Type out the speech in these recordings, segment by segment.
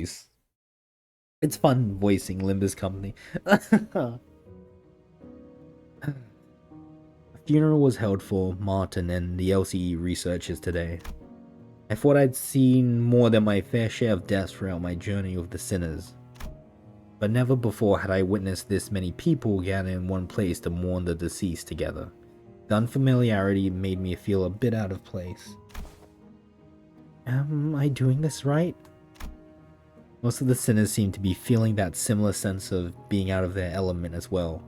voice. It's fun voicing Limbus company. A funeral was held for Martin and the LCE researchers today. I thought I'd seen more than my fair share of deaths throughout my journey with the sinners. But never before had I witnessed this many people gather in one place to mourn the deceased together. The unfamiliarity made me feel a bit out of place. Am I doing this right? Most of the sinners seemed to be feeling that similar sense of being out of their element as well.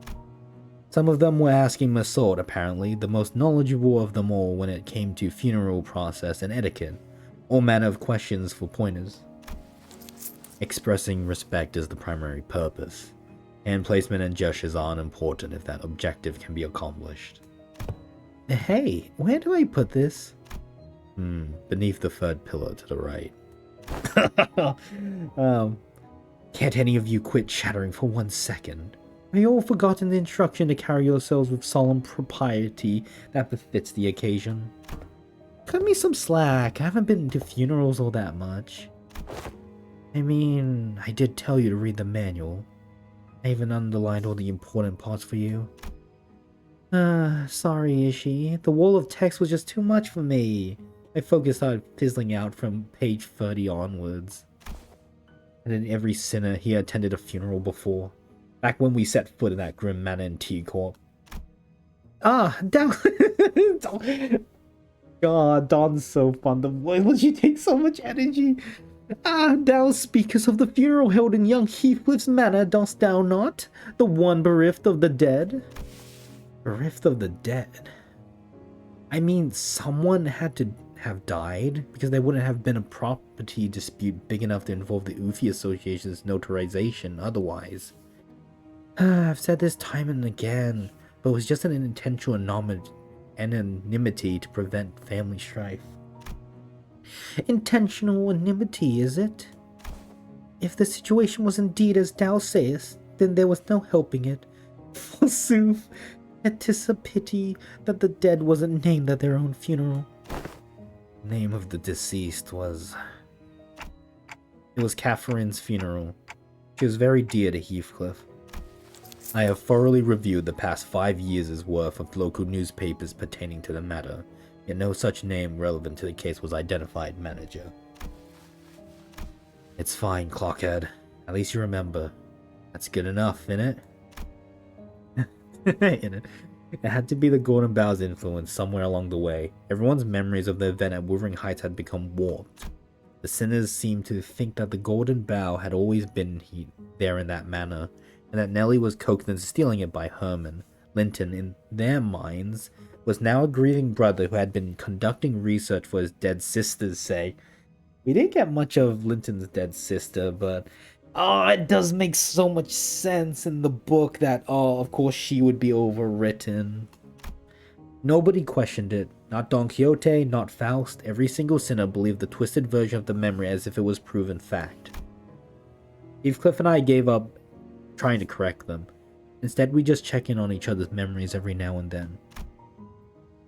Some of them were asking Massaud, apparently, the most knowledgeable of them all when it came to funeral process and etiquette, all manner of questions for pointers. Expressing respect is the primary purpose. Hand placement and gestures are unimportant if that objective can be accomplished. Hey, where do I put this? Beneath the third pillar to the right. Can't any of you quit chattering for 1 second? Have you all forgotten the instruction to carry yourselves with solemn propriety that befits the occasion? Cut me some slack, I haven't been to funerals all that much. I mean, I did tell you to read the manual. I even underlined all the important parts for you. Sorry, Ishii. The wall of text was just too much for me. My focus started fizzling out from page 30 onwards. And in every sinner he attended a funeral before. Back when we set foot in that grim manor in T-Corp. Down. God, Don's so fun. The voice, would you take so much energy? Thou speakest of the funeral held in young Heathcliff's manor, dost thou not? The one bereft of the dead? Bereft of the dead? I mean, someone had to have died, because there wouldn't have been a property dispute big enough to involve the Ufi Association's notarization otherwise. I've said this time and again, but it was just an intentional anonymity to prevent family strife. Intentional anonymity, is it? If the situation was indeed as thou sayest, then there was no helping it. Forsooth, it 'tis a pity that the dead wasn't named at their own funeral. The name of the deceased was... It was Catherine's funeral. She was very dear to Heathcliff. I have thoroughly reviewed the past 5 years' worth of local newspapers pertaining to the matter, yet no such name relevant to the case was identified, manager. It's fine, Clockhead. At least you remember. That's good enough, innit? Innit? It had to be the Golden Bow's influence somewhere along the way. Everyone's memories of the event at Wuthering Heights had become warped. The sinners seemed to think that the Golden Bow had always been there in that manner, and that Nellie was coked into stealing it by Herman. Linton, in their minds, was now a grieving brother who had been conducting research for his dead sister's sake. We didn't get much of Linton's dead sister, but it does make so much sense in the book that, of course she would be overwritten. Nobody questioned it. Not Don Quixote, not Faust. Every single sinner believed the twisted version of the memory as if it was proven fact. Heathcliff and I gave up trying to correct them. Instead, we just check in on each other's memories every now and then.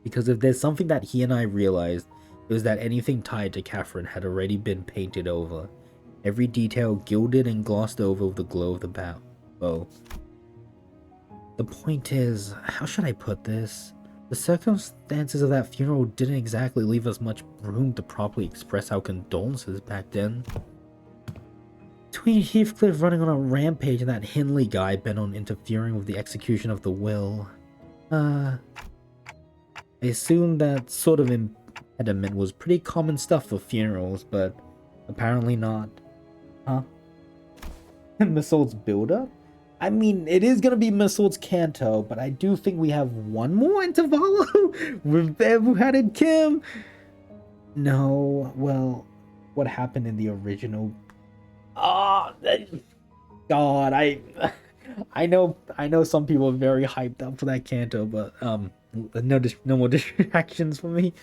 Because if there's something that he and I realized, it was that anything tied to Catherine had already been painted over. Every detail gilded and glossed over with the glow of the bow. The point is, how should I put this? The circumstances of that funeral didn't exactly leave us much room to properly express our condolences back then. Between Heathcliff running on a rampage and that Hindley guy bent on interfering with the execution of the will, I assumed that sort of impediment was pretty common stuff for funerals, but apparently not. Huh? Massaud's build-up? I mean, it is gonna be Massaud's Canto, but I do think we have one more Intervallo with Bev and Kim. No, well, what happened in the original? God, I know some people are very hyped up for that Canto, but no more distractions for me.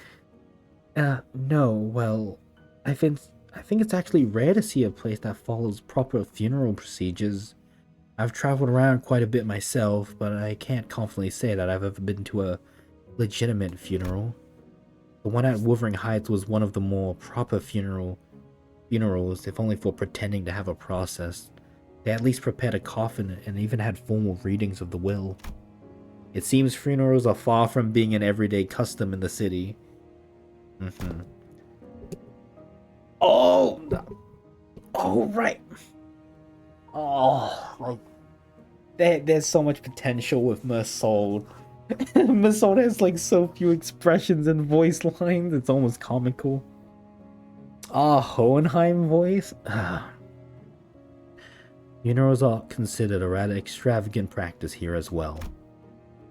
No, well, I think it's actually rare to see a place that follows proper funeral procedures. I've traveled around quite a bit myself, but I can't confidently say that I've ever been to a legitimate funeral. The one at Wuthering Heights was one of the more proper funeral funerals, if only for pretending to have a process. They at least prepared a coffin and even had formal readings of the will. It seems funerals are far from being an everyday custom in the city. Oh! Oh, right. Oh, like, there's so much potential with Mersault. Mersault has like so few expressions and voice lines, it's almost comical. Hohenheim voice? Funerals are considered a rather extravagant practice here as well.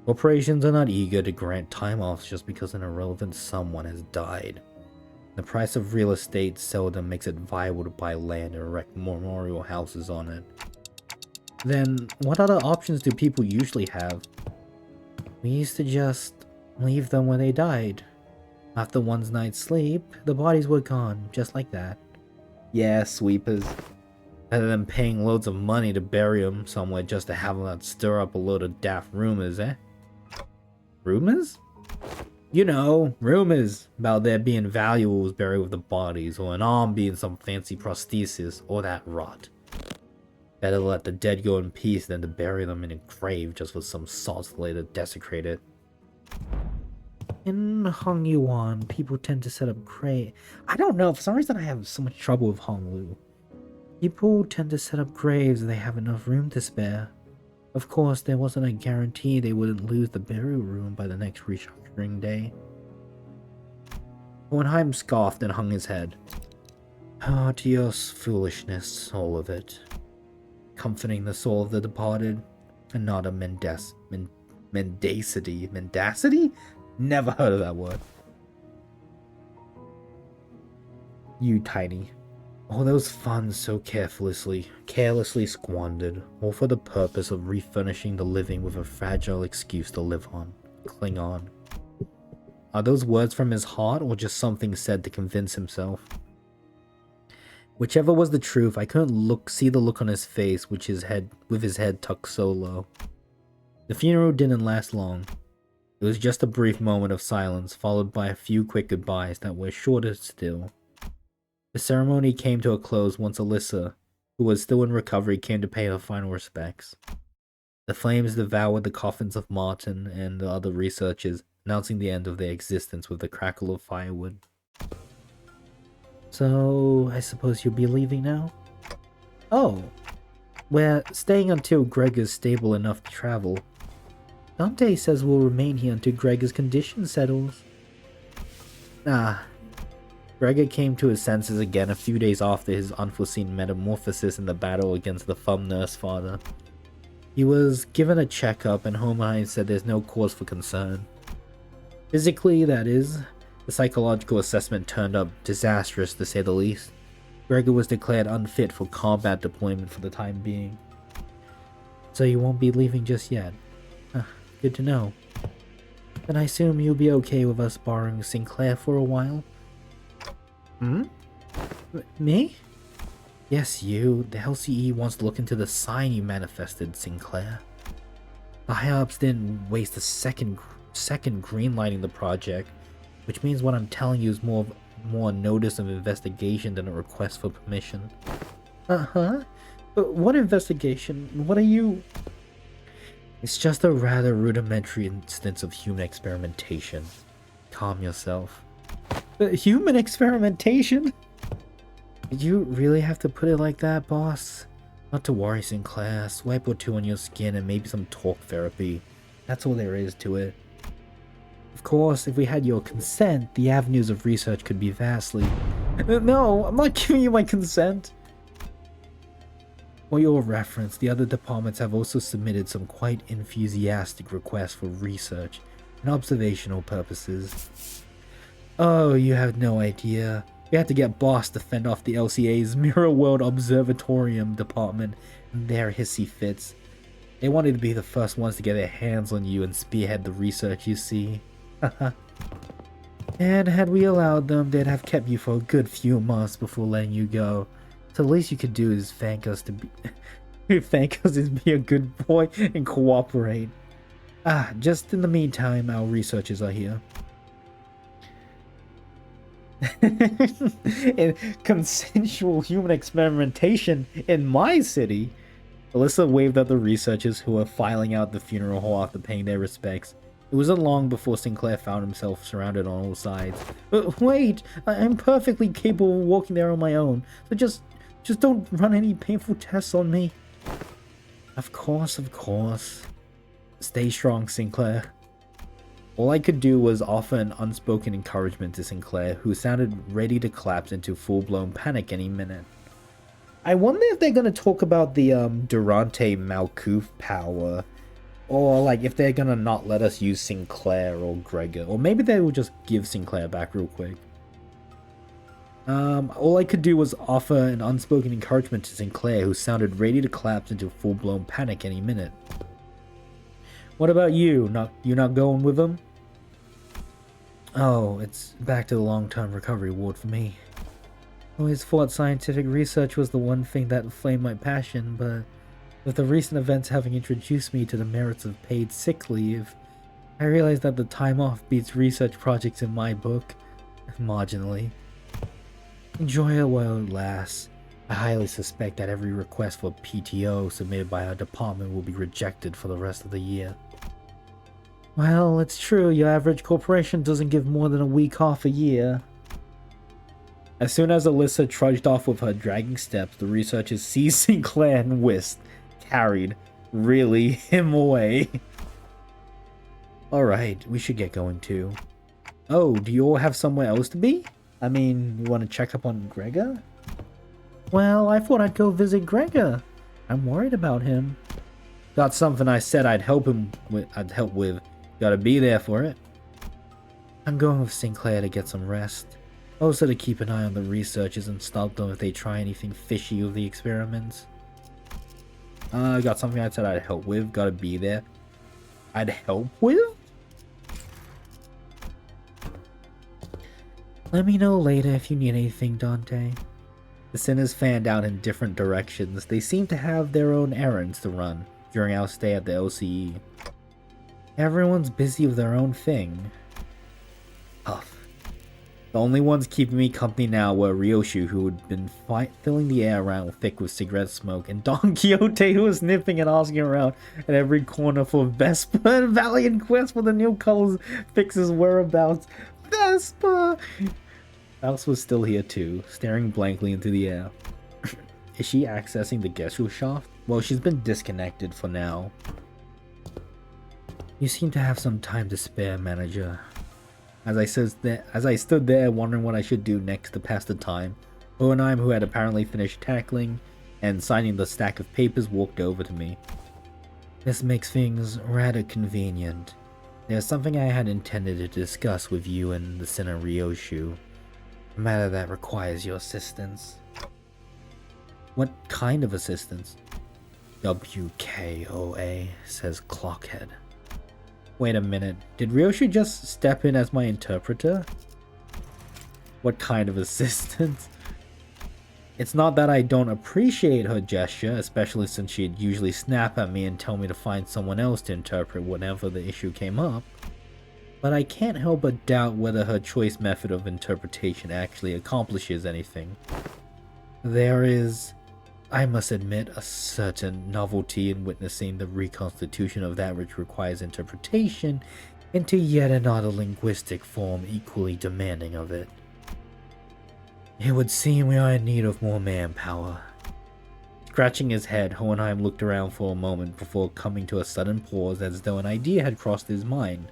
Corporations are not eager to grant time offs just because an irrelevant someone has died. The price of real estate seldom makes it viable to buy land and erect memorial houses on it. Then, what other options do people usually have? We used to just leave them when they died. After one night's sleep, the bodies were gone, just like that. Yeah, sweepers. Rather than paying loads of money to bury them somewhere just to have them stir up a load of daft rumors, eh? Rumors? You know, rumors about there being valuables buried with the bodies, or an arm being some fancy prosthesis, or that rot. Better let the dead go in peace than to bury them in a grave just for some sods later to desecrate it. In Hong Yuan, people tend to set up I don't know, for some reason I have so much trouble with Honglu. People tend to set up graves if they have enough room to spare. Of course, there wasn't a guarantee they wouldn't lose the burial room by the next restructuring day. Hohenheim scoffed and hung his head. Ah, to your foolishness, all of it. Comforting the soul of the departed, and not a mendacity? Mendacity? Never heard of that word. You tiny. All those funds so carelessly squandered, all for the purpose of refurnishing the living with a fragile excuse to cling on. Are those words from his heart or just something said to convince himself? Whichever was the truth, I couldn't see the look on his face with his head tucked so low. The funeral didn't last long. It was just a brief moment of silence, followed by a few quick goodbyes that were shorter still. The ceremony came to a close once Alyssa, who was still in recovery, came to pay her final respects. The flames devoured the coffins of Martin and the other researchers, announcing the end of their existence with the crackle of firewood. So, I suppose you'll be leaving now? Oh, we're staying until Greg is stable enough to travel. Dante says we'll remain here until Gregor's condition settles. Gregor came to his senses again a few days after his unforeseen metamorphosis in the battle against the Thumb Nurse Father. He was given a checkup and Hohenheim said there's no cause for concern. Physically, that is. The psychological assessment turned up disastrous to say the least. Gregor was declared unfit for combat deployment for the time being. So you won't be leaving just yet? Good to know. Then I assume you'll be okay with us borrowing Sinclair for a while? Me? Yes, you. The LCE wants to look into the sign you manifested, Sinclair. The high-ups didn't waste a second greenlighting the project, which means what I'm telling you is more a notice of investigation than a request for permission. But what investigation? What are you... It's just a rather rudimentary instance of human experimentation. Calm yourself. Human experimentation? Did you really have to put it like that, boss? Not to worry, Sinclair. A swipe or two on your skin and maybe some talk therapy. That's all there is to it. Of course, if we had your consent, the avenues of research could be vastly... No, I'm not giving you my consent. For your reference, the other departments have also submitted some quite enthusiastic requests for research and observational purposes. Oh, you have no idea. We had to get Boss to fend off the LCA's Mirror World Observatorium department and their hissy fits. They wanted to be the first ones to get their hands on you and spearhead the research, you see. And had we allowed them, they'd have kept you for a good few months before letting you go. So the least you could do is thank us as be a good boy and cooperate. Just in the meantime, our researchers are here. in consensual human experimentation in my city. Alyssa waved at the researchers who were filing out the funeral hall after paying their respects. It wasn't long before Sinclair found himself surrounded on all sides. Wait, I'm perfectly capable of walking there on my own, so just don't run any painful tests on me. Of course, of course. Stay strong, Sinclair. All I could do was offer an unspoken encouragement to Sinclair, who sounded ready to collapse into full-blown panic any minute. I wonder if they're gonna talk about the Durante Malkuth power, or like if they're gonna not let us use Sinclair or Gregor, or maybe they will just give Sinclair back real quick. All I could do was offer an unspoken encouragement to Sinclair, who sounded ready to collapse into full-blown panic any minute. What about you? You not going with them? Oh, it's back to the long-term recovery ward for me. I always thought scientific research was the one thing that inflamed my passion, but with the recent events having introduced me to the merits of paid sick leave, I realized that the time off beats research projects in my book, marginally. Enjoy it while it lasts. I highly suspect that every request for PTO submitted by our department will be rejected for the rest of the year. Well, it's true, your average corporation doesn't give more than a week off a year. As soon as Alyssa trudged off with her dragging steps, the researchers seized Sinclair and whisked, carried, really, him away. Alright, we should get going too. Oh, do you all have somewhere else to be? I mean, you want to check up on Gregor? Well, I thought I'd go visit Gregor. I'm worried about him. Got something I said I'd help with. Gotta be there for it. I'm going with Sinclair to get some rest. Also to keep an eye on the researchers and stop them if they try anything fishy with the experiments. Got something I said I'd help with. Gotta be there. I'd help with? Let me know later if you need anything, Dante. The sinners fanned out in different directions. They seemed to have their own errands to run during our stay at the LCE. Everyone's busy with their own thing. Huff. The only ones keeping me company now were Ryoshu, who had been filling the air around thick with cigarette smoke, and Don Quixote, who was sniffing and asking around at every corner for Vespa and Valiant Quest for the new colors fixes whereabouts. Vespa! Alice was still here too, staring blankly into the air. Is she accessing the guest room shaft? Well, she's been disconnected for now. You seem to have some time to spare, manager. As I stood there wondering what I should do next to pass the time, Hohenheim, who had apparently finished tackling and signing the stack of papers, walked over to me. This makes things rather convenient. There's something I had intended to discuss with you and the sinner Ryoshu. A matter that requires your assistance. What kind of assistance? WKOA, says Clockhead. Wait a minute, did Ryoshu just step in as my interpreter? What kind of assistance? It's not that I don't appreciate her gesture, especially since she'd usually snap at me and tell me to find someone else to interpret whenever the issue came up. But I can't help but doubt whether her choice method of interpretation actually accomplishes anything. There is, I must admit, a certain novelty in witnessing the reconstitution of that which requires interpretation into yet another linguistic form equally demanding of it. It would seem we are in need of more manpower. Scratching his head, Hohenheim looked around for a moment before coming to a sudden pause as though an idea had crossed his mind.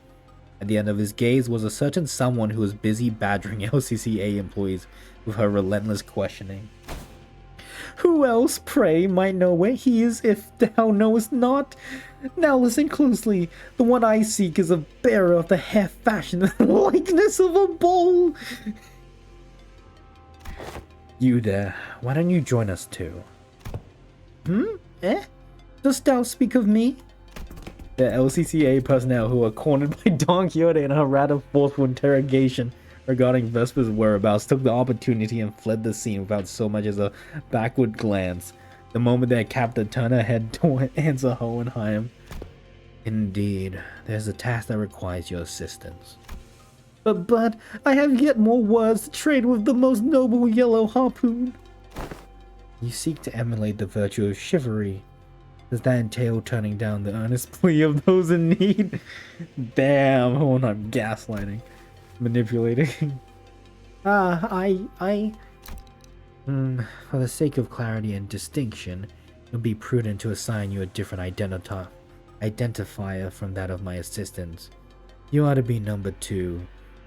At the end of his gaze was a certain someone who was busy badgering LCCA employees with her relentless questioning. Who else, pray, might know where he is if thou knowest not? Now listen closely. The one I seek is a bearer of the half-fashioned likeness of a bull. You there, why don't you join us too? Dost thou speak of me? The LCCA personnel who were cornered by Don Quixote in a rather forceful interrogation regarding Vespa's whereabouts took the opportunity and fled the scene without so much as a backward glance. The moment their captor turned her head to answer Hohenheim. Indeed, there's a task that requires your assistance. But I have yet more words to trade with the most noble yellow harpoon. You seek to emulate the virtue of chivalry. Does that entail turning down the earnest plea of those in need? Damn, hold on, I'm gaslighting. Manipulating. For the sake of clarity and distinction, it would be prudent to assign you a different identifier from that of my assistants. You ought to be number 2.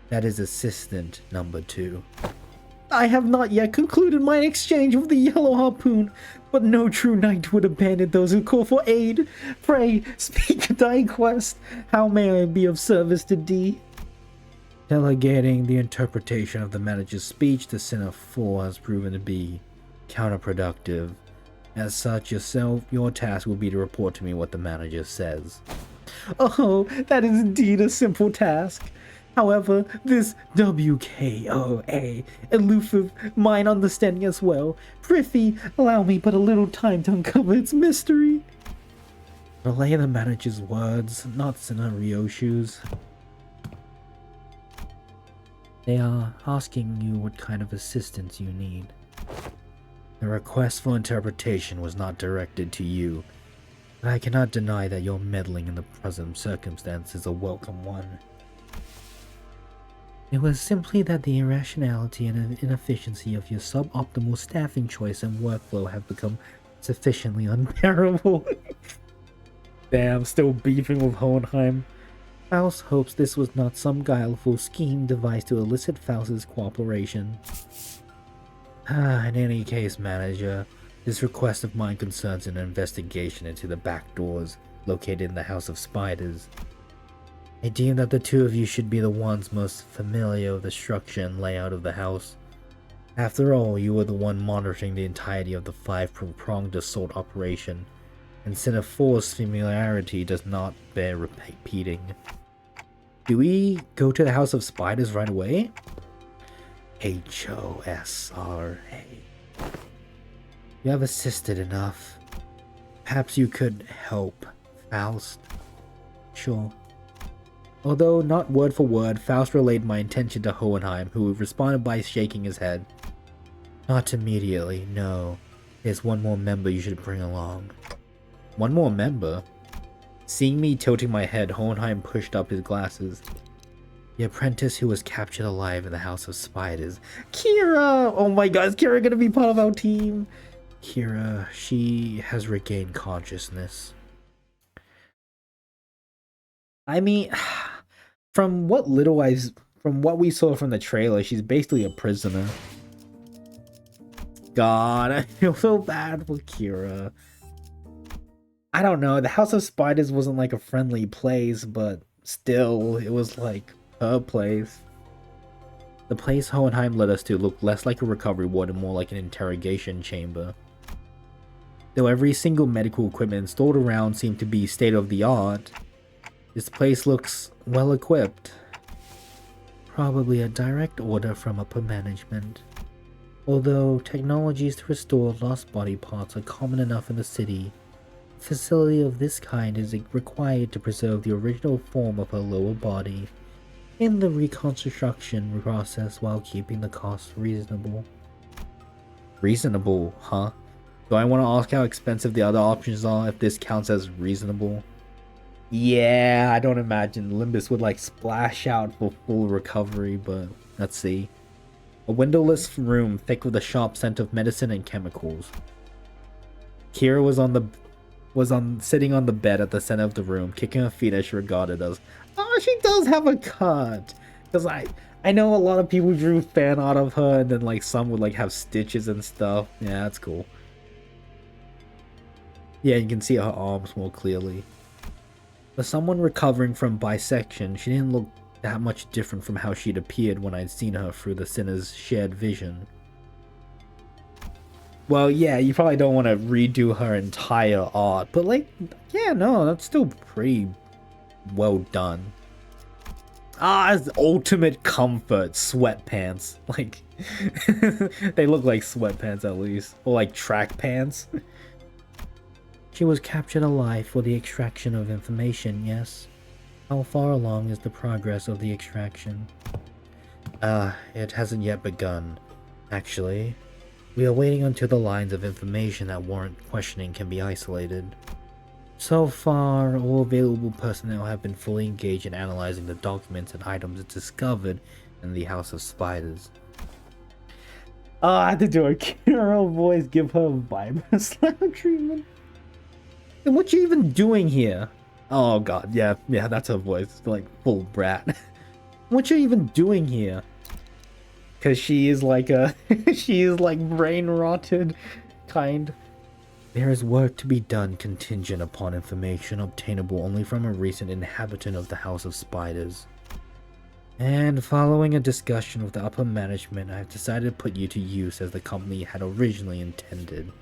That is assistant number 2. I have not yet concluded my exchange with the yellow harpoon, but no true knight would abandon those who call for aid. Pray, speak at thy quest. How may I be of service to thee? Delegating the interpretation of the manager's speech to Sinner 4 has proven to be counterproductive. As such, your task will be to report to me what the manager says. Oh, that is indeed a simple task. However, this WKOA elusive mind understanding as well. Prithee, allow me but a little time to uncover its mystery. Relay the manager's words, not Sinner Ryoshu's. They are asking you what kind of assistance you need. The request for interpretation was not directed to you, but I cannot deny that your meddling in the present circumstance is a welcome one. It was simply that the irrationality and inefficiency of your suboptimal staffing choice and workflow have become sufficiently unbearable. Damn, still beefing with Hohenheim. Faust hopes this was not some guileful scheme devised to elicit Faust's cooperation. In any case, manager, this request of mine concerns an investigation into the back doors located in the House of Spiders. I deem that the two of you should be the ones most familiar with the structure and layout of the house. After all, you were the one monitoring the entirety of the 5-pronged assault operation, and Sinner 4's familiarity does not bear repeating. Do we go to the House of Spiders right away? HOSRA. You have assisted enough. Perhaps you could help, Faust. Sure. Although not word for word, Faust relayed my intention to Hohenheim, who responded by shaking his head. Not immediately, no. There's one more member you should bring along. One more member? Seeing me tilting my head, Hohenheim pushed up his glasses. The apprentice who was captured alive in the House of Spiders. Kira! Oh my god, is Kira gonna be part of our team? Kira, she has regained consciousness. I mean, from what we saw from the trailer, she's basically a prisoner. God, I feel so bad for Kira. I don't know, the House of Spiders wasn't like a friendly place, but still, it was like her place. The place Hohenheim led us to looked less like a recovery ward and more like an interrogation chamber. Though every single medical equipment installed around seemed to be state-of-the-art, this place looks well equipped. Probably a direct order from upper management. Although technologies to restore lost body parts are common enough in the city, a facility of this kind is required to preserve the original form of her lower body in the reconstruction process while keeping the costs reasonable. Reasonable, huh? Do I want to ask how expensive the other options are if this counts as reasonable? Yeah, I don't imagine Limbus would like splash out for full recovery, but let's see. A windowless room thick with a sharp scent of medicine and chemicals. Kira was sitting on the bed at the center of the room, kicking her feet as she regarded us. Oh, she does have a cut. Cause I know a lot of people drew fan art of her, and then like some would like have stitches and stuff. Yeah, that's cool. Yeah, you can see her arms more clearly. For someone recovering from bisection, she didn't look that much different from how she'd appeared when I'd seen her through the Sinner's shared vision. Well, yeah, you probably don't want to redo her entire art, but like, yeah, no, that's still pretty well done. It's ultimate comfort sweatpants. Like, they look like sweatpants at least, or like track pants. She was captured alive for the extraction of information, yes? How far along is the progress of the extraction? It hasn't yet begun. Actually, we are waiting until the lines of information that warrant questioning can be isolated. So far, all available personnel have been fully engaged in analyzing the documents and items discovered in the House of Spiders. Oh, I had to do a Kiro voice, give her vibe slam treatment. And what you even doing here? Oh god, yeah, that's her voice, like full brat. What you even doing here? Cause she is like she is like brain rotted, kind. There is work to be done contingent upon information obtainable only from a recent inhabitant of the House of Spiders. And following a discussion with the upper management, I have decided to put you to use as the company had originally intended.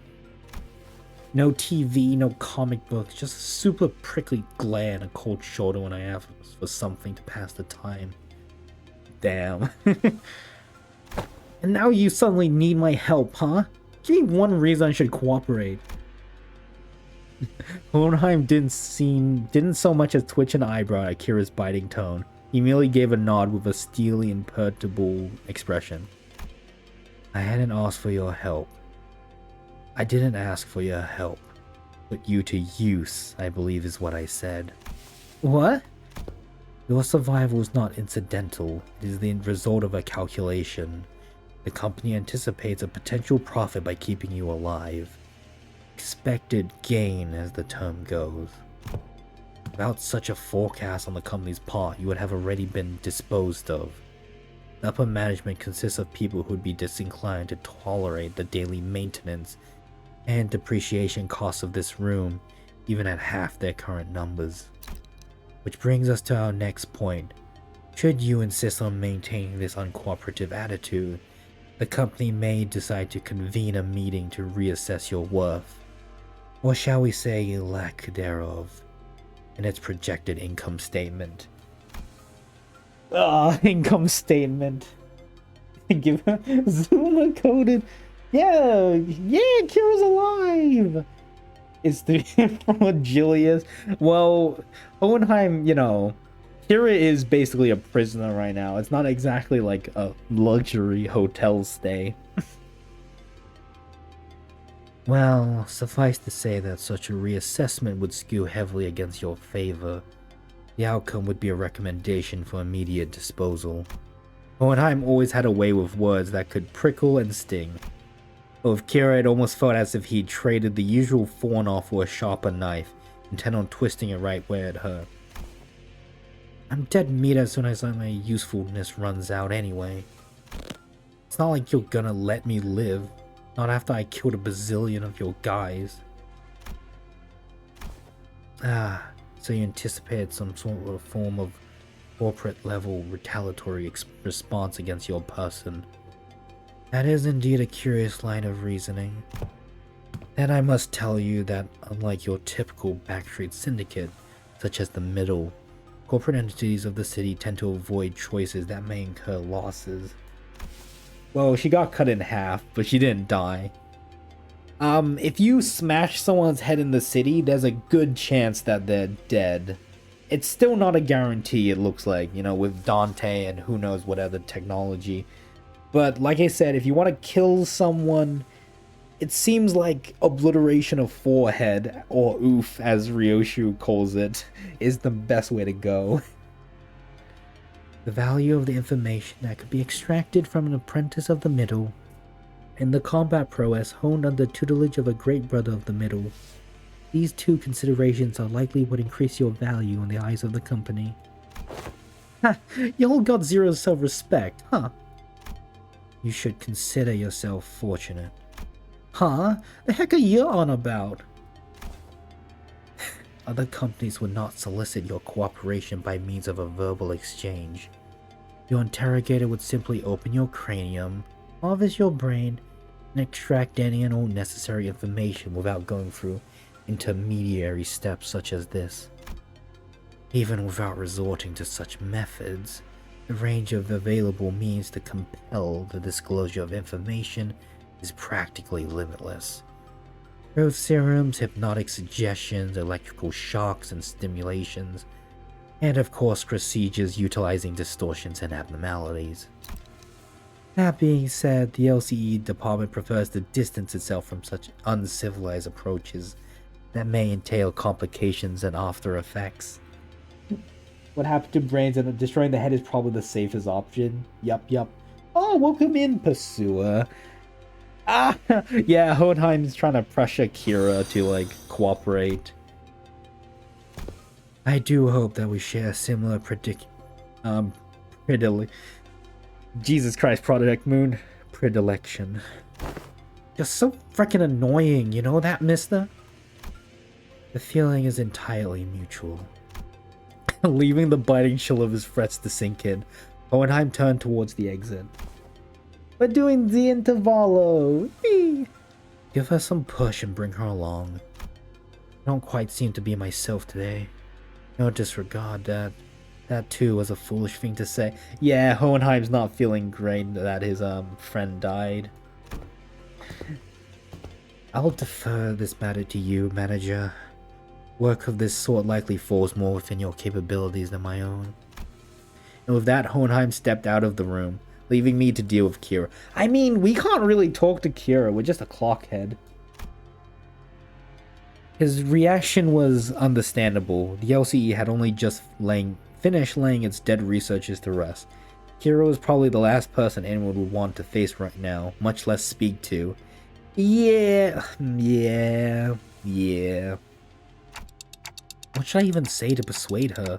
No TV, no comic books, just a super prickly glare and a cold shoulder when I ask for something to pass the time. Damn. And now you suddenly need my help, huh? Give me one reason I should cooperate. Hohenheim didn't so much as twitch an eyebrow at Kira's biting tone. He merely gave a nod with a steely, imperturbable expression. I hadn't asked for your help. I didn't ask for your help. Put you to use, I believe is what I said. What? Your survival is not incidental. It is the result of a calculation. The company anticipates a potential profit by keeping you alive. Expected gain, as the term goes. Without such a forecast on the company's part, you would have already been disposed of. The upper management consists of people who would be disinclined to tolerate the daily maintenance and depreciation costs of this room, even at half their current numbers. Which brings us to our next point. Should you insist on maintaining this uncooperative attitude, the company may decide to convene a meeting to reassess your worth, or shall we say lack thereof, in its projected income statement. Income statement. Give her Zuma coded. Yeah, Kira's alive. Is the from Julius? Well, Hohenheim, you know, Kira is basically a prisoner right now. It's not exactly like a luxury hotel stay. Well, suffice to say that such a reassessment would skew heavily against your favor. The outcome would be a recommendation for immediate disposal. Hohenheim always had a way with words that could prickle and sting. But with Kira, it almost felt as if he'd traded the usual thorn off for a sharper knife, intent on twisting it right where it hurt. I'm dead meat as soon as my usefulness runs out anyway. It's not like you're gonna let me live. Not after I killed a bazillion of your guys. So you anticipated some sort of form of corporate level retaliatory response against your person. That is indeed a curious line of reasoning. Then I must tell you that unlike your typical backstreet syndicate, such as the Middle, corporate entities of the city tend to avoid choices that may incur losses. Well, she got cut in half, but she didn't die. If you smash someone's head in the city, there's a good chance that they're dead. It's still not a guarantee, it looks like, you know, with Dante and who knows what other technology. But like I said, if you want to kill someone, it seems like obliteration of forehead, or oof as Ryoshu calls it, is the best way to go. The value of the information that could be extracted from an apprentice of the Middle, and the combat prowess honed under tutelage of a great brother of the Middle. These two considerations are likely what increase your value in the eyes of the company. Ha! Y'all got zero self-respect, huh? You should consider yourself fortunate. Huh? The heck are you on about? Other companies would not solicit your cooperation by means of a verbal exchange. Your interrogator would simply open your cranium, harvest your brain, and extract any and all necessary information without going through intermediary steps such as this. Even without resorting to such methods, the range of available means to compel the disclosure of information is practically limitless. Growth serums, hypnotic suggestions, electrical shocks and stimulations, and of course procedures utilizing distortions and abnormalities. That being said, the LCE department prefers to distance itself from such uncivilized approaches that may entail complications and after effects. What happened to brains and destroying the head is probably the safest option. Yup. Oh, welcome in, pursuer. Ah, yeah, Hohenheim's trying to pressure Kira to, like, cooperate. I do hope that we share a similar Jesus Christ, Project Moon. Predilection. You're so freaking annoying, you know that, mister? The feeling is entirely mutual. Leaving the biting chill of his threats to sink in, Hohenheim turned towards the exit. We're doing the Intervallo! Whee! Give her some push and bring her along. I don't quite seem to be myself today. No disregard, that too was a foolish thing to say. Yeah, Hohenheim's not feeling great that his friend died. I'll defer this matter to you, manager. Work of this sort likely falls more within your capabilities than my own. And with that, Hohenheim stepped out of the room, leaving me to deal with Kira. I mean, we can't really talk to Kira, we're just a clockhead. His reaction was understandable. The LCE had only just finished laying its dead researchers to rest. Kira was probably the last person anyone would want to face right now, much less speak to. Yeah. What should I even say to persuade her?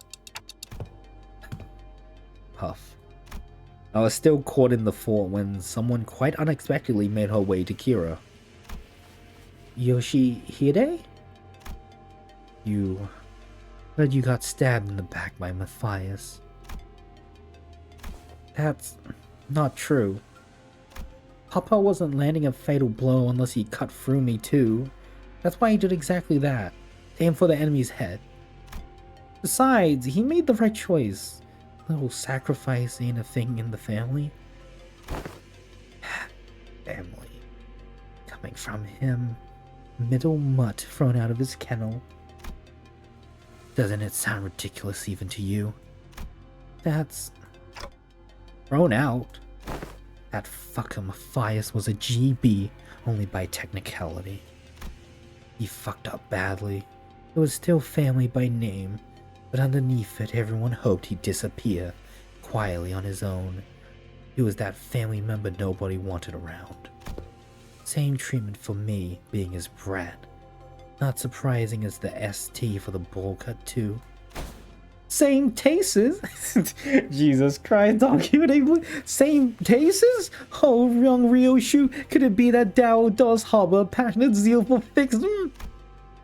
Puff. I was still caught in the fort when someone quite unexpectedly made her way to Kira. Yoshihide? You heard you got stabbed in the back by Matthias. That's not true. Papa wasn't landing a fatal blow unless he cut through me too. That's why he did exactly that. Aim for the enemy's head. Besides, he made the right choice. A little sacrifice ain't a thing in the family. Family. Coming from him. Middle mutt thrown out of his kennel. Doesn't it sound ridiculous even to you? That's... thrown out? That fucker Matthias was a GB, only by technicality. He fucked up badly. It was still family by name, but underneath it everyone hoped he'd disappear, quietly on his own. He was that family member nobody wanted around. Same treatment for me, being his brat. Not surprising as the ST for the bowl cut too. Same tastes? Jesus Christ, documenting same tastes? Oh, young Ryoshu, could it be that Dao does harbor a passionate zeal for fix?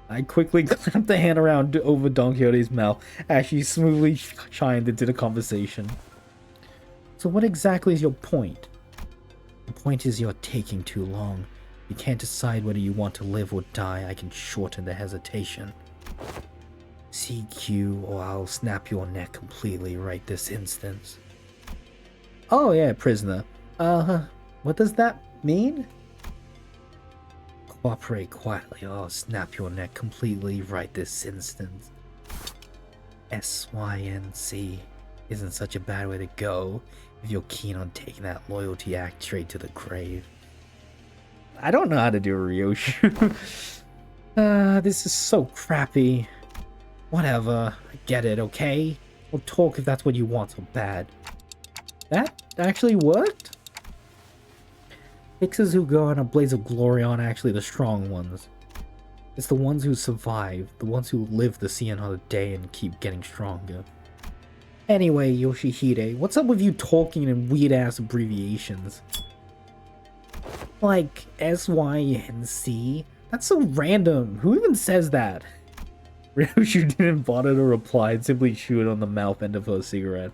I quickly clamped the hand around over Don Quixote's mouth as she smoothly chimed into the conversation. So what exactly is your point? The point is you're taking too long. You can't decide whether you want to live or die. I can shorten the hesitation. CQ or I'll snap your neck completely right this instant. Oh yeah, prisoner. What does that mean? Cooperate quietly or I'll snap your neck completely right this instant. SYNC isn't such a bad way to go if you're keen on taking that loyalty act straight to the grave. I don't know how to do Ryoshu. This is so crappy. Whatever, I get it, okay? We'll talk if that's what you want so bad. That actually worked? Fixers who go on a blaze of glory aren't actually the strong ones. It's the ones who survive, the ones who live to see another day and keep getting stronger. Anyway, Yoshihide, what's up with you talking in weird-ass abbreviations? Like, SYNC? That's so random. Who even says that? Ryoshu didn't bother to reply and simply chewed on the mouth end of her cigarette.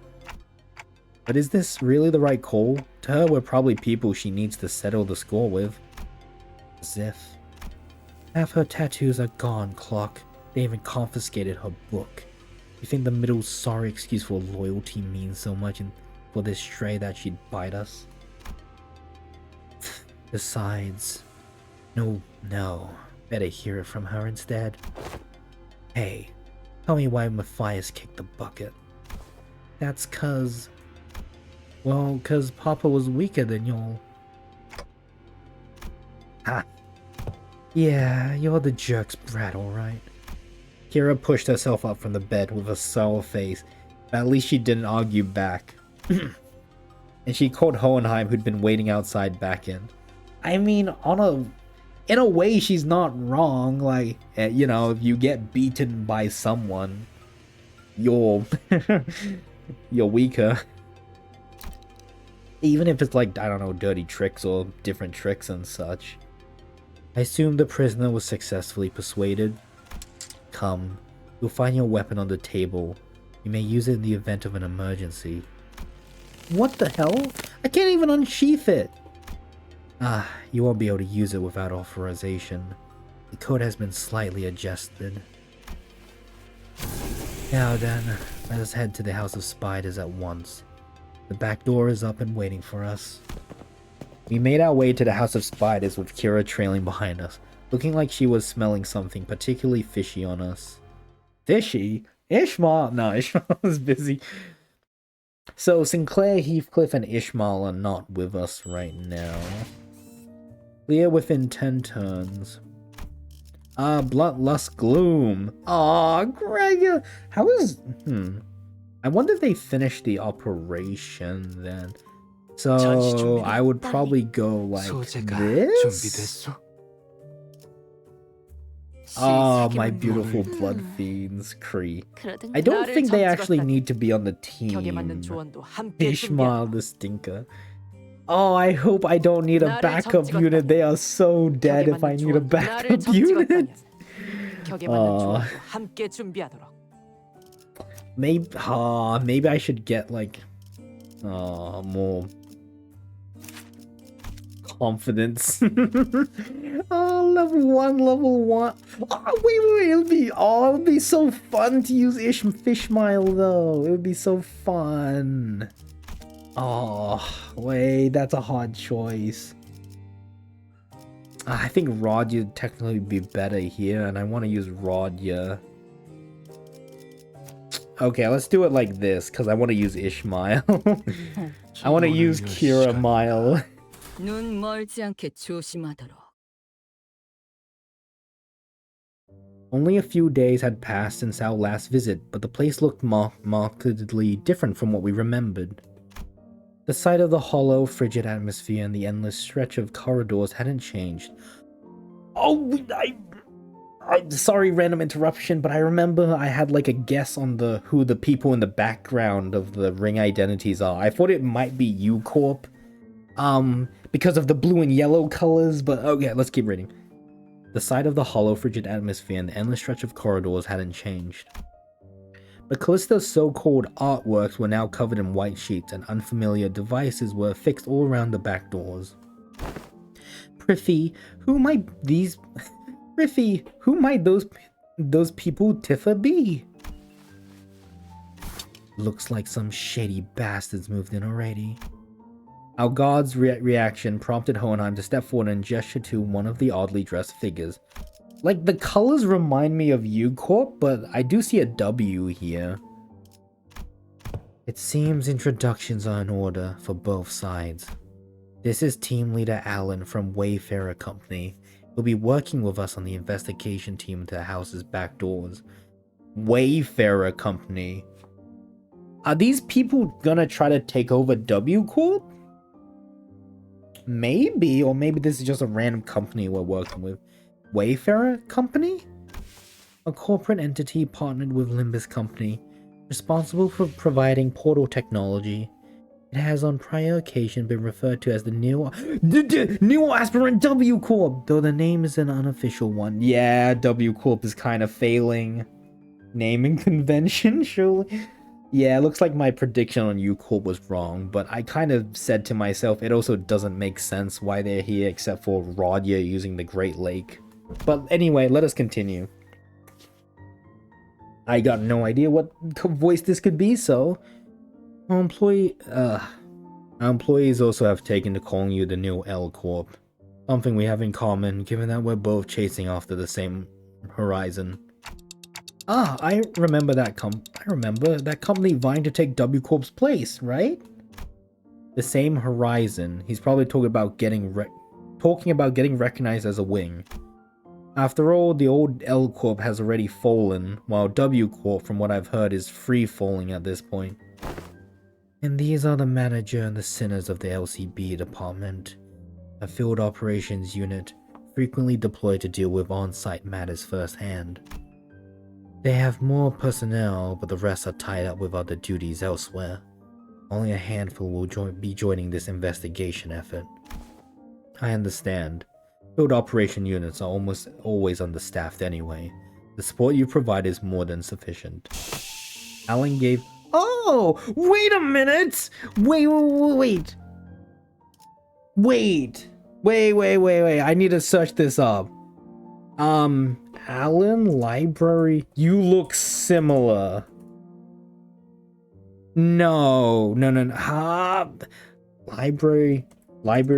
But is this really the right call? To her, we're probably people she needs to settle the score with. As if. Half her tattoos are gone, Clock. They even confiscated her book. You think the middle sorry excuse for loyalty means so much for this stray that she'd bite us? Besides... No. Better hear it from her instead. Hey, tell me why Matthias kicked the bucket. That's 'cause... Well, cause Papa was weaker than y'all. Ha. Yeah, you're the jerk's brat, alright. Kira pushed herself up from the bed with a sour face, but at least she didn't argue back. And she called Hohenheim, who'd been waiting outside, back in. I mean, in a way, she's not wrong. Like, you know, if you get beaten by someone, you're you're weaker. Even if it's like, I don't know, dirty tricks or different tricks and such. I assume the prisoner was successfully persuaded. Come, you'll find your weapon on the table. You may use it in the event of an emergency. What the hell? I can't even unsheath it! Ah, you won't be able to use it without authorization. The code has been slightly adjusted. Now then, let us head to the House of Spiders at once. The back door is up and waiting for us. We made our way to the House of Spiders with Kira trailing behind us, looking like she was smelling something particularly fishy on us. Fishy? Ishmael? No, Ishmael was busy. So Sinclair, Heathcliff, and Ishmael are not with us right now. Clear within 10 turns. Bloodlust Gloom. Aw, Greg. How is... I wonder if they finished the operation then. So I would probably go like this. Oh, my beautiful blood fiends, Kree. I don't think they actually need to be on the team. Ishmael the Stinker. Oh, I hope I don't need a backup unit. They are so dead if I need a backup unit. Maybe I should get like more confidence. Oh, level 1. Oh, wait, it'll be so fun to use Fishmile though. It would be so fun. Oh, wait, that's a hard choice. I think Rodya would technically be better here, and I want to use Rodya. Okay, let's do it like this, because I want to use Ishmael. I want to use Kira Mile. Only a few days had passed since our last visit, but the place looked markedly different from what we remembered. The sight of the hollow, frigid atmosphere and the endless stretch of corridors hadn't changed. Oh, I'm sorry, random interruption, but I remember I had like a guess on who the people in the background of the ring identities are. I thought it might be U-Corp, because of the blue and yellow colors, but okay, let's keep reading. The sight of the hollow, frigid atmosphere and the endless stretch of corridors hadn't changed. But Callisto's so-called artworks were now covered in white sheets, and unfamiliar devices were fixed all around the back doors. Prithee, who might those people Tifa be? Looks like some shady bastards moved in already. Our guard's reaction prompted Hohenheim to step forward and gesture to one of the oddly dressed figures. Like, the colors remind me of U-Corp, but I do see a W here. It seems introductions are in order for both sides. This is Team Leader Alan from Wayfarer Company. He'll be working with us on the investigation team to the house's back doors. Wayfarer Company. Are these people gonna try to take over W-Corp? Maybe, or maybe this is just a random company we're working with. Wayfarer Company? A corporate entity partnered with Limbus Company, responsible for providing portal technology. It has on prior occasion been referred to as the Neo Aspirant W Corp, though the name is an unofficial one. Yeah, W Corp is kind of failing. Naming convention, surely? Yeah, it looks like my prediction on U Corp was wrong, but I kind of said to myself it also doesn't make sense why they're here except for Rodya using the Great Lake. But anyway, let us continue. I got no idea what voice this could be, so... Our employees also have taken to calling you the new L Corp. Something we have in common, given that we're both chasing after the same horizon. Ah, I remember that company vying to take W Corp's place, right? The same horizon. He's probably talking about getting recognized as a wing. After all, the old L Corp has already fallen, while W Corp, from what I've heard, is free falling at this point. And these are the manager and the sinners of the LCB department, a field operations unit frequently deployed to deal with on-site matters firsthand. They have more personnel, but the rest are tied up with other duties elsewhere. Only a handful will be joining this investigation effort. I understand. Field operation units are almost always understaffed anyway. The support you provide is more than sufficient. Alan gave... Oh! Wait a minute! Wait! I need to search this up. Alan, library... You look similar. No. Library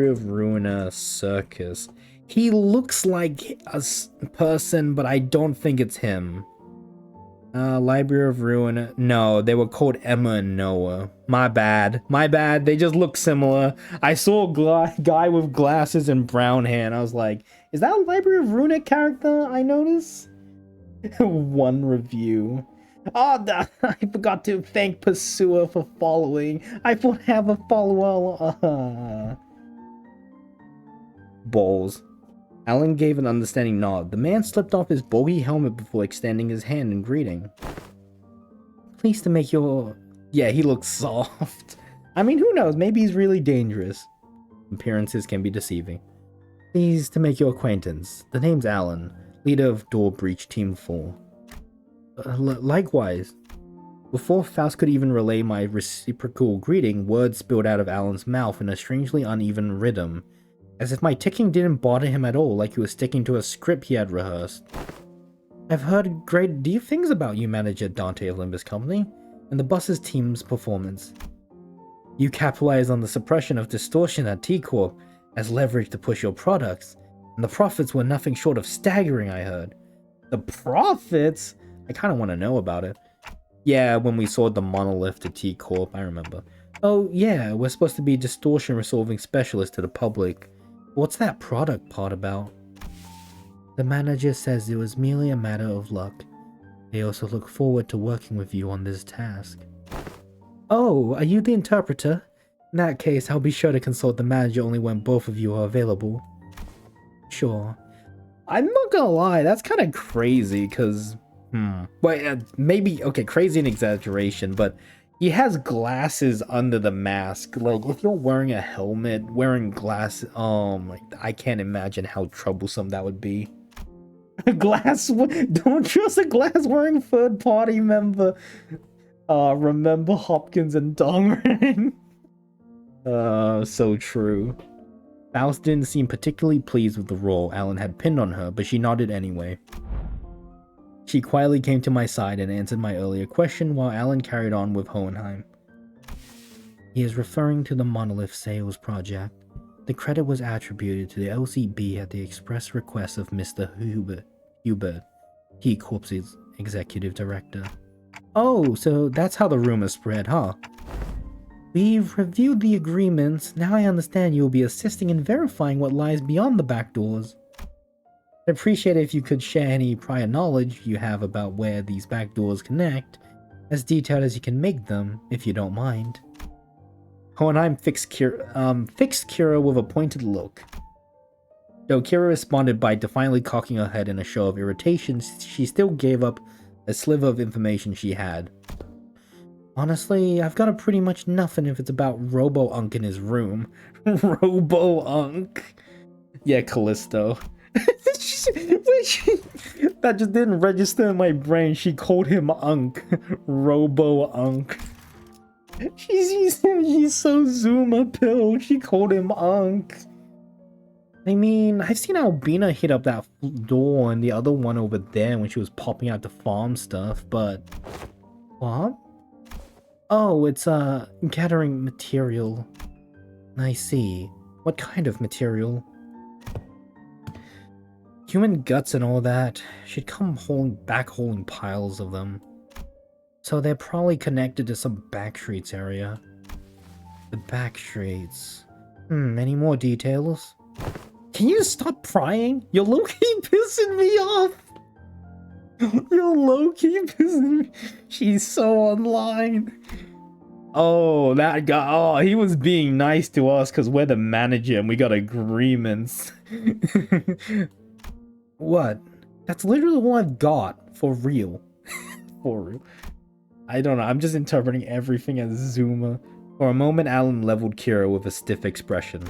of Ruina Circus. He looks like a person, but I don't think it's him. Library of Ruina. No, they were called Emma and Noah. My bad. They just look similar. I saw a guy with glasses and brown hair, and I was like, is that a Library of Ruina character I noticed? One review. Oh, I forgot to thank Pursuer for following. I won't have a follower. Balls. Alan gave an understanding nod. The man slipped off his bogey helmet before extending his hand in greeting. Pleased to make your... Yeah, he looks soft. I mean, who knows? Maybe he's really dangerous. Appearances can be deceiving. Pleased to make your acquaintance. The name's Alan, leader of Door Breach Team 4. Likewise. Before Faust could even relay my reciprocal greeting, words spilled out of Alan's mouth in a strangely uneven rhythm, as if my ticking didn't bother him at all, like he was sticking to a script he had rehearsed. I've heard great deep things about you, Manager Dante of Limbus Company, and the bus's team's performance. You capitalized on the suppression of distortion at T-Corp as leverage to push your products, and the profits were nothing short of staggering, I heard. The profits? I kind of want to know about it. Yeah, when we sold the monolith to T-Corp, I remember. Oh yeah, we're supposed to be distortion resolving specialists to the public. What's that product part about? The manager says it was merely a matter of luck. They also look forward to working with you on this task. Oh, are you the interpreter? In that case, I'll be sure to consult the manager only when both of you are available. Sure. I'm not gonna lie, that's kind of crazy, because... Well, maybe... Okay, crazy an exaggeration, but... He has glasses under the mask. Like, if you're wearing a helmet, wearing glasses... I can't imagine how troublesome that would be. Don't trust a glass-wearing third-party member. Remember Hopkins and Dongren? So true. Faust didn't seem particularly pleased with the role Alan had pinned on her, but she nodded anyway. She quietly came to my side and answered my earlier question while Alan carried on with Hohenheim. He is referring to the Monolith sales project. The credit was attributed to the LCB at the express request of Mr. Hubert, T-Corp's executive director. Oh, so that's how the rumor spread, huh? We've reviewed the agreements. Now I understand you will be assisting in verifying what lies beyond the back doors. I'd appreciate it if you could share any prior knowledge you have about where these back doors connect, as detailed as you can make them, if you don't mind. Hohenheim fixed Kira with a pointed look. Though Kira responded by defiantly cocking her head in a show of irritation, she still gave up a sliver of information she had. Honestly, I've got pretty much nothing if it's about Robo-Unk in his room. Robo-Unk. Yeah, Callisto. That just didn't register in my brain. She called him Unk. Robo-Unk. She's so Zuma pill. She called him Unk. I mean, I've seen Albina hit up that door and the other one over there when she was popping out the farm stuff, but... What? Oh, it's, gathering material. I see. What kind of material? Human guts and all that. She'd come hauling piles of them. So they're probably connected to some back streets area. The back streets. Any more details? Can you stop prying? You're low-key pissing me off! You're low-key pissing me. She's so online. Oh, that guy. Oh, he was being nice to us because we're the manager and we got agreements. What? That's literally all I've got. For real. For real. I don't know. I'm just interpreting everything as Zuma. For a moment, Alan leveled Kira with a stiff expression.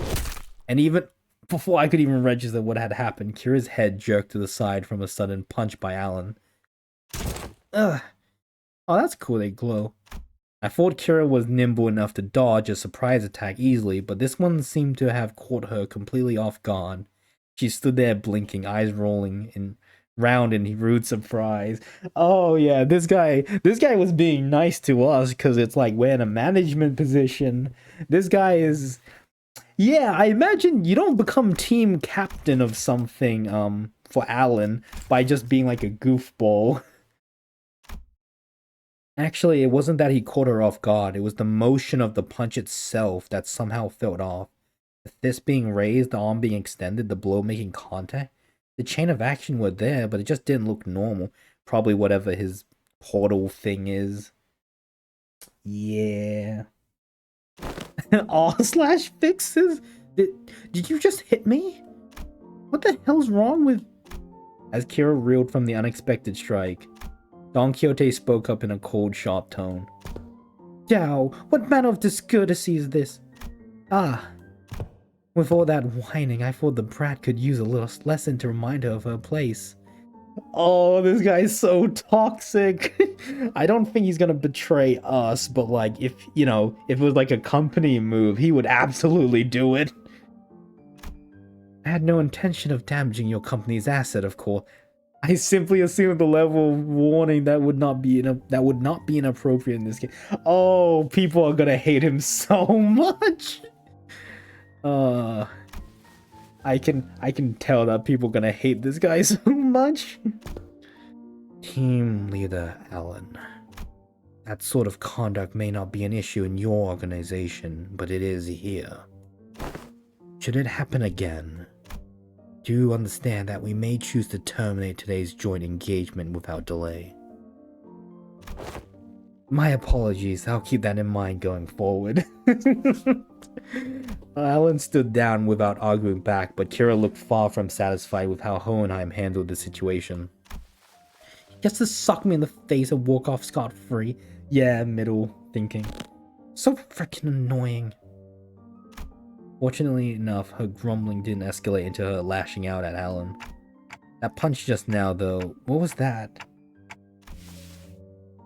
And even before I could even register what had happened, Kira's head jerked to the side from a sudden punch by Alan. Ugh. Oh, that's cool, they glow. I thought Kira was nimble enough to dodge a surprise attack easily, but this one seemed to have caught her completely off guard. She stood there blinking, eyes rolling round in rude surprise. Oh yeah, this guy was being nice to us because it's like we're in a management position. This guy is... Yeah, I imagine you don't become team captain of something for Alan by just being like a goofball. Actually, it wasn't that he caught her off guard, it was the motion of the punch itself that somehow felt off. The fist being raised, the arm being extended, the blow making contact. The chain of action were there, but it just didn't look normal. Probably whatever his portal thing is. Yeah. R/fixes? Did you just hit me? What the hell's wrong with... As Kira reeled from the unexpected strike, Don Quixote spoke up in a cold, sharp tone. Dao, what manner of discourtesy is this? Ah. With all that whining, I thought the brat could use a little lesson to remind her of her place. Oh, this guy's so toxic. I don't think he's gonna betray us, but like, if it was like a company move, he would absolutely do it. I had no intention of damaging your company's asset, of course. I simply assumed the level of warning that would not be inappropriate in this case. Oh, people are gonna hate him so much. I can tell that people are gonna hate this guy so much. Team leader Alan. That sort of conduct may not be an issue in your organization, but it is here. Should it happen again, do understand that we may choose to terminate today's joint engagement without delay. My apologies, I'll keep that in mind going forward. Alan stood down without arguing back, but Kira looked far from satisfied with how Hohenheim handled the situation. He gets to suck me in the face and walk off scot-free. Yeah, middle thinking. So freaking annoying. Fortunately enough, her grumbling didn't escalate into her lashing out at Alan. That punch just now, though, what was that?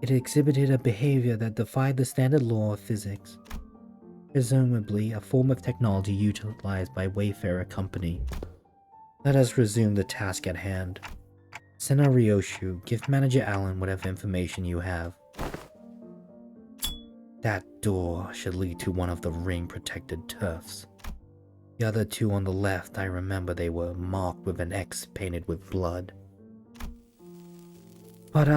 It exhibited a behavior that defied the standard law of physics. Presumably, a form of technology utilized by Wayfarer Company. Let us resume the task at hand. Senna Ryoshu, give Manager Allen whatever information you have. That door should lead to one of the ring-protected turfs. The other two on the left, I remember they were marked with an X painted with blood. But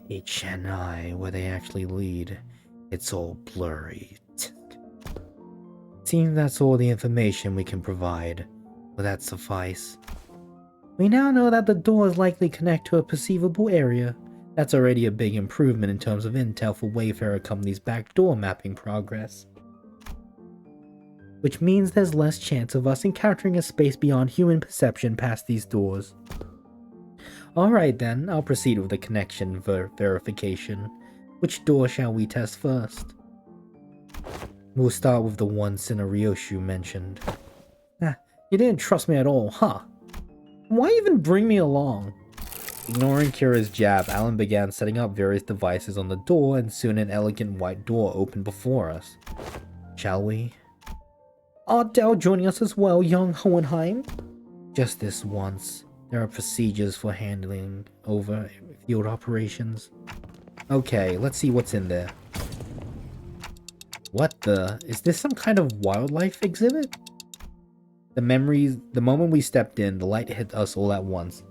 H and I, where they actually lead, it's all blurry. Seems that's all the information we can provide. Will that suffice? We now know that the doors likely connect to a perceivable area. That's already a big improvement in terms of intel for Wayfarer Company's backdoor mapping progress. Which means there's less chance of us encountering a space beyond human perception past these doors. Alright then, I'll proceed with the connection verification. Which door shall we test first? We'll start with the one Senna Ryoshu mentioned. You didn't trust me at all, huh? Why even bring me along? Ignoring Kira's jab, Alan began setting up various devices on the door, and soon an elegant white door opened before us. Shall we? Art Dao joining us as well, young Hohenheim? Just this once. There are procedures for handling over field operations. Okay, let's see what's in there. What the? Is this some kind of wildlife exhibit? The moment we stepped in, the light hit us all at once.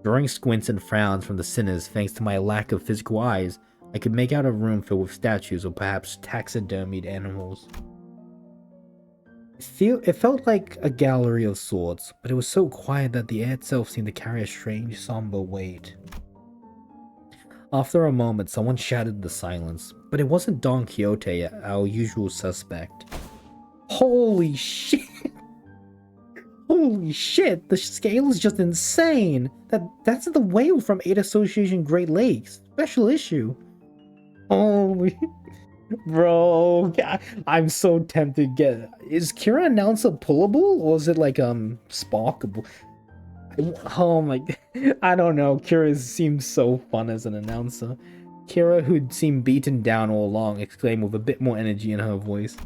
Drawing squints and frowns from the sinners thanks to my lack of physical eyes, I could make out a room filled with statues or perhaps taxidermied animals. It felt like a gallery of sorts, but it was so quiet that the air itself seemed to carry a strange, somber weight. After a moment, someone shouted in the silence, but it wasn't Don Quixote, our usual suspect. Holy shit! Holy shit! The scale is just insane! That's the whale from Aid Association Great Lakes. Special issue. Holy... Bro, I'm so tempted to get... Is Kira announcer pullable? Or is it like, sparkable? Oh my... I don't know. Kira seems so fun as an announcer. Kira, who'd seemed beaten down all along, exclaimed with a bit more energy in her voice.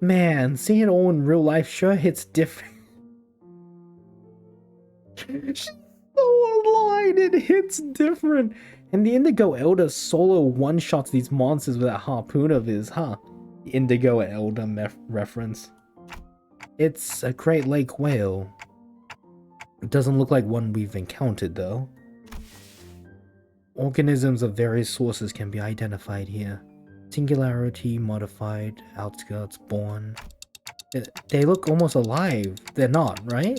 Man, seeing it all in real life sure hits different. She's so online, it hits different. And the Indigo Elder solo one-shots these monsters with that harpoon of his, huh? The Indigo Elder reference. It's a Great Lake whale. It doesn't look like one we've encountered, though. Organisms of various sources can be identified here. Singularity, modified, outskirts, born. They look almost alive. They're not, right?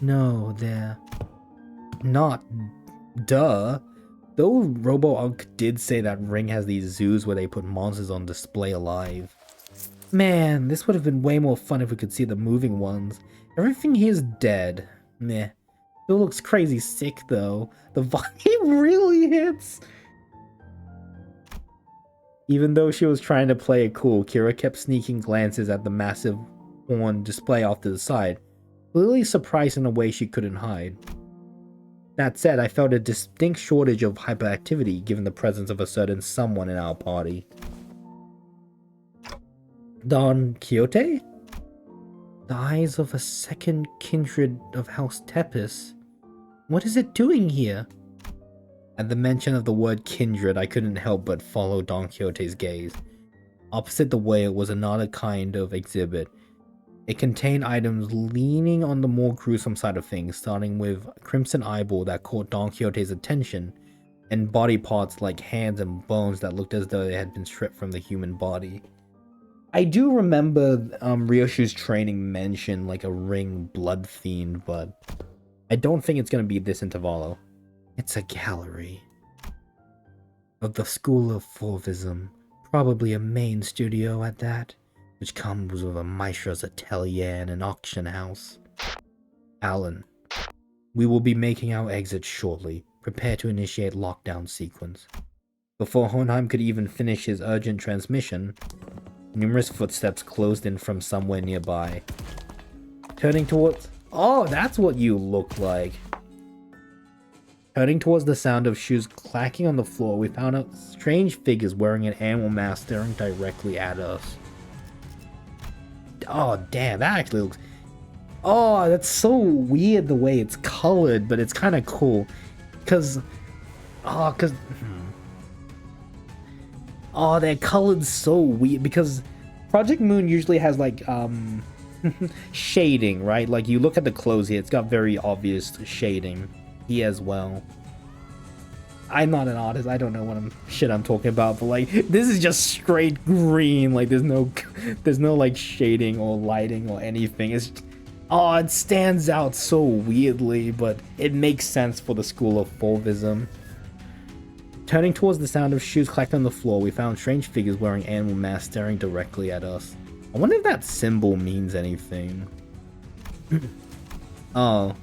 No, they're not. Duh. Though Robo-Unk did say that Ring has these zoos where they put monsters on display alive. Man, this would have been way more fun if we could see the moving ones. Everything here is dead. Meh. Still looks crazy sick though. The vibe really hits. Even though she was trying to play it cool, Kira kept sneaking glances at the massive horn display off to the side, clearly surprised in a way she couldn't hide. That said, I felt a distinct shortage of hyperactivity given the presence of a certain someone in our party. Don Quixote? The eyes of a second kindred of House Tepes. What is it doing here? At the mention of the word kindred, I couldn't help but follow Don Quixote's gaze. Opposite the whale was another kind of exhibit. It contained items leaning on the more gruesome side of things, starting with a crimson eyeball that caught Don Quixote's attention, and body parts like hands and bones that looked as though they had been stripped from the human body. I do remember Ryoshu's training mentioned like a ring blood fiend, but I don't think it's going to be this Intervallo. It's a gallery of the School of Fauvism, probably a main studio at that, which comes with a maestro's atelier and an auction house. Alan, we will be making our exit shortly. Prepare to initiate lockdown sequence. Before Hohenheim could even finish his urgent transmission, numerous footsteps closed in from somewhere nearby. Turning towards... Oh, that's what you look like. Turning towards the sound of shoes clacking on the floor, we found out strange figures wearing an animal mask staring directly at us. Oh, damn, that actually looks... Oh, that's so weird the way it's colored, but it's kind of cool. Because... Oh, because... Oh, they're colored so weird, because Project Moon usually has, like, shading, right? Like, you look at the clothes here, it's got very obvious shading. He as well. I'm not an artist, I don't know what I'm talking about, but like this is just straight green. Like there's no like shading or lighting or anything. It's oh, it stands out so weirdly, but it makes sense for the School of Fauvism. Turning towards the sound of shoes clacking on the floor, we found strange figures wearing animal masks staring directly at us. I wonder if that symbol means anything. Oh,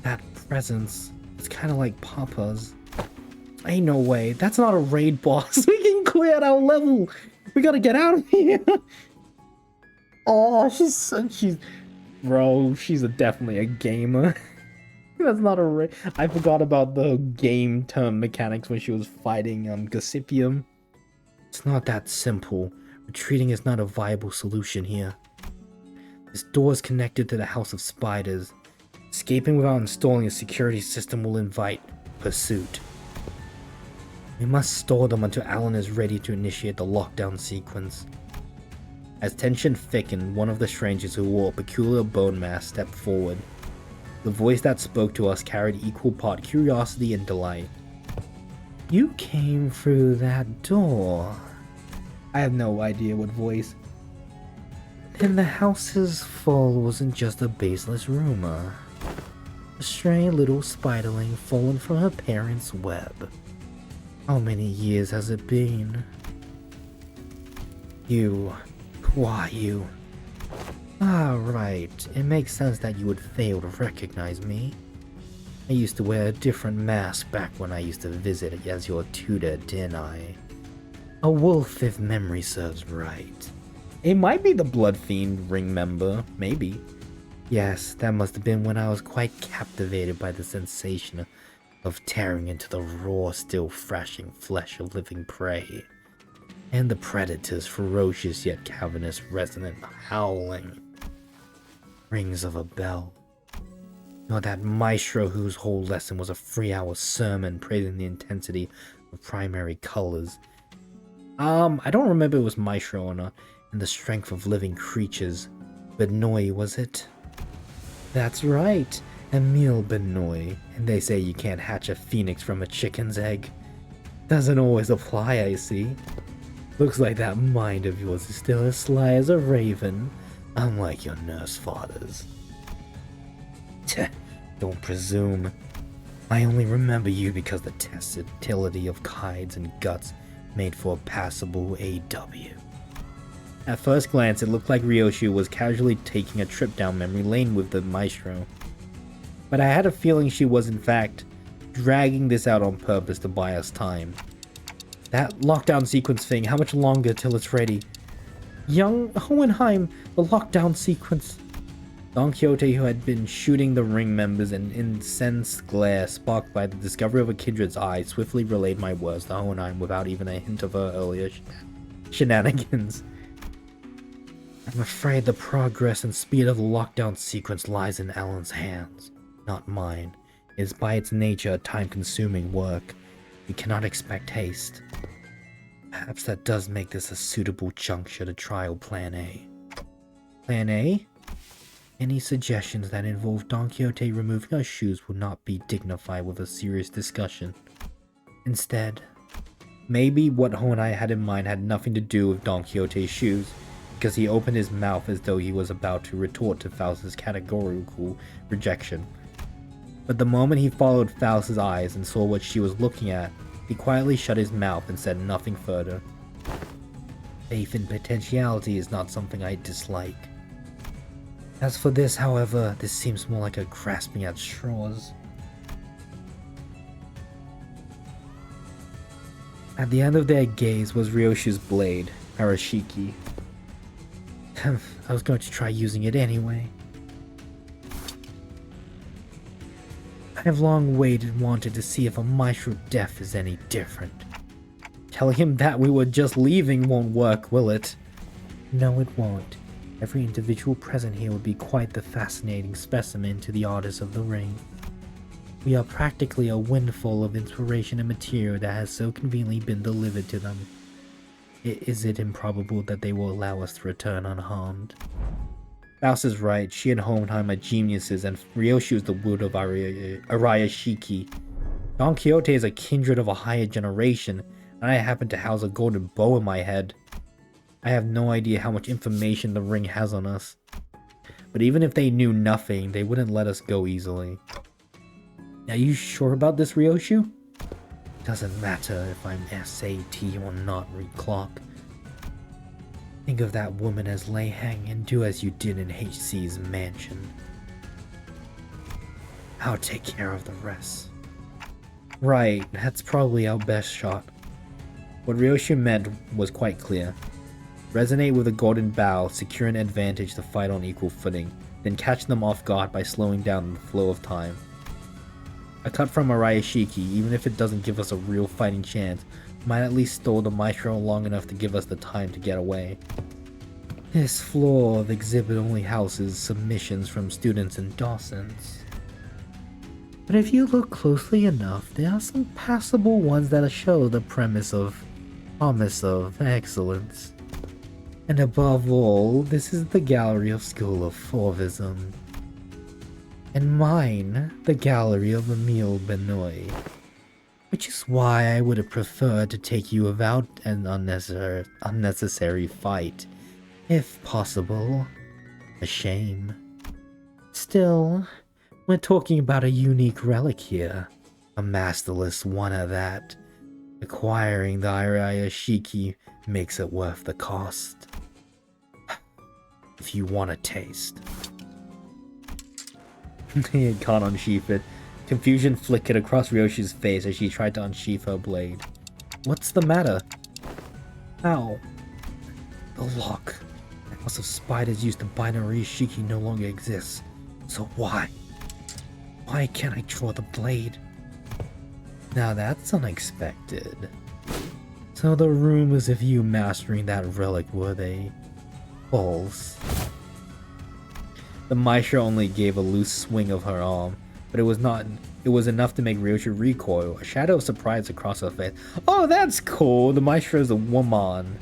that presence. It's kind of like Papa's. Ain't no way. That's not a raid boss. We can clear our level. We gotta get out of here. Oh, bro, she's definitely a gamer. That's not a raid. I forgot about the game term mechanics when she was fighting Gossipium. It's not that simple. Retreating is not a viable solution here. This door is connected to the House of Spiders. Escaping without installing a security system will invite pursuit. We must stall them until Alan is ready to initiate the lockdown sequence. As tension thickened, one of the strangers who wore a peculiar bone mask stepped forward. The voice that spoke to us carried equal part curiosity and delight. You came through that door. I have no idea what voice. Then the house's fall wasn't just a baseless rumor. A stray little spiderling fallen from her parents' web. How many years has it been? You. Who are you? Ah, right. It makes sense that you would fail to recognize me. I used to wear a different mask back when I used to visit as your tutor, didn't I? A wolf, if memory serves right. It might be the Blood Fiend ring member, maybe. Yes, that must have been when I was quite captivated by the sensation of tearing into the raw, still thrashing flesh of living prey. And the predator's ferocious yet cavernous resonant howling. Rings of a bell. Or that maestro whose whole lesson was a 3-hour sermon praising the intensity of primary colors. I don't remember it was maestro or not, and the strength of living creatures. Benoit, was it? That's right, Emile Benoit, and they say you can't hatch a phoenix from a chicken's egg. Doesn't always apply, I see. Looks like that mind of yours is still as sly as a raven, unlike your nurse fathers. Tch, don't presume. I only remember you because the tactility of hides and guts made for a passable AW. At first glance, it looked like Ryoshu was casually taking a trip down memory lane with the maestro. But I had a feeling she was in fact dragging this out on purpose to buy us time. That lockdown sequence thing, how much longer till it's ready? Young Hohenheim, the lockdown sequence. Don Quixote, who had been shooting the ring members, an incensed glare sparked by the discovery of a kindred's eye, swiftly relayed my words to Hohenheim without even a hint of her earlier shenanigans. I'm afraid the progress and speed of the lockdown sequence lies in Alan's hands, not mine. It is by its nature a time-consuming work. We cannot expect haste. Perhaps that does make this a suitable juncture to trial Plan A. Plan A? Any suggestions that involve Don Quixote removing her shoes would not be dignified with a serious discussion. Instead, maybe what Honai had in mind had nothing to do with Don Quixote's shoes, because he opened his mouth as though he was about to retort to Faust's categorical rejection. But the moment he followed Faust's eyes and saw what she was looking at, he quietly shut his mouth and said nothing further. Faith in potentiality is not something I dislike. As for this, however, this seems more like a grasping at straws. At the end of their gaze was Ryoshu's blade, Arashiki. I was going to try using it anyway. I have long waited and wanted to see if a maestro death is any different. Telling him that we were just leaving won't work, will it? No, it won't. Every individual present here would be quite the fascinating specimen to the artists of the ring. We are practically a windfall of inspiration and material that has so conveniently been delivered to them. Is it improbable that they will allow us to return unharmed? Faust is right, she and Hohenheim are geniuses, and Ryoshu is the wood of Arayashiki. Don Quixote is a kindred of a higher generation, and I happen to house a golden bow in my head. I have no idea how much information the ring has on us. But even if they knew nothing, they wouldn't let us go easily. Are you sure about this, Ryoshu? Doesn't matter if I'm SAT or not, Reclock. Think of that woman as Lei Heng and do as you did in HC's mansion. I'll take care of the rest. Right, that's probably our best shot. What Ryoshu meant was quite clear. Resonate with a golden bow, secure an advantage to fight on equal footing, then catch them off guard by slowing down the flow of time. A cut from Arayashiki, even if it doesn't give us a real fighting chance, might at least stall the maestro long enough to give us the time to get away. This floor of exhibit only houses submissions from students and docents. But if you look closely enough, there are some passable ones that show the promise of excellence. And above all, this is the gallery of School of Fauvism. And mine, the gallery of Emile Benoit. Which is why I would have preferred to take you without an unnecessary fight. If possible. A shame. Still, we're talking about a unique relic here. A masterless one at that. Acquiring the Irayashiki makes it worth the cost. If you want a taste. He can't unsheath it. Confusion flickered across Ryoshi's face as she tried to unsheath her blade. What's the matter? How? The lock. The House of Spiders used to bind Irayashiki no longer exists. So why? Why can't I draw the blade? Now that's unexpected. So the rumors of you mastering that relic, were they false? The maestro only gave a loose swing of her arm, but it was enough to make Ryoshi recoil, a shadow of surprise across her face. Oh, that's cool! The maestro is a woman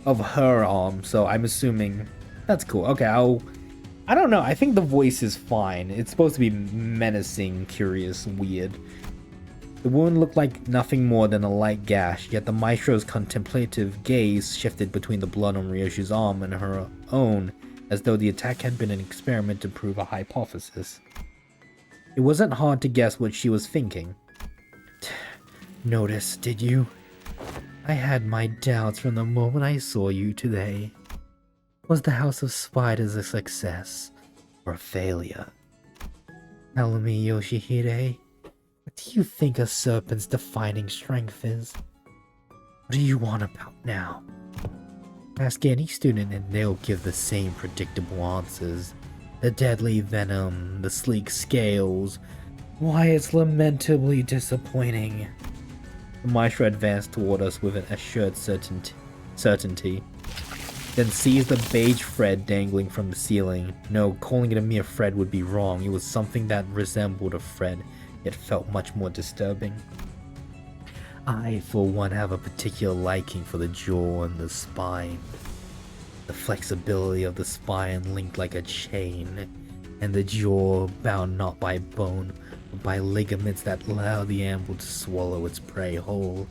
of her arm, so I'm assuming that's cool. Okay, I don't know, I think the voice is fine. It's supposed to be menacing, curious, weird. The wound looked like nothing more than a light gash, yet the maestro's contemplative gaze shifted between the blood on Ryoshi's arm and her own, as though the attack had been an experiment to prove a hypothesis. It wasn't hard to guess what she was thinking. Notice, did you? I had my doubts from the moment I saw you today. Was the House of Spiders a success or a failure? Tell me, Yoshihide. What do you think a serpent's defining strength is? What do you want about now? Ask any student and they'll give the same predictable answers. The deadly venom, the sleek scales. Why, it's lamentably disappointing. The maestro advanced toward us with an assured certainty. Then seized the beige thread dangling from the ceiling. No, calling it a mere thread would be wrong. It was something that resembled a thread. It felt much more disturbing. I, for one, have a particular liking for the jaw and the spine. The flexibility of the spine linked like a chain, and the jaw bound not by bone, but by ligaments that allow the animal to swallow its prey whole.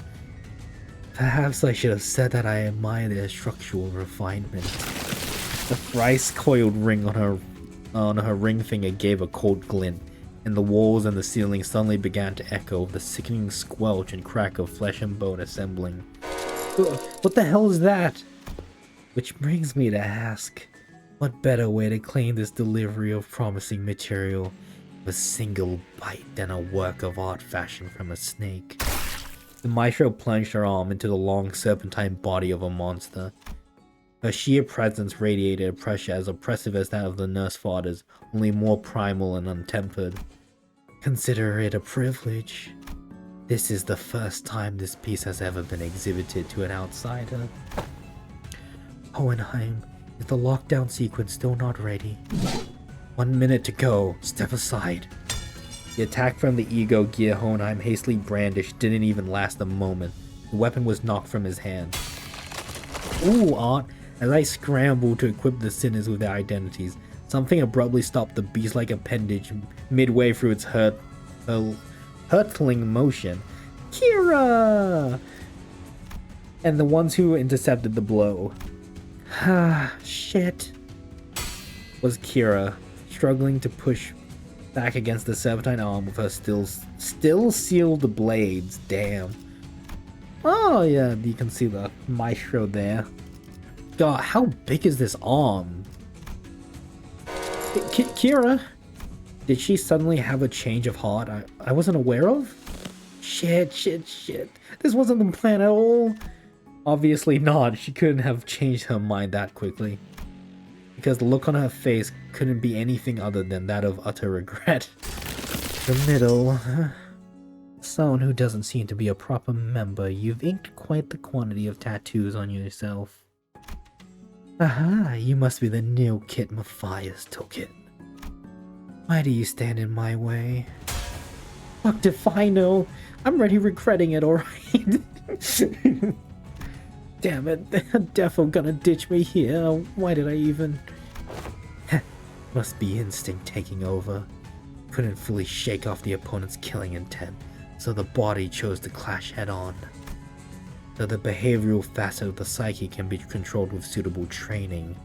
Perhaps I should have said that I admire their structural refinement. The thrice coiled ring on her ring finger gave a cold glint, and the walls and the ceiling suddenly began to echo with the sickening squelch and crack of flesh and bone assembling. What the hell is that? Which brings me to ask, what better way to claim this delivery of promising material with a single bite than a work of art fashioned from a snake? The maestro plunged her arm into the long serpentine body of a monster. Her sheer presence radiated a pressure as oppressive as that of the nurse fathers, only more primal and untempered. Consider it a privilege. This is the first time this piece has ever been exhibited to an outsider. Hohenheim, is the lockdown sequence still not ready? 1 minute to go. Step aside. The attack from the ego gear Hohenheim hastily brandished didn't even last a moment. The weapon was knocked from his hand. Ooh, Aunt. As I scrambled to equip the sinners with their identities, something abruptly stopped the beast-like appendage midway through its hurtling motion. Kira! And the ones who intercepted the blow. Ah, shit. Was Kira, struggling to push back against the serpentine arm with her still sealed blades. Damn. Oh yeah, you can see the maestro there. God, how big is this arm? Kira, did she suddenly have a change of heart I wasn't aware of? Shit. This wasn't the plan at all. Obviously not. She couldn't have changed her mind that quickly. Because the look on her face couldn't be anything other than that of utter regret. The middle. Someone who doesn't seem to be a proper member. You've inked quite the quantity of tattoos on yourself. Aha, you must be the new Kit Matthias took it. Why do you stand in my way? Fuck if I know. I'm already regretting it, alright? Damn it, they're defo gonna ditch me here. Why did I even... Must be instinct taking over. Couldn't fully shake off the opponent's killing intent, so the body chose to clash head-on. Though the behavioral facet of the psyche can be controlled with suitable training,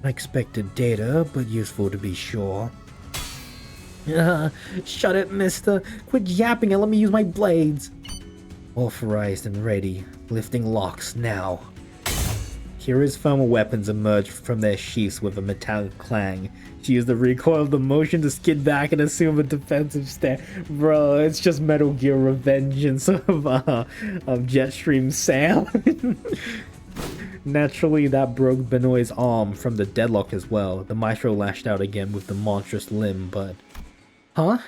Unexpected data, but useful to be sure. Shut it, mister. Quit yapping and let me use my blades. Authorized and ready. Lifting locks now. Kira's thermal weapons emerged from their sheaths with a metallic clang. She used the recoil of the motion to skid back and assume a defensive stance. Bro, it's just Metal Gear Revengeance of Jetstream Sam. Naturally, that broke Benoit's arm from the deadlock as well. The Maestro lashed out again with the monstrous limb, but... Huh?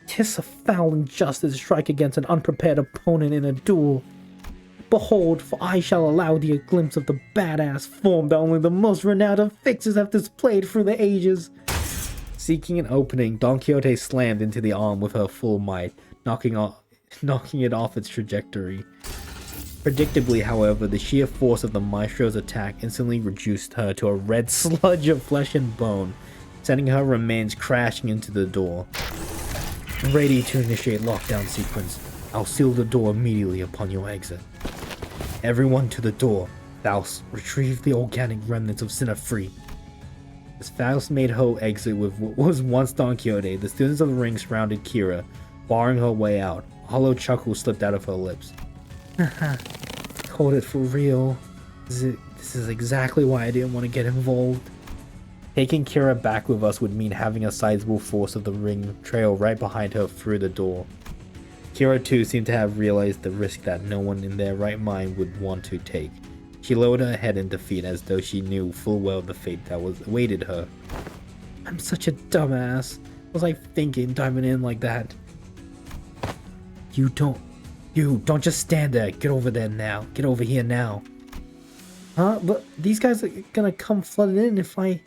'Tis a foul injustice to strike against an unprepared opponent in a duel. Behold, for I shall allow thee a glimpse of the badass form that only the most renowned of fixers have displayed through the ages. Seeking an opening, Don Quixote slammed into the arm with her full might, knocking it off its trajectory. Predictably, however, the sheer force of the Maestro's attack instantly reduced her to a red sludge of flesh and bone, sending her remains crashing into the door. Ready to initiate lockdown sequence. I'll seal the door immediately upon your exit. Everyone to the door. Faust, retrieve the organic remnants of Sinner free. As Faust made Ho exit with what was once Don Quixote, the students of the ring surrounded Kira, barring her way out. A hollow chuckle slipped out of her lips. Haha, called it for real. This is exactly why I didn't want to get involved. Taking Kira back with us would mean having a sizable force of the ring trail right behind her through the door. Kira too seemed to have realized the risk that no one in their right mind would want to take. She lowered her head in defeat as though she knew full well the fate that awaited her. I'm such a dumbass. What was I thinking diving in like that? You don't just stand there. Get over there now. Get over here now. Huh? But these guys are gonna come flooding in if I...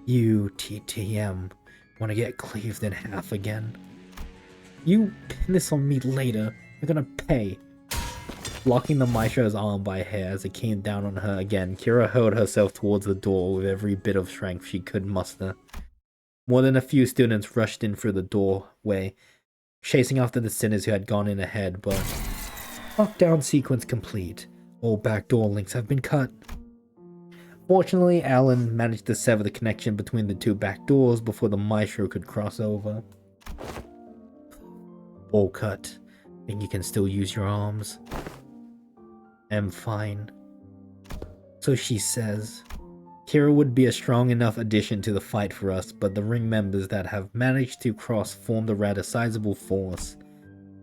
You, TTM, want to get cleaved in half again? You pin this on me later. You're gonna pay. Blocking the Maestro's arm by a hair as it came down on her again, Kira hurled herself towards the door with every bit of strength she could muster. More than a few students rushed in through the doorway, chasing after the sinners who had gone in ahead, but... Lockdown sequence complete. All backdoor links have been cut. Fortunately, Alan managed to sever the connection between the two back doors before the Maestro could cross over. Ball cut. Think you can still use your arms? I'm fine. So she says. Kira would be a strong enough addition to the fight for us, but the ring members that have managed to cross formed a rather sizable force.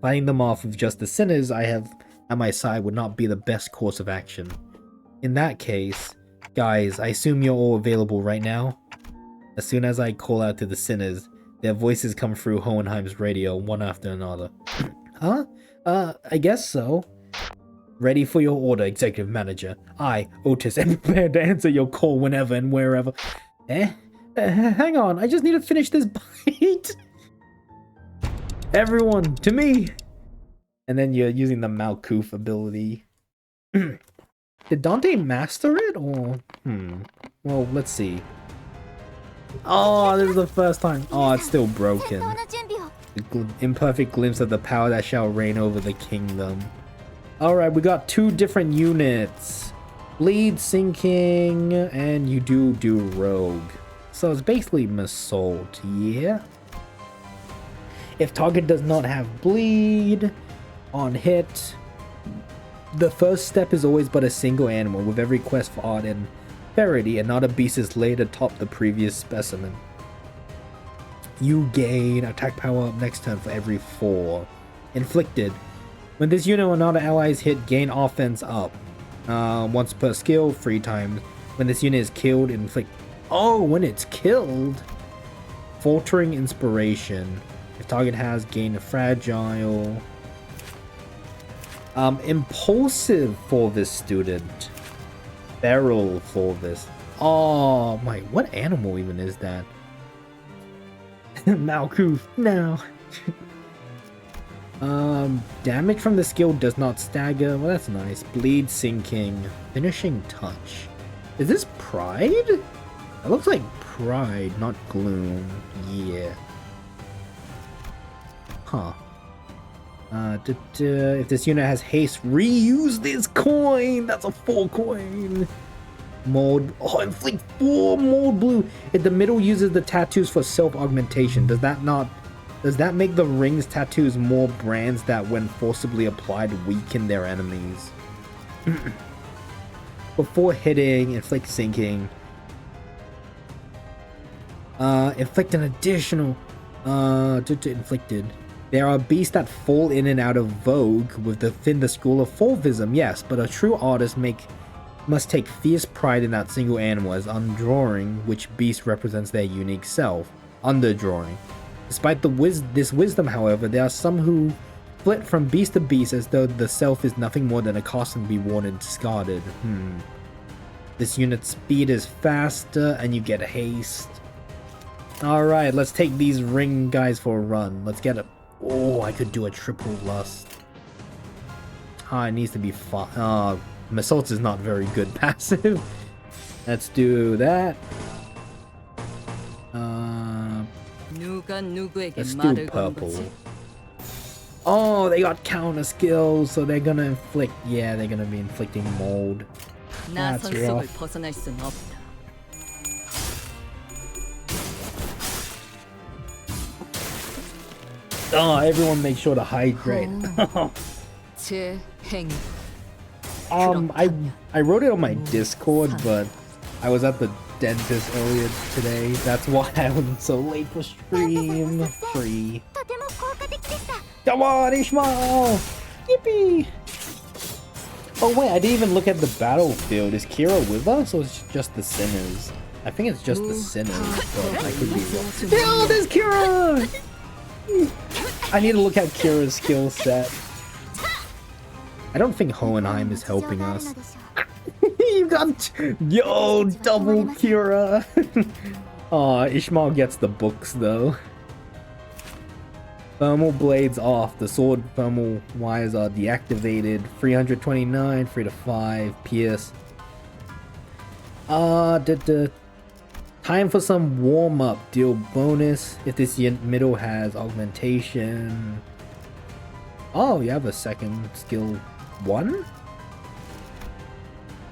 Fighting them off with just the sinners I have at my side would not be the best course of action. In that case, guys, I assume you're all available right now? As soon as I call out to the sinners, their voices come through Hohenheim's radio, one after another. Huh? I guess so. Ready for your order, Executive Manager. I, Otis, am prepared to answer your call whenever and wherever. Hang on, I just need to finish this bite. Everyone, to me! And then you're using the Malkuth ability. Did Dante master it, or... Well, let's see. Oh, this is the first time. Oh, it's still broken. The imperfect glimpse of the power that shall reign over the kingdom. Alright, we got two different units. Bleed, Sinking, and you do Rogue. So it's basically Massault, yeah? If target does not have Bleed on hit, the first step is always but a single animal, with every quest for art and Verity, another beast is laid atop the previous specimen. You gain attack power up next turn for every 4. Inflicted. When this unit or another allies hit, gain offense up. Once per skill, 3 times. When this unit is killed, inflict... Oh, when it's killed! Faltering Inspiration. If target has, gain a fragile... Impulsive for this student. Feral for this. Oh my, what animal even is that? Malkuth, no. Damage from the skill does not stagger. Well, that's nice. Bleed, Sinking, Finishing Touch. Is this Pride? It looks like Pride, not Gloom. Yeah. Huh. If this unit has haste, reuse this coin! That's a 4 coin! Mold. Oh, inflict 4 mold blue. If the middle uses the tattoos for self-augmentation, does that make the rings tattoos more brands that when forcibly applied weaken their enemies? Before hitting, inflict sinking. Inflict an additional inflicted. There are beasts that fall in and out of vogue within the school of Fulvism, yes, but a true artist must take fierce pride in that single animal, as undrawing which beast represents their unique self. Underdrawing. Despite this wisdom, however, there are some who flit from beast to beast as though the self is nothing more than a costume to be worn and discarded. This unit's speed is faster and you get haste. Alright, let's take these ring guys for a run. Let's get a... Oh, I could do a triple lust. Ah, it needs to be fun. Assault is not very good passive. Let's do that. Let's do purple. Oh, they got counter skills, so they're gonna inflict. Yeah, they're gonna be inflicting mold. That's rough. Oh, everyone make sure to hydrate. I wrote it on my Discord, but I was at the dentist earlier today. That's why I wasn't so late for stream. Free. Come on, Ishmael! Yippee! Oh wait, I didn't even look at the battlefield. Is Kira with us, or is it just the sinners? I think it's just the sinners, but I could be wrong. Oh, there's Kira! I need to look at Kira's skill set. I don't think Hohenheim is helping us. You got... Yo, double Kira! Aw, Ishmael gets the books though. Thermal blades off. The sword thermal wires are deactivated. 329, 3 to 5, pierce. Time for some warm-up. Deal bonus if this middle has augmentation. Oh, you have a second skill 1?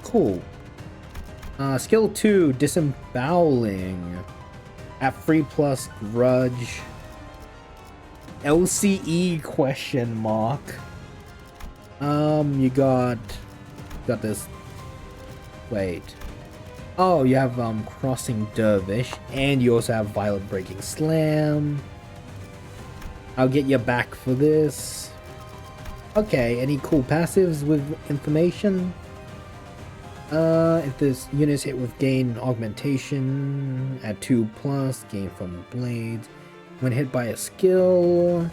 Cool. Skill 2, disemboweling. At 3+ grudge. LCE question mark. You got this. Wait. Oh, you have crossing dervish, and you also have violet breaking slam. I'll get you back for this. Okay, any cool passives with information? If this unit is hit with gain augmentation at 2+, gain from blades. When hit by a skill,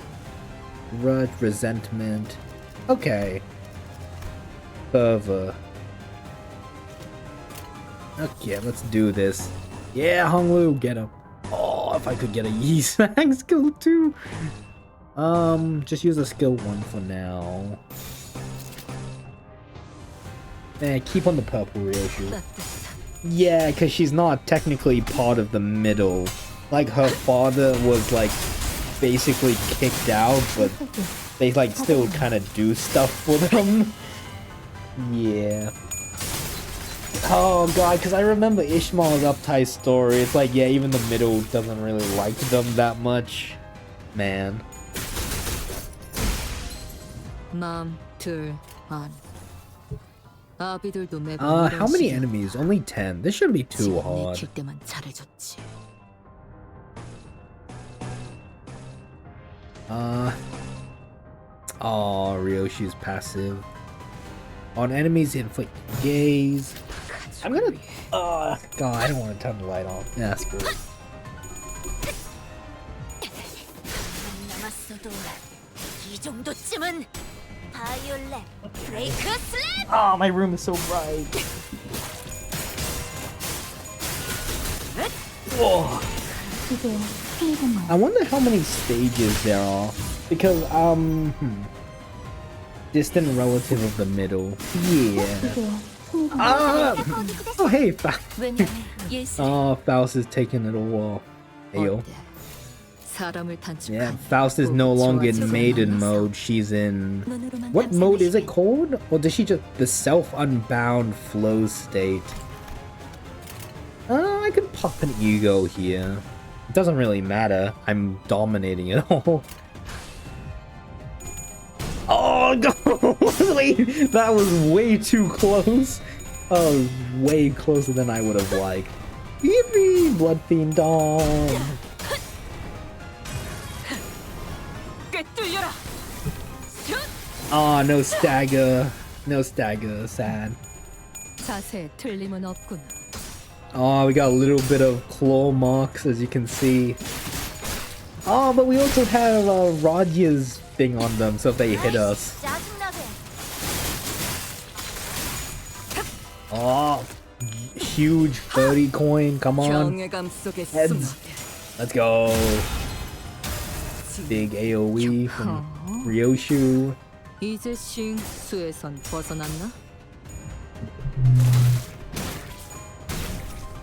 grudge, resentment. Okay. Fervor. Okay, let's do this. Yeah, Honglu, get him. Oh, if I could get a Yi-Sang skill 2. Just use a skill 1 for now. Man, keep on the purple Ryoshu. Yeah, because she's not technically part of the middle. Like, her father was, like, basically kicked out, but they, like, still kind of do stuff for them. Yeah. Oh, God, because I remember Ishmael's Uptie story. It's like, yeah, even the middle doesn't really like them that much. Man. How many enemies? Only 10. This shouldn't be too hard. Oh, Ryoshi's passive. On enemies, inflict gaze. I'm gonna... God, I don't want to turn the light off. Yeah, screw it. Oh, my room is so bright. Whoa. I wonder how many stages there are. Because, distant relative of the middle. Yeah. Oh, hey, Faust. Oh, Faust is taking it all. Ayo. Yeah, Faust is no longer in maiden mode. She's in... What mode is it called? Or does she just... The self-unbound flow state. I could pop an ego here. It doesn't really matter. I'm dominating it all. Oh, no! Wait, that was way too close. Oh, way closer than I would have liked. Yippee! Blood Fiend Dawn! Oh, no stagger. No stagger. Sad. Oh, we got a little bit of claw marks, as you can see. Oh, but we also have Radya's thing on them, so if they hit us. Oh, huge 30 coin, come on. Heads. Let's go. Big AoE from Ryoshu.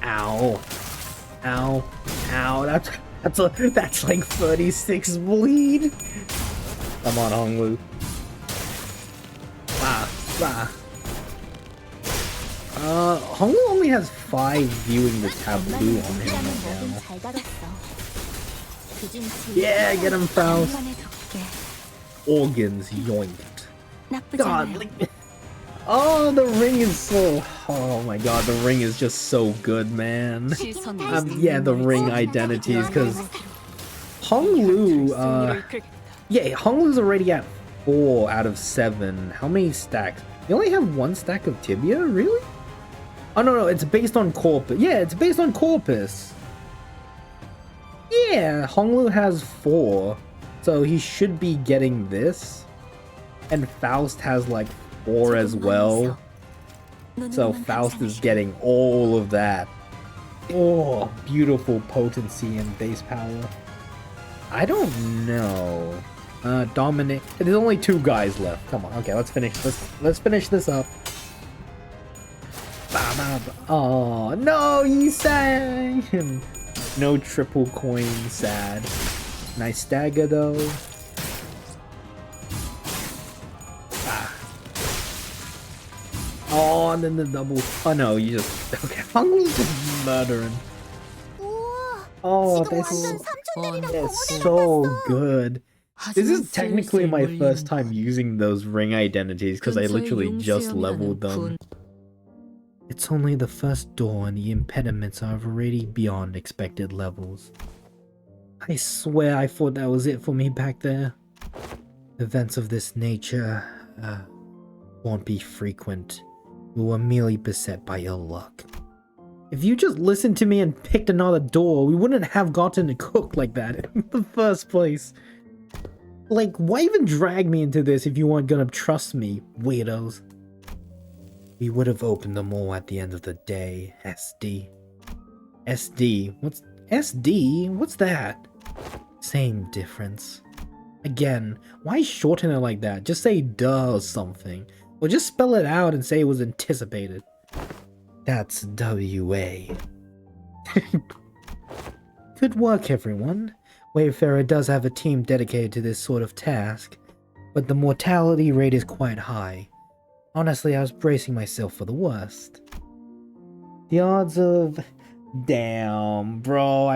Ow. Ow. Ow. That's like 36 bleed. Come on, Honglu. Honglu only has 5 viewing the tableau on him right now. Yeah, get him, Faust. Organs yoinked. God, like, oh, the ring is so... Oh my god, the ring is just so good, man. Yeah, the ring identities, because Honglu, yeah, Honglu's already at 4 out of 7. How many stacks? You only have 1 stack of Tibia? Really? Oh, no, it's based on Corpus. Yeah, it's based on Corpus. Yeah, Honglu has 4. So he should be getting this. And Faust has like 4 as well. So Faust is getting all of that. Oh, beautiful potency and base power. I don't know. Dominate. There's only 2 guys left. Come on. Okay, let's finish. Let's finish this up. Oh no, you sang. No triple coin. Sad. Nice stagger though. Oh, and then the double. Oh no, you just. Okay, Honglu's just murdering. Oh, they're so good. This is technically my first time using those ring identities because I literally just leveled them. It's only the first door and the impediments are already beyond expected levels. I swear I thought that was it for me back there. Events of this nature won't be frequent. We were merely beset by ill luck. If you just listened to me and picked another door, we wouldn't have gotten to cook like that in the first place. Like, why even drag me into this if you weren't gonna trust me, weirdos? We would have opened them all at the end of the day, SD. SD? What's SD? What's that? Same difference. Again, why shorten it like that? Just say duh or something. Or just spell it out and say it was anticipated. That's WA. Good work, everyone. Wayfarer does have a team dedicated to this sort of task, but the mortality rate is quite high. Honestly, I was bracing myself for the worst. The odds of... Damn, bro,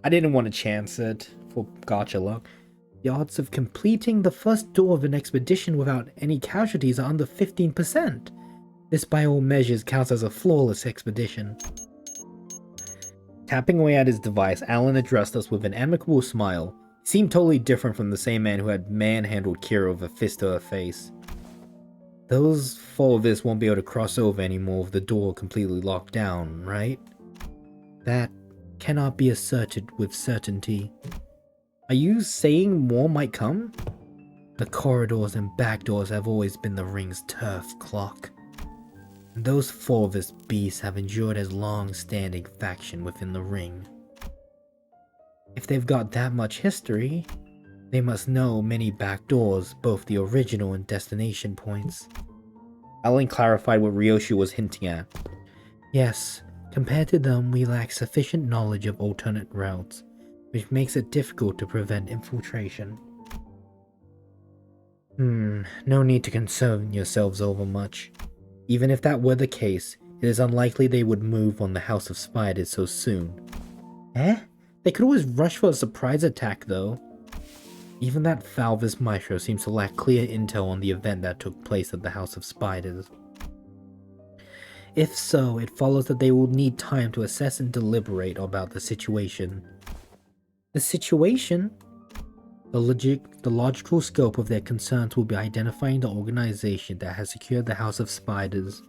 I didn't want to chance it for gotcha luck. The odds of completing the first door of an expedition without any casualties are under 15%. This by all measures counts as a flawless expedition. Tapping away at his device, Alan addressed us with an amicable smile. He seemed totally different from the same man who had manhandled Kira with a fist to her face. Those 4 of us won't be able to cross over anymore with the door completely locked down, right? That cannot be asserted with certainty. Are you saying more might come? The corridors and back doors have always been the ring's turf clock. And those 4 of us beasts have endured as long-standing faction within the ring. If they've got that much history, they must know many back doors, both the original and destination points. Alan clarified what Ryoshu was hinting at. Yes, compared to them, we lack sufficient knowledge of alternate routes, which makes it difficult to prevent infiltration. No need to concern yourselves over much. Even if that were the case, It is unlikely they would move on the House of Spiders so soon. Eh? They could always rush for a surprise attack, though. Even that Falvis Maestro seems to lack clear intel on the event that took place at the House of Spiders. If so, it follows that they will need time to assess and deliberate about the situation. The situation? The logical scope of their concerns will be identifying the organization that has secured the House of Spiders,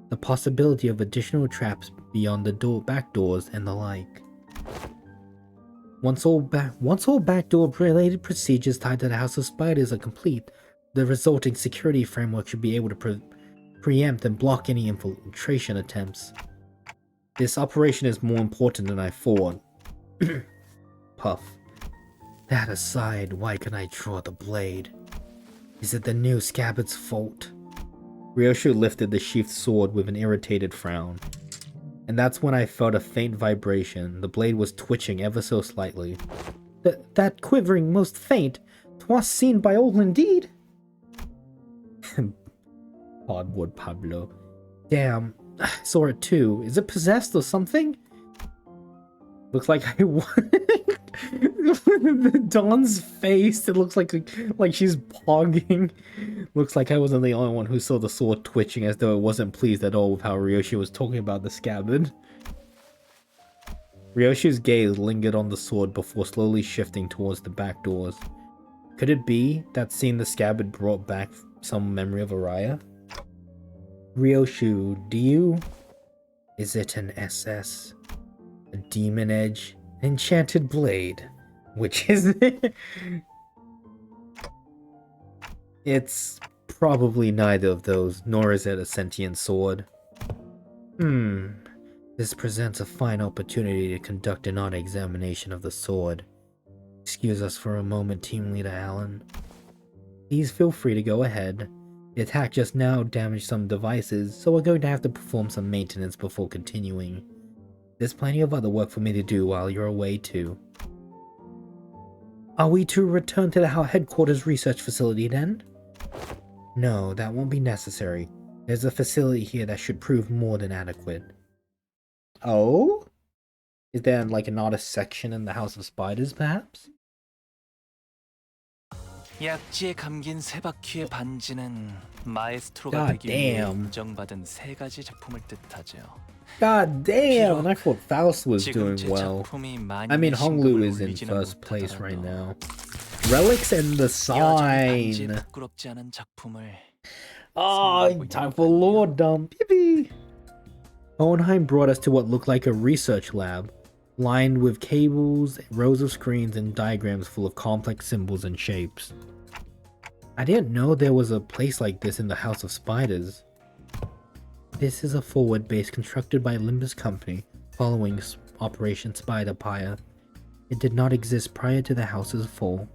the possibility of additional traps beyond the back doors, and the like. Once all backdoor related procedures tied to the House of Spiders are complete, the resulting security framework should be able to preempt and block any infiltration attempts. This operation is more important than I thought. Puff. That aside, why can I draw the blade? Is it the new scabbard's fault? Ryoshu lifted the sheathed sword with an irritated frown. And that's when I felt a faint vibration. The blade was twitching ever so slightly. That quivering most faint, 'twas seen by all indeed. Hardwood Pablo. Damn, I saw it too. Is it possessed or something? Looks like I Dawn's face, it looks like she's pogging. Looks like I wasn't the only one who saw the sword twitching, as though it wasn't pleased at all with how Ryoshi was talking about the scabbard. Ryoshi's gaze lingered on the sword before slowly shifting towards the back doors. Could it be that seeing the scabbard brought back some memory of Araya? Ryoshu, do you? Is it an SS? A demon edge? An enchanted blade? Which is it? It's probably neither of those, nor is it a sentient sword. This presents a fine opportunity to conduct an honest examination of the sword. Excuse us for a moment, Team Leader Allen. Please feel free to go ahead. The attack just now damaged some devices, so we're going to have to perform some maintenance before continuing. There's plenty of other work for me to do while you're away too. Are we to return to the headquarters research facility then? No, that won't be necessary. There's a facility here that should prove more than adequate. Oh? Is there like an artist section in the House of Spiders, perhaps? 약지에 감긴 세 바퀴의 반지는 마에스트로가 되기 위해 인정받은 세 가지 작품을 뜻하죠. God damn, and I thought Faust was doing well. I mean, Honglu is in first place right now. Relics and the Sign. Oh, time for lore dump. Yippee! Hohenheim brought us to what looked like a research lab, lined with cables, rows of screens, and diagrams full of complex symbols and shapes. I didn't know there was a place like this in the House of Spiders. This is a forward base constructed by Limbus Company following Operation Spider Pyre. It did not exist prior to the house's fall.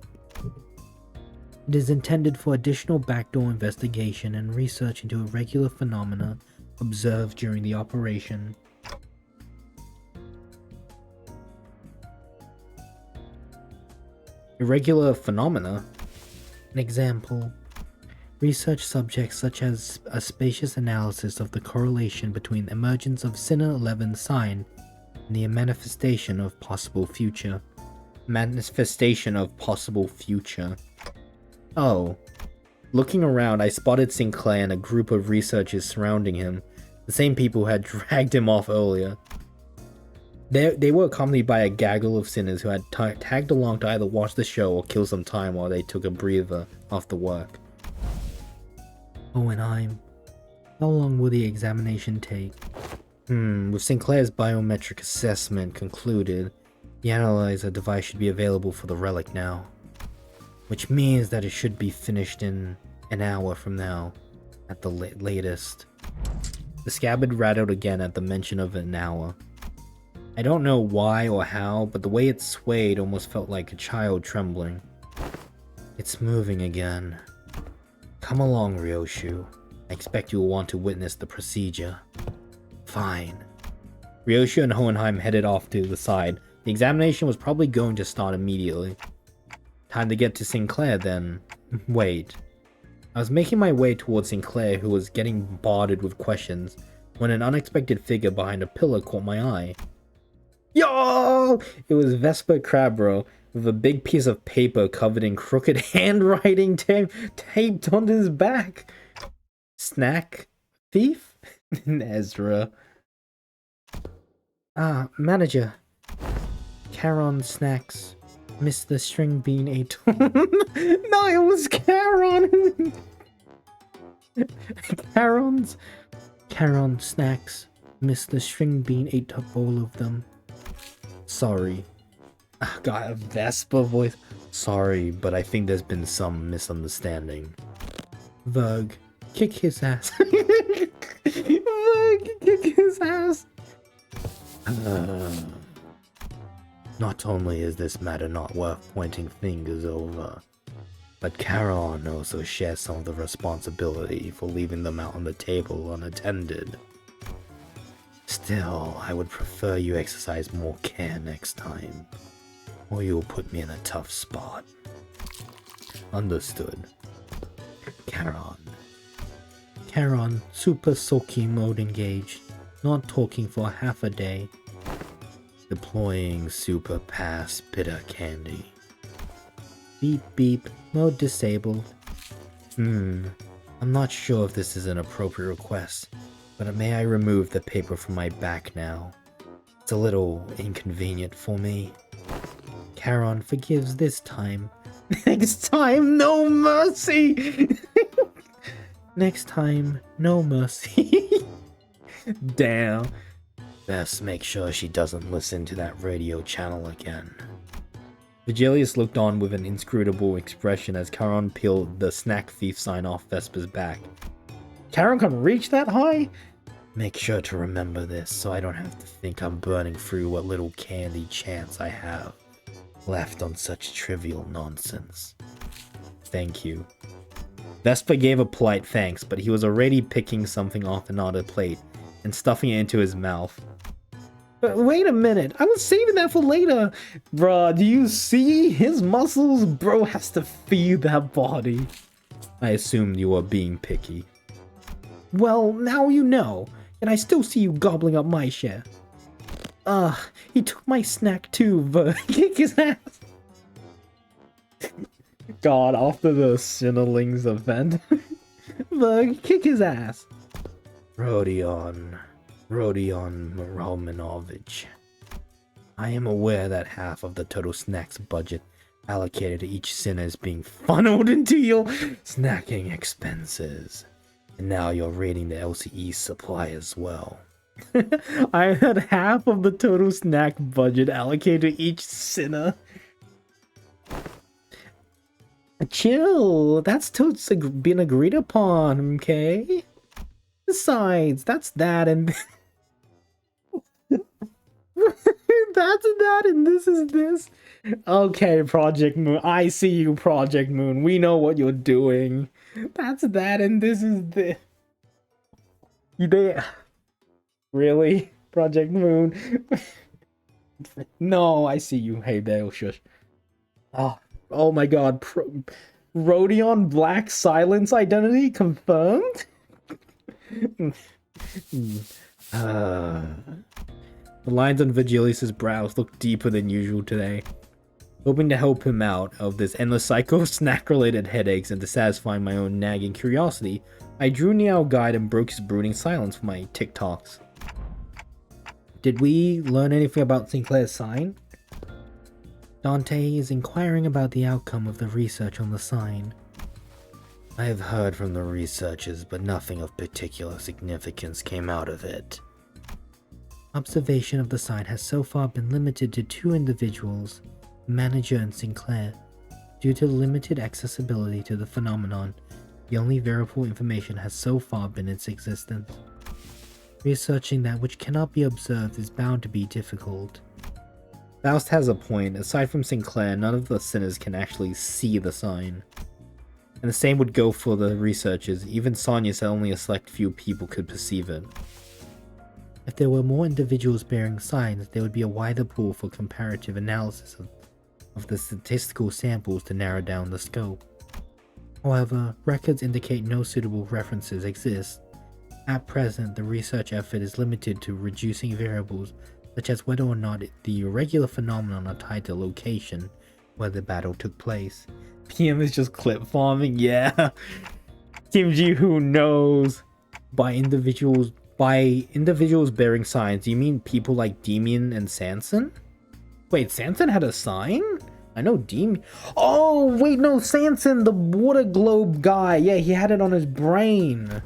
It is intended for additional backdoor investigation and research into irregular phenomena observed during the operation. Irregular phenomena? An example. Research subjects such as a spacious analysis of the correlation between the emergence of Sinner 11 sign and the manifestation of possible future. Oh. Looking around, I spotted Sinclair and a group of researchers surrounding him, the same people who had dragged him off earlier. They were accompanied by a gaggle of sinners who had tagged along to either watch the show or kill some time while they took a breather after work. Hohenheim. How long will the examination take? With Sinclair's biometric assessment concluded, the analyzer device should be available for the relic now. Which means that it should be finished in an hour from now, at the latest. The scabbard rattled again at the mention of an hour. I don't know why or how, but the way it swayed almost felt like a child trembling. It's moving again. Come along, Ryoshu. I expect you will want to witness the procedure. Fine. Ryoshu and Hohenheim headed off to the side. The examination was probably going to start immediately. Time to get to Sinclair then. Wait. I was making my way towards Sinclair, who was getting bombarded with questions, when an unexpected figure behind a pillar caught my eye. Yo! It was Vesper Crabro with a big piece of paper covered in crooked handwriting taped onto his back. Snack thief? Ezra. Manager. Charon Snacks. Missed the string bean ate. No, it was Charon! Charon Snacks. Missed the string bean ate up all of them. Sorry. Got a Vespa voice. Sorry, but I think there's been some misunderstanding. Vug, kick his ass. Vug, kick his ass. Not only is this matter not worth pointing fingers over, but Charon also shares some of the responsibility for leaving them out on the table unattended. Still, I would prefer you exercise more care next time, or you'll put me in a tough spot. Understood. Charon, super sulky mode engaged. Not talking for half a day. Deploying super pass bitter candy. Beep beep, mode disabled. I'm not sure if this is an appropriate request, but may I remove the paper from my back now? It's a little inconvenient for me. Charon forgives this time. Next time, no mercy! Next time, no mercy. Damn. Best make sure she doesn't listen to that radio channel again. Vigilius looked on with an inscrutable expression as Charon peeled the snack thief sign off Vesper's back. Charon can reach that high? Make sure to remember this so I don't have to think I'm burning through what little candy chance I have left on such trivial nonsense. Thank you. Vesper gave a polite thanks, but he was already picking something off another plate and stuffing it into his mouth. But wait a minute, I was saving that for later. Bruh, do you see his muscles? Bro has to feed that body. I assumed you were being picky. Well, now you know, and I still see you gobbling up my share. He took my snack too, but kick his ass. God, after the Sinnerlings event, but kick his ass. Rodion Romanovich. I am aware that half of the total snacks budget allocated to each sinner is being funneled into your snacking expenses. And now you're raiding the LCE supply as well. I had half of the total snack budget allocated to each sinner. Chill, that's been agreed upon, okay? Besides, that's that and that's that and this is this. Okay, Project Moon, I see you, Project Moon. We know what you're doing. That's that and this is this. Really? Project Moon? No, I see you. Hey, Dale, shush. Oh my god. Rodion Black Silence identity confirmed? The lines on Vigilius' brows look deeper than usual today. Hoping to help him out of this endless cycle of snack-related headaches and to satisfy my own nagging curiosity, I drew near our guide and broke his brooding silence for my TikToks. Did we learn anything about Sinclair's sign? Dante is inquiring about the outcome of the research on the sign. I have heard from the researchers, but nothing of particular significance came out of it. Observation of the sign has so far been limited to 2 individuals, Manager and Sinclair. Due to limited accessibility to the phenomenon, the only verifiable information has so far been its existence. Researching that which cannot be observed is bound to be difficult. Faust has a point. Aside from Sinclair, none of the sinners can actually see the sign. And the same would go for the researchers. Even Sonya said only a select few people could perceive it. If there were more individuals bearing signs, there would be a wider pool for comparative analysis of the statistical samples to narrow down the scope. However, records indicate no suitable references exist, At present, the research effort is limited to reducing variables such as whether or not the irregular phenomenon are tied to location where the battle took place. PM is just clip farming, yeah. Kimji, who knows? By individuals bearing signs, do you mean people like Demian and Sanson? Wait, Sanson had a sign? I know Demian. Oh, wait, no, Sanson, the water globe guy. Yeah, he had it on his brain.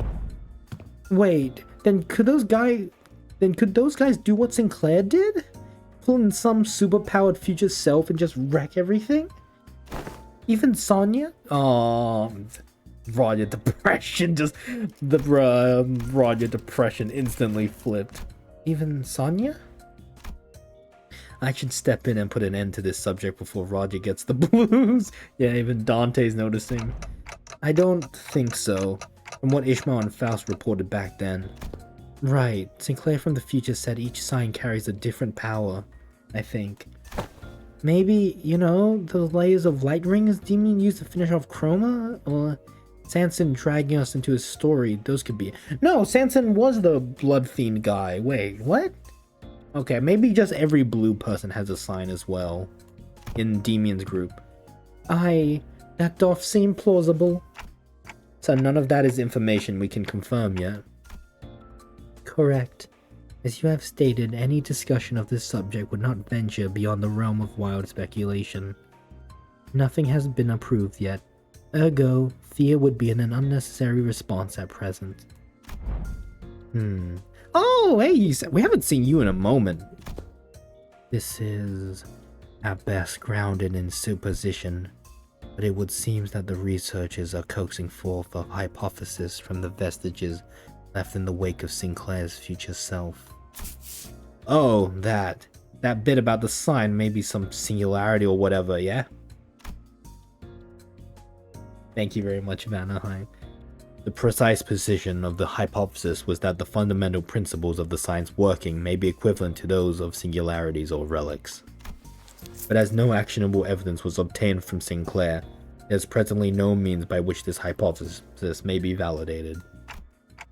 Wait, then could those guys do what Sinclair did? Pull in some superpowered future self and just wreck everything? Even Sonya? Oh, Roger depression Roger depression instantly flipped. Even Sonya? I should step in and put an end to this subject before Roger gets the blues. Yeah, even Dante's noticing. I don't think so, from what Ishmael and Faust reported back then. Right, Sinclair from the future said each sign carries a different power, I think. Maybe, you know, the layers of light rings Demon used to finish off Chroma? Or Sanson dragging us into his story, those could be... No, Sanson was the Blood Fiend guy. Wait, what? Okay, maybe just every blue person has a sign as well in Demian's group. That doth seem plausible. So none of that is information we can confirm yet. Correct. As you have stated, any discussion of this subject would not venture beyond the realm of wild speculation. Nothing has been approved yet. Ergo, fear would be an unnecessary response at present. Oh, hey, we haven't seen you in a moment. This is, at best, grounded in supposition, but it would seem that the researchers are coaxing forth a hypothesis from the vestiges left in the wake of Sinclair's future self. Oh, that bit about the sign, maybe some singularity or whatever, yeah? Thank you very much, Vanaheim. The precise position of the hypothesis was that the fundamental principles of the sign's working may be equivalent to those of singularities or relics. But as no actionable evidence was obtained from Sinclair, there is presently no means by which this hypothesis may be validated.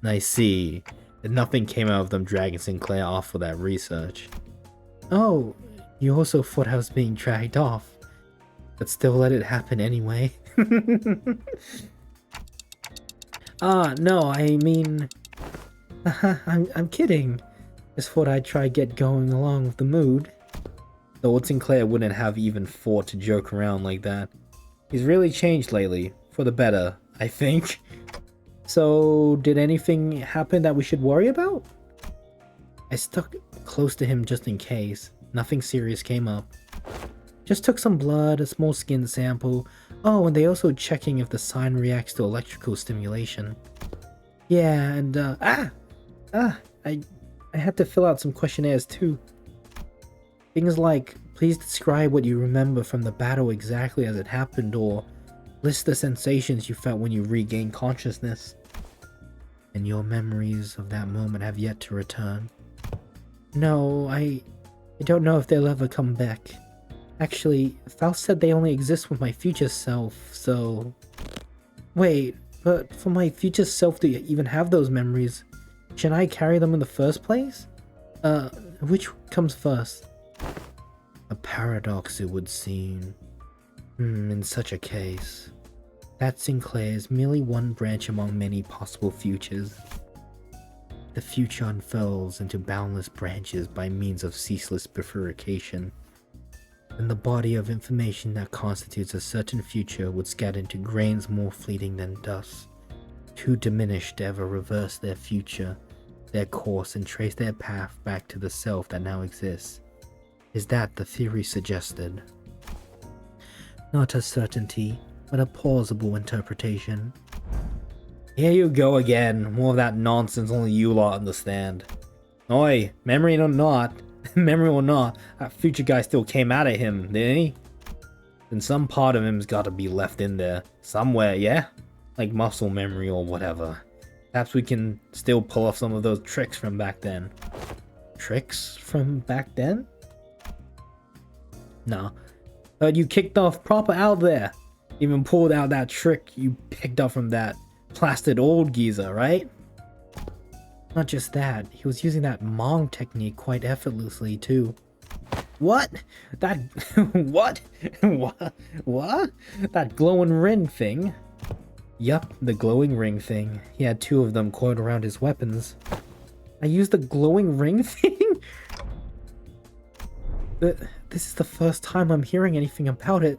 I see. And nothing came out of them dragging Sinclair off for that research. Oh, you also thought I was being dragged off, but still let it happen anyway. No, I mean... I'm kidding. Just thought I'd try get going along with the mood. Though old Sinclair wouldn't have even thought to joke around like that. He's really changed lately, for the better, I think. So, did anything happen that we should worry about? I stuck close to him just in case. Nothing serious came up. Just took some blood, a small skin sample. Oh, and they also checking if the sign reacts to electrical stimulation. Yeah, and I had to fill out some questionnaires too. Things like, please describe what you remember from the battle exactly as it happened, or list the sensations you felt when you regained consciousness. And your memories of that moment have yet to return. No, I don't know if they'll ever come back. Actually, Faust said they only exist with my future self, so... Wait, but for my future self to even have those memories, should I carry them in the first place? Which comes first? A paradox, it would seem. In such a case, that Sinclair is merely one branch among many possible futures. The future unfurls into boundless branches by means of ceaseless bifurcation. And the body of information that constitutes a certain future would scatter into grains more fleeting than dust, too diminished to ever reverse their future, their course, and trace their path back to the self that now exists. Is that the theory suggested? Not a certainty, but a plausible interpretation. Here you go again, more of that nonsense only you lot understand. Oi, memory or not, that future guy still came out at him, didn't he? Then some part of him's gotta be left in there, somewhere, yeah? Like muscle memory or whatever. Perhaps we can still pull off some of those tricks from back then. Tricks from back then? Nah. Heard you kicked off proper out there. Even pulled out that trick you picked up from that plastered old geezer, right? Not just that, he was using that Mong technique quite effortlessly too. What? That what? What? That glowing ring thing? Yup, the glowing ring thing. He had 2 of them coiled around his weapons. I used the glowing ring thing? This is the first time I'm hearing anything about it.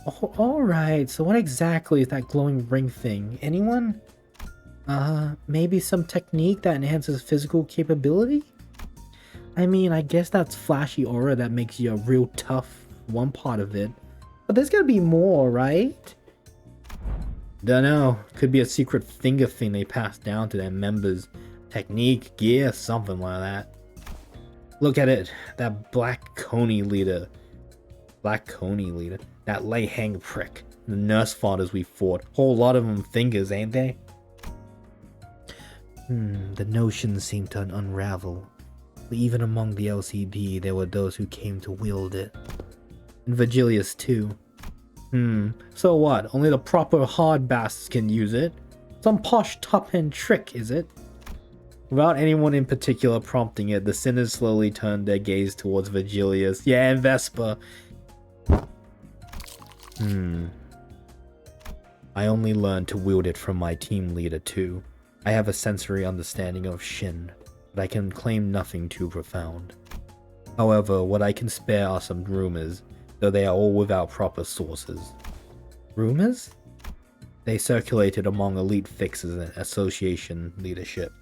Oh, alright, so what exactly is that glowing ring thing? Anyone? Maybe some technique that enhances physical capability? I mean, I guess that's flashy aura that makes you a real tough, one part of it. But there's gotta be more, right? Dunno, could be a secret finger thing they passed down to their members. Technique, gear, something like that. Look at it, that Black Coney leader. That Lei Hang prick. The nurse fathers we fought. Whole lot of them fingers, ain't they? The notions seem to unravel. But even among the LCD, there were those who came to wield it. And Vigilius too. So what? Only the proper hard bastards can use it? Some posh top-end trick, is it? Without anyone in particular prompting it, the sinners slowly turned their gaze towards Vigilius. Yeah, and Vesper. I only learned to wield it from my team leader too. I have a sensory understanding of Shin, but I can claim nothing too profound. However, what I can spare are some rumors, though they are all without proper sources. Rumors? They circulated among elite fixers and association leadership.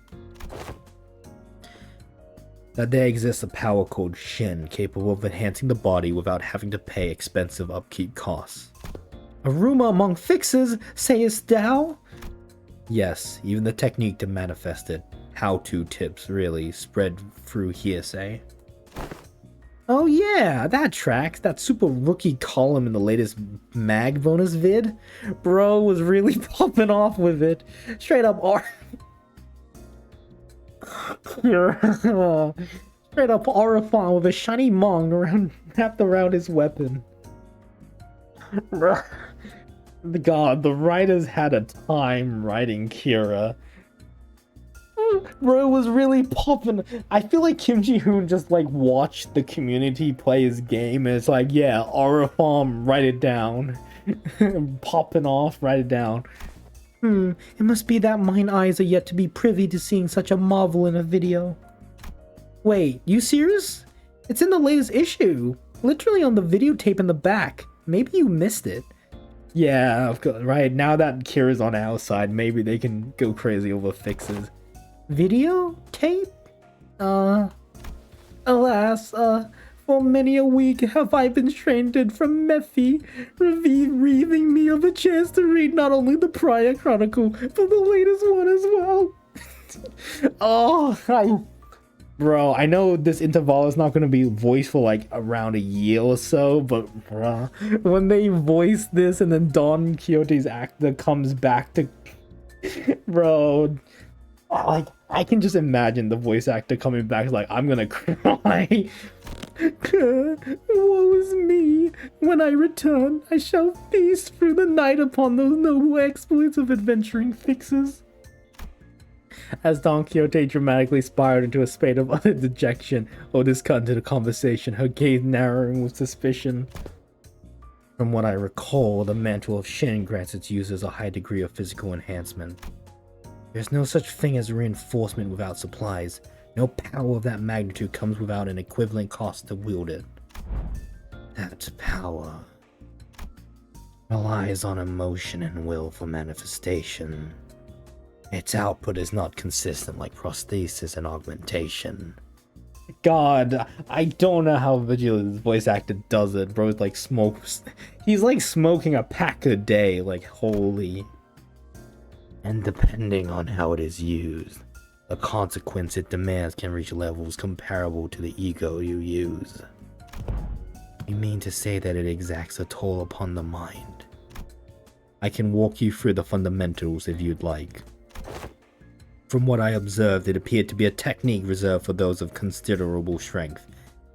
That there exists a power called Shin capable of enhancing the body without having to pay expensive upkeep costs. A rumor among fixers, sayest thou? Yes, even the technique to manifest it, how-to tips really, spread through hearsay. Oh yeah, that tracks. That super rookie column in the latest mag bonus vid. Bro was really popping off with it. Straight up straight up Orifon with a shiny Mong wrapped around his weapon. God, the writers had a time writing Kira. Bro was really popping. I feel like Kim Ji-hoon just like watched the community play his game and it's like, yeah, Orifon, write it down. Popping off, write it down. It must be that mine eyes are yet to be privy to seeing such a marvel in a video. Wait, you serious? It's in the latest issue. Literally on the videotape in the back. Maybe you missed it. Yeah, of course, right. Now that Kira's on our side, maybe they can go crazy over fixes. Videotape? Alas, for many a week have I been stranded from Mephi, relieving me of a chance to read not only the prior chronicle, but the latest one as well. Bro, I know this Intervallo is not going to be voiced for like around a year or so, but bro, when they voice this and then Don Quixote's actor comes back to... Bro, like, I can just imagine the voice actor coming back like, I'm gonna cry. Woe is me. When I return, I shall feast through the night upon those noble exploits of adventuring fixers. As Don Quixote dramatically spiraled into a spate of utter dejection, Otis cut into the conversation, her gaze narrowing with suspicion. From what I recall, the mantle of Shin grants its users a high degree of physical enhancement. There's no such thing as reinforcement without supplies. No power of that magnitude comes without an equivalent cost to wield it. That power relies on emotion and will for manifestation. Its output is not consistent like prosthesis and augmentation. God, I don't know how Vigil's voice actor does it, bro. It's like he's like smoking a pack a day, like holy. And depending on how it is used, the consequence it demands can reach levels comparable to the ego you use. You mean to say that it exacts a toll upon the mind? I can walk you through the fundamentals if you'd like. From what I observed, it appeared to be a technique reserved for those of considerable strength.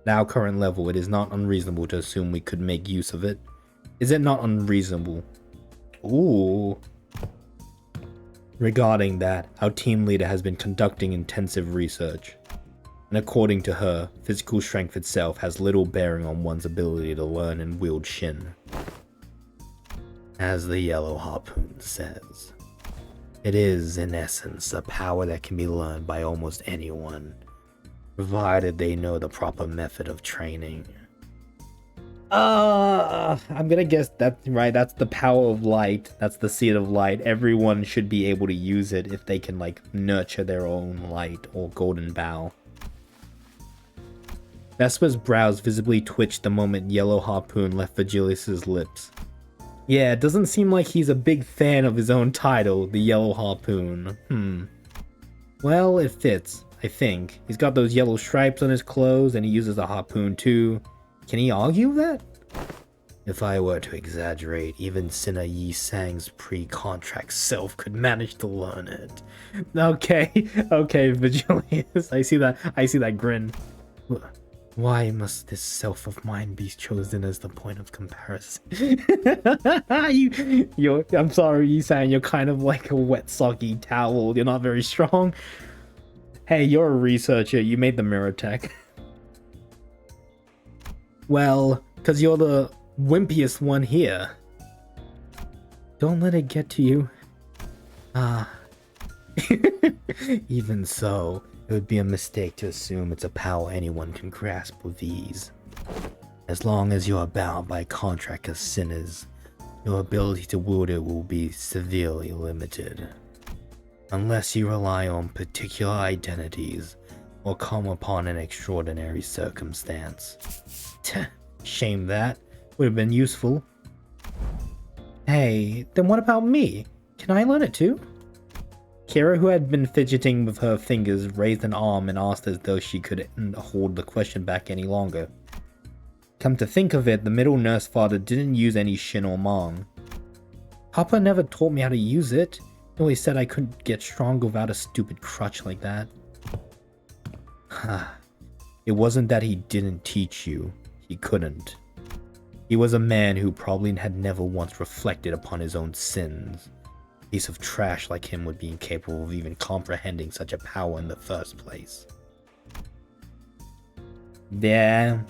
At our current level, it is not unreasonable to assume we could make use of it. Is it not unreasonable? Ooh. Regarding that, our team leader has been conducting intensive research. And according to her, physical strength itself has little bearing on one's ability to learn and wield Shin. As the Yellow Harpoon says, it is, in essence, a power that can be learned by almost anyone, provided they know the proper method of training. I'm gonna guess that's right, that's the power of light, that's the seed of light. Everyone should be able to use it if they can, like, nurture their own light or golden bow. Vesper's brows visibly twitched the moment Yellow Harpoon left Virgilius's lips. Yeah, it doesn't seem like he's a big fan of his own title, the Yellow Harpoon. Well, it fits, I think. He's got those yellow stripes on his clothes, and he uses a harpoon too. Can he argue with that? If I were to exaggerate, even Sina Yi Sang's pre-contract self could manage to learn it. Okay, Vigilius. I see that grin. Why must this self of mine be chosen as the point of comparison? I'm sorry, Yi Sang, you're kind of like a wet, soggy towel. You're not very strong. Hey, you're a researcher. You made the mirror tech. Well, because you're the wimpiest one here. Don't let it get to you. Even so, it would be a mistake to assume it's a power anyone can grasp with ease. As long as you are bound by contract as sinners, your ability to wield it will be severely limited. Unless you rely on particular identities or come upon an extraordinary circumstance. Shame that. Would have been useful. Hey, then what about me? Can I learn it too? Kira, who had been fidgeting with her fingers, raised an arm and asked as though she couldn't hold the question back any longer. Come to think of it, the middle nurse father didn't use any Shin or Mang. Papa never taught me how to use it. He always said I couldn't get stronger without a stupid crutch like that. It wasn't that he didn't teach you. He couldn't. He was a man who probably had never once reflected upon his own sins. A piece of trash like him would be incapable of even comprehending such a power in the first place. Yeah.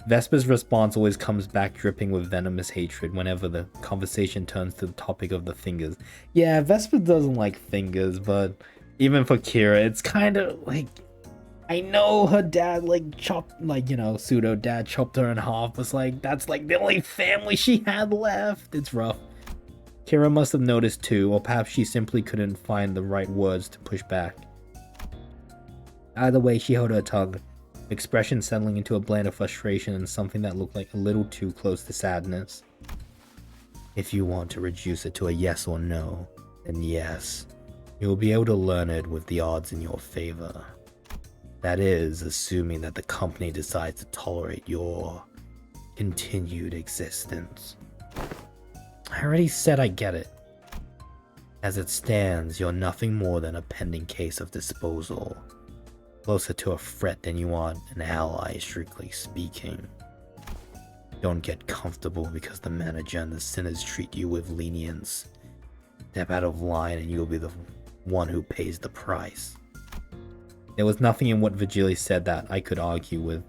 Vesper's response always comes back dripping with venomous hatred whenever the conversation turns to the topic of the fingers. Yeah, Vesper doesn't like fingers, but even for Kira, it's kind of like, I know her dad like chopped, like, you know, pseudo dad chopped her in half, but it's like, that's like the only family she had left. It's rough. Kira must have noticed too, or perhaps she simply couldn't find the right words to push back. Either way, she held her tongue, expression settling into a blend of frustration and something that looked like a little too close to sadness. If you want to reduce it to a yes or no, then yes, you will be able to learn it with the odds in your favor. That is, assuming that the company decides to tolerate your continued existence. I already said I get it. As it stands, you're nothing more than a pending case of disposal. Closer to a threat than you are an ally, strictly speaking. Don't get comfortable because the manager and the sinners treat you with lenience. Step out of line and you'll be the one who pays the price. There was nothing in what Virgilia said that I could argue with.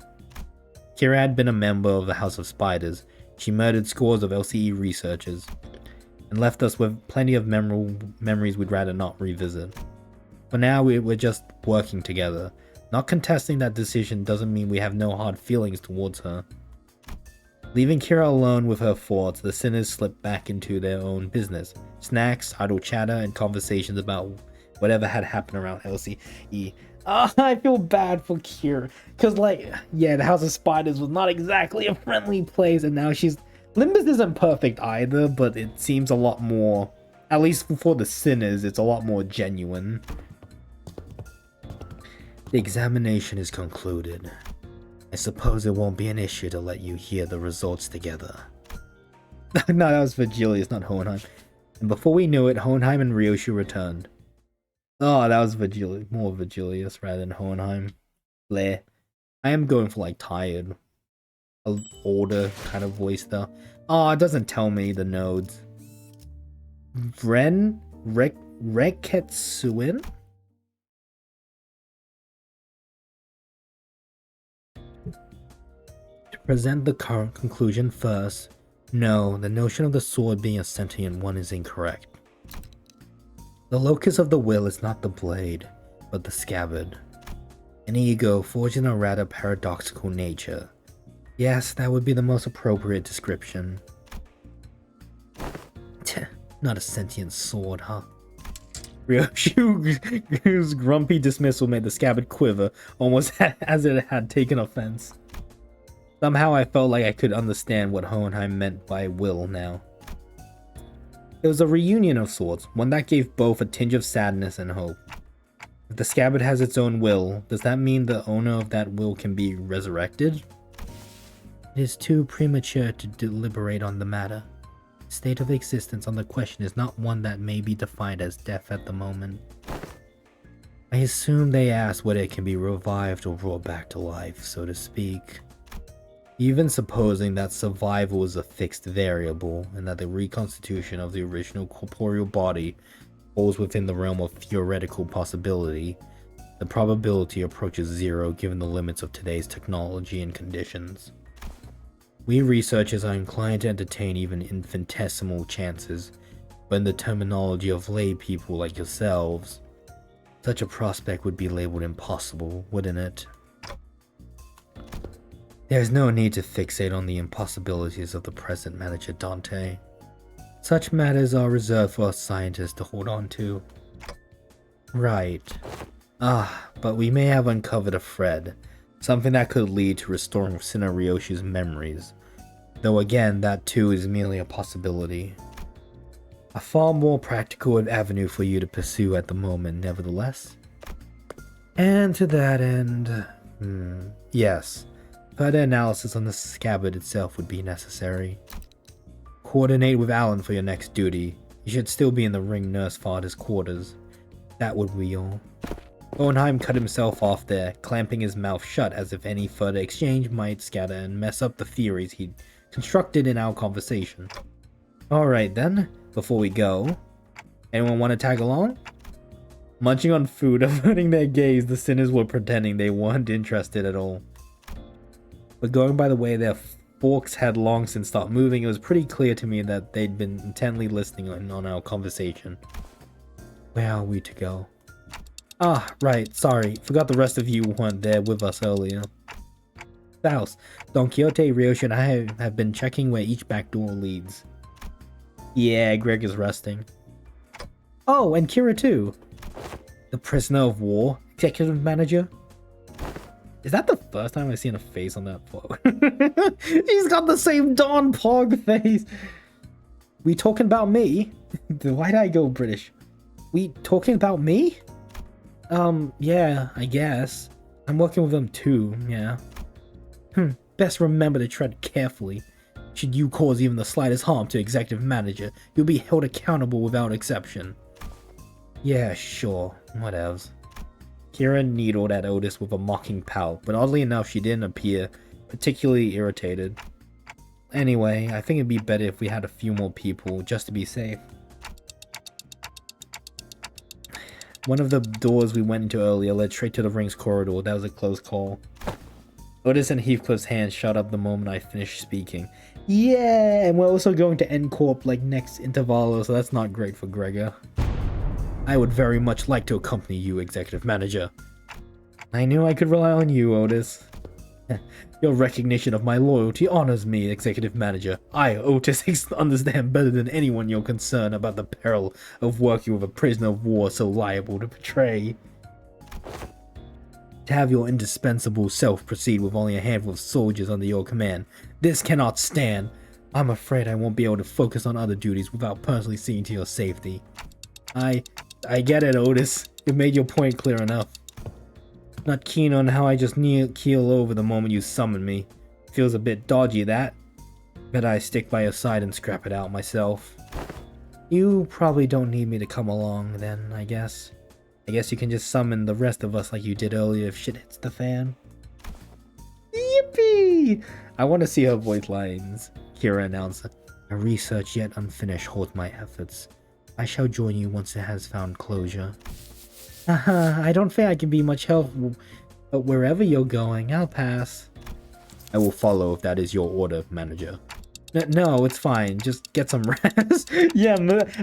Kira had been a member of the House of Spiders. She murdered scores of LCE researchers and left us with plenty of memories we'd rather not revisit. For now, we're just working together. Not contesting that decision doesn't mean we have no hard feelings towards her. Leaving Kira alone with her thoughts, the sinners slipped back into their own business. Snacks, idle chatter, and conversations about whatever had happened around LCE. I feel bad for Kira, because, like, yeah, the House of Spiders was not exactly a friendly place, and now she's... Limbus isn't perfect either, but it seems a lot more, at least for the sinners, it's a lot more genuine. The examination is concluded. I suppose it won't be an issue to let you hear the results together. No, that was Virgilius, not Hohenheim. And before we knew it, Hohenheim and Ryoshu returned. Oh, that was more Virgilius rather than Hohenheim. Bleh. I am going for, like, tired. A older kind of voice though. Oh, it doesn't tell me the nodes. Reketsuin? To present the current conclusion first, no, the notion of the sword being a sentient one is incorrect. The locus of the will is not the blade, but the scabbard. An ego forged in a rather paradoxical nature. Yes, that would be the most appropriate description. Not a sentient sword, huh? Ryoshu's grumpy dismissal made the scabbard quiver, almost as it had taken offense. Somehow I felt like I could understand what Hohenheim meant by will now. It was a reunion of sorts, one that gave both a tinge of sadness and hope. If the scabbard has its own will, does that mean the owner of that will can be resurrected? It is too premature to deliberate on the matter. State of existence on the question is not one that may be defined as death at the moment. I assume they asked whether it can be revived or brought back to life, so to speak. Even supposing that survival is a fixed variable, and that the reconstitution of the original corporeal body falls within the realm of theoretical possibility, the probability approaches zero given the limits of today's technology and conditions. We researchers are inclined to entertain even infinitesimal chances, but in the terminology of lay people like yourselves, such a prospect would be labeled impossible, wouldn't it? There's no need to fixate on the impossibilities of the present, Manager Dante. Such matters are reserved for us scientists to hold on to. Right. But we may have uncovered a thread, something that could lead to restoring Sinner Ryoshu's memories. Though again, that too is merely a possibility. A far more practical avenue for you to pursue at the moment, nevertheless. And to that end, yes, further analysis on the scabbard itself would be necessary. Coordinate with Alan for your next duty. You should still be in the ring nurse father's quarters. That would be all. Hohenheim cut himself off there, clamping his mouth shut as if any further exchange might scatter and mess up the theories he'd constructed in our conversation. Alright then, before we go, anyone want to tag along? Munching on food, averting their gaze, the sinners were pretending they weren't interested at all. But going by the way their forks had long since stopped moving, it was pretty clear to me that they'd been intently listening on our conversation. Where are we to go? Ah, right, sorry, forgot the rest of you weren't there with us earlier. House, Don Quixote, Ryoshu, and I have been checking where each back door leads. Yeah, Greg is resting. Oh, and Kira too. The prisoner of war, executive manager. Is that the first time I've seen a face on that photo? He's got the same Don Pog face. We talking about me? Why did I go British? We talking about me? Yeah, I guess. I'm working with them too, yeah. Best remember to tread carefully. Should you cause even the slightest harm to executive manager, you'll be held accountable without exception. Yeah, sure, whatevs. Kira needled at Otis with a mocking pout, but oddly enough she didn't appear particularly irritated. Anyway, I think it'd be better if we had a few more people, just to be safe. One of the doors we went into earlier led straight to the ring's corridor. That was a close call. Otis and Heathcliff's hands shut up the moment I finished speaking. Yeah, and we're also going to end Corp like next Intervallo, so that's not great for Gregor. I would very much like to accompany you, Executive Manager. I knew I could rely on you, Otis. Your recognition of my loyalty honors me, Executive Manager. I, Otis, understand better than anyone your concern about the peril of working with a prisoner of war so liable to betray. To have your indispensable self proceed with only a handful of soldiers under your command. This cannot stand. I'm afraid I won't be able to focus on other duties without personally seeing to your safety. I get it, Otis. You've made your point clear enough. Not keen on how I just keel over the moment you summon me. Feels a bit dodgy, that. Bet I stick by your side and scrap it out myself. You probably don't need me to come along then, I guess. I guess you can just summon the rest of us like you did earlier if shit hits the fan. Yippee! I want to see her voice lines, Kira announced. A research yet unfinished holds my efforts. I shall join you once it has found closure. I don't think I can be much help, but wherever you're going, I'll pass. I will follow if that is your order, manager. No, it's fine. Just get some rest. Yeah,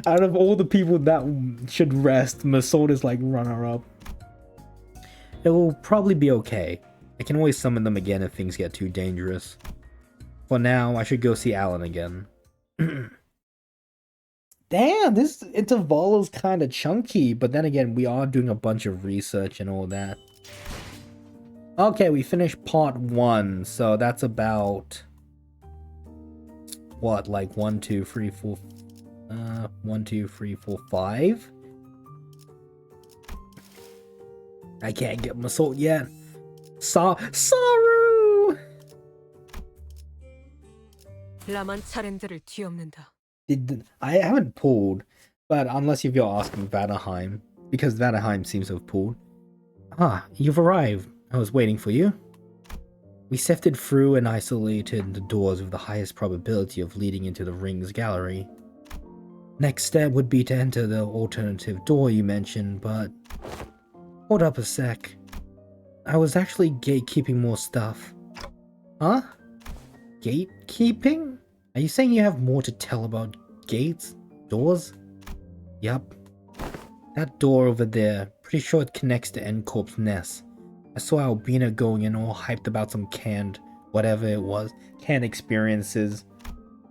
out of all the people that should rest, Masoud is like runner-up. It will probably be okay. I can always summon them again if things get too dangerous. For now, I should go see Alan again. Damn, this Intervallo's kind of chunky, but then again, we are doing a bunch of research and all that. Okay, we finished part 1, so that's about... what, like 1, 2, 3, 4... 1, 2, 3, 4, 5? I can't get my sword yet. Saru! 라만 차량들을 뒤엎는다. I haven't pulled, but unless if you're asking Vanaheim, because Vanaheim seems to have pulled. Ah, you've arrived. I was waiting for you. We sifted through and isolated the doors with the highest probability of leading into the Rings Gallery. Next step would be to enter the alternative door you mentioned, but... hold up a sec. I was actually gatekeeping more stuff. Huh? Gatekeeping? Are you saying you have more to tell about gates? Doors? Yup. That door over there, pretty sure it connects to N-Corp's nest. I saw Albina going in all hyped about some canned, whatever it was, canned experiences.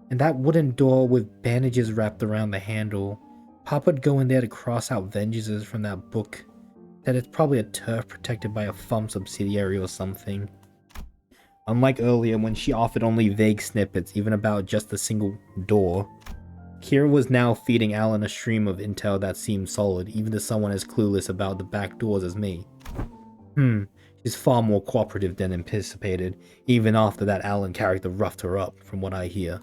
And that wooden door with bandages wrapped around the handle. Papa'd go in there to cross out vengeances from that book. That it's probably a turf protected by a FUM subsidiary or something. Unlike earlier when she offered only vague snippets, even about just a single door, Kira was now feeding Alan a stream of intel that seemed solid, even to someone as clueless about the back doors as me. She's far more cooperative than anticipated, even after that Alan character roughed her up, from what I hear.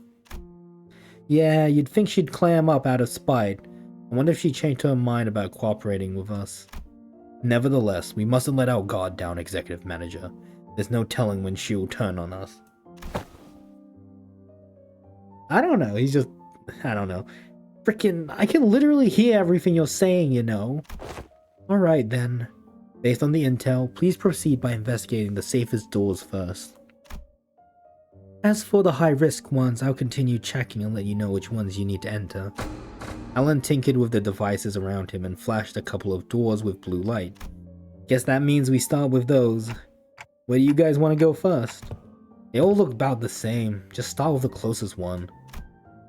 Yeah, you'd think she'd clam up out of spite. I wonder if she changed her mind about cooperating with us. Nevertheless, we mustn't let our guard down, Executive Manager. There's no telling when she'll turn on us. I don't know, he's just... I don't know. Frickin', I can literally hear everything you're saying, you know. Alright then. Based on the intel, please proceed by investigating the safest doors first. As for the high-risk ones, I'll continue checking and let you know which ones you need to enter. Alan tinkered with the devices around him and flashed a couple of doors with blue light. Guess that means we start with those. Where do you guys want to go first? They all look about the same, just start with the closest one.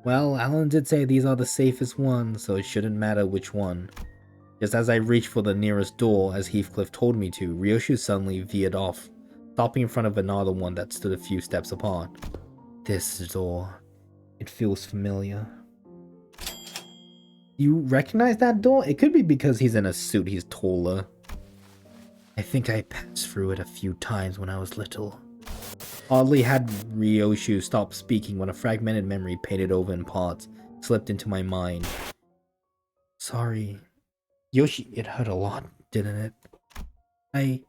Well, Alan did say these are the safest ones, so it shouldn't matter which one. Just as I reached for the nearest door, as Heathcliff told me to, Ryoshu suddenly veered off, stopping in front of another one that stood a few steps apart. This door. It feels familiar. You recognize that door? It could be because he's in a suit, he's taller. I think I passed through it a few times when I was little. Oddly had Ryoshu stopped speaking when a fragmented memory painted over in parts slipped into my mind. Sorry. Yoshi, it hurt a lot, didn't it? I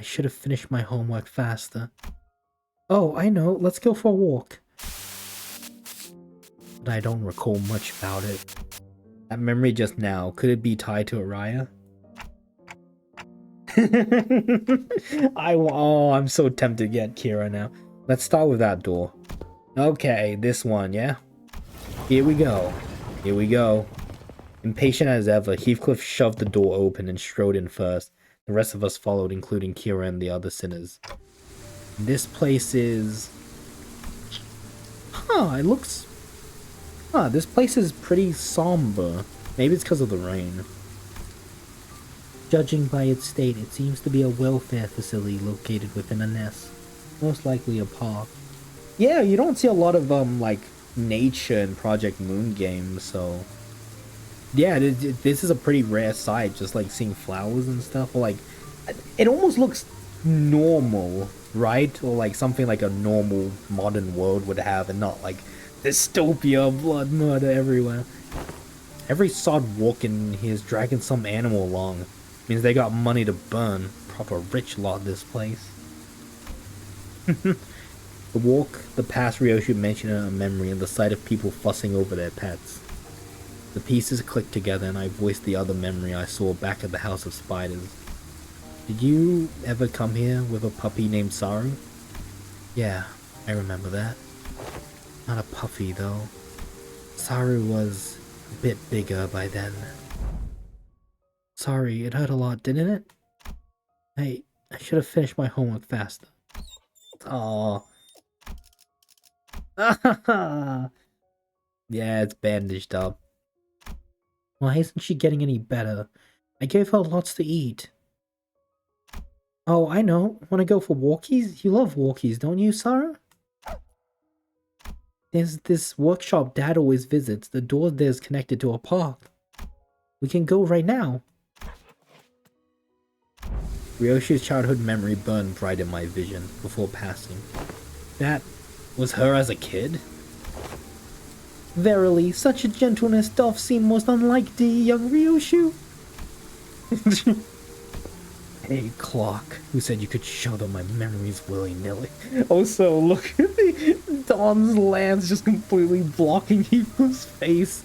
should have finished my homework faster. Oh, I know, let's go for a walk. But I don't recall much about it. That memory just now, could it be tied to Araya? I'm so tempted to get Kira now. Let's start with that door. Okay, this one, yeah? Here we go. Here we go. Impatient as ever, Heathcliff shoved the door open and strode in first. The rest of us followed, including Kira and the other sinners. This place is... it looks... this place is pretty somber. Maybe it's because of the rain. Judging by its state, it seems to be a welfare facility located within a nest. Most likely a park. Yeah, you don't see a lot of, like, nature in Project Moon games, so... Yeah, this is a pretty rare sight, just, like, seeing flowers and stuff. Or, like, it almost looks normal, right? Or, like, something like a normal modern world would have, and not, like, dystopia, blood, murder everywhere. Every sod walking here is dragging some animal along. Means they got money to burn. Proper rich lot, this place. The walk, the past Ryoshu mentioned in her memory, and the sight of people fussing over their pets. The pieces clicked together and I voiced the other memory I saw back at the House of Spiders. Did you ever come here with a puppy named Saru? Yeah, I remember that. Not a puppy though. Saru was a bit bigger by then. Sorry, it hurt a lot, didn't it? Hey, I should have finished my homework faster. Aww. Yeah, it's bandaged up. Why isn't she getting any better? I gave her lots to eat. Oh, I know. Wanna go for walkies? You love walkies, don't you, Sarah? There's this workshop Dad always visits. The door there's connected to a park. We can go right now. Ryoshi's childhood memory burned bright in my vision before passing. That was her as a kid? Verily, such a gentleness doth seem most unlike thee, young Ryoshu. Hey, clock, who said you could show them my memories willy-nilly? Also, look at the Dom's lance just completely blocking Hifu's face.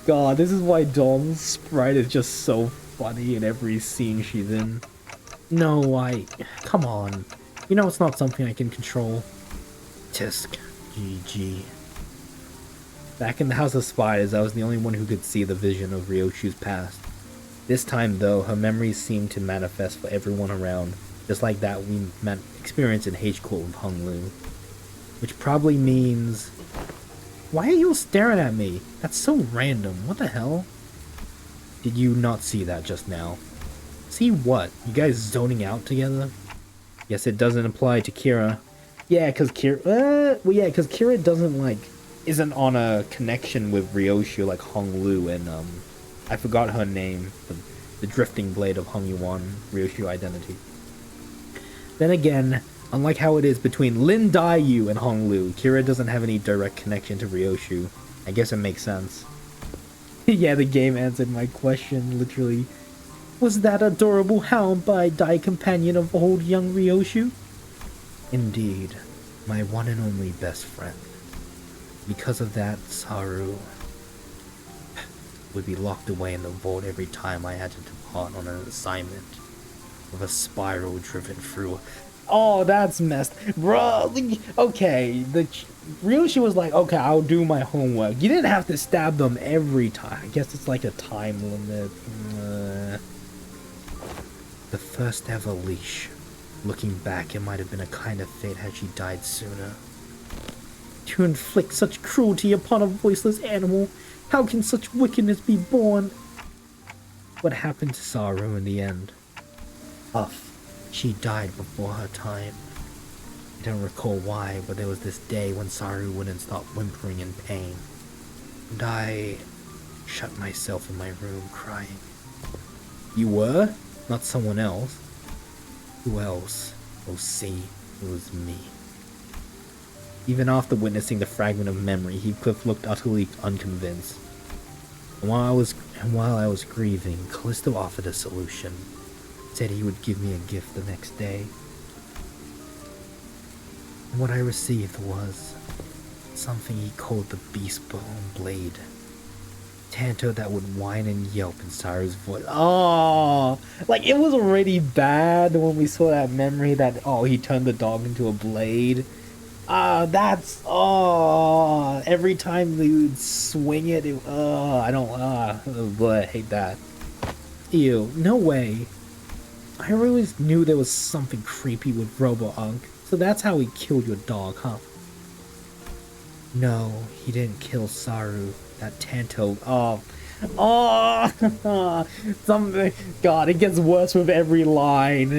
God, this is why Dom's sprite is just so funny in every scene she's in. No, come on. You know it's not something I can control. Tisk. GG. Back in the House of Spiders, I was the only one who could see the vision of Ryoshu's past. This time, though, her memories seemed to manifest for everyone around, just like that we experienced in H-Court with Hung Lu. Which probably means... Why are you all staring at me? That's so random. What the hell? Did you not see that just now? See what? You guys zoning out together? Guess it doesn't apply to Kira. Yeah, cause Kira doesn't isn't on a connection with Ryoshu like Hong Lu and I forgot her name, the drifting blade of Hong Yuan, Ryoshu identity. Then again, unlike how it is between Lin Daiyu and Hong Lu, Kira doesn't have any direct connection to Ryoshu. I guess it makes sense. Yeah, the game answered my question, literally. Was that adorable hound by thy companion of old young Ryoshu? Indeed, my one and only best friend. Because of that, Saru would be locked away in the vault every time I had to depart on an assignment with a spiral driven through. Oh, that's messed, bro. Okay, Ryoshu was like, okay, I'll do my homework. You didn't have to stab them every time. I guess it's like a time limit. The first ever leash. Looking back, it might have been a kind of fate had she died sooner. To inflict such cruelty upon a voiceless animal, how can such wickedness be born? What happened to Saru in the end? She died before her time. I don't recall why, but there was this day when Saru wouldn't stop whimpering in pain. And I shut myself in my room crying. You were? Not someone else? Who else? Oh, see, it was me. Even after witnessing the fragment of memory, Heathcliff looked utterly unconvinced. And while I was grieving, Callisto offered a solution. Said he would give me a gift the next day. And what I received was something he called the Beastbone Blade. Tanto that would whine and yelp in Saru's voice. Oh, like it was already bad when we saw that memory that, oh, he turned the dog into a blade. Every time they would swing it, I hate that. Ew, no way. I always knew there was something creepy with Robo-Unk, so that's how he killed your dog, huh? No, he didn't kill Saru. That Tanto. Something. God, it gets worse with every line.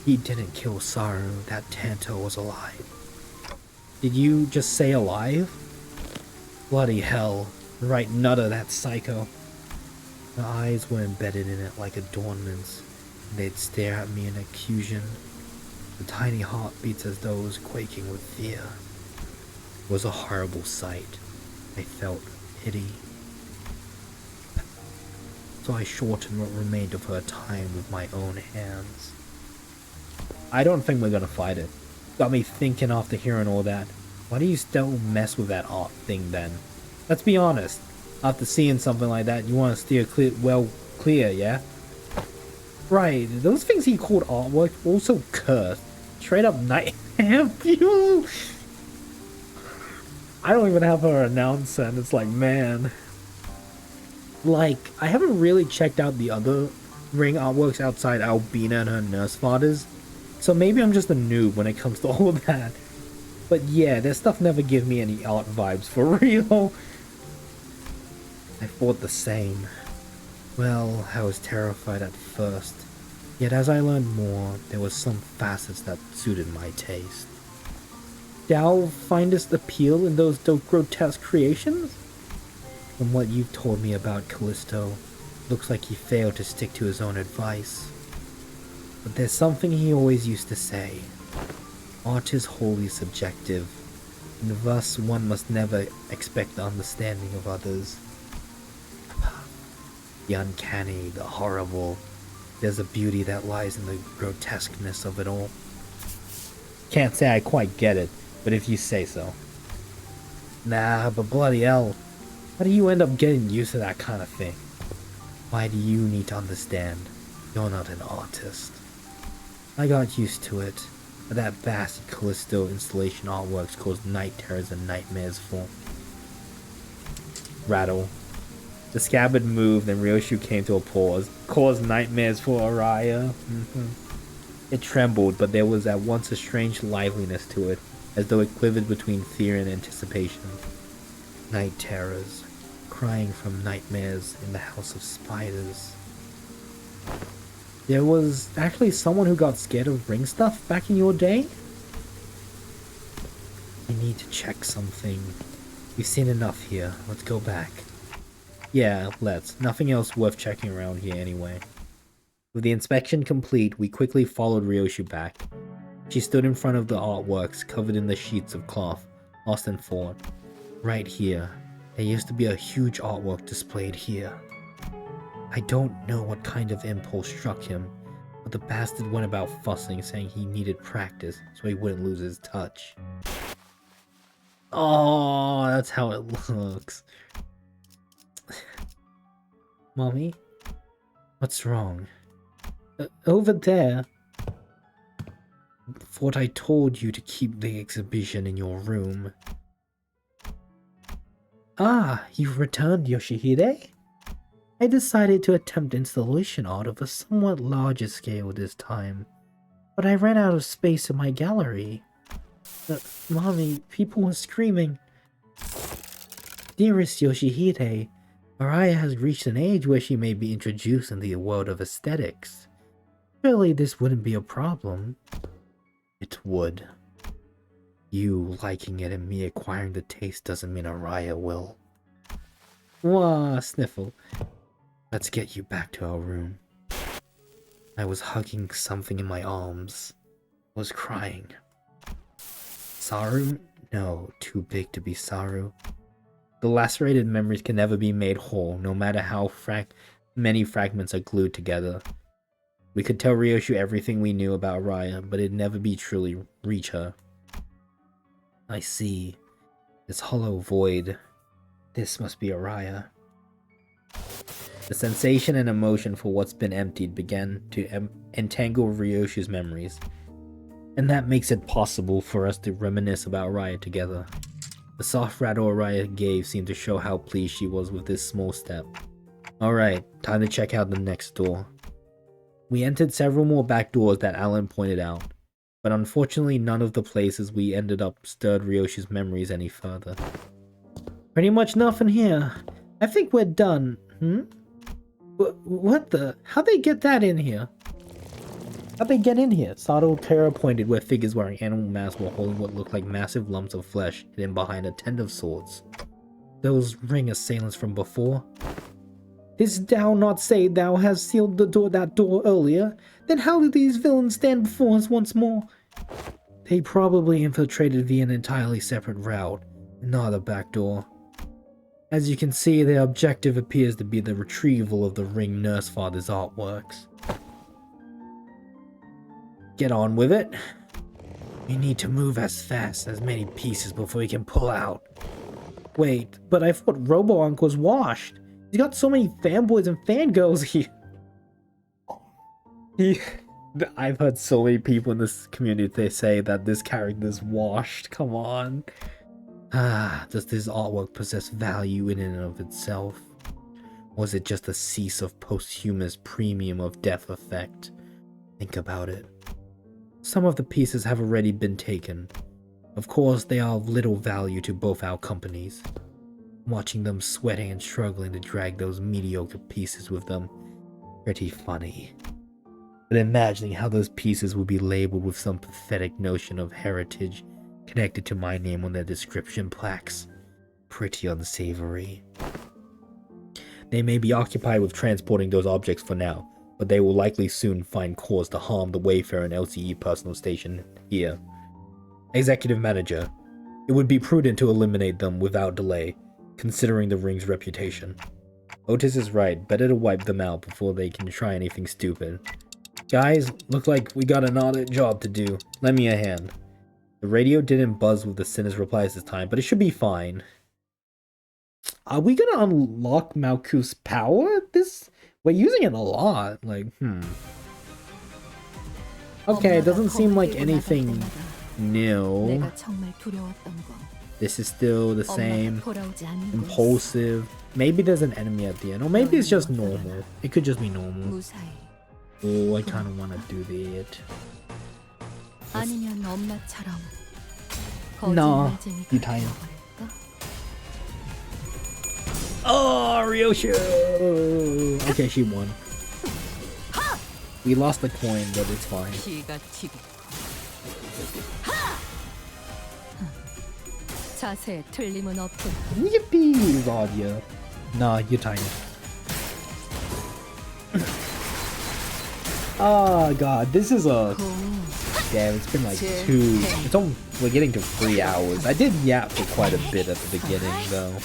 He didn't kill Saru. That Tanto was alive. Did you just say alive? Bloody hell. Right nutter, that psycho. The eyes were embedded in it like adornments, and they'd stare at me in accusation. The tiny heart beats as though it was quaking with fear. It was a horrible sight. I felt pity. So I shortened what remained of her time with my own hands. I don't think we're gonna fight it. Got me thinking after hearing all that. Why do you still mess with that art thing then? Let's be honest. After seeing something like that, you want to steer clear, yeah? Right, those things he called artwork also cursed. Straight up nightmare fuel. I don't even have her announce and it's like, man. Like, I haven't really checked out the other ring artworks outside Albina and her nurse fathers. So maybe I'm just a noob when it comes to all of that. But yeah, their stuff never give me any art vibes for real. I thought the same. Well, I was terrified at first. Yet as I learned more, there was some facets that suited my taste. Thou findest appeal in those grotesque creations? From what you've told me about Callisto, looks like he failed to stick to his own advice. But there's something he always used to say. Art is wholly subjective, and thus one must never expect the understanding of others. The uncanny, the horrible, there's a beauty that lies in the grotesqueness of it all. Can't say I quite get it, but if you say so. Nah, but bloody hell, how do you end up getting used to that kind of thing? Why do you need to understand? You're not an artist. I got used to it, but that vast Callisto installation artworks caused night terrors and nightmares for... Rattle. The scabbard moved and Ryoshu came to a pause, caused nightmares for Araya. It trembled, but there was at once a strange liveliness to it, as though it quivered between fear and anticipation. Night terrors, crying from nightmares in the house of spiders. There was actually someone who got scared of ring stuff back in your day? I need to check something. We've seen enough here. Let's go back. Yeah, let's. Nothing else worth checking around here anyway. With the inspection complete, we quickly followed Ryoshu back. She stood in front of the artworks covered in the sheets of cloth, lost in thought. Right here. There used to be a huge artwork displayed here. I don't know what kind of impulse struck him, but the bastard went about fussing, saying he needed practice so he wouldn't lose his touch. Oh, that's how it looks. Mommy? What's wrong? Over there. Thought I told you to keep the exhibition in your room. Ah, you've returned, Yoshihide? I decided to attempt installation art of a somewhat larger scale this time, but I ran out of space in my gallery. Mommy, people were screaming. Dearest Yoshihide, Araya has reached an age where she may be introduced in the world of aesthetics. Surely this wouldn't be a problem. It would. You liking it and me acquiring the taste doesn't mean Araya will. Wah, sniffle. Let's get you back to our room. I was hugging something in my arms. I was crying. Saru? No, too big to be Saru. The lacerated memories can never be made whole, no matter how many fragments are glued together. We could tell Ryoshu everything we knew about Araya, but it'd never be truly reach her. I see. This hollow void. This must be Araya. The sensation and emotion for what's been emptied began to entangle Ryoshu's memories. And that makes it possible for us to reminisce about Araya together. The soft rattle Araya gave seemed to show how pleased she was with this small step. Alright, time to check out the next door. We entered several more back doors that Alan pointed out, but unfortunately none of the places we ended up stirred Ryoshu's memories any further. Pretty much nothing here. I think we're done. What the? How'd they get that in here? How'd they get in here? Sato Terra pointed where figures wearing animal masks were holding what looked like massive lumps of flesh hidden behind a tent of swords. Those ring assailants from before? Didst thou not say thou hast sealed that door earlier? Then how do these villains stand before us once more? They probably infiltrated via an entirely separate route, not a back door. As you can see, their objective appears to be the retrieval of the ring nurse father's artworks. Get on with it. We need to move as fast as many pieces before we can pull out. Wait, but I thought Robo-Unk was washed. He's got so many fanboys and fangirls here. I've heard so many people in this community, they say that this character's washed. Come on. Does this artwork possess value in and of itself? Or is it just a cease of posthumous premium of death effect? Think about it. Some of the pieces have already been taken. Of course, they are of little value to both our companies. Watching them sweating and struggling to drag those mediocre pieces with them, pretty funny. But imagining how those pieces will be labeled with some pathetic notion of heritage connected to my name on their description plaques, pretty unsavory. They may be occupied with transporting those objects for now, but they will likely soon find cause to harm the Wayfarer and LCE personal station here. Executive Manager, it would be prudent to eliminate them without delay, considering the ring's reputation. Otis is right, better to wipe them out before they can try anything stupid. Guys, look like we got an audit job to do. Lend me a hand. The radio didn't buzz with the Sinner's replies this time, but it should be fine. Are we gonna unlock Malkuth's power? We're using it a lot. Like, Okay, it doesn't seem like anything new. This is still the same. Impulsive. Maybe there's an enemy at the end. Or maybe it's just normal. It could just be normal. Oh, I kind of want to do that. No, you tiny. Oh, Ryosho! Okay, she won. We lost the coin, but it's fine. Yippee, Radia. Nah, you're tiny. Oh god, this is a... Damn, it's been like we're getting to 3 hours. I did yap for quite a bit at the beginning, though.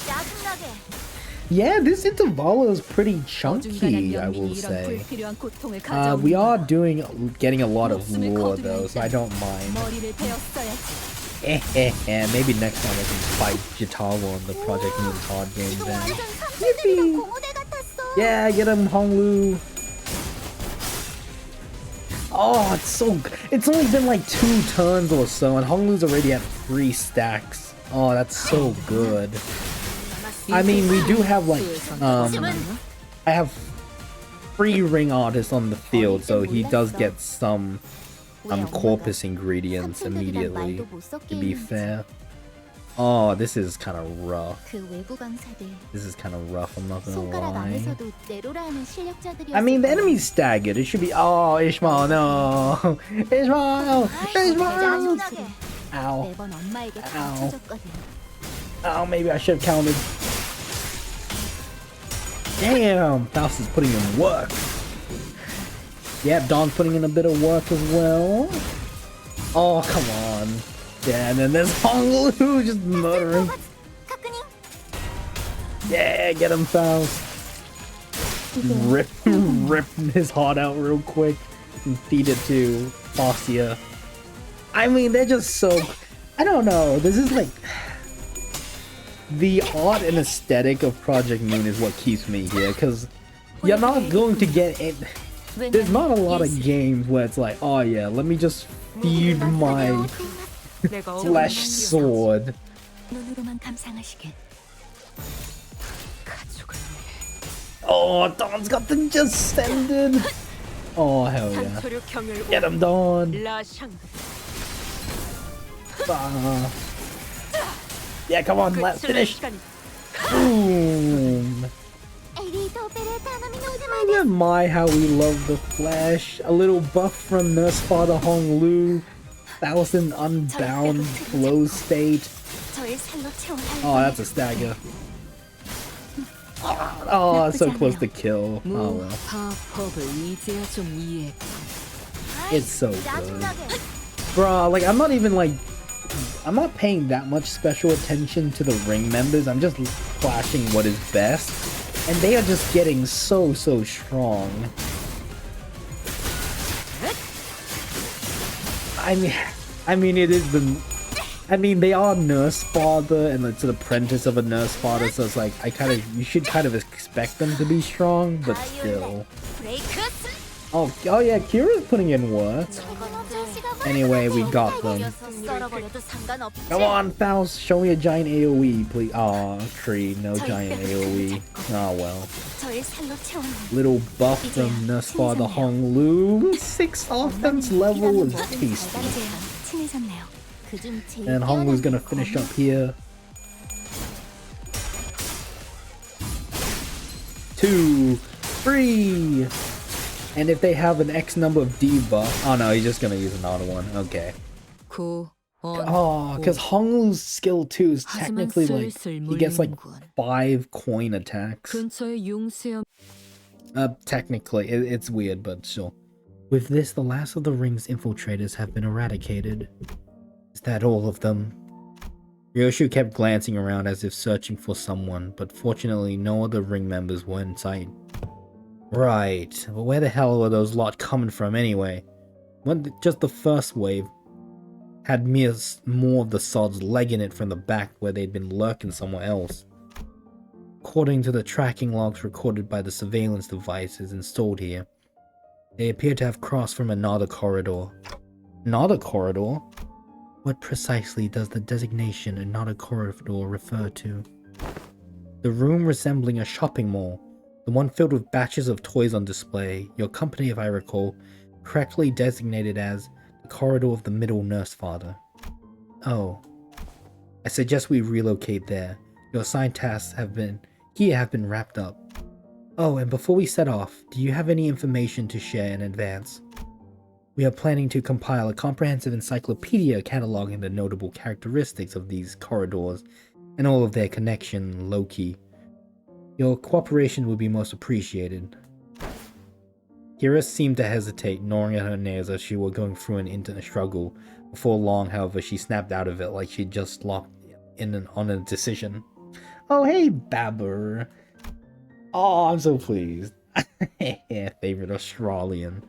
Yeah, this Intervallo is pretty chunky, I will say. We are getting a lot of lore, though, so I don't mind. Maybe next time I can fight Jitawa on the Project Moon card game then. Yippee! Yeah, get him, Honglu! Oh, it's so good. It's only been like 2 turns or so, and Honglu's already at 3 stacks. Oh, that's so good. I mean, we do have like, I have 3 ring artists on the field, so he does get some corpus ingredients immediately, to be fair. Oh, this is kind of rough. This is kind of rough, I'm not gonna lie. I mean, the enemy's staggered. It should be... Oh, Ishmael, no! Ishmael! Ishmael! Ow. Ow. Oh, maybe I should have counted. Damn! Faust is putting in work. Yep, Dawn's putting in a bit of work as well. Oh, come on. Yeah, and then there's Honglu just murdering. Yeah, get him, Faust. Rip his heart out real quick and feed it to Fascia. I mean, they're just so... I don't know, this is like... The art and aesthetic of Project Moon is what keeps me here, because you're not going to get it. There's not a lot of games where it's like, oh yeah, let me just feed my flesh sword. Oh, Dawn's got them just sended. Oh, hell yeah. Get him, Dawn. Yeah, come on, let's finish. Boom. Oh my, how we love the Flash. A little buff from Nurse Father Honglu. 1000 unbound flow state. Oh, that's a stagger. Oh, so close to kill. Oh well. It's so good. Bruh, like I'm not paying that much special attention to the ring members. I'm just flashing what is best. And they are just getting so strong. I mean it is I mean, they are nurse father and it's an apprentice of a nurse father, so it's like you should kind of expect them to be strong, but still. Oh yeah, Kira's putting in work. Anyway, we got them. Come on, Faust, show me a giant AoE, please. Aw, Creed, no giant AoE. Oh well. Little buff from Nurse Father Hong Lu. 6 offense level is tasty. And Hong Lu's gonna finish up here. 2, 3. And if they have an X number of debuff, oh no, he's just gonna use another one. Okay. Oh, because Hong Lu's skill 2 is technically like he gets like 5 coin attacks. Technically, it's weird, but sure. With this, the last of the ring's infiltrators have been eradicated. Is that all of them? Ryoshu kept glancing around as if searching for someone, but fortunately no other ring members were in sight. Right, but where the hell were those lot coming from anyway? When just the first wave had more of the sods legging it from the back where they'd been lurking somewhere else. According to the tracking logs recorded by the surveillance devices installed here, they appear to have crossed from another corridor. Another corridor? What precisely does the designation another corridor refer to? The room resembling a shopping mall, the one filled with batches of toys on display, your company, if I recall, correctly designated as the corridor of the middle nurse father. Oh. I suggest we relocate there. Your assigned tasks have been wrapped up. Oh, and before we set off, do you have any information to share in advance? We are planning to compile a comprehensive encyclopedia cataloging the notable characteristics of these corridors and all of their connection low-key. Your cooperation would be most appreciated. Kira seemed to hesitate, gnawing at her nails as she were going through an internet struggle. Before long, however, she snapped out of it like she'd just locked in on a decision. Oh, hey, Babber. Oh, I'm so pleased. Favorite Australian.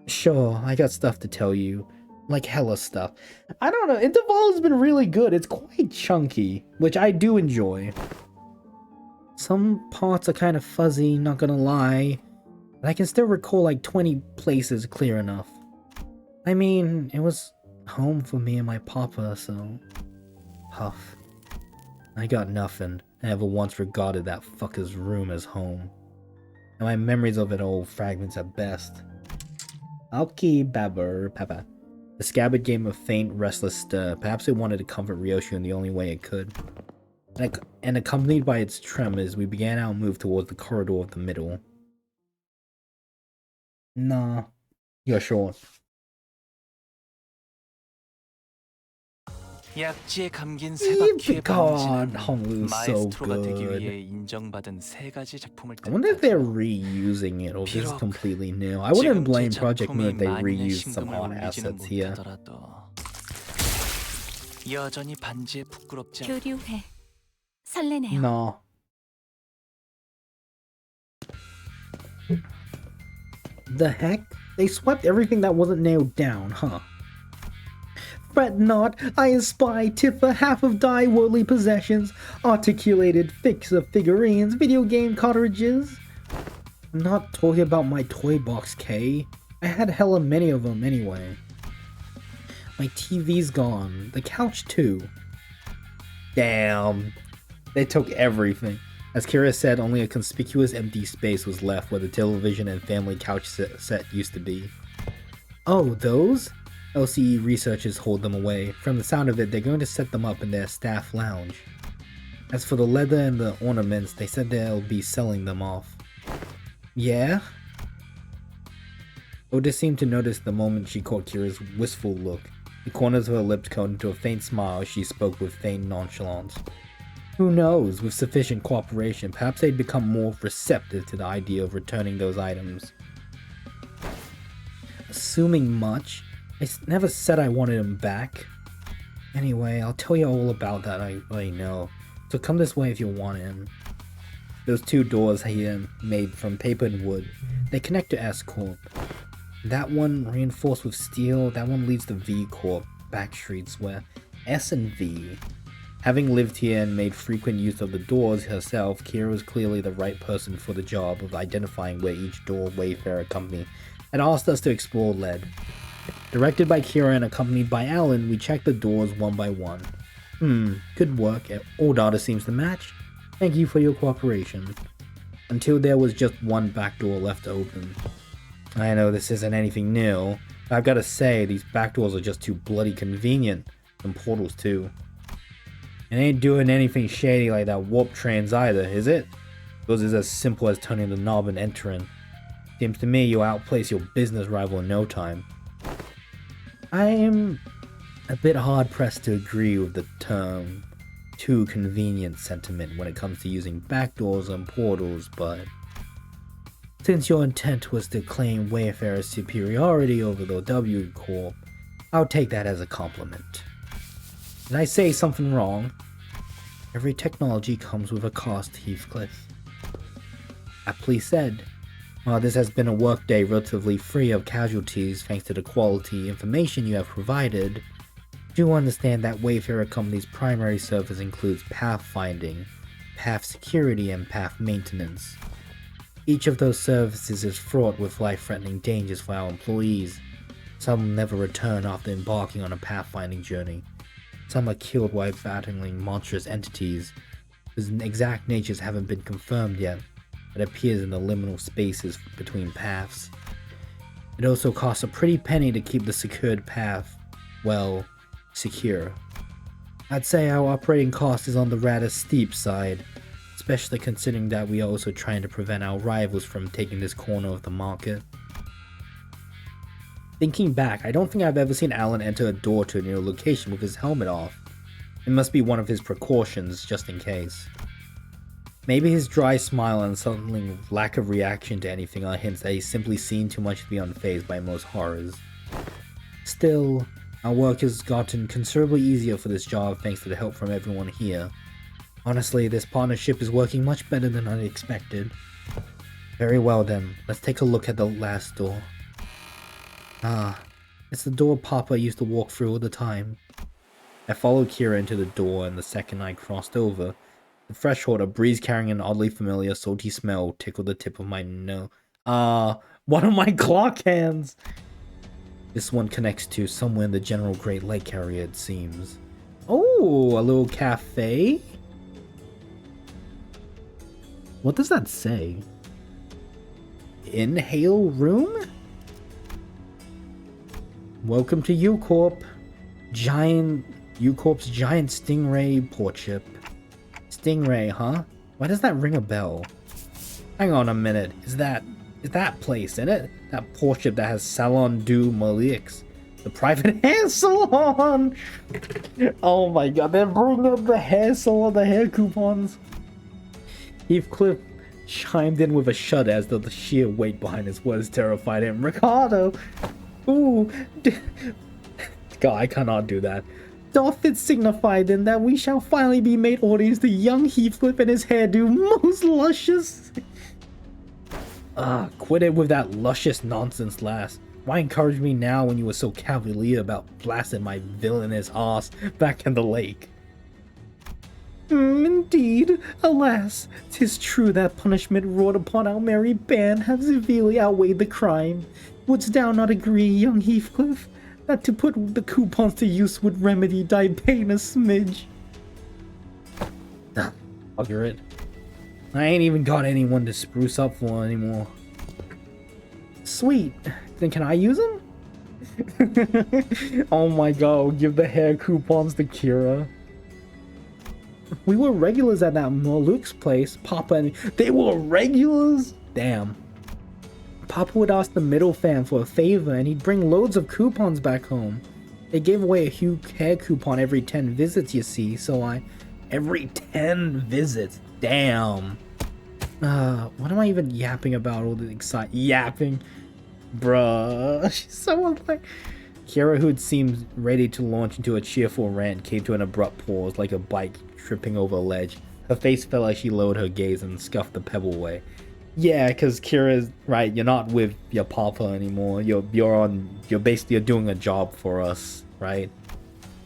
Sure, I got stuff to tell you. Like hella stuff. I don't know, Intervallo has been really good. It's quite chunky, which I do enjoy. Some parts are kind of fuzzy, not gonna lie. But I can still recall like 20 places clear enough. I mean, it was home for me and my papa, so... Huff. I got nothing. I never once regarded that fucker's room as home. And my memories of it all fragments at best. Okay, Babber, Papa. The scabbard gave him a faint, restless stir. Perhaps it wanted to comfort Ryoshu in the only way it could. And accompanied by its tremors, we began our move towards the corridor of the middle. Nah, you're short. 약지에 감긴 세 바퀴의 반지는 Honglu's so 마에스트로가 되기 good. 위해 인정받은 세 가지 작품을 I wonder if they're 뜻하죠. reusing it or if this is 비록 completely new. I wouldn't 지금 blame 제 Project Moon if 작품이 they 많이는 reused some 신금을 odd 울리지는 assets here. 못하더라도 여전히 반지에 부끄럽지 않... 교류해. 설레네요. No. The heck? They swept everything that wasn't nailed down, huh? Fret not, I espy Tifa half of thy worldly possessions, articulated fix of figurines, video game cartridges. I'm not talking about my toy box, Kay. I had hella many of them anyway. My TV's gone, the couch too. Damn. They took everything. As Kira said, only a conspicuous empty space was left where the television and family couch set used to be. Oh, those? LCE researchers hold them away. From the sound of it, they're going to set them up in their staff lounge. As for the leather and the ornaments, they said they'll be selling them off. Yeah? Otis seemed to notice the moment she caught Kira's wistful look. The corners of her lips curled into a faint smile as she spoke with faint nonchalance. Who knows, with sufficient cooperation, perhaps they'd become more receptive to the idea of returning those items. Assuming much? I never said I wanted them back. Anyway, I'll tell you all about that I know. So come this way if you want him. Those two doors here, made from paper and wood, they connect to S Corp. That one reinforced with steel, that one leads to V Corp back streets where S and V. Having lived here and made frequent use of the doors herself, Kira was clearly the right person for the job of identifying where each door Wayfarer company had asked us to explore led. Directed by Kira and accompanied by Alan, we checked the doors one by one. Good work. All data seems to match. Thank you for your cooperation. Until there was just one back door left open. I know this isn't anything new, but I've gotta say, these back doors are just too bloody convenient. And portals too. It ain't doing anything shady like that warp trains either, is it? Yours is as simple as turning the knob and entering. Seems to me you'll outplace your business rival in no time. I am a bit hard pressed to agree with the term too convenient sentiment when it comes to using backdoors and portals, but since your intent was to claim Wayfarer's superiority over the W Corp, I'll take that as a compliment. Did I say something wrong? Every technology comes with a cost, Heathcliff. Aptly said. While this has been a workday relatively free of casualties thanks to the quality information you have provided, do understand that Wayfarer Company's primary service includes pathfinding, path security, and path maintenance. Each of those services is fraught with life-threatening dangers for our employees. Some never return after embarking on a pathfinding journey. Some are killed while battling monstrous entities, whose exact natures haven't been confirmed yet, but appears in the liminal spaces between paths. It also costs a pretty penny to keep the secured path, well, secure. I'd say our operating cost is on the rather steep side, especially considering that we are also trying to prevent our rivals from taking this corner of the market. Thinking back, I don't think I've ever seen Alan enter a door to a new location with his helmet off. It must be one of his precautions, just in case. Maybe his dry smile and sudden lack of reaction to anything are hints that he's simply seen too much to be unfazed by most horrors. Still, our work has gotten considerably easier for this job thanks to the help from everyone here. Honestly, this partnership is working much better than I expected. Very well then, let's take a look at the last door. Ah, it's the door Papa used to walk through all the time. I followed Kira into the door, and the second I crossed over the threshold, a breeze carrying an oddly familiar salty smell tickled the tip of my nose. One of my clock hands! This one connects to somewhere in the general Great Lake area, it seems. Oh, a little cafe? What does that say? Inhale room? Welcome to U-Corp. U-Corp's giant stingray port ship. Stingray, huh? Why does that ring a bell? Hang on a minute. Is that place in it? That port ship that has Salon du Malik's, the private hair salon. Oh my god, they're bringing up the hair salon, the hair coupons. Heathcliff chimed in with a shudder as though the sheer weight behind his words terrified him. Ricardo! Ooh! God, I cannot do that. Doth it signify then that we shall finally be made audience to young Heathcliff and his hairdo most luscious? Quit it with that luscious nonsense, lass. Why encourage me now when you were so cavalier about blasting my villainous ass back in the lake? Indeed, alas, 'tis true that punishment wrought upon our merry band have severely outweighed the crime. Wouldst thou not agree, young Heathcliff, that to put the coupons to use would remedy thy pain a smidge? Bugger it. I ain't even got anyone to spruce up for anymore. Sweet. Then can I use them? Oh my god, give the hair coupons to Kira. We were regulars at that Maluke's place. Papa and they were regulars? Damn. Papa would ask the middle fan for a favor and he'd bring loads of coupons back home. They gave away a huge hair coupon every 10 visits, you see, so every 10 visits? Damn. What am I even yapping about all the yapping? Bruh. She's so like... Kira, who had seemed ready to launch into a cheerful rant, came to an abrupt pause like a bike tripping over a ledge. Her face fell as she lowered her gaze and scuffed the pebble away. Yeah, because Kira's right. You're not with your papa anymore. You're basically doing a job for us, right?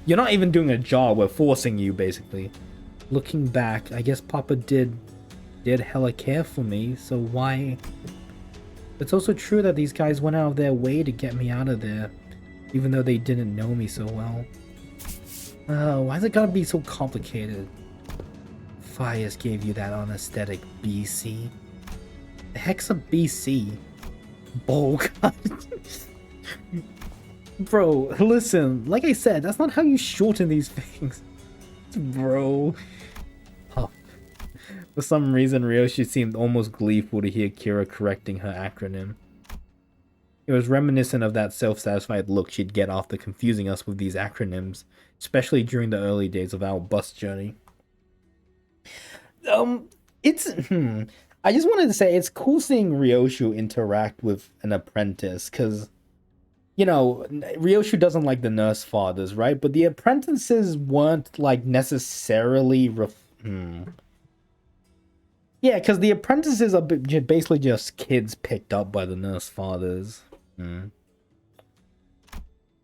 You're not even doing a job, we're forcing you, basically. Looking back, I guess Papa did hella care for me, so why... It's also true that these guys went out of their way to get me out of there, even though they didn't know me so well. Why's it gotta be so complicated? Fires gave you that anesthetic, BC. The heck's a BC? Bowl cut. Bro, listen, like I said, that's not how you shorten these things. Bro. Puff. For some reason, Ryoshi seemed almost gleeful to hear Kira correcting her acronym. It was reminiscent of that self-satisfied look she'd get after confusing us with these acronyms, especially during the early days of our bus journey. I just wanted to say, it's cool seeing Ryoshu interact with an apprentice, because, you know, Ryoshu doesn't like the nurse fathers, right? But the apprentices weren't, like, necessarily... Yeah, because the apprentices are basically just kids picked up by the nurse fathers.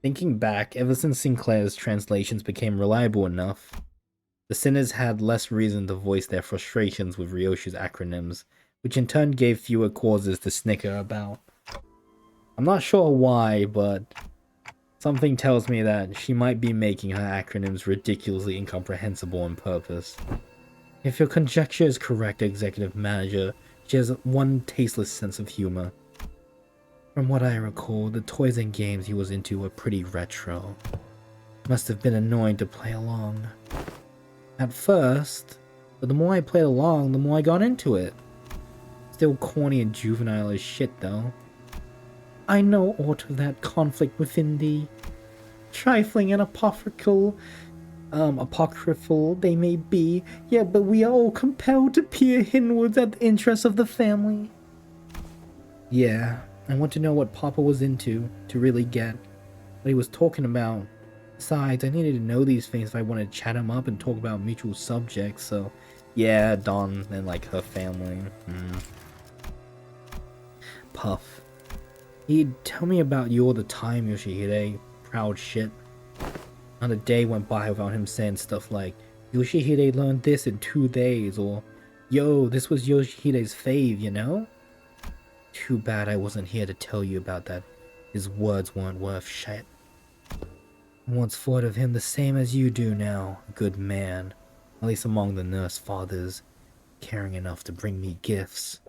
Thinking back, ever since Sinclair's translations became reliable enough, the sinners had less reason to voice their frustrations with Ryoshu's acronyms, which in turn gave fewer causes to snicker about. I'm not sure why, but something tells me that she might be making her acronyms ridiculously incomprehensible on purpose. If your conjecture is correct, Executive Manager, she has one tasteless sense of humor. From what I recall, the toys and games he was into were pretty retro. Must have been annoying to play along. At first, but the more I played along, the more I got into it. Still corny and juvenile as shit, though. I know aught of that conflict within thee. Trifling and apocryphal they may be, yet but we are all compelled to peer inwards at the interests of the family. Yeah, I want to know what Papa was into, to really get what he was talking about. Besides, I needed to know these things if I wanted to chat him up and talk about mutual subjects, so... Yeah, Dawn and, like, her family. Puff. He'd tell me about you all the time, Yoshihide. Proud shit. Not a day went by without him saying stuff like, Yoshihide learned this in 2 days, or, yo, this was Yoshihide's fave, you know? Too bad I wasn't here to tell you about that. His words weren't worth shit. I once thought of him the same as you do now, a good man, at least among the nurse fathers, caring enough to bring me gifts.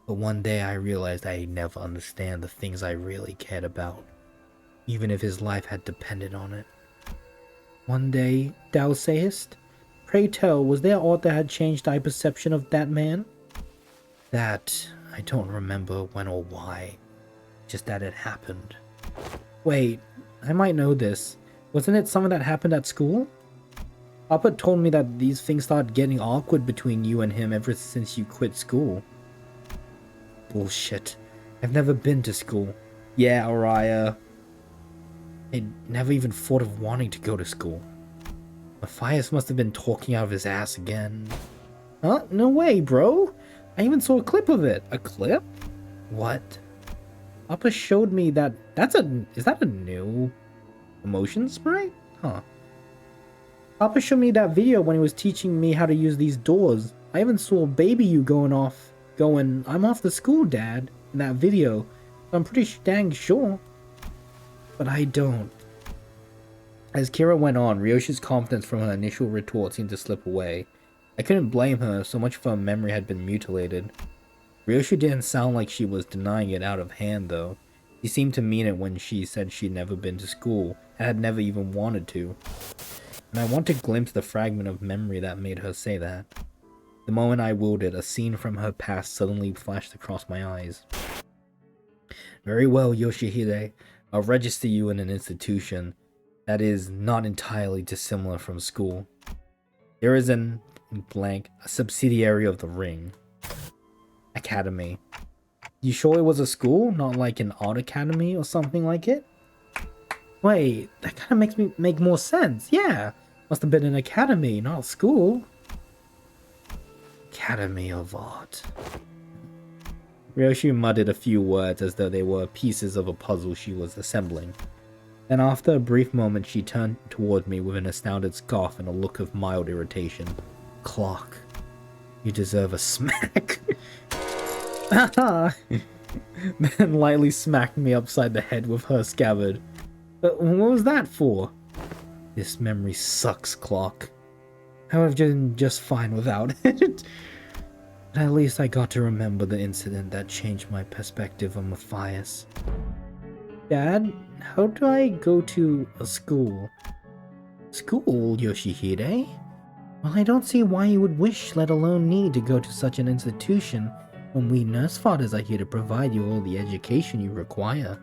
But one day I realized I'd never understand the things I really cared about, even if his life had depended on it. One day, thou sayest? Pray tell, was there aught that had changed thy perception of that man? That, I don't remember when or why, just that it happened. Wait, I might know this. Wasn't it something that happened at school? Papa told me that these things started getting awkward between you and him ever since you quit school. Bullshit. I've never been to school. Yeah, Araya. I never even thought of wanting to go to school. Matthias must have been talking out of his ass again. Huh? No way, bro. I even saw a clip of it. A clip? What? Papa showed me that. Is that a new emotion spray? Huh. Papa showed me that video when he was teaching me how to use these doors. I even saw baby you going, I'm off to school, Dad, in that video. I'm pretty dang sure. But I don't. As Kira went on, Ryoshi's confidence from her initial retort seemed to slip away. I couldn't blame her, so much of her memory had been mutilated. Ryoshi didn't sound like she was denying it out of hand, though. She seemed to mean it when she said she'd never been to school, and had never even wanted to. And I want to glimpse the fragment of memory that made her say that. The moment I willed it, a scene from her past suddenly flashed across my eyes. Very well, Yoshihide. I'll register you in an institution that is not entirely dissimilar from school. There is a subsidiary of the Ring. Academy. You sure it was a school, not like an art academy or something like it? Wait, that kind of makes me make more sense. Yeah, must have been an academy, not a school. Academy of Art. Ryoshi muttered a few words as though they were pieces of a puzzle she was assembling. Then after a brief moment, she turned toward me with an astounded scoff and a look of mild irritation. Clock, you deserve a smack. Then lightly smacked me upside the head with her scabbard. What was that for? This memory sucks, Clock. I would have been just fine without it. But at least I got to remember the incident that changed my perspective on Matthias. Dad, how do I go to a school? School, Yoshihide? Well, I don't see why you would wish, let alone need, to go to such an institution when we nurse fathers are here to provide you all the education you require.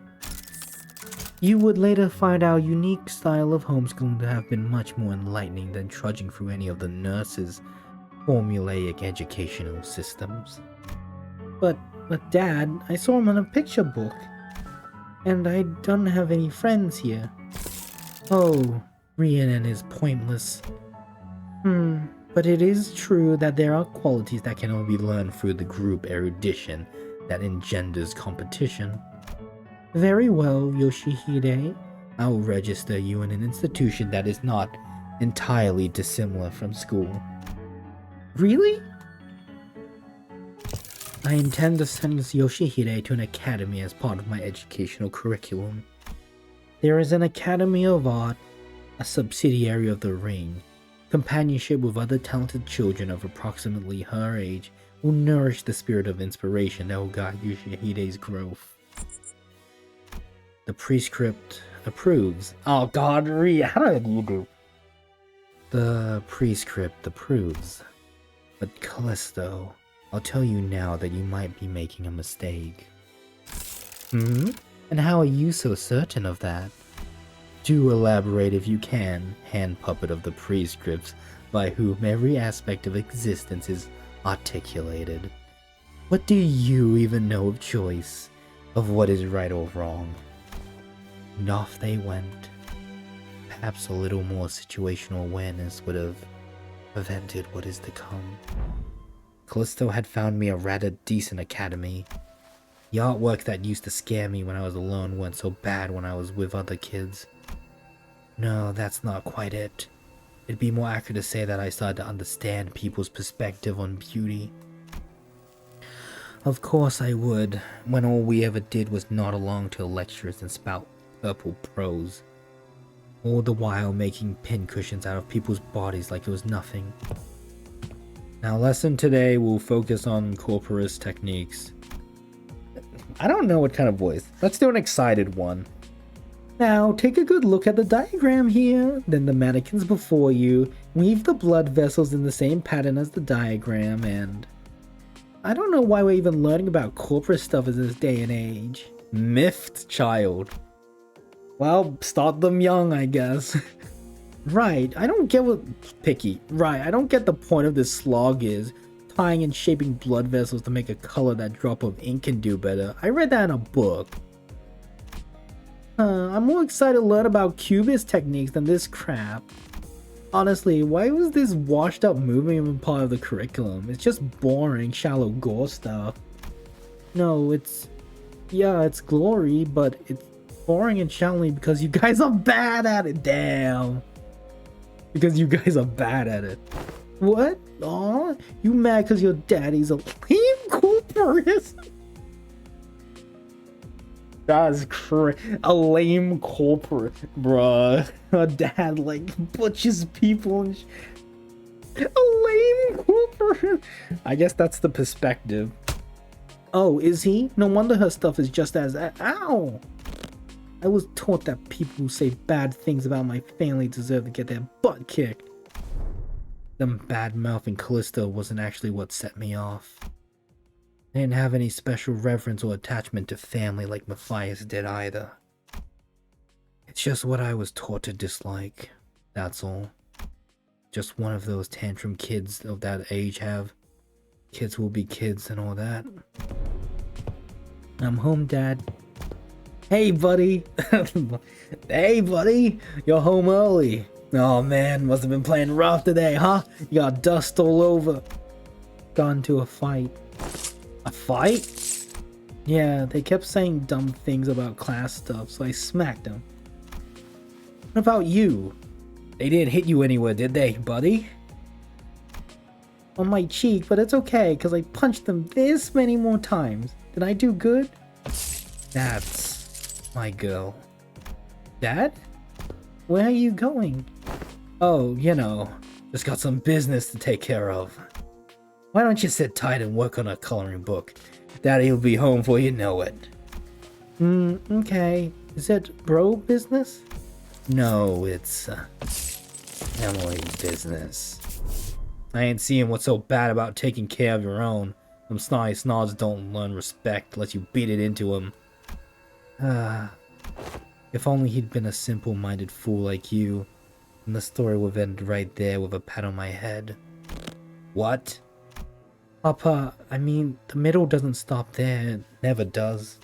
You would later find our unique style of homeschooling to have been much more enlightening than trudging through any of the nurses' formulaic educational systems. But Dad, I saw him in a picture book. And I don't have any friends here. Oh, Rhiannon is pointless. But it is true that there are qualities that can only be learned through the group erudition that engenders competition. Very well, Yoshihide. I'll register you in an institution that is not entirely dissimilar from school. Really? I intend to send Yoshihide to an academy as part of my educational curriculum. There is an Academy of Art, a subsidiary of the Ring. Companionship with other talented children of approximately her age will nourish the spirit of inspiration that will guide Yoshihide's growth. The prescript approves. Oh god, how did you do? The prescript approves. But Callisto, I'll tell you now that you might be making a mistake. And how are you so certain of that? Do elaborate if you can, hand puppet of the prescripts by whom every aspect of existence is articulated. What do you even know of choice, of what is right or wrong? And off they went. Perhaps a little more situational awareness would have prevented what is to come. Callisto had found me a rather decent academy. The artwork that used to scare me when I was alone weren't so bad when I was with other kids. No, that's not quite it. It'd be more accurate to say that I started to understand people's perspective on beauty. Of course I would, when all we ever did was nod along to lectures and spout purple prose. All the while making pincushions out of people's bodies like it was nothing. Now, lesson today will focus on corporist techniques. I don't know what kind of voice. Let's do an excited one. Now, take a good look at the diagram here. Then the mannequins before you. Weave the blood vessels in the same pattern as the diagram, and I don't know why we're even learning about corporate stuff in this day and age. Miffed child. Well, start them young, I guess. Right, I don't get what... Picky. Right, I don't get the point of this slog is. Tying and shaping blood vessels to make a color that drop of ink can do better. I read that in a book. I'm more excited to learn about cubist techniques than this crap. Honestly, why was this washed up movement even part of the curriculum? It's just boring, shallow gore stuff. No, it's... Yeah, it's glory, but it's boring and shallow because you guys are bad at it, damn. Because you guys are bad at it. What? Aw, you mad because your daddy's a lame corporate? That's a lame corporate, bruh. A dad like butches people and a lame corporate. I guess that's the perspective. Oh, is he? No wonder her stuff is just as ow. I was taught that people who say bad things about my family deserve to get their butt kicked. Them bad-mouthing Callisto wasn't actually what set me off. I didn't have any special reverence or attachment to family like Matthias did either. It's just what I was taught to dislike, that's all. Just one of those tantrum kids of that age have. Kids will be kids and all that. I'm home, Dad. Hey, buddy. Hey, buddy. You're home early. Oh, man. Must have been playing rough today, huh? You got dust all over. Got into a fight. A fight? Yeah, they kept saying dumb things about class stuff, so I smacked them. What about you? They didn't hit you anywhere, did they, buddy? On my cheek, but it's okay, because I punched them this many more times. Did I do good? That's my girl. Dad? Where are you going? Oh, you know, just got some business to take care of. Why don't you sit tight and work on a coloring book? Daddy'll be home before you know it. Okay. Is it bro business? No, it's family business. I ain't seeing what's so bad about taking care of your own. Some snotty snods don't learn respect unless you beat it into them. If only he'd been a simple-minded fool like you, and the story would end right there with a pat on my head. What? Papa, I mean, the middle doesn't stop there. It never does.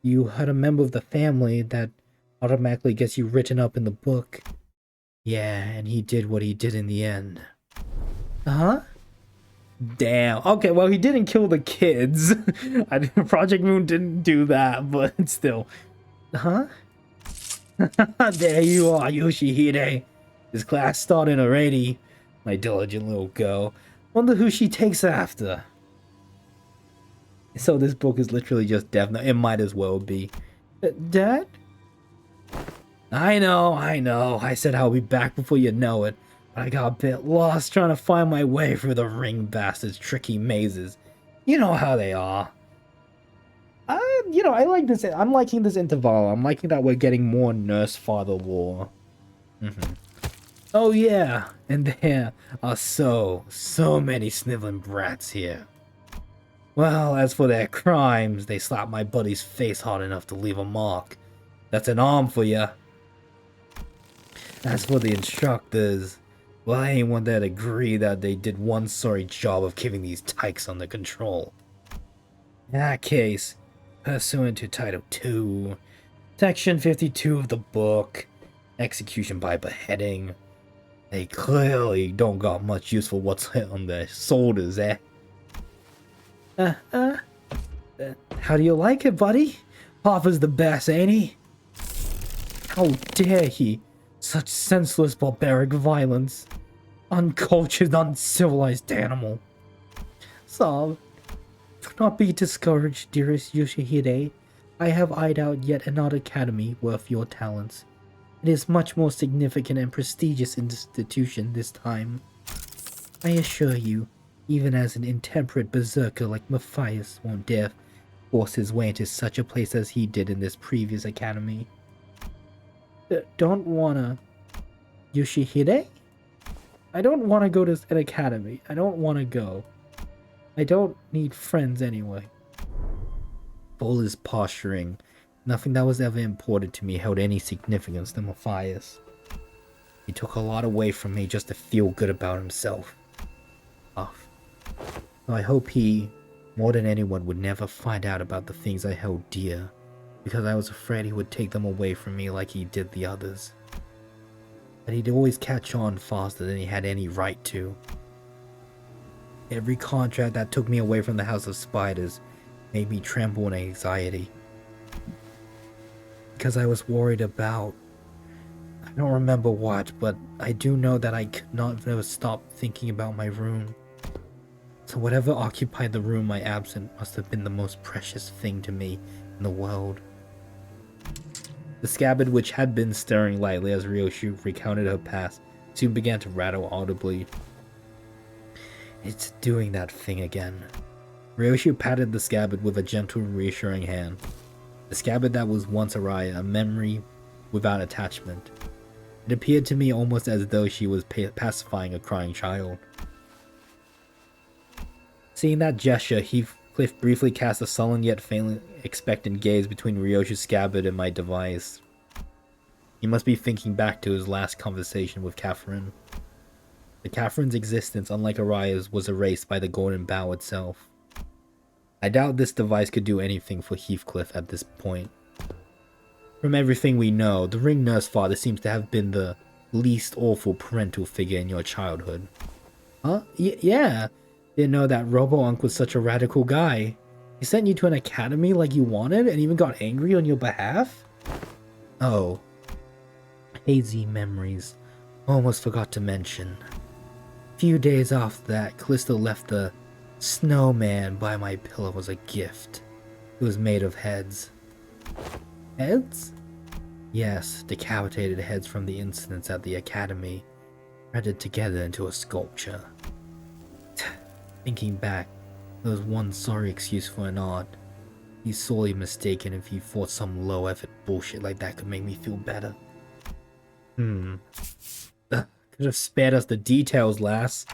You hurt a member of the family, that automatically gets you written up in the book. Yeah, and he did what he did in the end. Huh? Damn. Okay, well, he didn't kill the kids. Project Moon didn't do that, but still. Huh? There you are, Yoshihide. This class started already. My diligent little girl. Wonder who she takes after. So this book is literally just Death Note. It might as well be. Dad? I know. I said I'll be back before you know it. But I got a bit lost trying to find my way through the ring bastards' tricky mazes. You know how they are. You know, I like this. I'm liking this interval. I'm liking that we're getting more nurse father lore. Oh yeah, and there are so many sniveling brats here. Well, as for their crimes, they slapped my buddy's face hard enough to leave a mark. That's an arm for ya. As for the instructors, well, anyone that'd agree that they did one sorry job of keeping these tykes under control. In that case, pursuant to Title 2, Section 52 of the book, execution by beheading, they clearly don't got much use for what's hit on their shoulders, eh? How do you like it, buddy? Papa's the best, ain't he? How dare he? Such senseless, barbaric violence. Uncultured, uncivilized animal. Sob. Do not be discouraged, dearest Yoshihide. I have eyed out yet another academy worth your talents. It is much more significant and prestigious institution this time. I assure you, even as an intemperate berserker like Matthias won't dare force his way into such a place as he did in this previous academy. Don't wanna... Yoshihide? I don't wanna go to an academy. I don't wanna go. I don't need friends anyway. All his posturing, nothing that was ever important to me held any significance to Matthias. He took a lot away from me just to feel good about himself. So I hope he, more than anyone, would never find out about the things I held dear, because I was afraid he would take them away from me like he did the others. But he'd always catch on faster than he had any right to. Every contract that took me away from the House of Spiders made me tremble in anxiety. Because I was worried about... I don't remember what, but I do know that I could not ever stop thinking about my room. So whatever occupied the room my absent must have been the most precious thing to me in the world. The scabbard, which had been stirring lightly as Ryoshu recounted her past, soon began to rattle audibly. It's doing that thing again. Ryoshu patted the scabbard with a gentle, reassuring hand. The scabbard that was once Araya, a memory without attachment. It appeared to me almost as though she was pacifying a crying child. Seeing that gesture, Heathcliff briefly cast a sullen yet faintly expectant gaze between Ryoshu's scabbard and my device. He must be thinking back to his last conversation with Catherine. But Catherine's existence, unlike Araya's, was erased by the golden bow itself. I doubt this device could do anything for Heathcliff at this point. From everything we know, the ring nurse father seems to have been the least awful parental figure in your childhood. Huh? Yeah. Didn't know that Robo-Unc was such a radical guy. He sent you to an academy like you wanted and even got angry on your behalf? Oh. hazy memories. Almost forgot to mention. A few days after that, Callisto left the snowman by my pillow as a gift. It was made of heads. Heads? Yes, decapitated heads from the incidents at the academy, threaded together into a sculpture. Thinking back, there was one sorry excuse for an art. He's sorely mistaken if he thought some low-effort bullshit like that could make me feel better. Could have spared us the details, lass.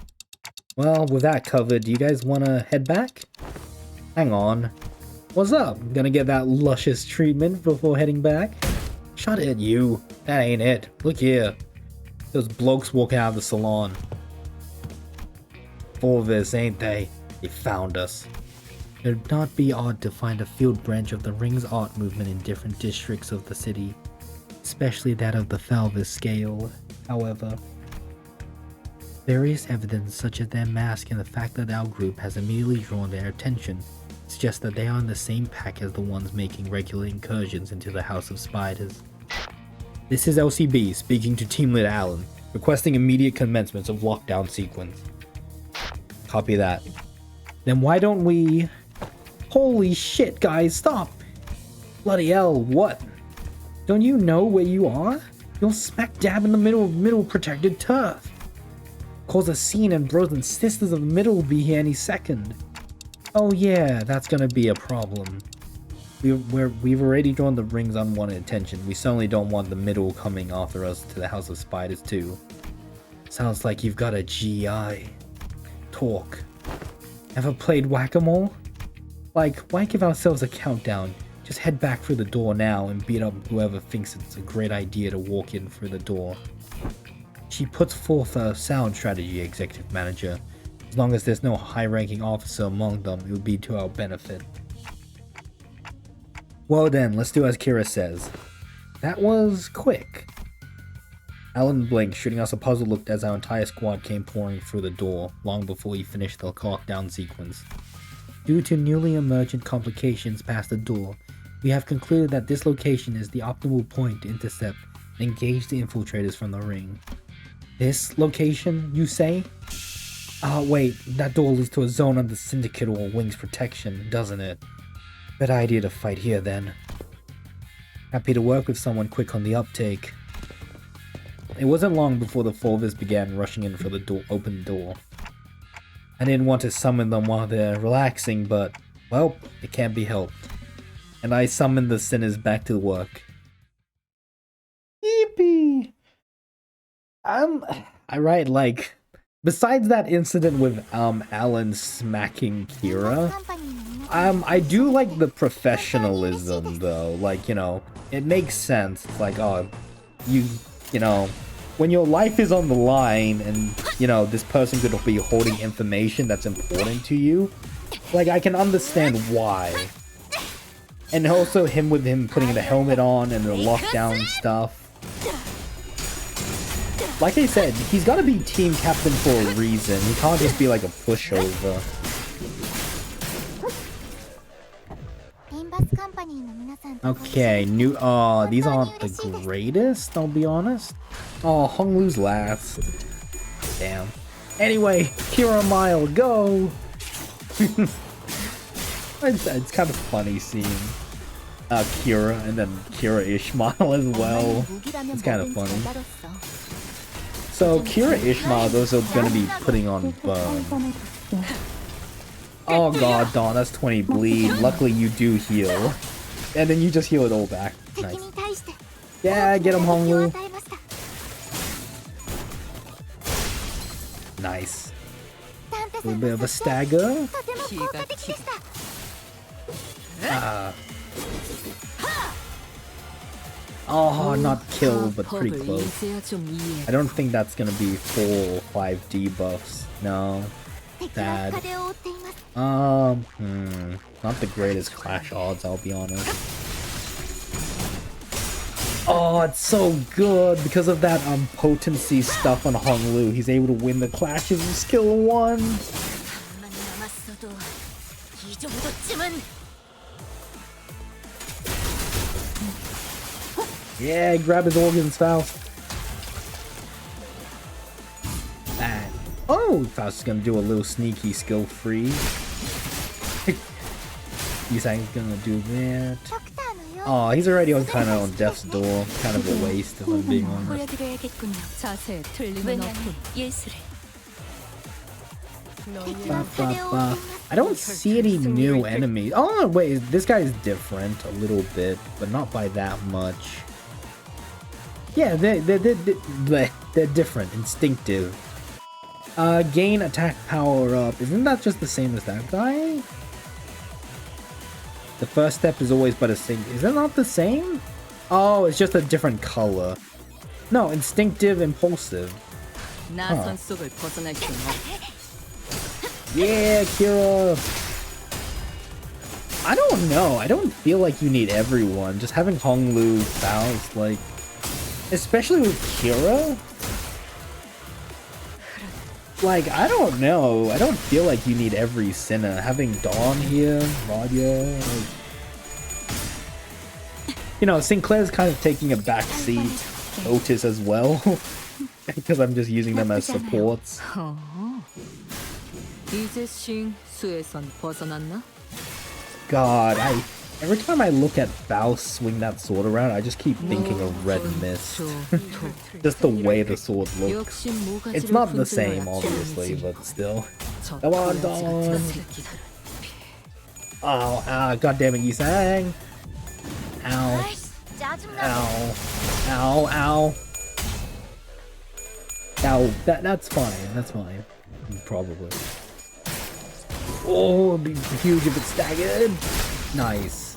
Well, with that covered, do you guys want to head back? Hang on. What's up? Gonna get that luscious treatment before heading back? Shut it, you. That ain't it. Look here. Those blokes walking out of the salon. For this, ain't they? They found us. It would not be odd to find a field branch of the Ring's art movement in different districts of the city, especially that of the Falvis scale, however. Various evidence such as their mask and the fact that our group has immediately drawn their attention suggests that they are in the same pack as the ones making regular incursions into the House of Spiders. This is LCB speaking to Team Leader Alan, requesting immediate commencement of lockdown sequence. Copy that. Then why don't we... Holy shit, guys, stop! Bloody hell, what? Don't you know where you are? You're smack dab in the middle protected turf. Cause a scene and brothers and sisters of the middle will be here any second. Oh yeah, that's gonna be a problem. We've already drawn the Ring's unwanted attention. We certainly don't want the middle coming after us to the House of Spiders too. Sounds like you've got a GI. Talk. Ever played whack-a-mole? Like, why give ourselves a countdown? Just head back through the door now and beat up whoever thinks it's a great idea to walk in through the door. She puts forth a sound strategy, Executive Manager. As long as there's no high-ranking officer among them, it would be to our benefit. Well then, let's do as Kira says. That was quick. Alan blinked, shooting us a puzzled look as our entire squad came pouring through the door, long before he finished the lockdown sequence. Due to newly emergent complications past the door, we have concluded that this location is the optimal point to intercept and engage the infiltrators from the Ring. This location, you say? Wait, that door leads to a zone under Syndicate or Wing's protection, doesn't it? Better idea to fight here then. Happy to work with someone quick on the uptake. It wasn't long before the four of us began rushing in for the open door. I didn't want to summon them while they're relaxing, but, well, it can't be helped. And I summoned the sinners back to work. Yippee! Alright, like, besides that incident with, Alan smacking Kira, I do like the professionalism, though. Like, you know, it makes sense. It's like, oh, you know, when your life is on the line and, you know, this person could be holding information that's important to you, like, I can understand why. And also him putting the helmet on and the lockdown stuff. Like I said, he's gotta be team captain for a reason. He can't just be like a pushover. Okay, these aren't the greatest, I'll be honest. Oh, Honglu's last. Damn. Anyway, Kira Mile, go! it's kind of funny seeing Kira and then Kira Ishmael as well. It's kind of funny. So Kira Ishmael is also going to be putting on burn. Oh god, Dawn, that's 20 bleed. Luckily you do heal. And then you just heal it all back. Nice. Yeah, get him, Honglu. Nice. A little bit of a stagger. Oh, not kill, but pretty close. I don't think that's gonna be 4 or 5 debuffs. No. Sad. Not the greatest clash odds, I'll be honest. Oh, it's so good because of that potency stuff on Honglu. He's able to win the clashes with skill 1. Yeah, grab his organs, Faust. know Faust is gonna do a little sneaky skill freeze. Yusang's gonna do that. Oh, he's already on kind of on death's door. Kind of a waste if I'm being honest. 보여드려야겠군요. 자세에 틀림은 왜냐면 없군. 예술을. Ba, ba, ba. I don't see any new enemies. Oh wait, this guy is different a little bit, but not by that much. Yeah, they're different, instinctive. Gain attack power up. Isn't that just the same as that guy? The first step is always but a single. Is that not the same? Oh, it's just a different color. No, instinctive, impulsive. 나선 속을 벗어날 수 없. Yeah, Kira. I don't know. I don't feel like you need everyone. Just having Honglu, Faust, like, especially with Kira. Like, I don't know. I don't feel like you need every sinner. Having Dawn here, Radia, like, you know, Sinclair's kind of taking a back seat. Otis as well, because I'm just using them as supports. 이제 싱 수에선 벗어났나? God, every time I look at Faust swing that sword around, I just keep thinking of Red Mist. Just the way the sword looks. It's not the same, obviously, but still. Come on, Dawn! Oh, god damn it, Yusang! Ow. Ow. Ow, ow. Ow, that's fine, that's fine. Probably. Oh, it'd be huge if it's staggered. Nice.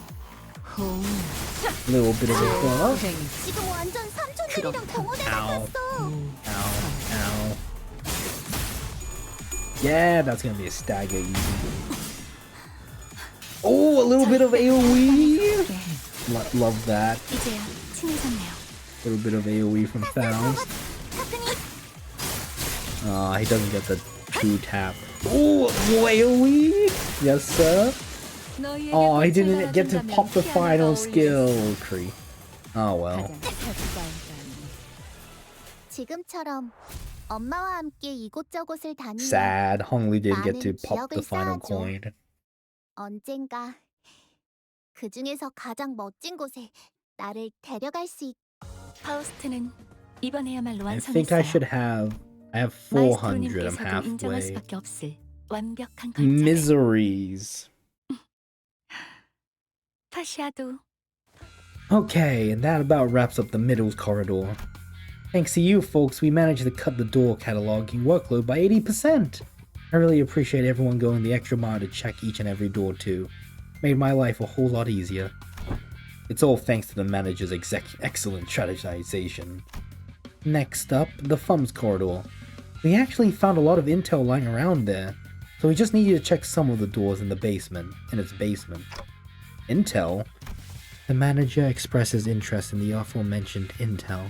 Little bit of a buff. Ow. Ow. Ow. Yeah, that's gonna be a stagger easy. Oh, a little bit of AoE. Love that. A little bit of AoE from Faust. He doesn't get the true tap. Oh, AoE! Yes, sir. Oh, he didn't get to pop the final skill, Kree. Oh well. 지금처럼 엄마와 함께 이곳저곳을 다니며 Sad. Hongli didn't get to pop the final 쌓아줘. coin. 언젠가 그 중에서 가장 멋진 곳에 나를 데려갈 수 있. 파우스트는 이번에야말로 I think I should 완성했어요. I have 400. I'm 마에스트로님께서도 인정할 halfway. 수밖에 없을 완벽한 걸작을. Miseries. 파시아도 Okay, and that about wraps up the middles corridor. Thanks to you folks, we managed to cut the door cataloging workload by 80%. I really appreciate everyone going the extra mile to check each and every door too. Made my life a whole lot easier. It's all thanks to the manager's excellent strategization. Next up, the Thumbs corridor. We actually found a lot of intel lying around there, so we just need you to check some of the doors in its basement. Intel? The manager expresses interest in the aforementioned intel.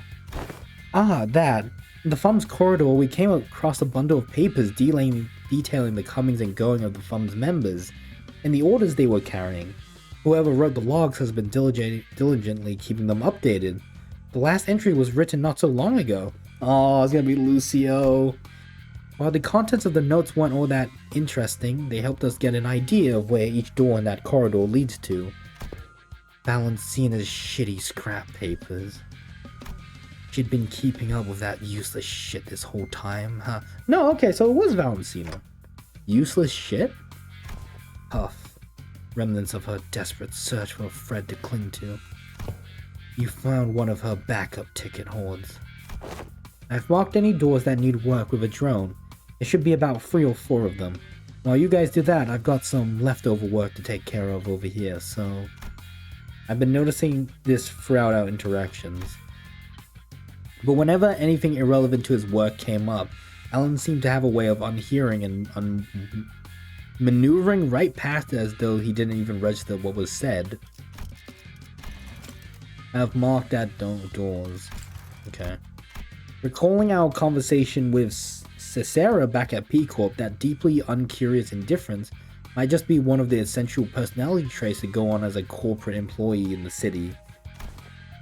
Ah, that. In the Thumbs corridor, we came across a bundle of papers detailing the comings and going of the Thumbs members, and the orders they were carrying. Whoever wrote the logs has been diligently keeping them updated. The last entry was written not so long ago. Oh, it's gonna be Lucio. While the contents of the notes weren't all that interesting, they helped us get an idea of where each door in that corridor leads to. Valencena's shitty scrap papers. She'd been keeping up with that useless shit this whole time, huh? No, okay, so it was Valencina. Useless shit? Huff. Remnants of her desperate search for a thread to cling to. You found one of her backup ticket hoards. I've marked any doors that need work with a drone. There should be about 3 or 4 of them. While you guys do that, I've got some leftover work to take care of over here, so... I've been noticing this throughout our interactions. But whenever anything irrelevant to his work came up, Alan seemed to have a way of unhearing and maneuvering right past it as though he didn't even register what was said. I've marked that doors. Okay. Recalling our conversation with Cicera back at P-Corp, that deeply uncurious indifference might just be one of the essential personality traits that go on as a corporate employee in the city.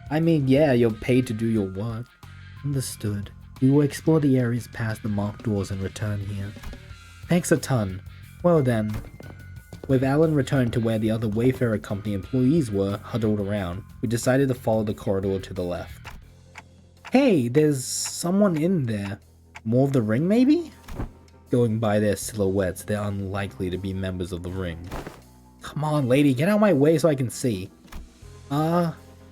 I mean, yeah, you're paid to do your work. Understood. We will explore the areas past the marked doors and return here. Thanks a ton. Well then, with Alan returned to where the other Wayfarer Company employees were huddled around, we decided to follow the corridor to the left. Hey, there's someone in there. More of the ring, maybe? Going by their silhouettes, they're unlikely to be members of the ring. Come on, lady, get out of my way so I can see.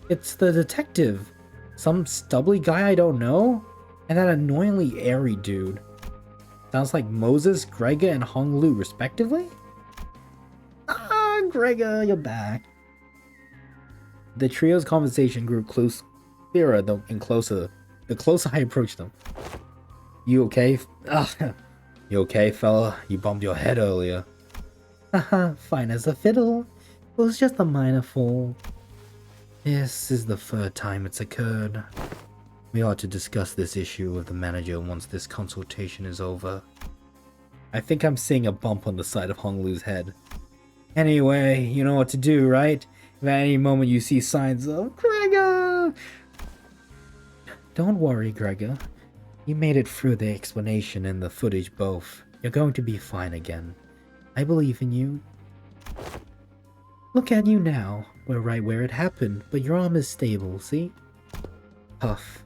It's the detective. Some stubbly guy I don't know? And that annoyingly airy dude. Sounds like Moses, Gregor, and Hong Lu, respectively? Gregor, you're back. The trio's conversation grew clearer and closer. The closer I approached them. You okay? You okay, fella? You bumped your head earlier. Haha, fine as a fiddle. It was just a minor fall. This is the third time it's occurred. We ought to discuss this issue with the manager once this consultation is over. I think I'm seeing a bump on the side of Hong Lu's head. Anyway, you know what to do, right? If at any moment you see signs of Gregor! Don't worry, Gregor. You made it through the explanation and the footage both. You're going to be fine again. I believe in you. Look at you now. We're right where it happened, but your arm is stable, see? Huff.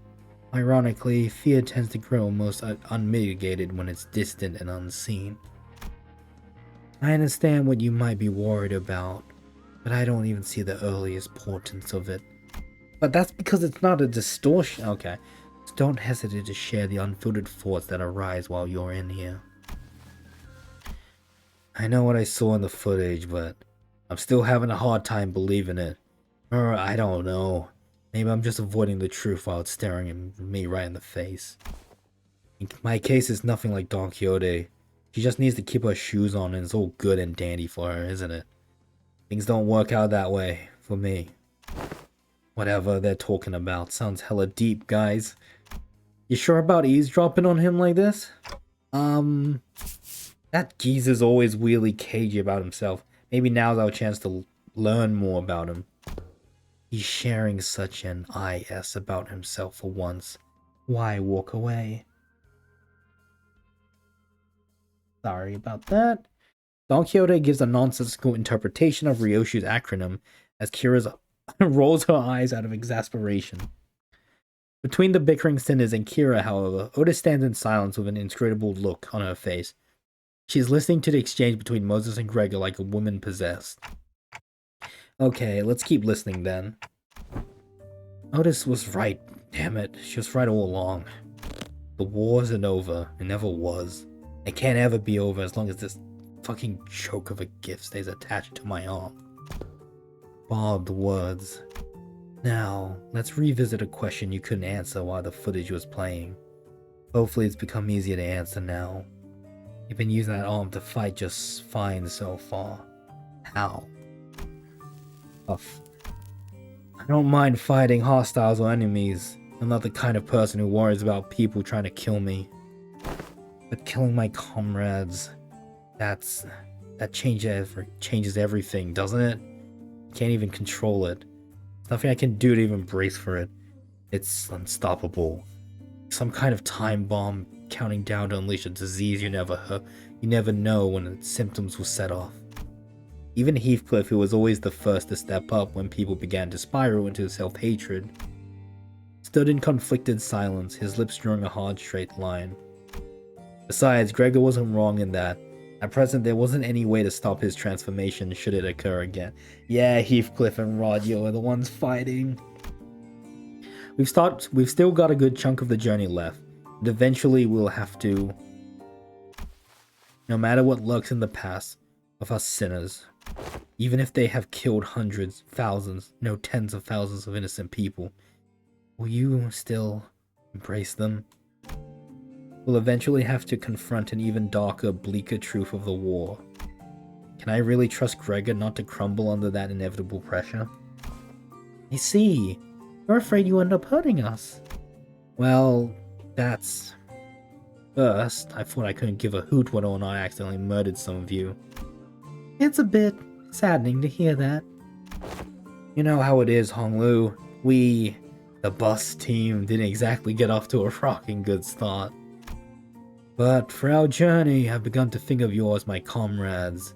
Ironically, fear tends to grow most unmitigated when it's distant and unseen. I understand what you might be worried about, but I don't even see the earliest portents of it. But that's because it's not a distortion. Okay. So don't hesitate to share the unfiltered thoughts that arise while you're in here. I know what I saw in the footage, but I'm still having a hard time believing it. Or I don't know. Maybe I'm just avoiding the truth while it's staring at me right in the face. In my case, it's nothing like Don Quixote. She just needs to keep her shoes on and it's all good and dandy for her, isn't it? Things don't work out that way for me. Whatever they're talking about sounds hella deep, guys. You sure about eavesdropping on him like this? That geezer's always weirdly cagey about himself. Maybe now's our chance to learn more about him. He's sharing such an IS about himself for once. Why walk away? Sorry about that. Don Quixote gives a nonsensical interpretation of Ryoshu's acronym as Kira rolls her eyes out of exasperation. Between the bickering sinners and Kira, however, Oda stands in silence with an inscrutable look on her face. She is listening to the exchange between Moses and Gregor like a woman possessed. Okay, let's keep listening then. Otis was right, damn it. She was right all along. The war isn't over. It never was. It can't ever be over as long as this fucking choke of a gift stays attached to my arm. Barbed words. Now, let's revisit a question you couldn't answer while the footage was playing. Hopefully it's become easier to answer now. You've been using that arm to fight just fine so far. How? Huff. I don't mind fighting hostiles or enemies. I'm not the kind of person who worries about people trying to kill me. But killing my comrades, that changes everything, doesn't it? Can't even control it. There's nothing I can do to even brace for it. It's unstoppable. Some kind of time bomb counting down to unleash a disease you never know when its symptoms will set off. Even Heathcliff, who was always the first to step up when people began to spiral into self-hatred, stood in conflicted silence, his lips drawing a hard straight line. Besides, Gregor wasn't wrong in that. At present, there wasn't any way to stop his transformation should it occur again. Yeah, Heathcliff and Rodio are the ones fighting. We've still got a good chunk of the journey left, and eventually we'll have to, no matter what lurks in the past of us sinners, even if they have killed hundreds, thousands, no tens of thousands of innocent people, will you still embrace them? We'll eventually have to confront an even darker, bleaker truth of the war. Can I really trust Gregor not to crumble under that inevitable pressure? I see. You're afraid you end up hurting us. Well, that's... First, I thought I couldn't give a hoot whether or not I accidentally murdered some of you. It's a bit saddening to hear that. You know how it is, Hong Lu. We The bus team didn't exactly get off to a rocking good start. But for our journey, I've begun to think of you as my comrades.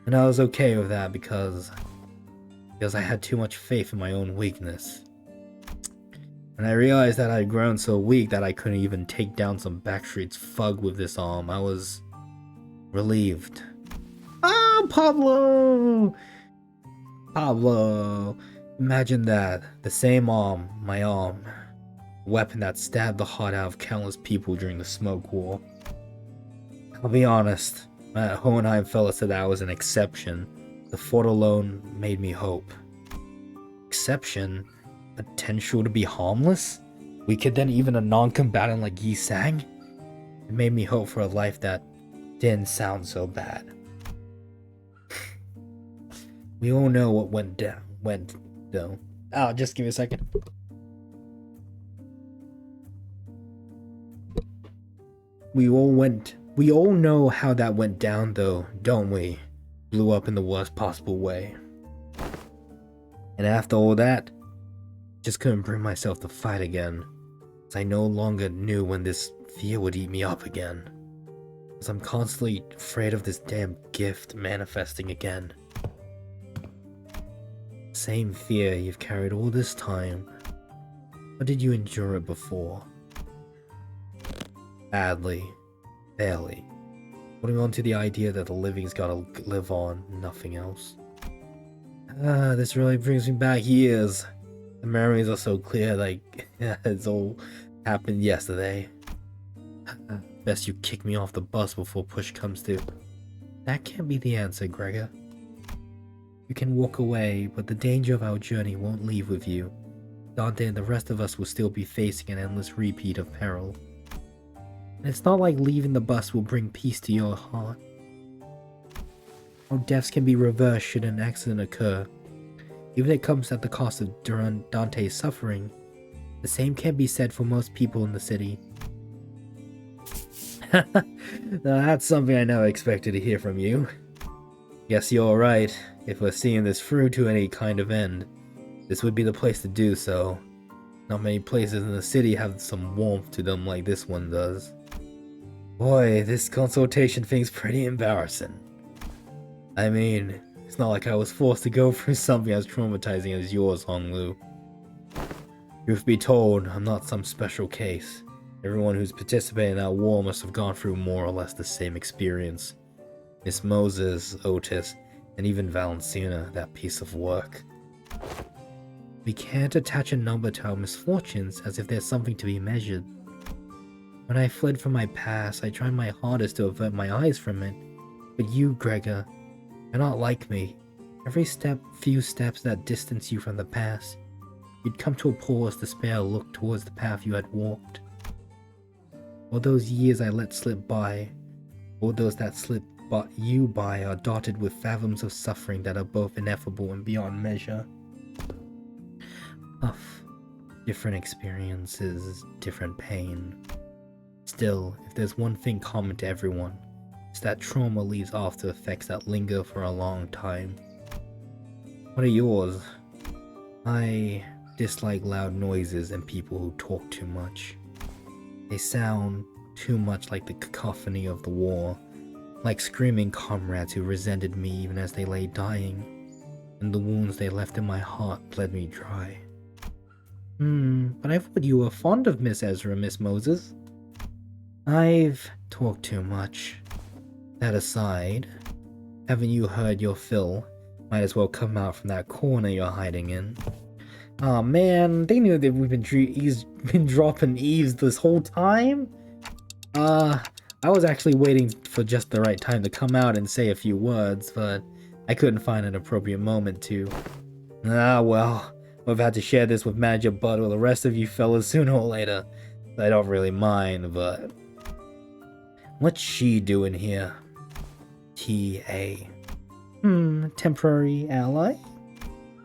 And I was okay with that because I had too much faith in my own weakness. When I realized that I'd grown so weak that I couldn't even take down some backstreets thug with this arm, I was relieved. Ah, Pablo! Pablo! Imagine that. The same arm, my arm. A weapon that stabbed the heart out of countless people during the Smoke War. I'll be honest, that Hohenheim fella said that I was an exception. The fort alone made me hope. Exception? Potential to be harmless? Weaker than even a non-combatant like Yi Sang? It made me hope for a life that didn't sound so bad. We all know what went down. Oh, just give me a second. We all know how that went down though, don't we? Blew up in the worst possible way. And after all that, just couldn't bring myself to fight again. As I no longer knew when this fear would eat me up again. As I'm constantly afraid of this damn gift manifesting again. Same fear you've carried all this time. Or did you endure it before? Badly. Barely. Holding on to the idea that the living's gotta live on, nothing else. This really brings me back years. The memories are so clear, like it's all happened yesterday. Best you kick me off the bus before push comes to. That can't be the answer, Gregor. You can walk away, but the danger of our journey won't leave with you. Dante and the rest of us will still be facing an endless repeat of peril. And it's not like leaving the bus will bring peace to your heart. Our deaths can be reversed should an accident occur. Even if it comes at the cost of Dante's suffering, the same can be said for most people in the city. Now that's something I never expected to hear from you. Guess you're right. If we're seeing this through to any kind of end, this would be the place to do so. Not many places in the city have some warmth to them like this one does. Boy, this consultation thing's pretty embarrassing. I mean, it's not like I was forced to go through something as traumatizing as yours, Honglu. Truth be told, I'm not some special case. Everyone who's participated in that war must have gone through more or less the same experience. Miss Moses, Otis, and even Valentina, that piece of work. We can't attach a number to our misfortunes as if there's something to be measured. When I fled from my past, I tried my hardest to avert my eyes from it. But you, Gregor, you're not like me. Every few steps that distance you from the past, you'd come to a pause to spare a look towards the path you had walked. All those years I let slip by, all those that slip you by are dotted with fathoms of suffering that are both ineffable and beyond measure. Different experiences, different pain. Still, if there's one thing common to everyone, it's that trauma leaves after effects that linger for a long time. What are yours? I dislike loud noises and people who talk too much. They sound too much like the cacophony of the war, like screaming comrades who resented me even as they lay dying, and the wounds they left in my heart bled me dry. But I thought you were fond of Miss Ezra, Miss Moses. I've talked too much. That aside, haven't you heard your fill? Might as well come out from that corner you're hiding in. Aw man, they knew that we've been dropping eaves this whole time? I was actually waiting for just the right time to come out and say a few words, but I couldn't find an appropriate moment to. Ah well, we've had to share this with Manager Bud or the rest of you fellas sooner or later. I don't really mind, but... What's she doing here? T.A. Temporary ally?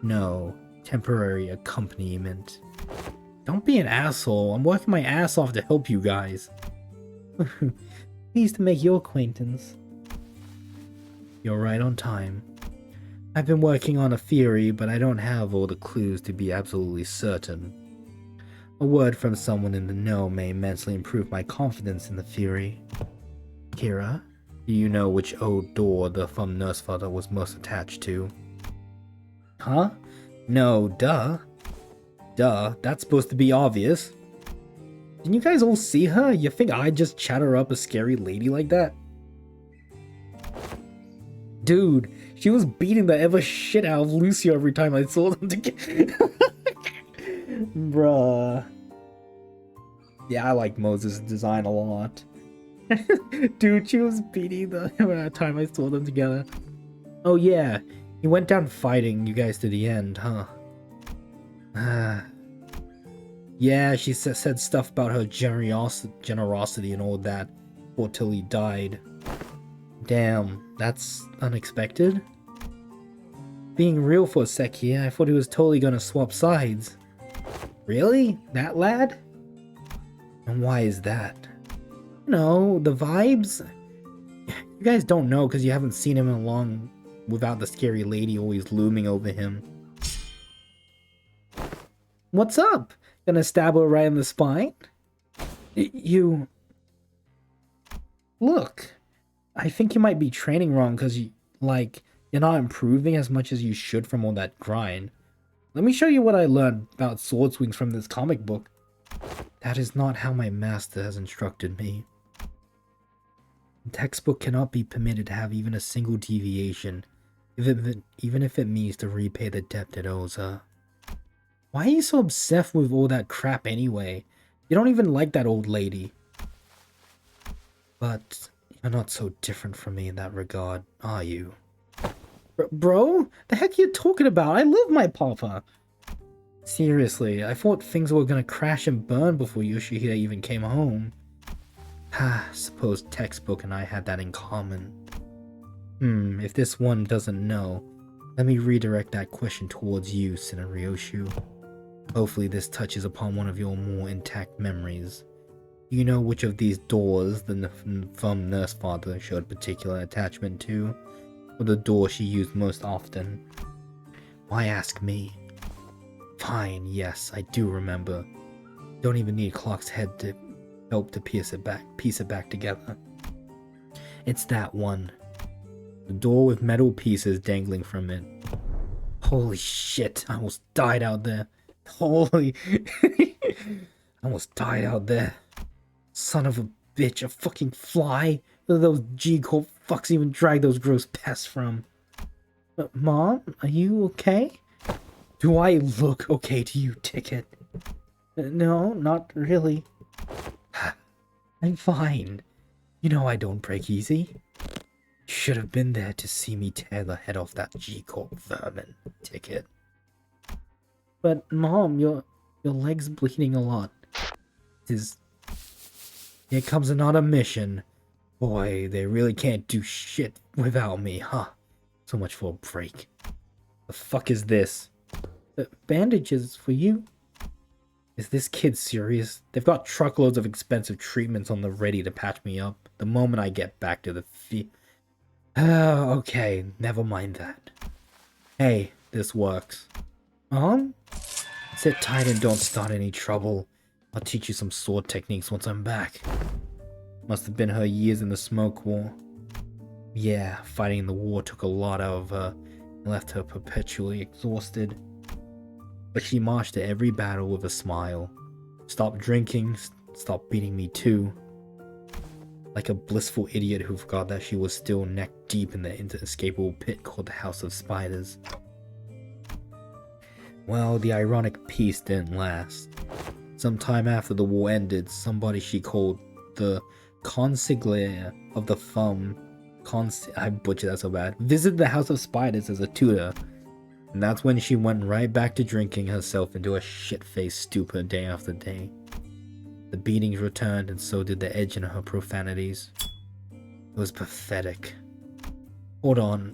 No, temporary accompaniment. Don't be an asshole, I'm working my ass off to help you guys. Pleased to make your acquaintance. You're right on time. I've been working on a theory, but I don't have all the clues to be absolutely certain. A word from someone in the know may immensely improve my confidence in the theory. Kira, do you know which old door the Thumb Nurse Father was most attached to? Huh? No, duh. Duh, that's supposed to be obvious. Didn't you guys all see her? You think I'd just chatter up a scary lady like that? Dude, she was beating the ever shit out of Lucio every time I saw them together. Bruh. Yeah, I like Moses' design a lot. Dude, she was beating the every time I saw them together. Oh yeah, he went down fighting you guys to the end, huh? Yeah, she said stuff about her generosity and all that before Tilly died. Damn, that's unexpected. Being real for a sec here, I thought he was totally gonna swap sides. Really? That lad? And why is that? You know, the vibes? You guys don't know because you haven't seen him in long without the scary lady always looming over him. What's up? Gonna stab her right in the spine? You... Look, I think you might be training wrong because you're not improving as much as you should from all that grind. Let me show you what I learned about sword swings from this comic book. That is not how my master has instructed me. The textbook cannot be permitted to have even a single deviation, even if it means to repay the debt it owes her. Why are you so obsessed with all that crap anyway? You don't even like that old lady. But you're not so different from me in that regard, are you? Bro? The heck are you talking about? I love my papa. Seriously, I thought things were gonna crash and burn before Yoshihide even came home. Suppose textbook and I had that in common. If this one doesn't know, let me redirect that question towards you, Ryoshu. Hopefully this touches upon one of your more intact memories. Do you know which of these doors the Thumb Nurse Father showed particular attachment to? Or the door she used most often? Why ask me? Fine, yes, I do remember. Don't even need Clock's head to help to piece it back together. It's that one. The door with metal pieces dangling from it. Holy shit, I almost died out there. Holy... I almost died out there. Son of a bitch, a fucking fly? Where those G-Corp fucks even drag those gross pests from? Mom, are you okay? Do I look okay to you, Ticket? No, not really. I'm fine. You know I don't break easy. Should have been there to see me tear the head off that G-Corp vermin, Ticket. But Mom, your leg's bleeding a lot. Here comes another mission. Boy, they really can't do shit without me, huh? So much for a break. The fuck is this? Bandages for you? Is this kid serious? They've got truckloads of expensive treatments on the ready to patch me up the moment I get back to the okay, never mind that. Hey, this works. Sit tight and don't start any trouble. I'll teach you some sword techniques once I'm back. Must have been her years in the smoke war. Yeah, fighting the war took a lot out of her and left her perpetually exhausted. But she marched to every battle with a smile. Stopped drinking, stopped beating me too. Like a blissful idiot who forgot that she was still neck deep in the inescapable pit called the House of Spiders. Well, the ironic peace didn't last. Sometime after the war ended, somebody she called the consigliere of the Thumb, I butchered that so bad, visited the House of Spiders as a tutor. And that's when she went right back to drinking herself into a shit-faced stupor day after day. The beatings returned, and so did the edge in her profanities. It was pathetic. Hold on.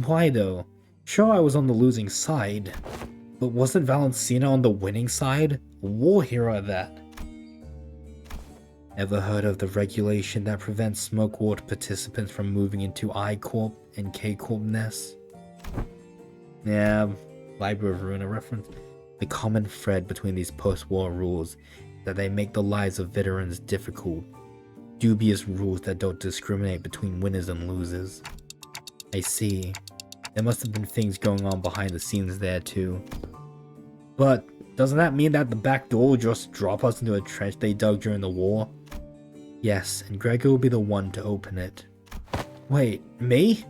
Why though? Sure, I was on the losing side. But wasn't Valencina on the winning side? A war hero at that. Ever heard of the regulation that prevents Smoke Ward participants from moving into I-Corp and K-Corp nests? Yeah, Library of Ruina reference. The common thread between these post-war rules is that they make the lives of veterans difficult. Dubious rules that don't discriminate between winners and losers. I see. There must have been things going on behind the scenes there too. But doesn't that mean that the back door will just drop us into a trench they dug during the war? Yes, and Gregor will be the one to open it. Wait, me?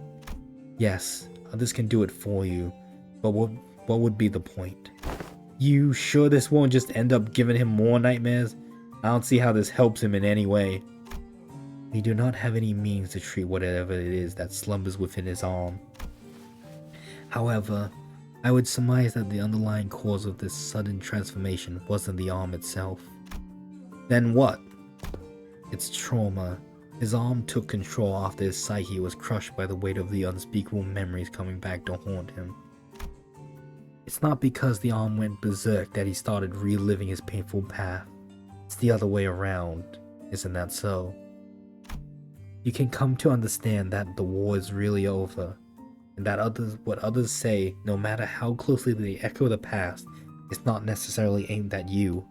Yes, others can do it for you, but what would be the point? You sure this won't just end up giving him more nightmares? I don't see how this helps him in any way. We do not have any means to treat whatever it is that slumbers within his arm. However, I would surmise that the underlying cause of this sudden transformation wasn't the arm itself. Then what? It's trauma. His arm took control after his psyche was crushed by the weight of the unspeakable memories coming back to haunt him. It's not because the arm went berserk that he started reliving his painful path. It's the other way around. Isn't that so? You can come to understand that the war is really over, and that what others say, no matter how closely they echo the past, is not necessarily aimed at you.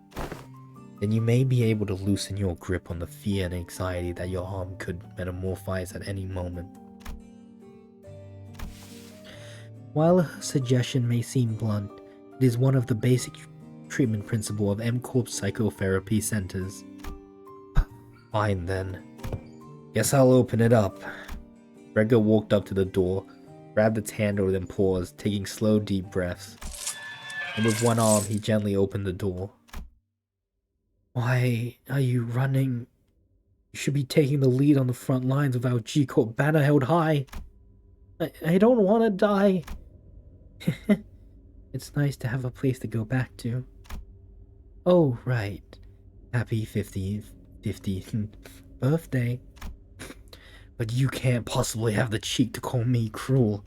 Then you may be able to loosen your grip on the fear and anxiety that your arm could metamorphose at any moment. While a suggestion may seem blunt, it is one of the basic treatment principles of M-Corp psychotherapy centers. Fine then. Guess I'll open it up. Gregor walked up to the door, grabbed its handle, then paused, taking slow, deep breaths. And with one arm, he gently opened the door. Why are you running? You should be taking the lead on the front lines with our G-Corp banner held high. I don't want to die. It's nice to have a place to go back to. Oh, right. Happy 50th birthday. But you can't possibly have the cheek to call me cruel.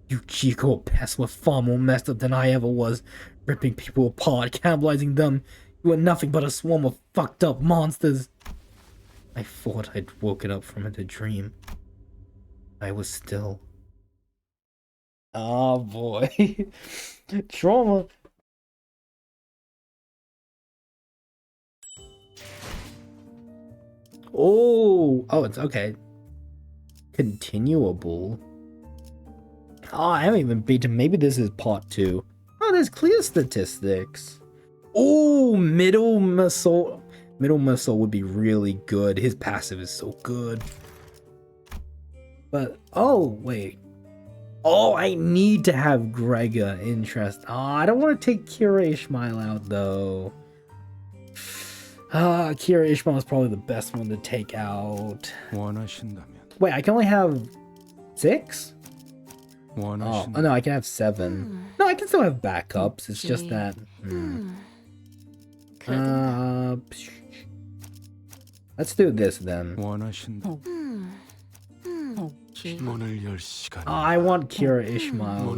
You G-Corp pests were far more messed up than I ever was, ripping people apart, cannibalizing them. You were nothing but a swarm of fucked up monsters. I thought I'd woken up from a dream. I was still. Oh boy. Trauma. Oh, it's okay. Continuable. Oh, I haven't even beaten. Maybe this is part 2. Oh, there's clear statistics. Oh, middle missile. Middle missile would be really good. His passive is so good. But, oh, wait. Oh, I need to have Gregor interest. Oh, I don't want to take Kira Ishmael out, though. Kira Ishmael is probably the best one to take out. Wait, I can only have 6? Oh, no, I can have 7. No, I can still have backups. It's just that... let's do this then. Oh, I want Kira Ishmael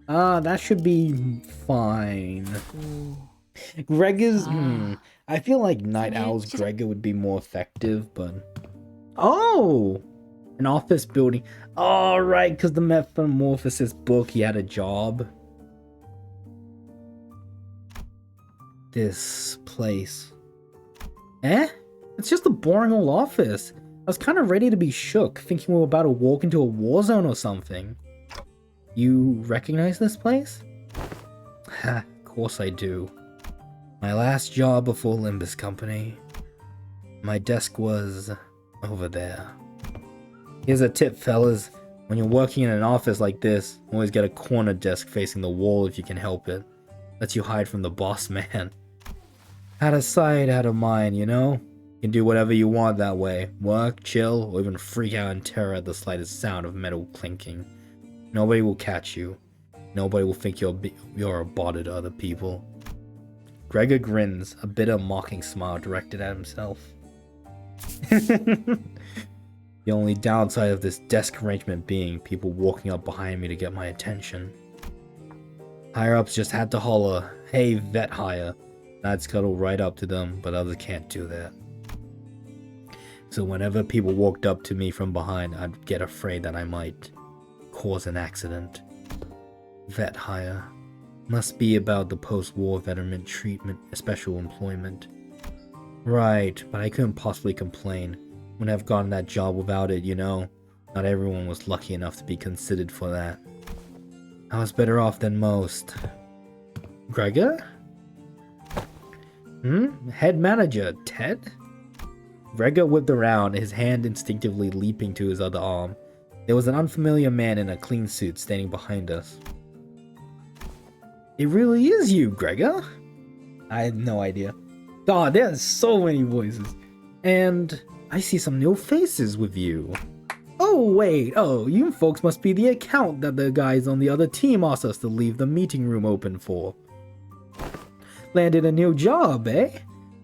though. That should be fine. Gregor's... I feel like Night Owl's Gregor would be more effective, but... Oh! An office building. Oh, right, because the Metamorphosis book, he had a job. This place. It's just a boring old office. I was kind of ready to be shook, thinking we were about to walk into a war zone or something. You recognize this place? Ha, of course I do. My last job before Limbus Company. My desk was over there. Here's a tip, fellas. When you're working in an office like this, always get a corner desk facing the wall if you can help it. Lets you hide from the boss man. Out of sight, out of mind, you know? You can do whatever you want that way. Work, chill, or even freak out in terror at the slightest sound of metal clinking. Nobody will catch you. Nobody will think you're a bother to other people. Gregor grins, a bitter mocking smile directed at himself. The only downside of this desk arrangement being people walking up behind me to get my attention. Higher-ups just had to holler, "Hey, vet hire." I'd scuttle right up to them, but others can't do that. So whenever people walked up to me from behind, I'd get afraid that I might cause an accident. Vet hire. Must be about the post-war veteran treatment, special employment. Right, but I couldn't possibly complain. Wouldn't have gotten that job without it, you know? Not everyone was lucky enough to be considered for that. I was better off than most. Gregor? Head manager, Ted? Gregor whipped around, his hand instinctively leaping to his other arm. There was an unfamiliar man in a clean suit standing behind us. It really is you, Gregor? I had no idea. God, there's so many voices. And I see some new faces with you. Oh, wait. Oh, you folks must be the account that the guys on the other team asked us to leave the meeting room open for. Landed a new job, eh?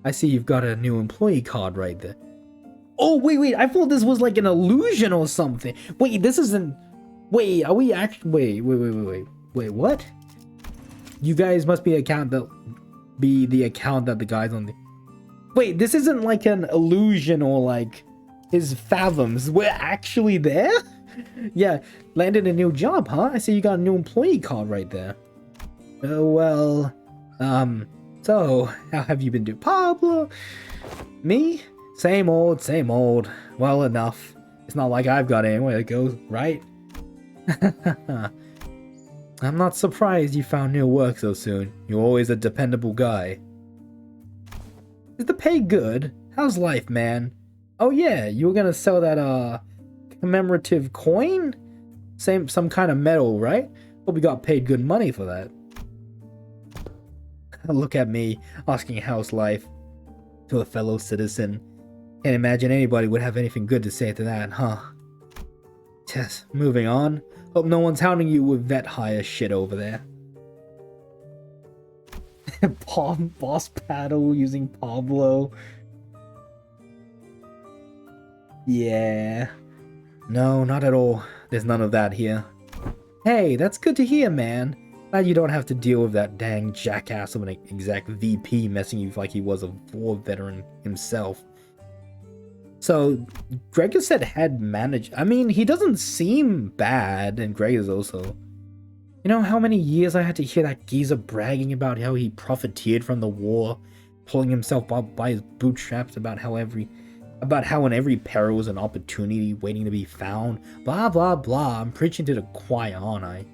I see you've got a new employee card right there. Oh, wait. I thought this was like an illusion or something. Wait, this isn't... Wait, are we actually... Wait, what? You guys must be the account that the guys on the... Wait, this isn't like an illusion or like his fathoms. We're actually there? Yeah, landed a new job, huh? I see you got a new employee card right there. Well, so how have you been doing? Pablo? Me? Same old. Well enough. It's not like I've got anywhere to go, right? I'm not surprised you found new work so soon. You're always a dependable guy. Is the pay good? How's life, man? Oh yeah, you were gonna sell that commemorative coin? Some kind of medal, right? Hope you got paid good money for that. Look at me, asking how's life to a fellow citizen. Can't imagine anybody would have anything good to say to that, huh? Yes, moving on. Hope no one's hounding you with vet hire shit over there. Boss paddle using Pablo. Yeah. No, not at all. There's none of that here. Hey, that's good to hear, man. Glad you don't have to deal with that dang jackass of an exec VP messing you like he was a war veteran himself. So, Gregor said head manager. I mean, he doesn't seem bad, and Gregor's also. You know how many years I had to hear that geezer bragging about how he profiteered from the war, pulling himself up by his bootstraps about how in every peril was an opportunity waiting to be found. Blah blah blah. I'm preaching to the choir, aren't I?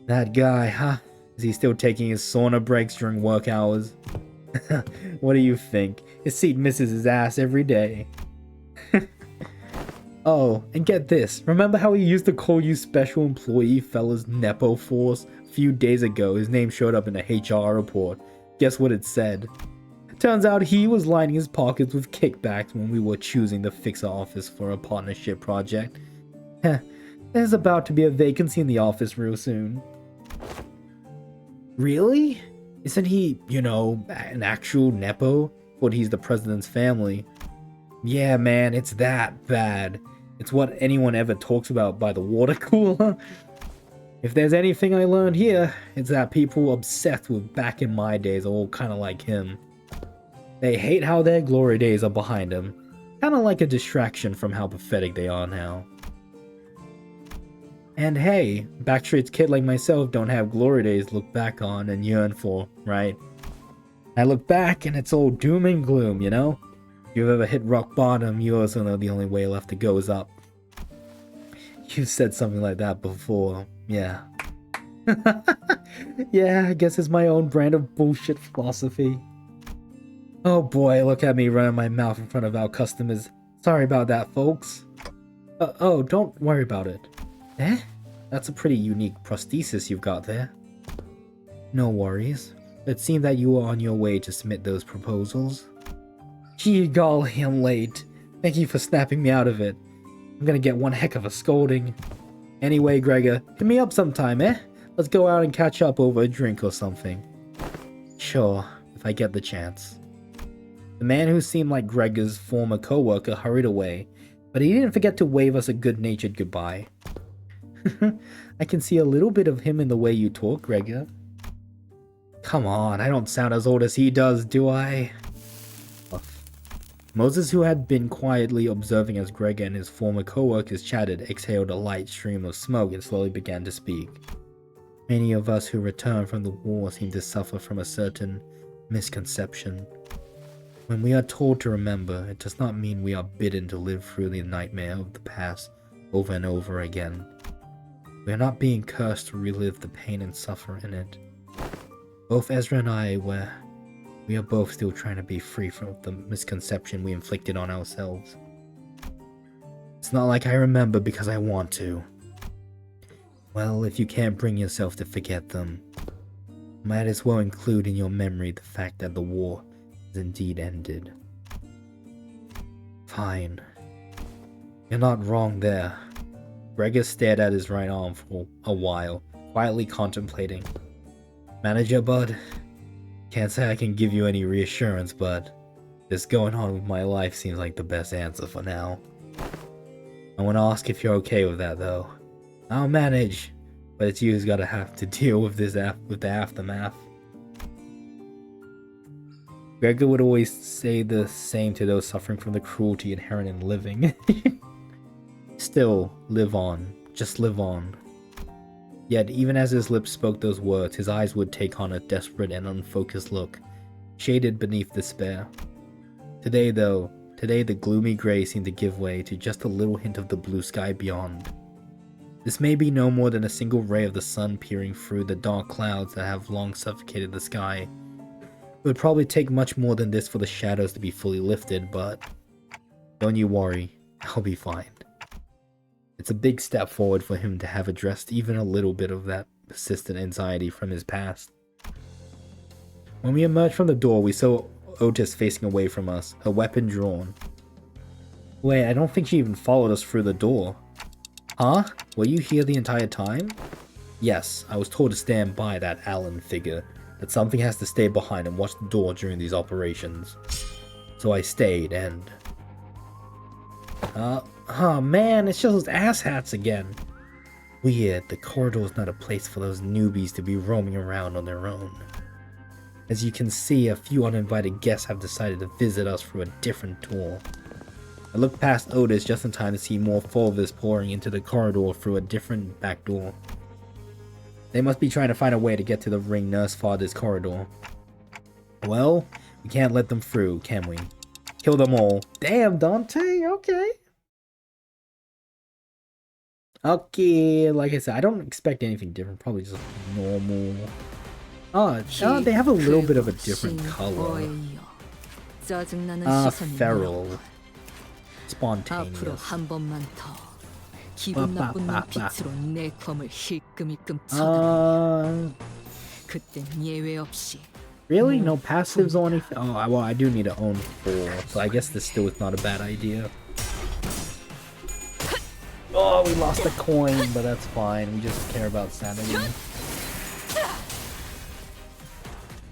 That guy, huh? Is he still taking his sauna breaks during work hours? What do you think? His seat misses his ass every day. Oh, and get this. Remember how he used to call you special employee fellas Nepo Force? A few days ago, his name showed up in a HR report. Guess what it said? Turns out he was lining his pockets with kickbacks when we were choosing to fix our office for a partnership project. There's about to be a vacancy in the office real soon. Really? Isn't he, you know, an actual Nepo? But he's the president's family. Yeah, man, it's that bad. It's what anyone ever talks about by the water cooler. If there's anything I learned here, it's that people obsessed with back in my days are all kind of like him. They hate how their glory days are behind them. Kind of like a distraction from how pathetic they are now. And hey, Backstreet's kid like myself don't have glory days to look back on and yearn for, right? I look back and it's all doom and gloom, you know? If you've ever hit rock bottom, you also know the only way left to go is up. You've said something like that before, yeah. Yeah, I guess it's my own brand of bullshit philosophy. Oh boy, look at me running my mouth in front of our customers. Sorry about that, folks. Oh, don't worry about it. Eh? That's a pretty unique prosthesis you've got there. No worries. It seemed that you were on your way to submit those proposals. Gee golly, I'm late. Thank you for snapping me out of it. I'm gonna get one heck of a scolding. Anyway, Gregor, hit me up sometime, eh? Let's go out and catch up over a drink or something. Sure, if I get the chance. The man who seemed like Gregor's former co-worker hurried away, but he didn't forget to wave us a good-natured goodbye. I can see a little bit of him in the way you talk, Gregor. Come on, I don't sound as old as he does, do I? Moses, who had been quietly observing as Gregor and his former co-workers chatted, exhaled a light stream of smoke and slowly began to speak. Many of us who returned from the war seem to suffer from a certain misconception. When we are told to remember, it does not mean we are bidden to live through the nightmare of the past over and over again. We are not being cursed to relive the pain and suffering in it. Both Ezra and I we are both still trying to be free from the misconception we inflicted on ourselves. It's not like I remember because I want to. Well, if you can't bring yourself to forget them, might as well include in your memory the fact that the war has indeed ended. Fine. You're not wrong there. Gregor stared at his right arm for a while, quietly contemplating. Manager Bud? Can't say I can give you any reassurance, but this going on with my life seems like the best answer for now. I want to ask if you're okay with that, though. I'll manage, but it's you who's gotta have to deal with this with the aftermath. Gregor would always say the same to those suffering from the cruelty inherent in living. Still, live on. Just live on. Yet, even as his lips spoke those words, his eyes would take on a desperate and unfocused look, shaded beneath despair. Today, the gloomy gray seemed to give way to just a little hint of the blue sky beyond. This may be no more than a single ray of the sun peering through the dark clouds that have long suffocated the sky. It would probably take much more than this for the shadows to be fully lifted, but don't you worry, I'll be fine. It's a big step forward for him to have addressed even a little bit of that persistent anxiety from his past. When we emerged from the door, we saw Otis facing away from us, her weapon drawn. Wait, I don't think she even followed us through the door. Huh? Were you here the entire time? Yes, I was told to stand by that Allen figure, that something has to stay behind and watch the door during these operations. So I stayed and... Oh man, it's just those asshats again. Weird, the corridor is not a place for those newbies to be roaming around on their own. As you can see, a few uninvited guests have decided to visit us through a different door. I looked past Otis just in time to see more Fulvis pouring into the corridor through a different back door. They must be trying to find a way to get to the ring nurse father's corridor. Well, we can't let them through, can we? Kill them all. Damn, Dante, okay. Okay, like I said, I don't expect anything different, probably just normal. Oh, they have a little bit of a different color. Feral. Spontaneous. 한 번만 더 기분 나쁜 눈빛으로 내 검을 힐끔힐끔 쳐다보면 그땐 예외 없이 Really? No passives or anything? Oh, well, I do need to own 4, so I guess this still is not a bad idea. Oh, we lost a coin, but that's fine. We just care about sanity.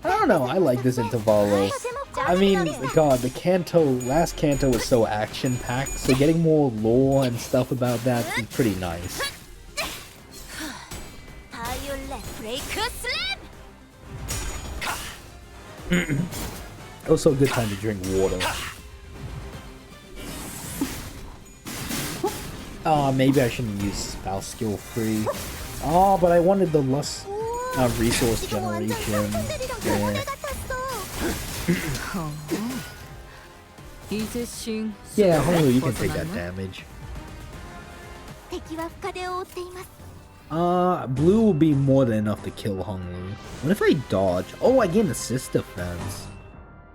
I don't know. I like this Intervallo. I mean, God, the last canto was so action-packed, so getting more lore and stuff about that is pretty nice. Also a good time to drink water. Oh, maybe I shouldn't use spouse skill 3. Oh, but I wanted the lust resource generation. Yeah, Honglu, you can take that damage. Blue will be more than enough to kill Honglu. What if I dodge? Oh, I gain assist defense.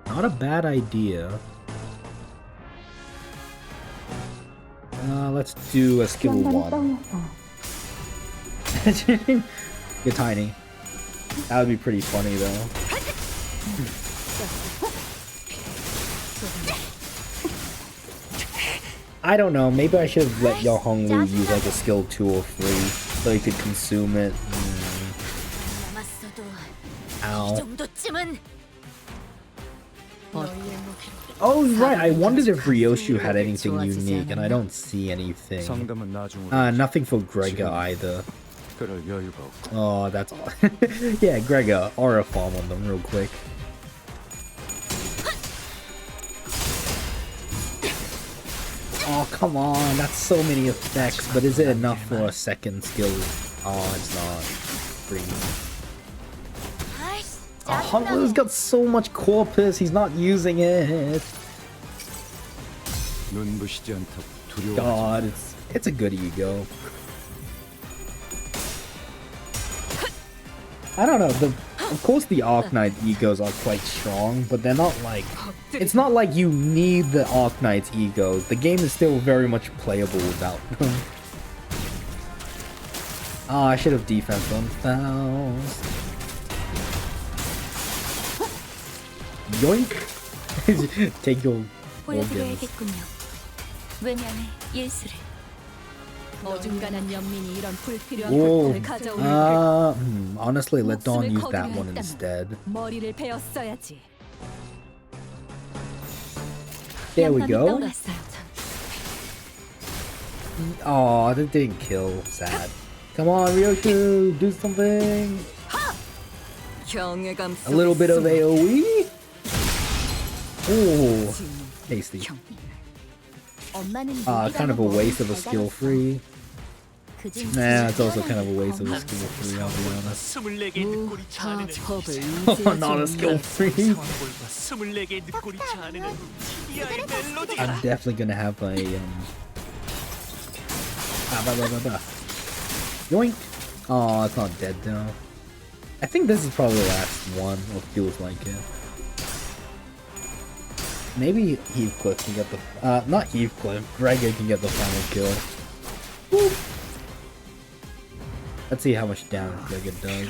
Not a bad idea. Let's do a skill 1. You're tiny. That would be pretty funny though. I don't know, maybe I should have let Honglu use like a skill 2 or 3 so he could consume it. Ow. Oh, right, I wondered if Ryoshu had anything unique, and I don't see anything. Nothing for Gregor either. Oh, that's all. Yeah, Gregor, aura farm on them real quick. Oh, come on. That's so many effects, but is it enough for a second skill? Oh, it's not. Freeze. Oh, Honglu's got so much corpus, he's not using it. God, it's a good ego. I don't know, of course the Arknight egos are quite strong, but they're not like... It's not like you need the Arknight's egos. The game is still very much playable without them. Oh, I should have defense on Faust. Yoink! Take your organs. 보여드려야겠군요. 외면의 예술을. 어중간한 연민이 이런 불필요한 Whoa. 고통을 가져오는 Honestly, let Dawn use that one instead. 머리를 베었어야지. There we 양반이 go. 떠올랐어요. Oh, that didn't kill. Sad. Come on, Ryoshu, do something. 경외감 A little bit of 속에 AoE. Oh, 숨은 tasty. 경- 엄마는 Kind of a waste of a skill free. 그중 Nah, it's also kind of a waste of a skill free, I'll be honest. 24개의 늦꼬리 차 안에는 법을 Not a skill free. 상황볼과 24개의 늦꼬리 차 안에는 TDI 멜로디. I'm definitely gonna have a Yoink! Oh, it's not dead though. I think this is probably the last one, or feels like it. Maybe Heathcliff can get the not Heathcliff, Gregor can get the final kill. Woo. Let's see how much damage Gregor does.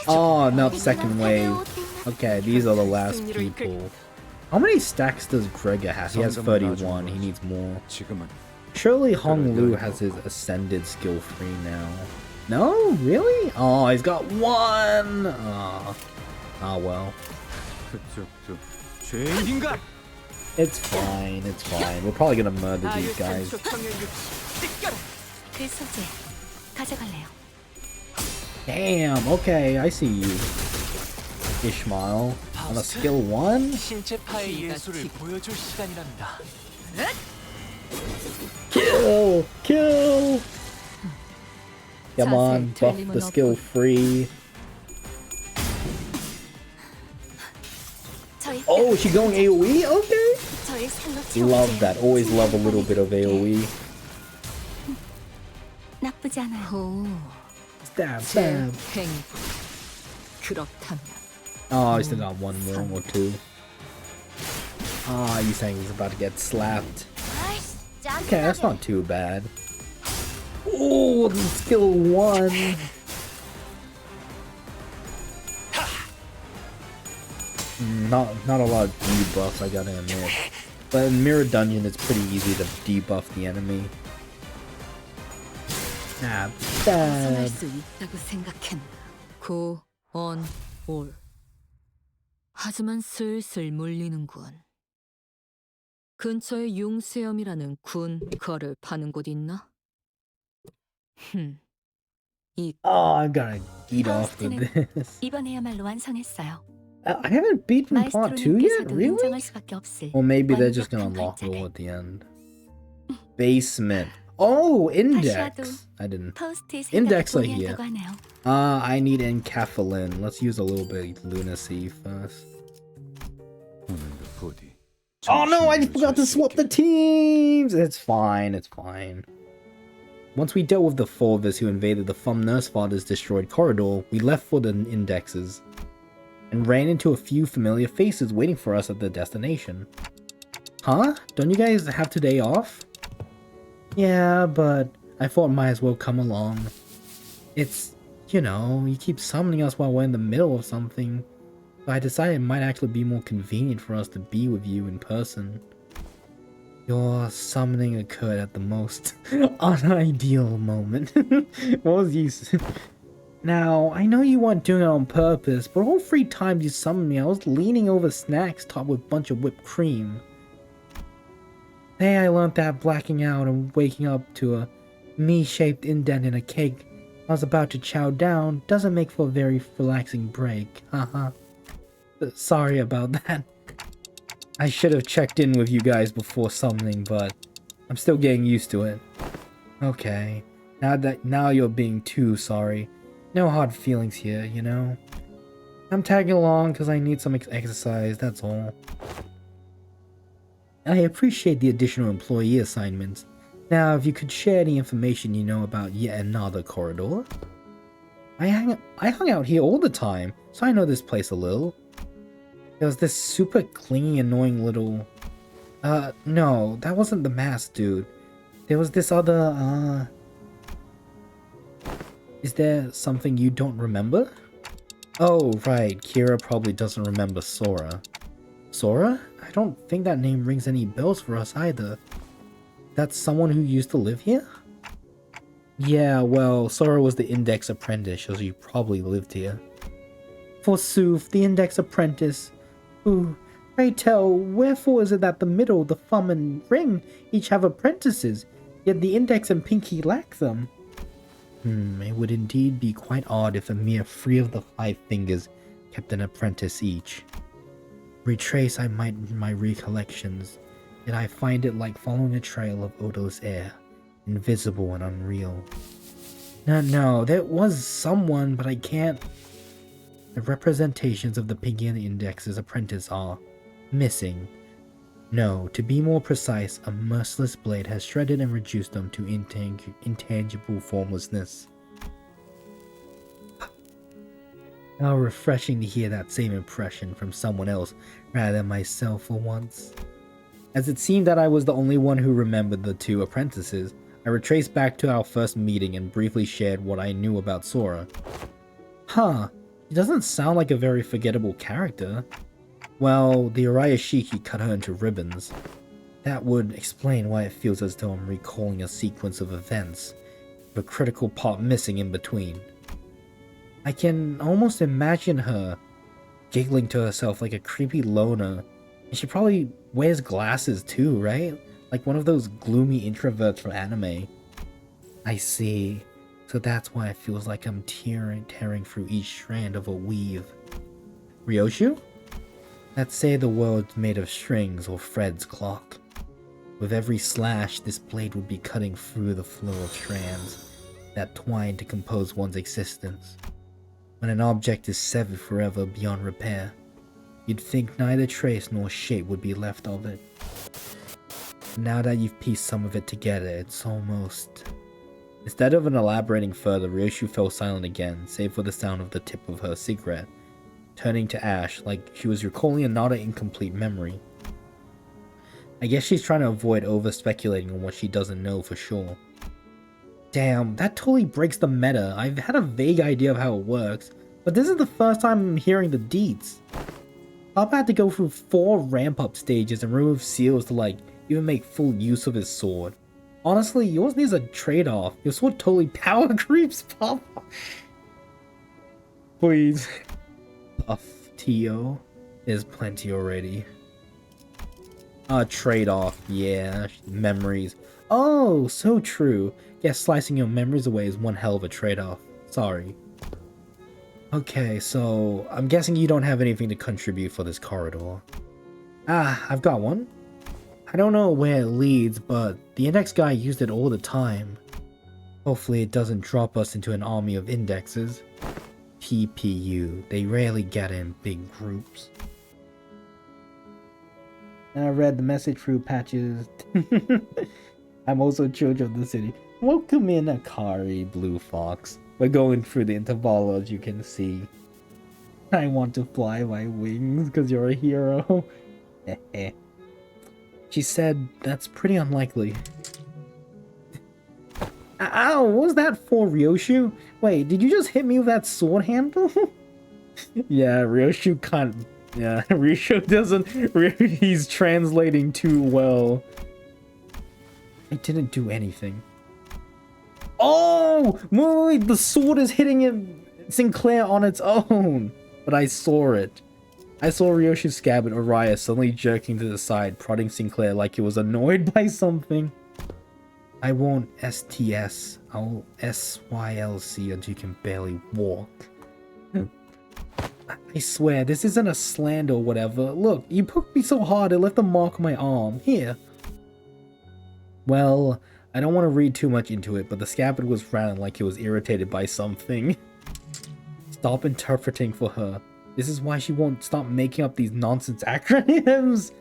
Oh, no, second wave. Okay, these are the last people. How many stacks does Gregor have? He has 31, he needs more. Surely Honglu has his ascended skill free now. No? Really? Oh, he's got one! Oh well. It's fine, it's fine. We're probably gonna murder these guys. 그 소재 가져갈래요. Damn, okay, I see you. Ishmael. On a skill 1? 신체파의 예술을 보여줄 시간이랍니다. Kill! Kill! Come on, buff the skill free. 저희 Oh, she going AoE? Okay. 저의 살로 Love 채워주세요. that. Always love a little bit of AoE. 나쁘지 않아요. 오, Stab, stab. 행. 그렇다면 Oh, I still got one more or two. Ah, you saying he's about to get slapped. Okay, that's not too bad. Oh, skill 1. Not a lot of debuffs, I gotta admit. But in Mirror Dungeon, it's pretty easy to debuff the enemy. Stab, 벗어날 stab. 수 있다고 생각했나. 고, on, 올. 하지만 슬슬 물리는군. 근처에 융수염이라는 군 거를 파는 곳 있나? 이 Oh, I gotta eat off with 파우스트는 this. 이번에야말로 완성했어요. I haven't beaten part 2 yet, 마에스트로님께서도 really? 인정할 수밖에 없을 Or maybe they're just gonna 완벽한 unlock it all 발자국. at the end. Basement. Oh, 다시라도 index. I didn't. 파우스트의 Index 생각을 are here. 동의한다고 하네요. I need encapsulin. Let's use a little bit of lunacy first. Oh no, I forgot to swap the teams! It's fine, it's fine. Once we dealt with the four of us who invaded the Fum Nurse Father's destroyed corridor, we left for the indexes, and ran into a few familiar faces waiting for us at the destination. Huh? Don't you guys have today off? Yeah, but I thought might as well come along. It's, you know, you keep summoning us while we're in the middle of something. So I decided it might actually be more convenient for us to be with you in person. Your summoning occurred at the most unideal moment. What was you? Now, I know you weren't doing it on purpose, but all 3 times you summoned me, I was leaning over snacks topped with a bunch of whipped cream. Hey, I learned that blacking out and waking up to a me-shaped indent in a cake I was about to chow down doesn't make for a very relaxing break, haha. Sorry about that. I should have checked in with you guys before summoning, but I'm still getting used to it. Okay. Now you're being too sorry. No hard feelings here, you know? I'm tagging along because I need some exercise, that's all. I appreciate the additional employee assignments. Now, if you could share any information you know about yet another corridor. I hung out here all the time, so I know this place a little. There was this super clingy, annoying little... no, that wasn't the mask dude. There was this other, Is there something you don't remember? Oh, right, Kira probably doesn't remember Sora. Sora? I don't think that name rings any bells for us either. That's someone who used to live here? Yeah, well, Sora was the Index apprentice, so she probably lived here. Forsooth, the Index apprentice. Ooh, pray tell, wherefore is it that the middle, the thumb and ring each have apprentices, yet the Index and Pinky lack them? It would indeed be quite odd if a mere 3 of the 5 fingers kept an apprentice each. Retrace I might my recollections, yet I find it like following a trail of odorless air, invisible and unreal. No, there was someone, but I can't... The representations of the Pinky and the Index's apprentice are missing. No, to be more precise, a merciless blade has shredded and reduced them to intangible formlessness. How refreshing to hear that same impression from someone else rather than myself for once. As it seemed that I was the only one who remembered the 2 apprentices, I retraced back to our first meeting and briefly shared what I knew about Sora. Huh, he doesn't sound like a very forgettable character. Well, the Urayashi cut her into ribbons. That would explain why it feels as though I'm recalling a sequence of events, with a critical part missing in between. I can almost imagine her giggling to herself like a creepy loner, and she probably wears glasses too, right? Like one of those gloomy introverts from anime. I see. So that's why it feels like I'm tearing through each strand of a weave. Ryoshu? Let's say the world's made of strings or Fred's clock. With every slash, this blade would be cutting through the flow of strands that twine to compose one's existence. When an object is severed forever beyond repair, you'd think neither trace nor shape would be left of it. Now that you've pieced some of it together, it's almost... Instead of elaborating further, Ryoshu fell silent again, save for the sound of the tip of her cigarette, turning to ash like she was recalling another incomplete memory. I guess she's trying to avoid over-speculating on what she doesn't know for sure. Damn, that totally breaks the meta. I've had a vague idea of how it works, but this is the first time I'm hearing the deets. Papa had to go through 4 ramp-up stages and remove seals to like even make full use of his sword. Honestly, yours needs a trade-off. Your sword totally power creeps, Papa. Please. Puff T.O. There's plenty already. Trade-off, yeah. Memories. Oh, so true. Guess slicing your memories away is one hell of a trade-off. Sorry. Okay, so I'm guessing you don't have anything to contribute for this corridor. Ah, I've got one. I don't know where it leads, but the index guy used it all the time. Hopefully it doesn't drop us into an army of indexes. PPU, they rarely get in big groups. And I read the message through patches. I'm also children of the city. Welcome in, Akari, Blue Fox. We're going through the Intervallo, as you can see. I want to fly my wings because you're a hero. She said that's pretty unlikely. Ow, what was that for, Ryoshu? Wait, did you just hit me with that sword handle? Yeah, Ryoshu can't... Yeah, Ryoshu doesn't... He's translating too well. I didn't do anything. Oh! Wait, the sword is hitting him, Sinclair on its own. But I saw it. I saw Ryoshu's scabbard, Oriya, suddenly jerking to the side, prodding Sinclair like he was annoyed by something. I won't STS. I'll SYLC until you can barely walk. I swear, this isn't a slander or whatever. Look, you poked me so hard it left a mark on my arm. Here. Well, I don't want to read too much into it, but the scabbard was round like it was irritated by something. Stop interpreting for her. This is why she won't stop making up these nonsense acronyms.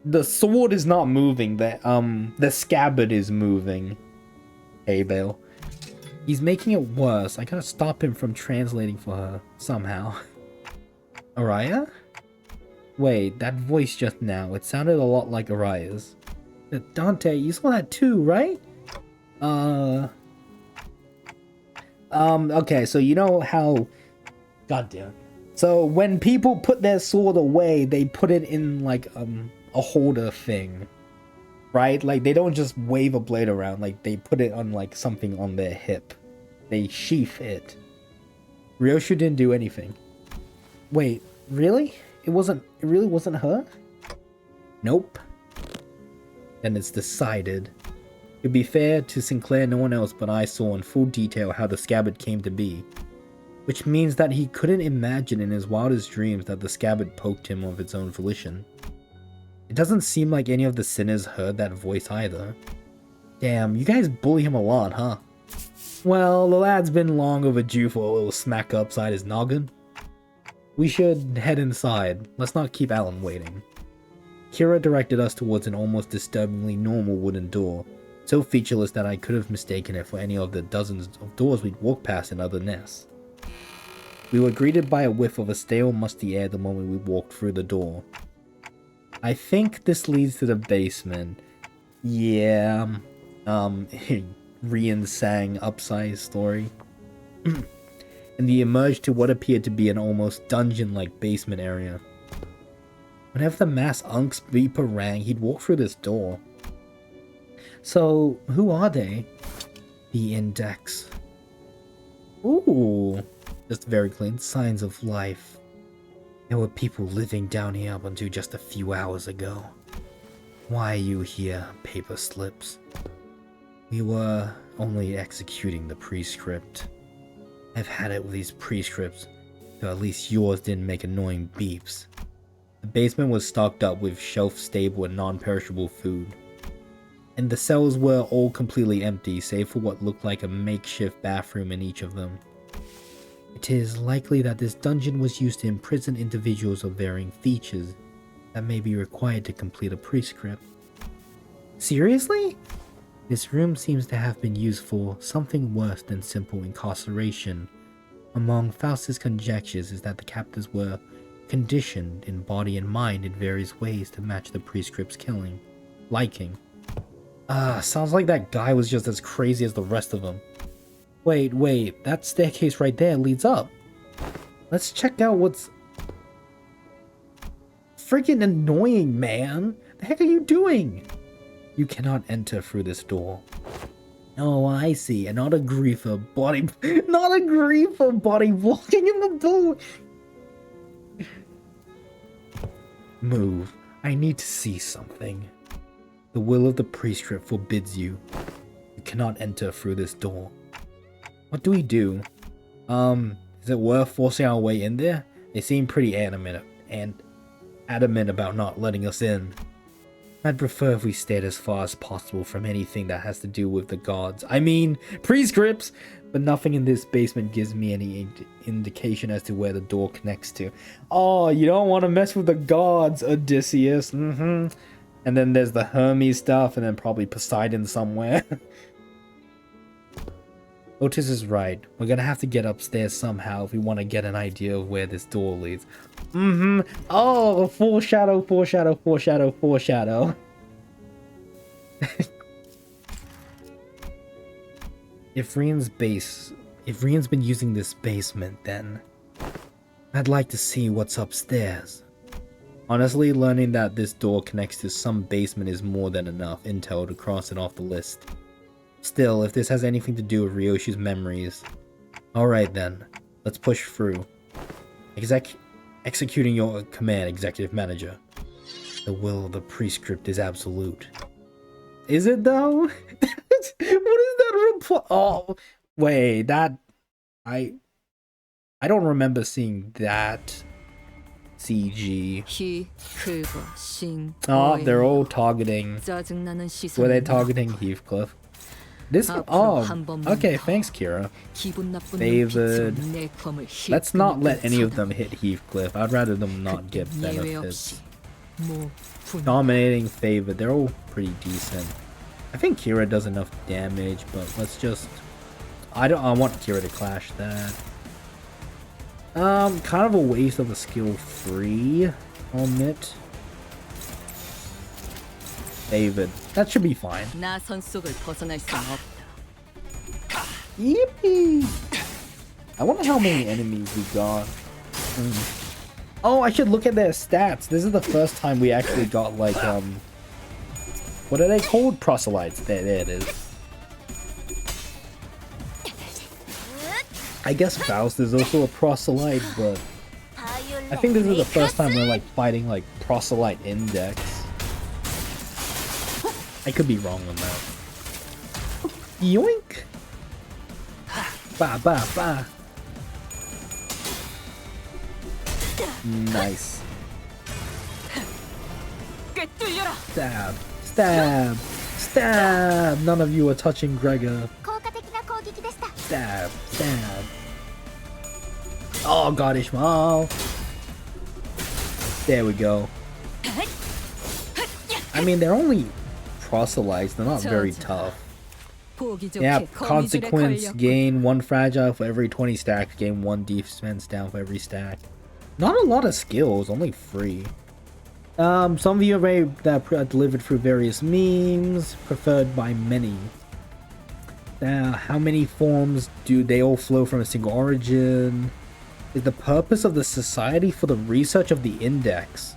The sword is not moving. The scabbard is moving. Hey, Bale. He's making it worse. I gotta stop him from translating for her somehow. Araya? Wait, that voice just now. It sounded a lot like Araya's. Dante, you saw that too, right? Okay, so you know how... Goddamn. So when people put their sword away, they put it in like a holder thing. Right? Like they don't just wave a blade around, like they put it on like something on their hip. They sheath it. Ryoshu didn't do anything. Wait, really? It really wasn't her? Nope. Then it's decided. To be fair to Sinclair, no one else but I saw in full detail how the scabbard came to be. Which means that he couldn't imagine in his wildest dreams that the scabbard poked him of its own volition. It doesn't seem like any of the sinners heard that voice either. Damn, you guys bully him a lot, huh? Well, the lad's been long overdue for a little smack upside his noggin. We should head inside. Let's not keep Alan waiting. Kira directed us towards an almost disturbingly normal wooden door, so featureless that I could have mistaken it for any of the dozens of doors we'd walked past in other nests. We were greeted by a whiff of a stale, musty air the moment we walked through the door. I think this leads to the basement. Yeah, Rian sang upsize story. And we emerged to what appeared to be an almost dungeon-like basement area. Whenever the mass unk's beeper rang, he'd walk through this door. So, who are they? The Index. Ooh, just very clean. Signs of life. There were people living down here up until just a few hours ago. Why are you here, paper slips? We were only executing the prescript. I've had it with these prescripts, so at least yours didn't make annoying beeps. The basement was stocked up with shelf-stable and non-perishable food. And the cells were all completely empty, save for what looked like a makeshift bathroom in each of them. It is likely that this dungeon was used to imprison individuals of varying features that may be required to complete a prescript. Seriously? This room seems to have been used for something worse than simple incarceration. Among Faust's conjectures is that the captives were conditioned in body and mind in various ways to match the prescript's liking. Sounds like that guy was just as crazy as the rest of them. Wait, that staircase right there leads up. Let's check out what's... Freaking annoying, man! The heck are you doing? You cannot enter through this door. Oh, I see. And not agree for body blocking in the door. Move. I need to see something. The will of the prescript forbids you. You cannot enter through this door. What do we do? Is it worth forcing our way in there? They seem pretty adamant about not letting us in. I'd prefer if we stayed as far as possible from anything that has to do with the gods. I mean, prescripts! But nothing in this basement gives me any indication as to where the door connects to. Oh, you don't want to mess with the gods, Odysseus. And then there's the Hermes stuff, and then probably Poseidon somewhere. Otis is right. We're gonna have to get upstairs somehow if we want to get an idea of where this door leads. Oh, foreshadow. If Rian's been using this basement, then I'd like to see what's upstairs. Honestly, learning that this door connects to some basement is more than enough intel to cross it off the list. Still, if this has anything to do with Ryoshi's memories... Alright then, let's push through. Executing your command, Executive Manager. The will of the prescript is absolute. Is it though? What is that reply? Oh, wait, I don't remember seeing that CG. 히, 클과, 싱, Oh, they're all 어의 targeting. 짜증나는 Were they 시선을 targeting 묻어버려. Heathcliff? This. 앞으로 Oh, 한 번만 okay. 더 Thanks, Kira. 기분 나쁜 Favored. 눈빛으로 내 검을 Let's not let 힐끔힐끔 any of them 쳐다보며 hit Heathcliff. I'd rather them not get 그땐 예외 없이 benefits. 뭐 분. Dominating, favored. They're all pretty decent. I think Kira does enough damage, but let's just. I want Kira to clash that. Kind of a waste of a skill 3. I'll admit. Favored. That should be fine. 나선 속을 벗어날 수 없다. Yippee! I wonder how many enemies we got. Oh, I should look at their stats. This is the first time we actually got like what are they called? Proselytes. There it is. I guess Faust is also a proselyte, but I think this is the first time we're like fighting like proselyte index. I could be wrong on that. Yoink! Ba ba ba. Nice. Stab. Stab. Stab. None of you are touching Gregor. 効果的な攻撃でした。 Stab. Stab. Oh god, Ishmael. There we go. I mean, they're only proselytes. They're not very tough. 보기 좋게 Yeah, 거미줄에 consequence, 걸렸군. gain 1 fragile for every 20 stacks, gain 1 defense down for every stack. Not a lot of skills, only 3. Some of you are delivered through various memes, preferred by many. How many forms do they all flow from a single origin? Is the purpose of the Society for the Research of the Index.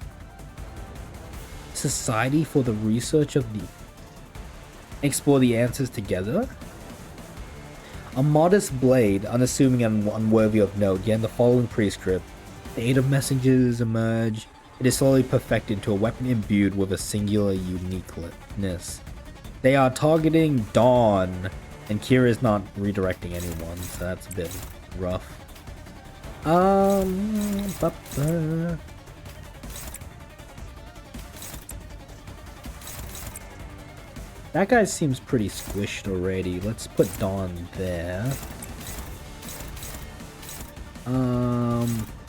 Society for the Research of the... Explore the answers together? A modest blade, unassuming and unworthy of note, yet in the following prescript. The aid of messengers emerge. It is slowly perfected into a weapon imbued with a singular uniqueness. They are targeting Dawn, and Kira is not redirecting anyone, so that's a bit rough. That guy seems pretty squished already. Let's put Dawn there.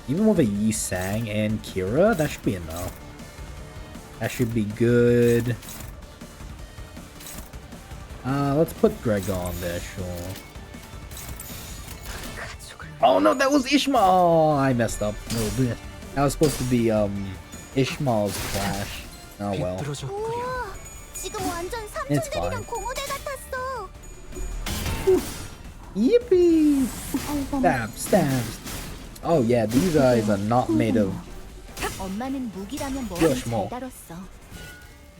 Even with a Yi Sang and Kira, that should be enough. That should be good. Let's put Greg on there, sure. Oh no, that was Ishmael! I messed up a little bit. That was supposed to be, Ishmael's clash. Oh well. 우와, 지금 완전 It's 삼촌들이랑 fine. 공허대 같았어. Yippee! 어머, Stab, stabs. Oh yeah, these guys are not made of... 엄마는 무기라면 Yo, 뭐라도 Shmo. 잘 다뤘어.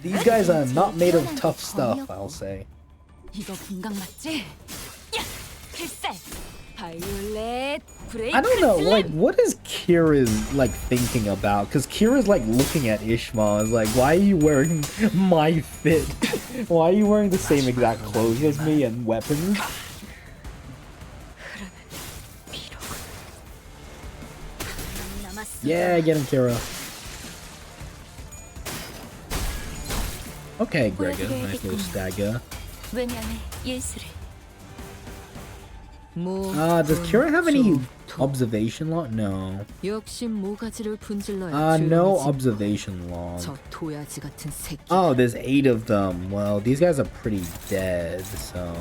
These guys are not made of tough stuff, I'll say. 이거 분강 맞지? 야! 필살! 바이올렛! 브레이크! I don't know, like, what is Kira's, like, thinking about? Because Kira's, like, looking at Ishmael is like, why are you wearing my fit? Why are you wearing the same exact clothes as me and weapons? Yeah, get him, Kira. Okay, Gregor, nice little stagger. 외면의 예술을. Does Kira have any observation log? No. 역시 모가지를 분질러야 No 조용해지는 observation log. 저 도야지 같은 새끼. Oh, there's 8 of them. Well, these guys are pretty dead, so...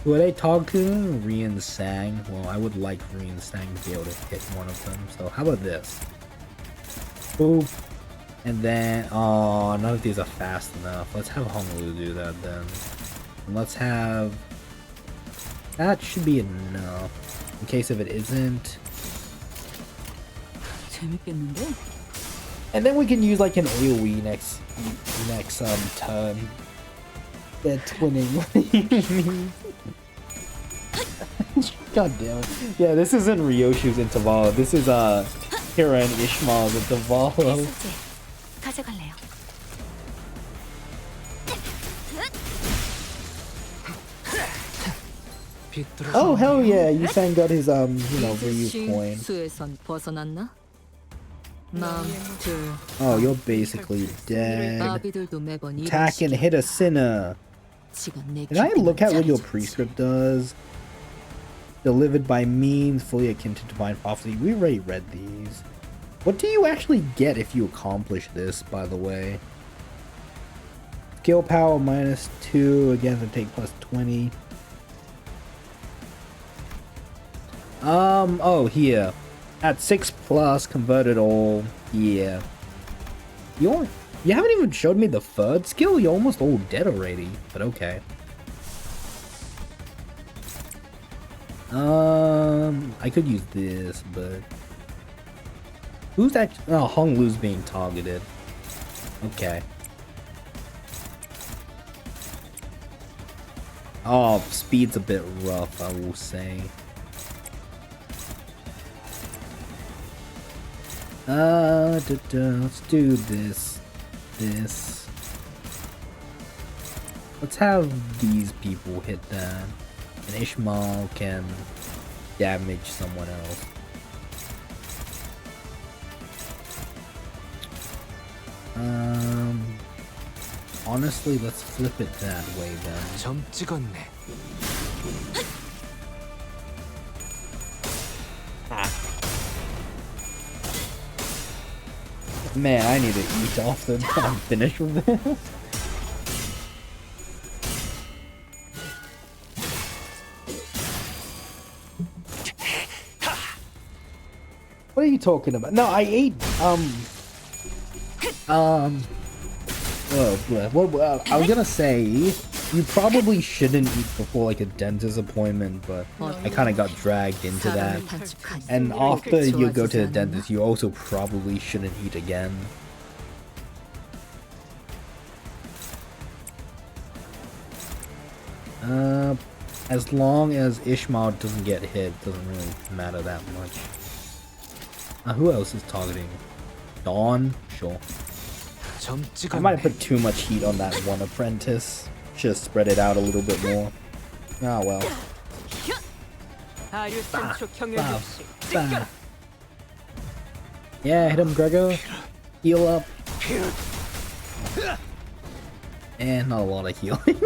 Who are they talking? Rian Sang. Well, I would like Rian Sang to be able to hit one of them, so how about this? Boop. And then... Oh, none of these are fast enough. Let's have Honglu do that then. And let's have... That should be enough. In case if it isn't... 재밌겠는데? And then we can use like an AoE next turn. They're twinning. God damn it. Yeah, this isn't Ryoshu's Intervallo. This is Kira and Ishmael's Intervallo. 소재 가져갈래요. Oh hell yeah, Yusan got his 이제 Ryu 시 coin. 수에선 벗어났나? 마음 둘. Oh, you're basically dead. 아비들도 매번 이런 Attack and hit a sinner. 지가 내 Can I look at what your 잘해줬지. prescript does? Delivered by means fully akin to divine prophecy. We already read these. What do you actually get if you accomplish this, by the way? Skill power -2, again to take +20. Oh, here. At 6+, converted all. Yeah. You haven't even showed me the third skill? You're almost all dead already, but okay. I could use this, but... Who's actually... Oh, Honglu's being targeted. Okay. Oh, speed's a bit rough, I will say. Let's do this. Let's have these people hit that. And Ishmael can damage someone else. Honestly, let's flip it that way then. 점 찍었네. Man, I need to eat off the I'm finished with this. What are you talking about? No, I ate well, I was gonna say you probably shouldn't eat before like a dentist appointment, but I kind of got dragged into that. And after you go to the dentist, you also probably shouldn't eat again. As long as Ishmael doesn't get hit, doesn't really matter that much. Who else is targeting? Dawn? Sure. 점 I might have 찍었네. put too much heat on that one apprentice. Should have spread it out a little bit more. Ah well. Yeah, hit him, Gregor. Heal up. And not a lot of healing.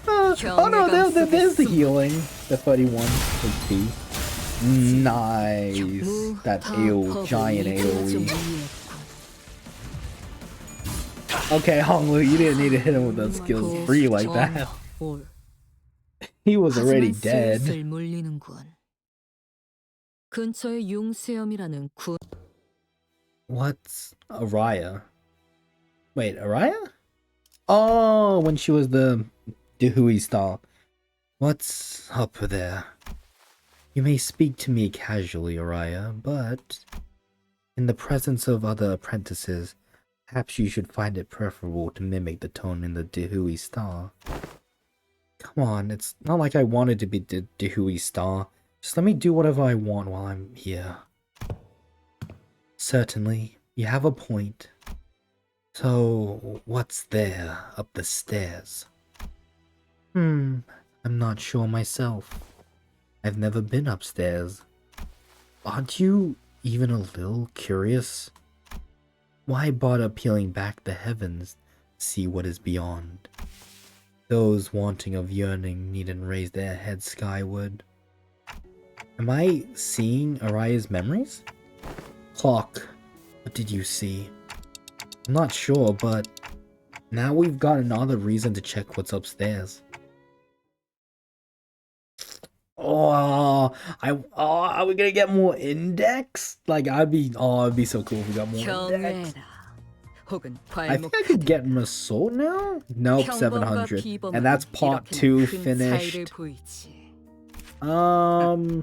Oh no, there's the healing. The 31 HP. Nice. That giant AoE. Okay, Honglu, you didn't need to hit him with those skills free like that. He was already dead. 근처에 융수염이라는 군 What's Araya? Wait, Araya? Oh, when she was the Dehui style. What's up there? You may speak to me casually, Araya, but in the presence of other apprentices, perhaps you should find it preferable to mimic the tone in the Dehui style. Come on, it's not like I wanted to be the Dehui style. Just let me do whatever I want while I'm here. Certainly, you have a point. So, what's there up the stairs? I'm not sure myself. I've never been upstairs. Aren't you even a little curious? Why bother peeling back the heavens to see what is beyond? Those wanting of yearning needn't raise their heads skyward. Am I seeing Araya's memories? Clock, what did you see? I'm not sure, but now we've got another reason to check what's upstairs. Are we gonna get more index? Like, it'd be so cool if we got more index. I think I could get an assault now? Nope, 700. And that's part 2 finished.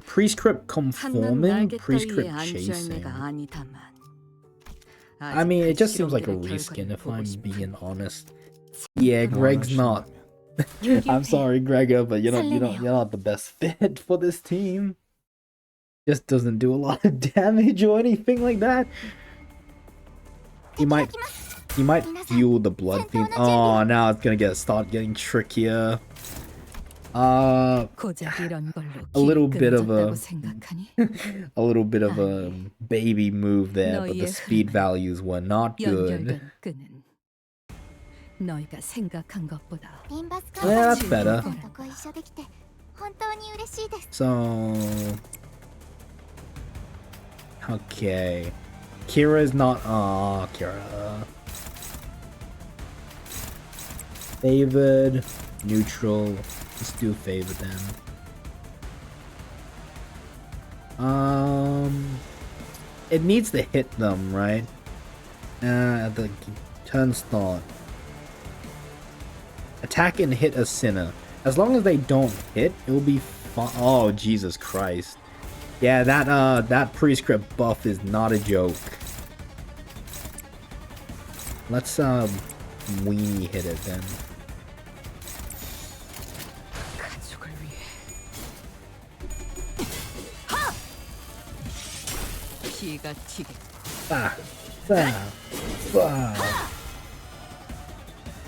Prescript conforming, prescript chasing. I mean, it just seems like a reskin if I'm being honest. Yeah, Greg's not. I'm sorry, Gregor, but you're not the best fit for this team. Just doesn't do a lot of damage or anything like that. He might fuel the blood theme. Oh, now it's gonna start getting trickier. 고작 이런 걸로 A little bit of 끊어졌다고 a 생각하니? a little bit of a baby move there, but the 너희의 speed 흐름은 values were not good. 연결된 끈은 너희가 생각한 것보다 リンバスカ Yeah, ー that's better. さんとご一緒できて本当に嬉しいです。 So, okay, Kira is not. Kira. Favored, neutral. Let's do favored then. It needs to hit them, right? At the turn start. Attack and hit a sinner. As long as they don't hit, it will be fine. Oh, Jesus Christ. Yeah, that prescript buff is not a joke. Let's weenie hit it then. 가족을 위해 피가 튀게 Ah, ah, ah.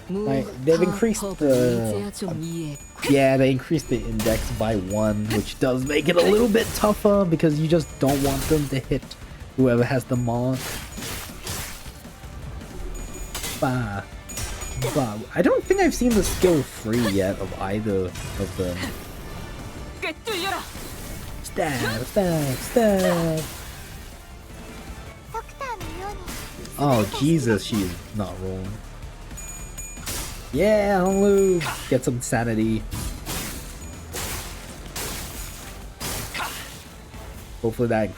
Like, they've increased 이제야 the 좀 이해. yeah, they increased the index by 1, which does make it a little bit tougher because you just don't want them to hit whoever has the mark. Bah. Bah. I don't think I've seen the skill free yet of either of them. 꿰뚫려라. Stab, stab, stab. ドクターのように Oh, Jesus, she's not rolling. Yeah, Honglu, get some sanity. Hopefully that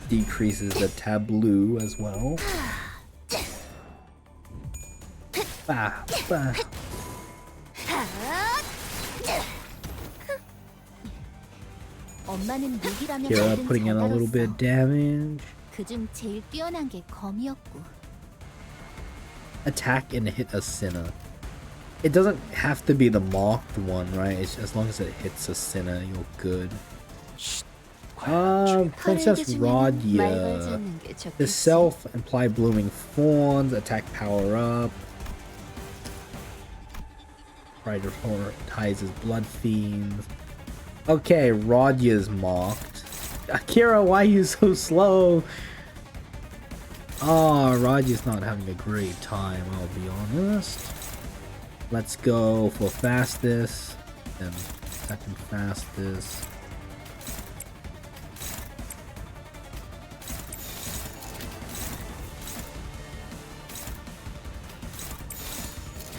decreases the tableau as well. Bah, bah. 엄마는 무기라면 Kira 뭐든 putting in a little bit 잘 of damage. 그중 제일 뛰어난 게 검이었고. Attack and hit a sinner. It doesn't have to be the marked one, right? It's, as long as it hits a sinner, you're good. Princess Radia. The self imply blooming thorns, attack power up. Prioritizes blood fiends. Okay, Radia's marked. Akira, why are you so slow? Oh, Radia's not having a great time, I'll be honest. Let's go for fastest, and second fastest.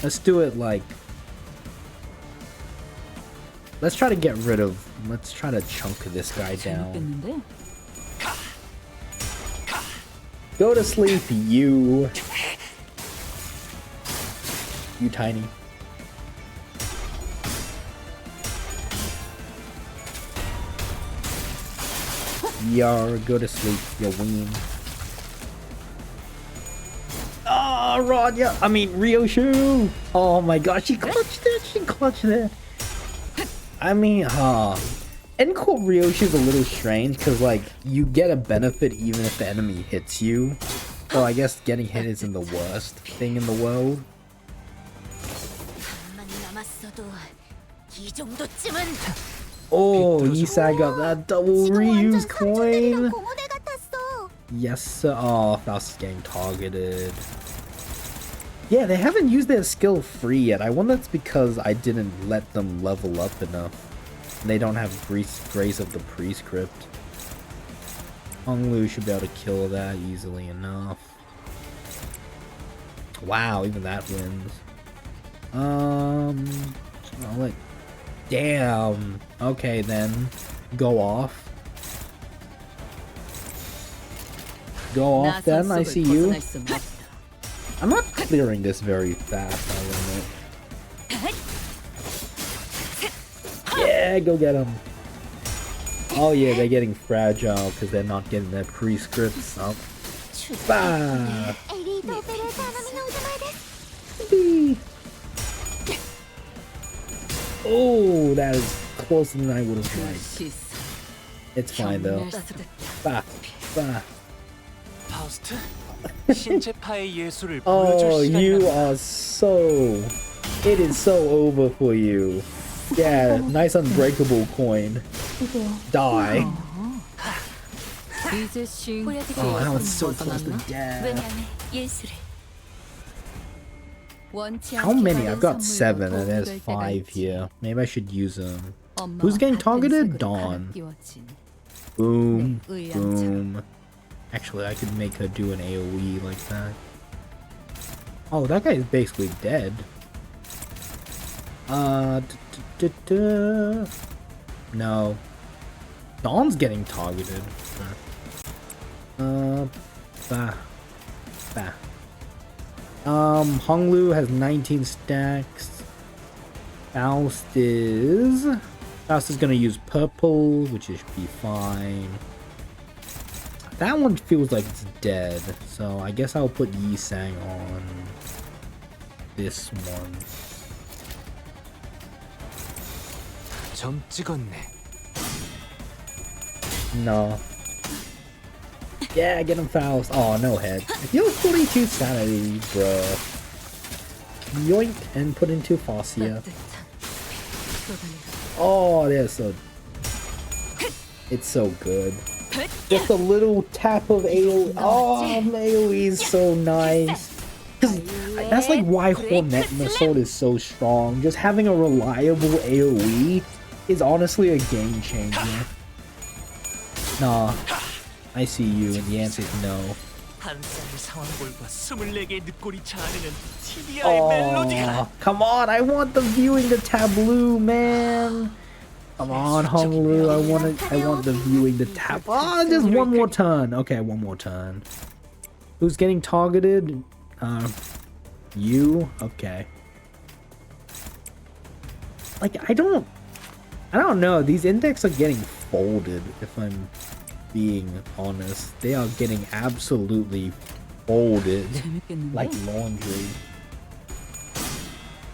Let's do it like... Let's try to get rid of... Let's try to chunk this guy down. 재밌겠는데? Go to sleep, you. You tiny. Yar, go to sleep, you ween. Oh, Rania! I mean, Ryoshu! Oh my gosh, she clutched it! She clutched it! I mean, Endcourt Ryoshu is a little strange because, like, you get a benefit even if the enemy hits you. So I guess getting hit isn't the worst thing in the world. Oh, Isai got that double reuse coin! 공허대 같았어. Yes, sir. Oh, Faust is getting targeted. Yeah, they haven't used their skill free yet. I wonder if it's because I didn't let them level up enough. They don't have Grace of the Prescript. Honglu should be able to kill that easily enough. Wow, even that wins. I'll let... Damn. Okay, then. Go off. Go off then, I see you. I'm not clearing this very fast, I'll admit. Yeah, go get them. Oh yeah, they're getting fragile because they're not getting their prescripts up. Bah! Oh, that is closer than I would have liked. It's fine though. Bah! Bah! 파우스트? 신체파의 예술을 보여줄 Oh, you 시간이란다. are so... It is so over for you. Yeah, nice unbreakable coin. Die. 이제 싱. Oh, that was so close to death. 왜냐하면 예술을. How many? I've got 7 and there's 5 here. Maybe I should use them. Who's getting targeted? Dawn. Boom. Boom. Actually, I could make her do an AoE like that. Oh, that guy is basically dead. No. Dawn's getting targeted. Bah. Honglu has 19 stacks. Faust is gonna use purple, which should be fine. That one feels like it's dead, so I guess I'll put Yi-Sang on this one. 점 찍었네. No. Yeah, get him Faust. Oh, no head. If you have 42 sanity, bro. Yoink and put into Fascia. Oh, they're so... It's so good. Just a little tap of AoE. Oh, AoE is so nice. That's like why Hornet Sword is so strong. Just having a reliable AoE is honestly a game changer. Nah, I see you, and the answer is no. Oh, come on! I want the viewing the tableau, man. Come on, Honglu. I want the viewing the tab. Oh, just one more turn. Okay, one more turn. Who's getting targeted? You? Okay. Like, I don't know. These index are getting folded, if I'm being honest. They are getting absolutely folded. Like laundry.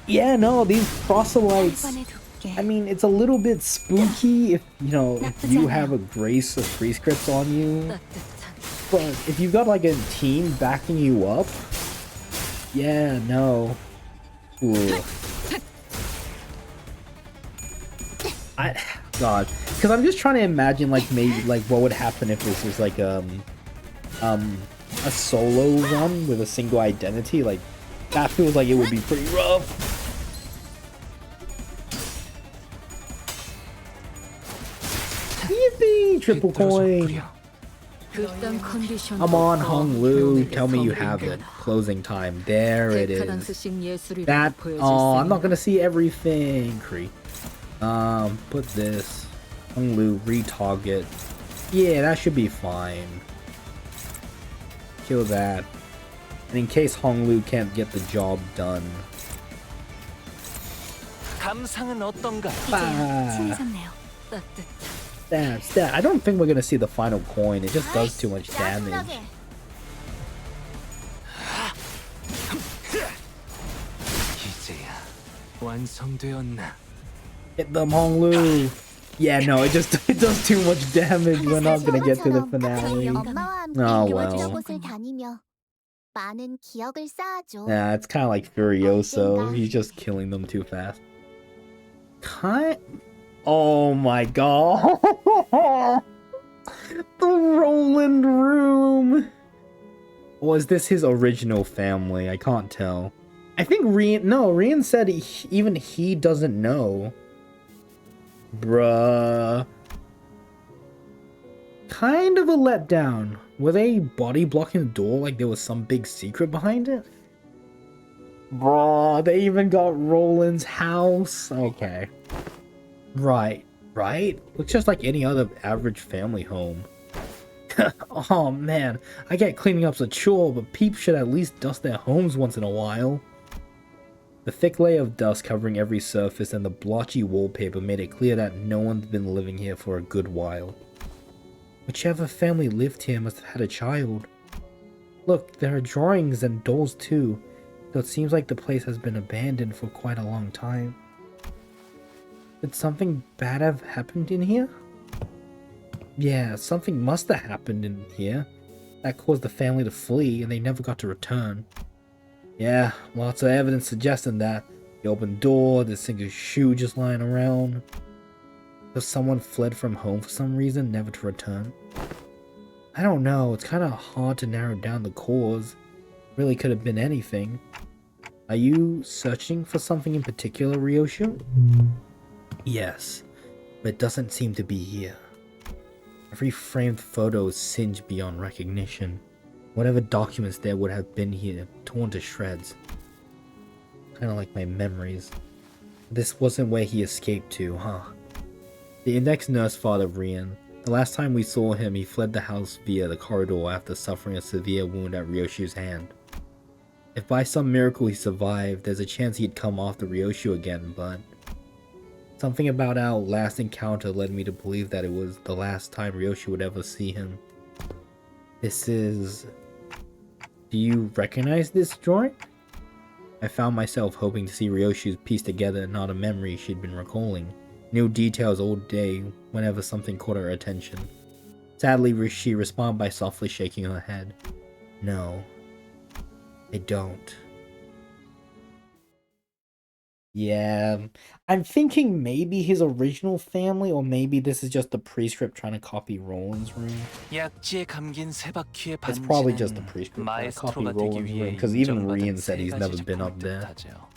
Yeah, no, these proselytes... I mean, it's a little bit spooky if, you know, if you have a Grace of free scripts on you. But if you've got, like, a team backing you up... Yeah, no. Ooh. God. Because I'm just trying to imagine, like, maybe, like, what would happen if this was, like, a solo run with a single identity. Like, that feels like it would be pretty rough. Yippee! Triple coin! Come on, Honglu, tell me you have it. Closing time. There it is. That. Oh, I'm not gonna see everything. Cree. Put this. Honglu, retarget. Yeah, that should be fine. Kill that. And in case Honglu can't get the job done. Stat. I don't think we're gonna see the final coin. It just does too much damage. Hit them, Honglu. Yeah, no, it does too much damage. We're not gonna get to the finale. Oh well. Yeah, it's kind of like Furioso. He's just killing them too fast. Oh my god. The Roland room. Was this his original family? I can't tell. I think Rian said even he doesn't know. Bruh. Kind of a letdown. Were they body blocking the door like there was some big secret behind it? Bruh, they even got Roland's house. Okay. Right. Looks just like any other average family home. Oh man, I get cleaning up's a chore, but peeps should at least dust their homes once in a while. The thick layer of dust covering every surface and the blotchy wallpaper made it clear that no one's been living here for a good while. Whichever family lived here must have had a child. Look, there are drawings and dolls too, so it seems like the place has been abandoned for quite a long time. Did something bad have happened in here? Yeah, something must have happened in here. That caused the family to flee and they never got to return. Yeah, lots of evidence suggesting that. The open door, the single shoe just lying around. If someone fled from home for some reason, never to return. I don't know, it's kind of hard to narrow down the cause. Really could have been anything. Are you searching for something in particular, Ryoshu? Yes, but it doesn't seem to be here. Every framed photo is singed beyond recognition. Whatever documents there would have been here, torn to shreds. Kinda like my memories. This wasn't where he escaped to, huh? The index nurse father Rian. The last time we saw him, he fled the house via the corridor after suffering a severe wound at Ryoshu's hand. If by some miracle he survived, there's a chance he'd come after Ryoshu again, but something about our last encounter led me to believe that it was the last time Ryoshu would ever see him. This is... Do you recognize this drawing? I found myself hoping to see Ryoshu's piece together, not a memory she'd been recalling. New details all day whenever something caught her attention. Sadly, she responded by softly shaking her head. No, I don't. Yeah, I'm thinking maybe his original family, or maybe this is just the prescript trying to copy Roland's room. 약지에 감긴 세 바퀴의 It's probably just the 반지는 prescript trying to copy 마에스트로가 되기 Roland's room, 위해 because even 인정받은 Rian said 세 he's 가지 never been 작품을 up there. 뜻하죠.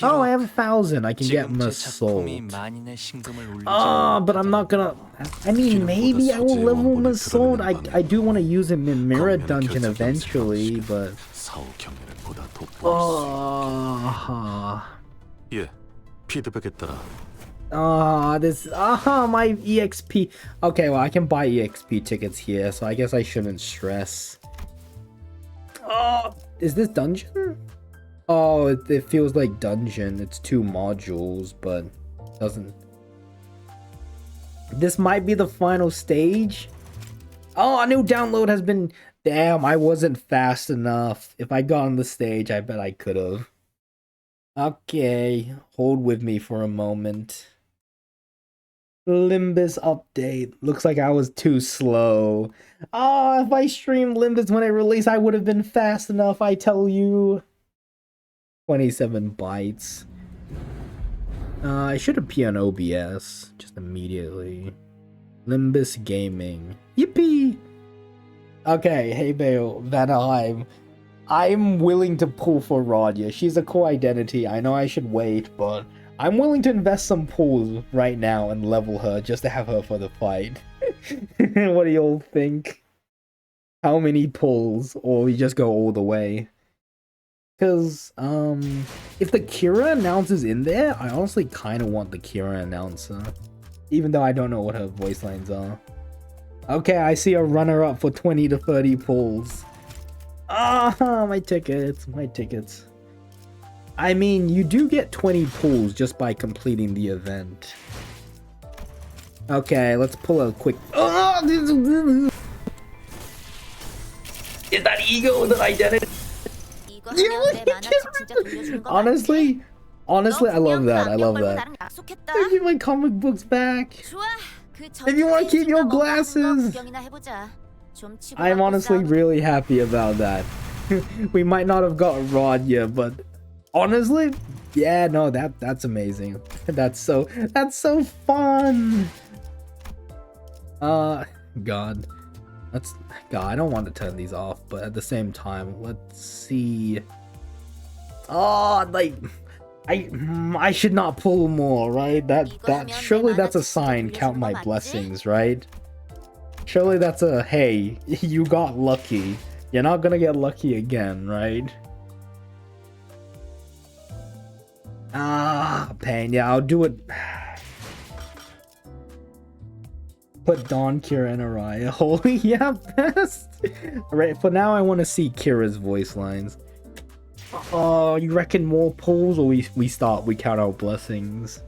Oh, I 비록 have 1,000. I can get 지금 my 제 soul. 작품이 만인의 신금을 울리지 But I'm not gonna... I mean, maybe I will level my sword. I do want to use him in Mirror Dungeon eventually, but... 예, 피드백에 따라 my EXP. Okay, well, I can buy EXP tickets here, so I guess I shouldn't stress. Is this dungeon? Oh, it feels like dungeon. It's 2 modules, but doesn't... This might be the final stage? Oh, a new download has been... Damn, I wasn't fast enough. If I got on the stage, I bet I could have. Okay, hold with me for a moment. Limbus update. Looks like I was too slow. Oh, if I streamed Limbus when it released, I would have been fast enough, I tell you. 27 bytes. I should appear on OBS just immediately. Limbus Gaming. Yippee! Okay, hey Bale, Vanaheim. I'm willing to pull for Rodya. She's a cool identity. I know I should wait, but I'm willing to invest some pulls right now and level her just to have her for the fight. What do y'all think? How many pulls? Or we just go all the way? Because, if the Kira announcer's in there, I honestly kind of want the Kira announcer. Even though I don't know what her voice lines are. Okay, I see a runner-up for 20 to 30 pulls. My tickets, my tickets. I mean, you do get 20 pulls just by completing the event. Okay, let's pull a quick... Is that ego that identity? Honestly, I love that. I love that. I get my comic books back. If you want to keep your glasses, I'm honestly really happy about that. We might not have got Rod yet, but honestly, yeah, no, that's amazing. That's so fun. God. God, I don't want to turn these off, but at the same time, let's see. Like, I should not pull more, right? That surely that's a sign. Count my blessings, right? Surely that's a hey, you got lucky. You're not gonna get lucky again, right? Pain. Yeah, I'll do it. Put Dawn, Kira, and Araya. Holy, yeah, best. Alright, for now I want to see Kira's voice lines. Oh, you reckon more pulls, or we count our blessings?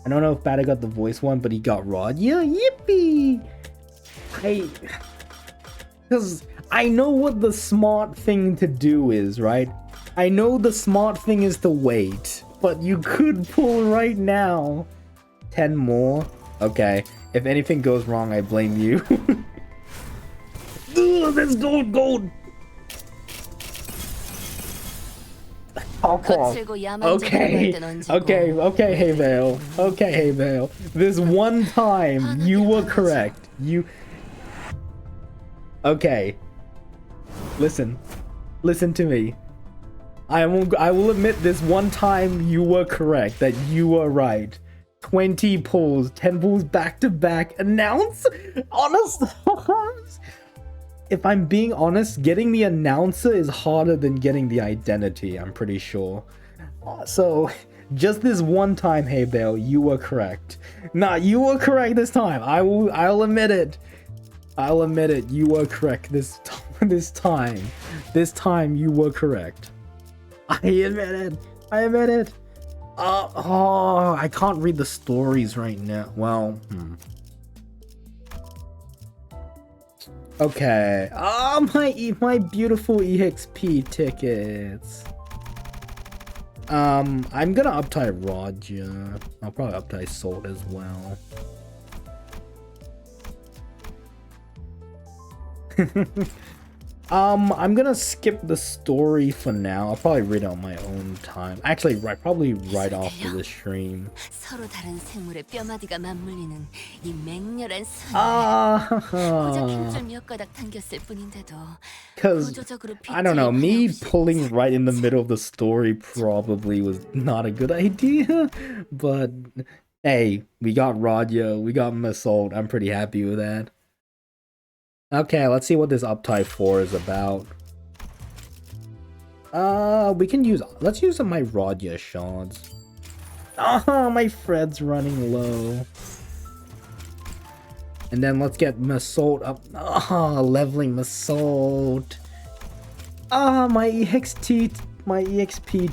I don't know if Bada got the voice one, but he got Rod. Yeah, yippee! Because I know what the smart thing to do is, right? I know the smart thing is to wait, but you could pull right now. 10 more? Okay, if anything goes wrong, I blame you. Ugh, there's gold! 거칠고 야만적으로 Okay, 갈 땐 언제고. okay, hey Vale. Okay, hey Vale. This one time, you were correct. Okay. Listen to me. I will admit this one time you were correct, that you were right. 20 pulls, 10 pulls back to back. Announce? Honest? If I'm being honest, getting the announcer is harder than getting the identity, I'm pretty sure. So, just this one time, hey Bale, you were correct. Nah, you were correct this time. I'll admit it. I'll admit it. You were correct this time. This time you were correct. I admit it. I can't read the stories right now. Well, Okay. My beautiful EXP tickets. I'm gonna uptie Roger. I'll probably uptie Salt as well. I'm gonna skip the story for now. I'll probably read it on my own time. Actually, probably right after the stream. 서로 다른 생물의 뼈마디가 맞물리는 이 맹렬한 소리. 고작 힘줄 몇 가닥 당겼을 뿐인데도 Because, 구조적으로 I don't know, me 없이 pulling right in the middle of the story probably was not a good idea. But, hey, we got Roger, we got Massault. I'm pretty happy with that. Okay, let's see what this uptie 4 is about. Let's use my Roger shards. Oh, my Fred's running low. And then let's get Massault up. Ah, leveling Massault. Ah, my EXP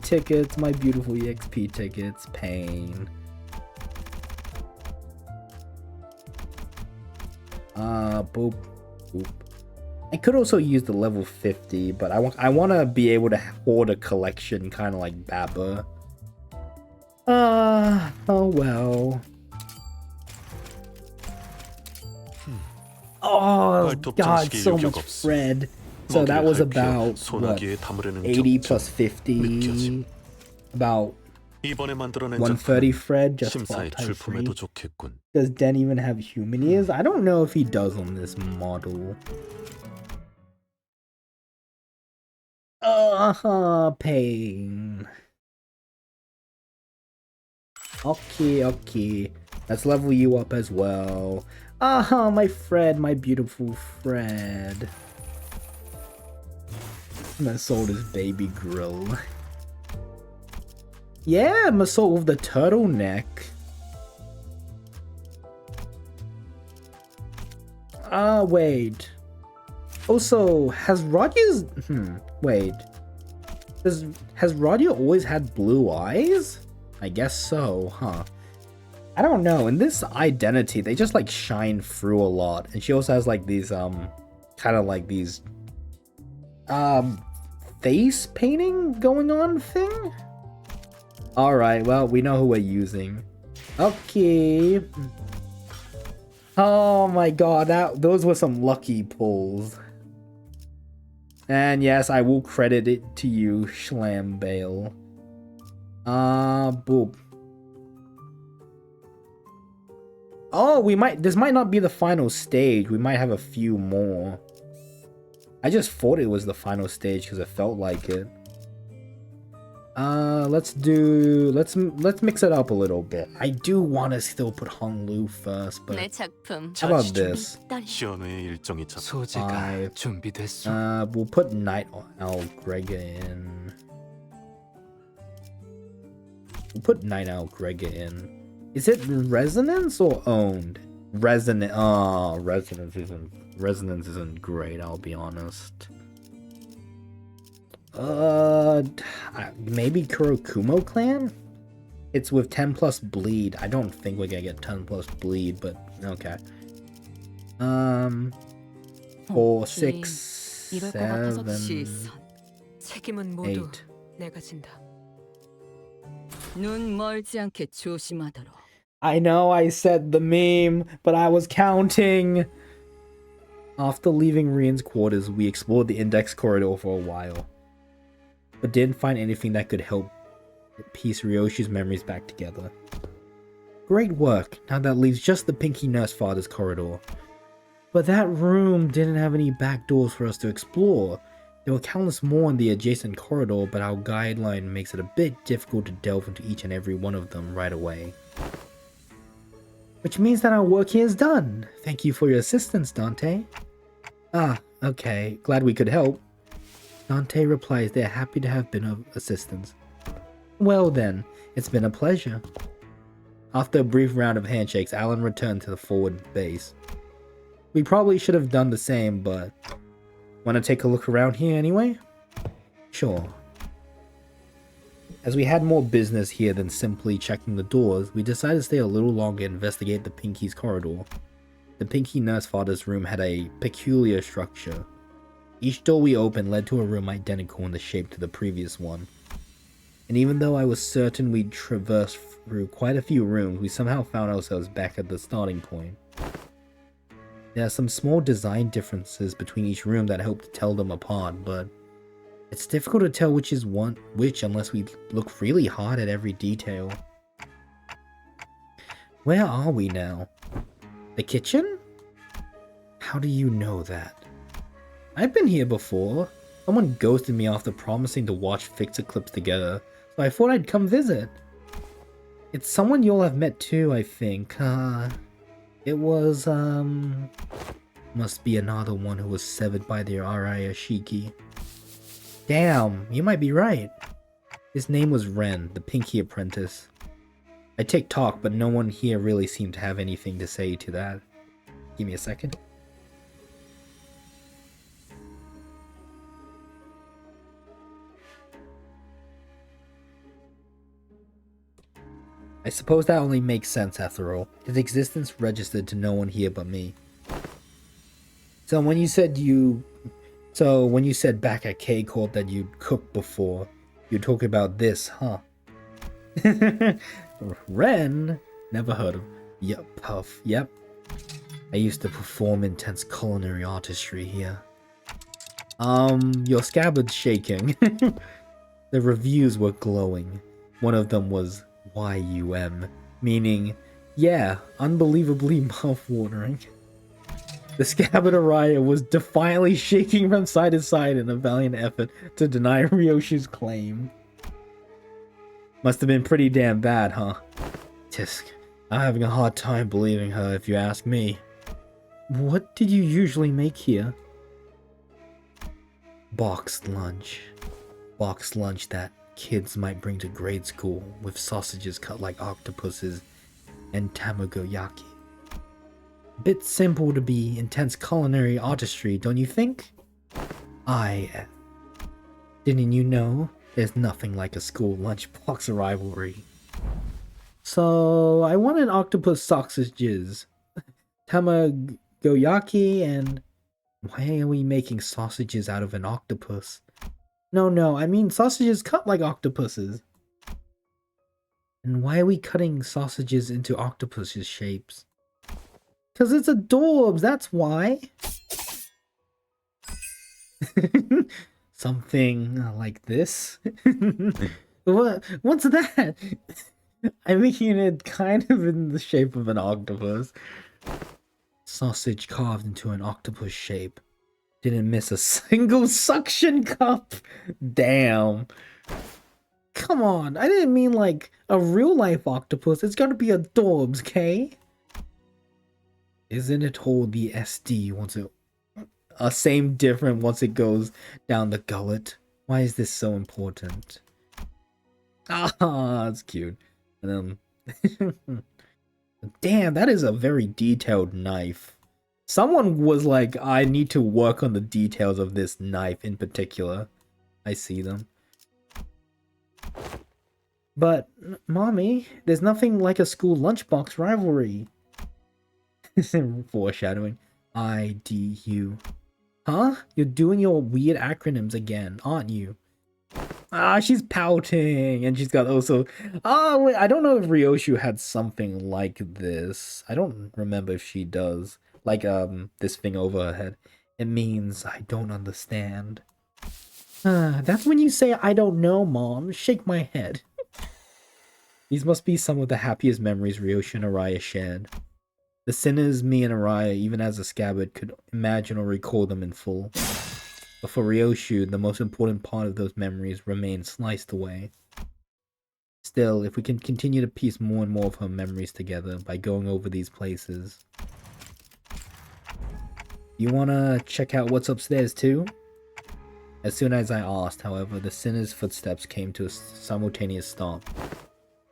tickets, my beautiful EXP tickets. Pain. Boop. Oop. I could also use the level 50, but I want to be able to hoard a collection, kind of like Baba. Oh well. Oh god, so much Fred. So that was about what, 80 plus 50, about 130 Fred just for type 3. Does Den even have human ears? I don't know if he does on this model. Pain. Okay. Let's level you up as well. My Fred, my beautiful Fred. I sold his baby grill. Yeah, Massault with the turtleneck. Wait. Also, has Roger's... wait. Has Roger always had blue eyes? I guess so, huh? I don't know. In this identity, they just like shine through a lot. And she also has like these, kind of like these, face painting going on thing? Alright, well, we know who we're using. Okay. Oh my god, those were some lucky pulls. And yes, I will credit it to you, Schlambale. Boop. Oh, this might not be the final stage. We might have a few more. I just thought it was the final stage because it felt like it. Let's mix it up a little bit. I do want to still put Hong Lu first, but how about this? 소재가 준비됐어. We'll put Night Owl Gregor in. Is it Resonance or Owned? Resonance. Oh, Resonance isn't great, I'll be honest. Maybe Kurokumo Clan? It's with 10 plus bleed. I don't think we're gonna get 10 plus bleed, but okay. 4, 6, 7, 8. 눈 멀지 않게 조심하도록. I know I said the meme, but I was counting. After leaving Rian's quarters, we explored the Index Corridor for a while. but didn't find anything that could help piece Ryoshi's memories back together. Great work. Now that leaves just the Pinky Nurse Father's corridor. But that room didn't have any back doors for us to explore. There were countless more in the adjacent corridor, but our guideline makes it a bit difficult to delve into each and every one of them right away. Which means that our work here is done. Thank you for your assistance, Dante. Ah, okay. Glad we could help. Dante replies they're happy to have been of assistance. Well then, it's been a pleasure. After a brief round of handshakes, Alan returned to the forward base. We probably should have done the same, but... Want to take a look around here anyway? Sure. As we had more business here than simply checking the doors, we decided to stay a little longer and investigate the Pinky's corridor. The Pinky Nurse Father's room had a peculiar structure. Each door we opened led to a room identical in the shape to the previous one. And even though I was certain we'd traversed through quite a few rooms, we somehow found ourselves back at the starting point. There are some small design differences between each room that help to tell them apart, but it's difficult to tell which is which unless we look really hard at every detail. Where are we now? The kitchen? How do you know that? I've been here before. Someone ghosted me after promising to watch Fixer clips together, so I thought I'd come visit. It's someone you'll have met too, I think. It was, must be another one who was severed by the Arayashiki. Damn, you might be right. His name was Ren, the Pinky Apprentice. I take talk, but no one here really seemed to have anything to say to that. Give me a second. I suppose that only makes sense after all. His existence registered to no one here but me. So when you said back at K-Corp that you'd cooked before, you're talking about this, huh? Ren? Never heard of. Yup, Puff, yep. I used to perform intense culinary artistry here. Your scabbard's shaking. The reviews were glowing. One of them was YUM, meaning, yeah, unbelievably mouth-watering. The scabbard Araya was defiantly shaking from side to side in a valiant effort to deny Ryoshi's claim. Must have been pretty damn bad, huh? Tisk, I'm having a hard time believing her if you ask me. What did you usually make here? Boxed lunch. Boxed lunch that kids might bring to grade school with sausages cut like octopuses and tamagoyaki. Bit simple to be intense culinary artistry, don't you think? Didn't you know? There's nothing like a school lunchbox rivalry. So, I wanted octopus sausages, tamagoyaki, and... Why are we making sausages out of an octopus? No, I mean sausages cut like octopuses. And why are we cutting sausages into octopus shapes? Because it's adorbs, that's why. Something like this? What's that? I'm making it kind of in the shape of an octopus. Sausage carved into an octopus shape. Didn't miss a single suction cup. Damn. Come on, I didn't mean like a real life octopus. It's gotta be adorbs, okay? Isn't it all the SD once it... same different once it goes down the gullet? Why is this so important? Ah, that's cute. And damn, that is a very detailed knife. Someone was like, I need to work on the details of this knife in particular. I see them. But, Mommy, there's nothing like a school lunchbox rivalry. Foreshadowing. IDU. Huh? You're doing your weird acronyms again, aren't you? Ah, she's pouting, and she's got also... Oh, wait, I don't know if Ryoshu had something like this. I don't remember if she does. Like, this thing over her head. It means I don't understand. That's when you say, I don't know, Mom. Shake my head. These must be some of the happiest memories Ryoshi and Araya shared. The sinners, me and Araya, even as a scabbard, could imagine or recall them in full. But for Ryoshi, the most important part of those memories remained sliced away. Still, if we can continue to piece more and more of her memories together by going over these places. You wanna check out what's upstairs too? As soon as I asked, however, the sinner's footsteps came to a simultaneous stop.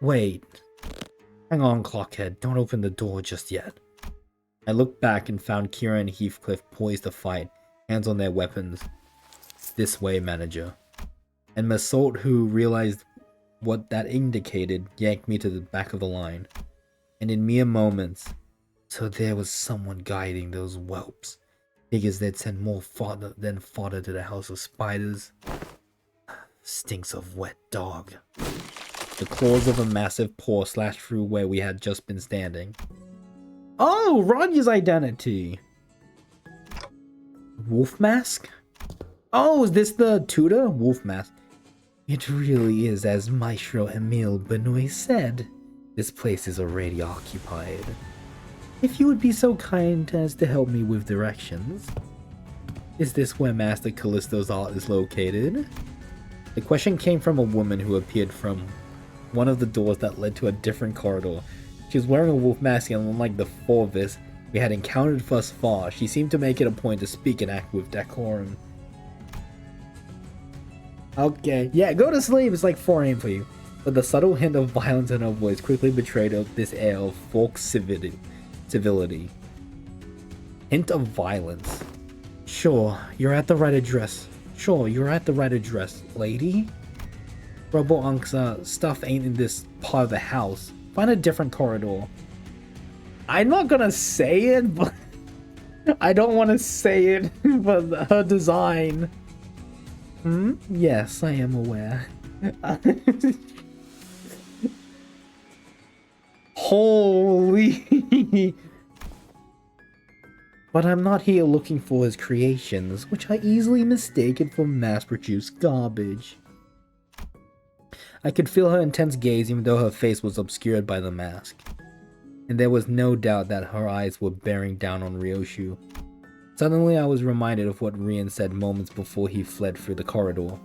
Wait. Hang on, Clockhead. Don't open the door just yet. I looked back and found Kira and Heathcliff poised to fight, hands on their weapons. This way, manager. And Massault, who realized what that indicated, yanked me to the back of the line. And in mere moments, so there was someone guiding those whelps. Figures they'd send more fodder than fodder to the house of spiders. Stinks of wet dog. The claws of a massive paw slashed through where we had just been standing. Oh, Ranya's identity. Wolf mask? Oh, is this the tutor? Wolf mask. It really is as Maestro Emile Benoit said. This place is already occupied. If you would be so kind as to help me with directions. Is this where Master Callisto's art is located? The question came from a woman who appeared from one of the doors that led to a different corridor. She was wearing a wolf mask, and unlike the four of us we had encountered thus far, she seemed to make it a point to speak and act with decorum. Okay, yeah, go to sleep, it's like 4 AM for you. But the subtle hint of violence in her voice quickly betrayed this air of folk civility. Hint of violence. Sure, you're at the right address. Lady? Rubble Unk's stuff ain't in this part of the house. Find a different corridor. I'm not gonna say it, but I don't want to say it, but her design. Yes, I am aware. Holy. But I'm not here looking for his creations, which I easily mistaken for mass-produced garbage. I could feel her intense gaze even though her face was obscured by the mask. And there was no doubt that her eyes were bearing down on Ryoshi. Suddenly I was reminded of what Rian said moments before he fled through the corridor.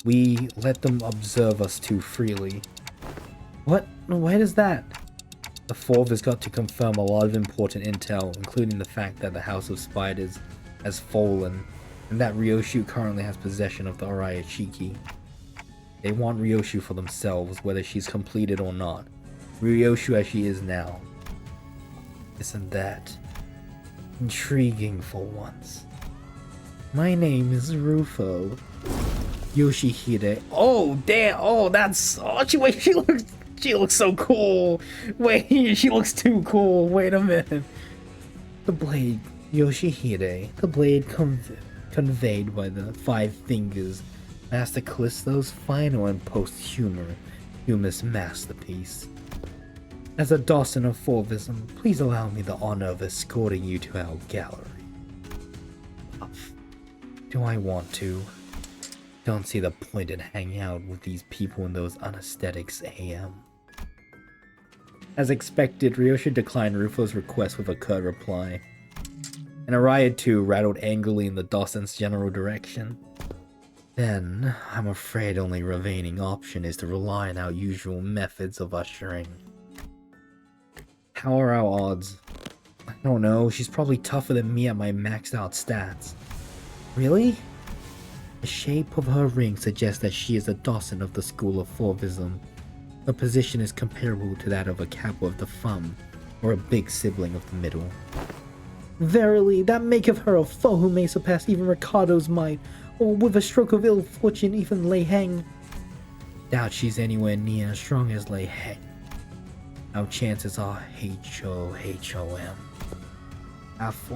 We let them observe us too freely. What? Why does that? The four of us got to confirm a lot of important intel, including the fact that the House of Spiders has fallen, and that Ryoshi currently has possession of the Araya Chiki. They want Ryoshi for themselves, whether she's completed or not. Ryoshi as she is now. Isn't that intriguing for once? My name is Rufo. Yoshihide. Oh, damn! Oh, that's... Oh, she looks so cool! Wait, she looks too cool! Wait a minute. The blade, Yoshihide. The blade conveyed by the 5 fingers. Master Callisto's final and posthumous masterpiece. As a Dawson of Forvism, please allow me the honor of escorting you to our gallery. Do I want to? Don't see the point in hanging out with these people in those unesthetics AM. As expected, Ryoshi declined Rufo's request with a curt reply. And Araya too rattled angrily in the Dawson's general direction. Then, I'm afraid only remaining option is to rely on our usual methods of ushering. How are our odds? I don't know, she's probably tougher than me at my maxed out stats. Really? The shape of her ring suggests that she is a Dawson of the school of Forvism. Her position is comparable to that of a Kappa of the Thumb, or a big sibling of the Middle. Verily, that maketh her a foe who may surpass even Ricardo's might, or with a stroke of ill fortune even Lei Heng. Doubt she's anywhere near as strong as Lei Heng. Our chances are H-O-H-O-M. Half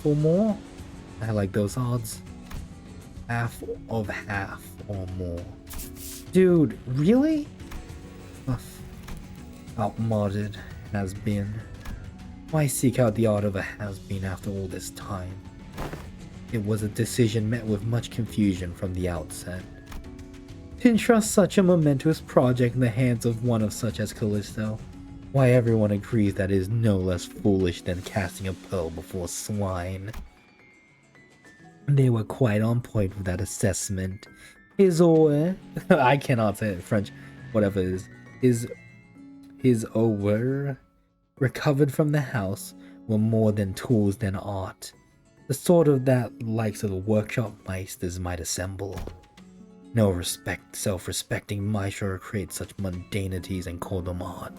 or more? I like those odds. Half of half or more. Dude, really? Outmoded has been. Why seek out the art of a has-been after all this time? It was a decision met with much confusion from the outset. To entrust such a momentous project in the hands of one of such as Callisto, why everyone agrees that it is no less foolish than casting a pearl before swine. They were quite on point with that assessment. His or I cannot say it in French, whatever it is. His over recovered from the house were more than tools than art. The sort of that likes of the workshop meisters might assemble. No self-respecting maestro create such mundanities and call them art.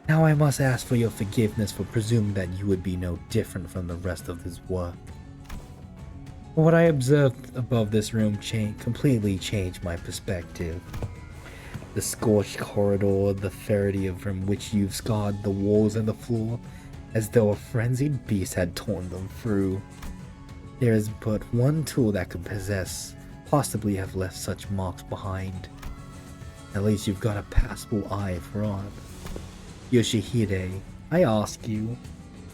Now I must ask for your forgiveness for presuming that you would be no different from the rest of this work. What I observed above this room completely changed my perspective. The scorched corridor, the ferrety from which you've scarred the walls and the floor, as though a frenzied beast had torn them through. There is but one tool that could possibly have left such marks behind. At least you've got a passable eye for art. Yoshihide, I ask you,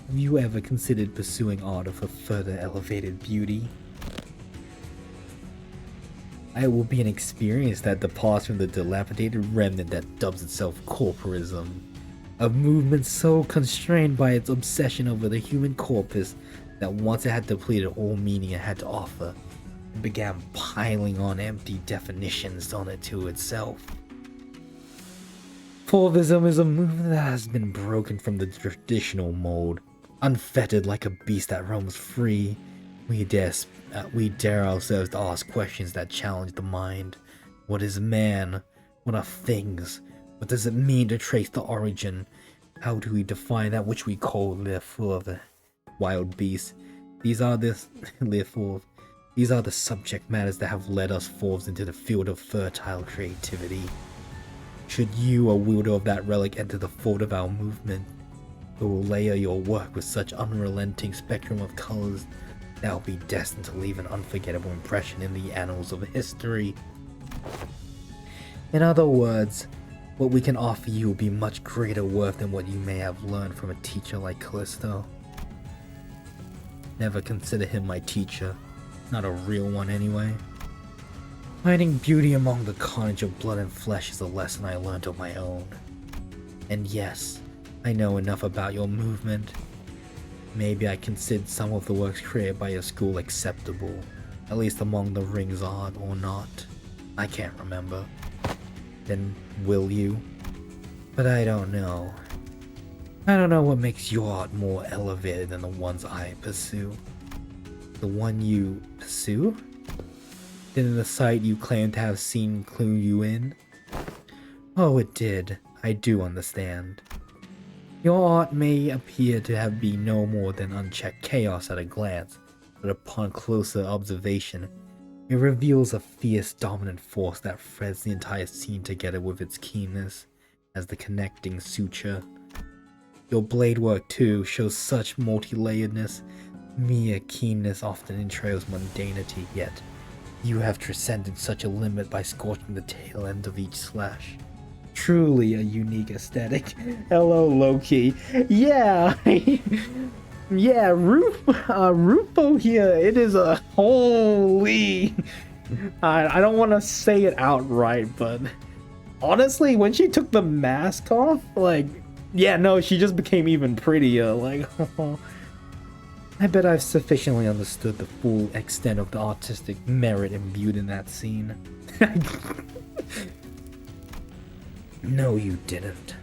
have you ever considered pursuing art of a further elevated beauty? It will be an experience that departs from the dilapidated remnant that dubs itself corporism. A movement so constrained by its obsession over the human corpus that once it had depleted all meaning it had to offer, it began piling on empty definitions on it to itself. Fauvism is a movement that has been broken from the traditional mold. Unfettered like a beast that roams free, we dare ourselves to ask questions that challenge the mind. What is man? What are things? What does it mean to trace the origin? How do we define that which we call the wild beast? These are the subject matters that have led us forth into the field of fertile creativity. Should you, a wielder of that relic, enter the fold of our movement, it will layer your work with such unrelenting spectrum of colors that will be destined to leave an unforgettable impression in the annals of history. In other words, what we can offer you will be much greater worth than what you may have learned from a teacher like Callisto. Never consider him my teacher, not a real one anyway. Finding beauty among the carnage of blood and flesh is a lesson I learned on my own. And yes, I know enough about your movement. Maybe I considered some of the works created by your school acceptable, at least among the rings art or not. I can't remember. Then will you? But I don't know. I don't know what makes your art more elevated than the ones I pursue. The one you pursue? Didn't the sight you claim to have seen clue you in? Oh, it did. I do understand. Your art may appear to have been no more than unchecked chaos at a glance, but upon closer observation, it reveals a fierce dominant force that threads the entire scene together with its keenness as the connecting suture. Your blade work too shows such multi-layeredness. Mere keenness often entrails mundanity, yet you have transcended such a limit by scorching the tail end of each slash. Truly a unique aesthetic. Hello, Loki. Yeah, yeah, Rufo here. It is a holy. I don't want to say it outright, but honestly, when she took the mask off, like, yeah, no, she just became even prettier. Like, I bet I've sufficiently understood the full extent of the artistic merit imbued in that scene. No, you didn't.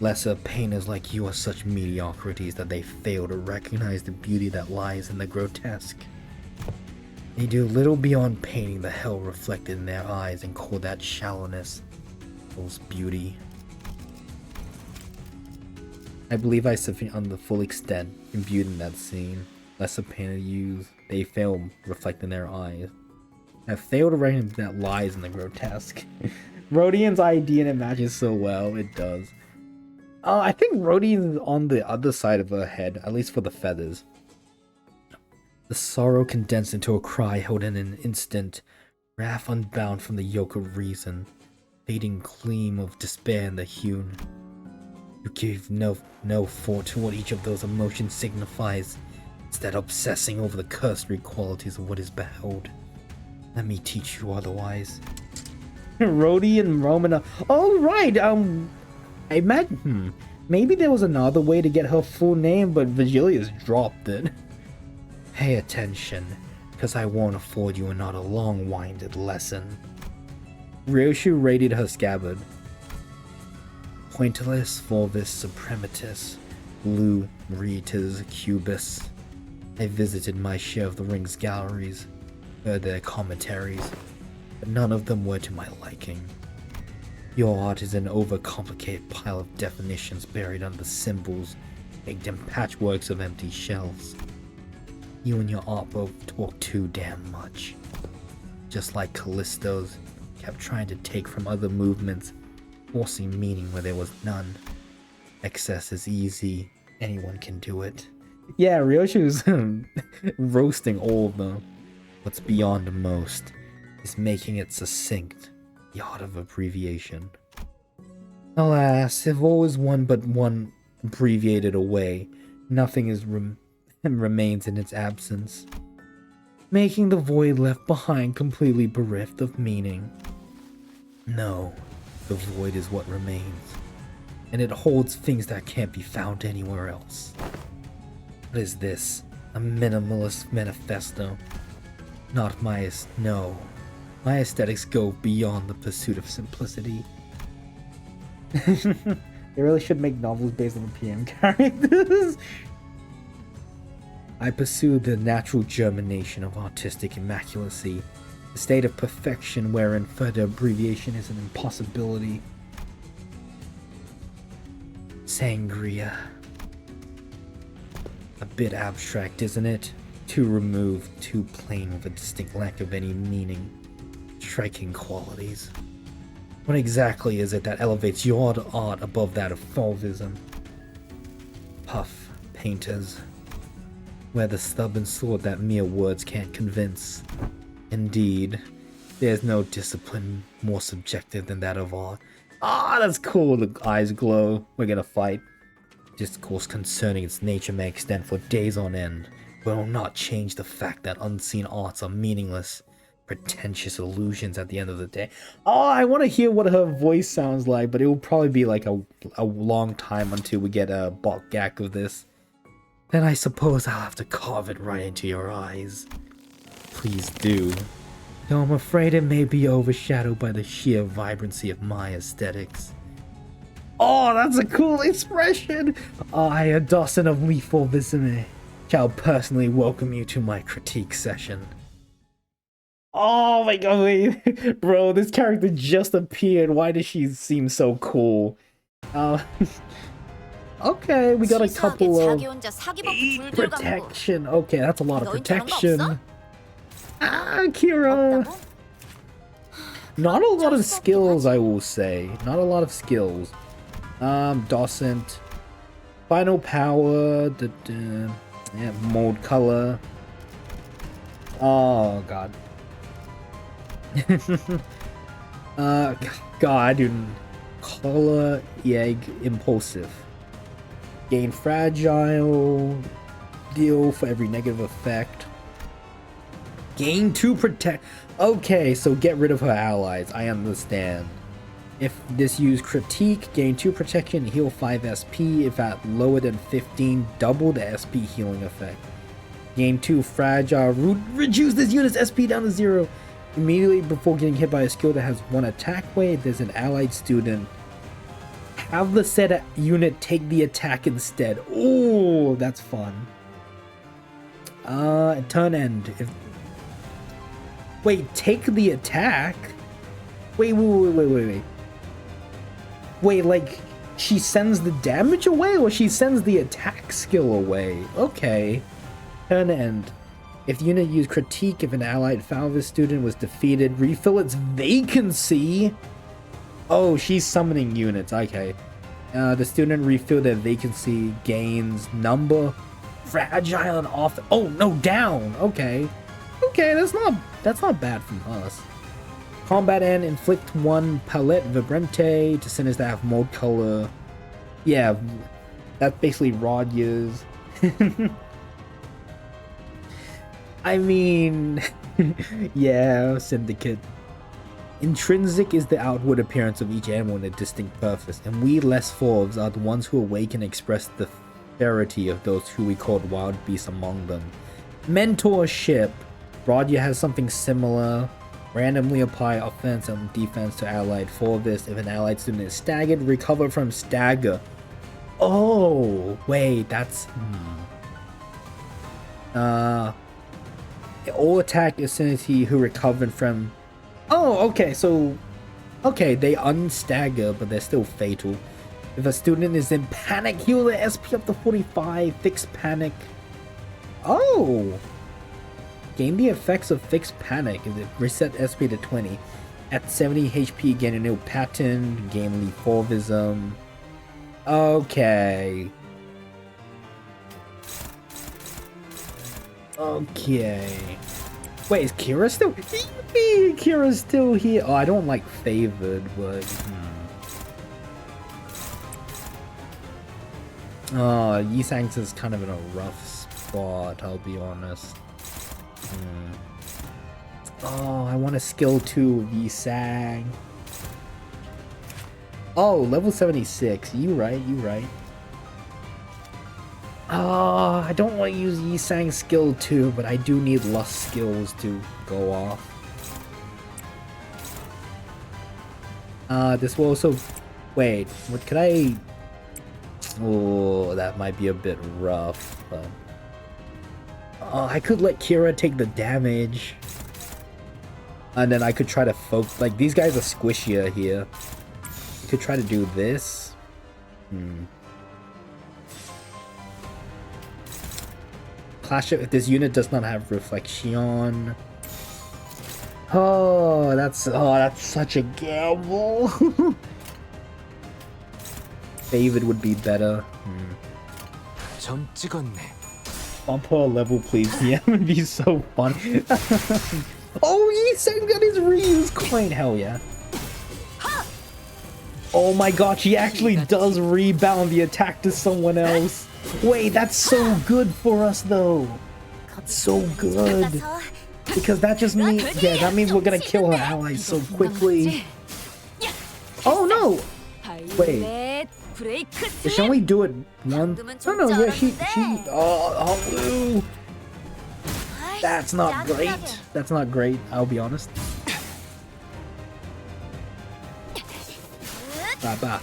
Lesser painters like you are such mediocrities that they fail to recognize the beauty that lies in the grotesque. They do little beyond painting the hell reflected in their eyes and call that shallowness false beauty. I believe I sufficient on the full extent imbued in that scene. Lesser painted use, they fail reflect in their eyes. Have failed to recognize that lies in the grotesque. Rodian's idea and it matches so well, it does. I think Rodian's on the other side of her head, at least for the feathers. The sorrow condensed into a cry held in an instant, wrath unbound from the yoke of reason, fading gleam of despair in the hewn. You give no thought to what each of those emotions signifies. instead obsessing over the cursory qualities of what is beheld. Let me teach you otherwise. Rhodey and Roman. Oh right. I imagine. Maybe there was another way to get her full name, but Virgilius dropped it. Pay attention, because I won't afford you another long-winded lesson. Ryoshu raided her scabbard. Pointillis Volvis Suprematus, Lu Ritas Cubus. I visited my share of the Ring's galleries, heard their commentaries, but none of them were to my liking. Your art is an overcomplicated pile of definitions buried under symbols, baked in patchworks of empty shells. You and your art both talk too damn much. Just like Callisto's, kept trying to take from other movements, forcing meaning where there was none. Excess is easy, anyone can do it. Yeah, Ryoshu's roasting all of them. What's beyond most is making it succinct, the art of abbreviation. Alas, if all is one but one abbreviated away, nothing is remains in its absence, making the void left behind completely bereft of meaning. No, the void is what remains, and it holds things that can't be found anywhere else. What is this? A minimalist manifesto? Not no. My aesthetics go beyond the pursuit of simplicity. They really should make novels based on the PM characters. I pursue the natural germination of artistic immaculacy, a state of perfection wherein further abbreviation is an impossibility. Sangria. A bit abstract, isn't it? Too removed, too plain with a distinct lack of any meaning. Striking qualities. What exactly is it that elevates your art above that of Fauvism? Puff, painters. Wear the stubborn sword that mere words can't convince. Indeed, there's no discipline more subjective than that of art. Ah, that's cool, the eyes glow. We're gonna fight. Discourse concerning its nature may extend for days on end, but will not change the fact that unseen arts are meaningless, pretentious illusions at the end of the day. Oh, I want to hear what her voice sounds like, but it will probably be like a long time until we get a bulk gag of this. Then I suppose I'll have to carve it right into your eyes. Please do. Though I'm afraid it may be overshadowed by the sheer vibrancy of my aesthetics. Oh, that's a cool expression! I, a Dawson of Lethal Visime, shall personally welcome you to my critique session. Oh my god, wait. Bro, this character just appeared. Why does she seem so cool? Okay, we got a couple of protection. Okay, that's a lot of protection. Ah, Kira. Not a lot of skills, I will say. Not a lot of skills. Docent. Final power. Yeah, mold color. Oh, God. God, dude. Color, egg, impulsive. Gain fragile. Deal for every negative effect. Gain 2 protect. Okay, so get rid of her allies. I understand. If this use critique, gain 2 protection, heal 5 SP. If at lower than 15, double the SP healing effect. Gain 2 fragile. Reduce this unit's SP down to 0. Immediately before getting hit by a skill that has 1 attack wave, there's an allied student. Have the said unit take the attack instead. Oh, that's fun. Turn end. Wait, take the attack? Wait. Wait, like, she sends the damage away, or she sends the attack skill away? Okay. Turn end. If the unit used critique, if an allied Falvis student was defeated, refill its vacancy. Oh, she's summoning units. Okay. The student refill their vacancy, gains number, fragile and off. Oh no, down. Okay. Okay, that's not bad from us. Combat end, inflict 1 palette vibrante to sinners that have mold color. Yeah, that's basically Rodya's. I mean, yeah, Syndicate. Intrinsic is the outward appearance of each animal in a distinct purpose, and we less fours are the ones who awake and express the ferocity of those who we called wild beasts among them. Mentorship. Rodya has something similar. Randomly apply offense and defense to allied for this. If an allied student is staggered, recover from stagger. Oh, wait, that's... all attack affinity who recovered from... Oh, okay, so... Okay, they unstagger, but they're still fatal. If a student is in panic, heal their SP up to 45. Fix panic. Oh! Gain the effects of fixed panic. Reset SP to 20. At 70 HP, gain a new pattern. Gain Leforvism. Okay. Okay. Wait, is Kira still? Kira's still here. Oh, I don't like favored, but. Oh, Yisang's is kind of in a rough spot, I'll be honest. Oh, I want a skill 2 of Yisang. Oh, level 76. You right, you right. Oh, I don't want to use Yisang's skill 2, but I do need lust skills to go off. This will also... Wait, what could I... Oh, that might be a bit rough, but... I could let Kira take the damage. And then I could try to focus... Like, these guys are squishier here. I could try to do this. Clash of... If this unit does not have Reflection... Oh, that's such a gamble. David would be better. 점 찍었네. Bump her a level, please. Yeah, it would be so fun. Oh, Yisang got his reuse coin. Hell yeah. Oh my god, she actually does rebound the attack to someone else. Wait, that's so good for us though. That's so good. Because that just means, yeah, that means we're gonna kill her allies so quickly. Oh no! Wait. Should only do it one? No, yeah, oh, that's not great. That's not great, I'll be honest. Bah.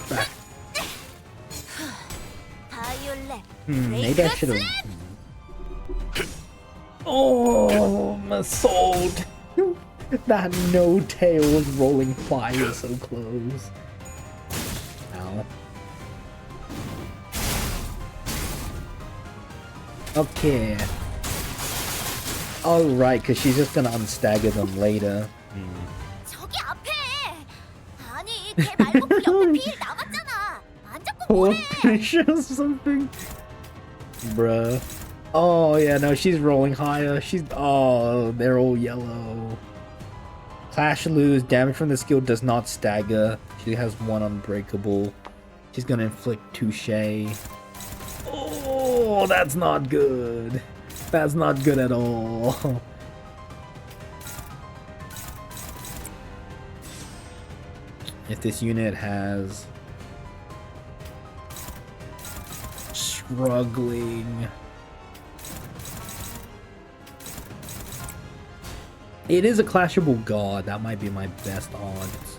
Maybe I should've... Oh, my soul. That no tails rolling fire so close. Ow. Okay. Alright, because she's just gonna unstagger them later. 저기 앞에. 아니, 걔 말고 그 옆에 필 남았잖아. 안 잡고 Or 뭐해? fish or something? Bruh. Oh, yeah, no, she's rolling higher. Oh, they're all yellow. Clash lose. Damage from the skill does not stagger. She has 1 unbreakable. She's gonna inflict touche. Oh, that's not good. That's not good at all. If this unit has... Struggling... It is a clashable god. That might be my best odds.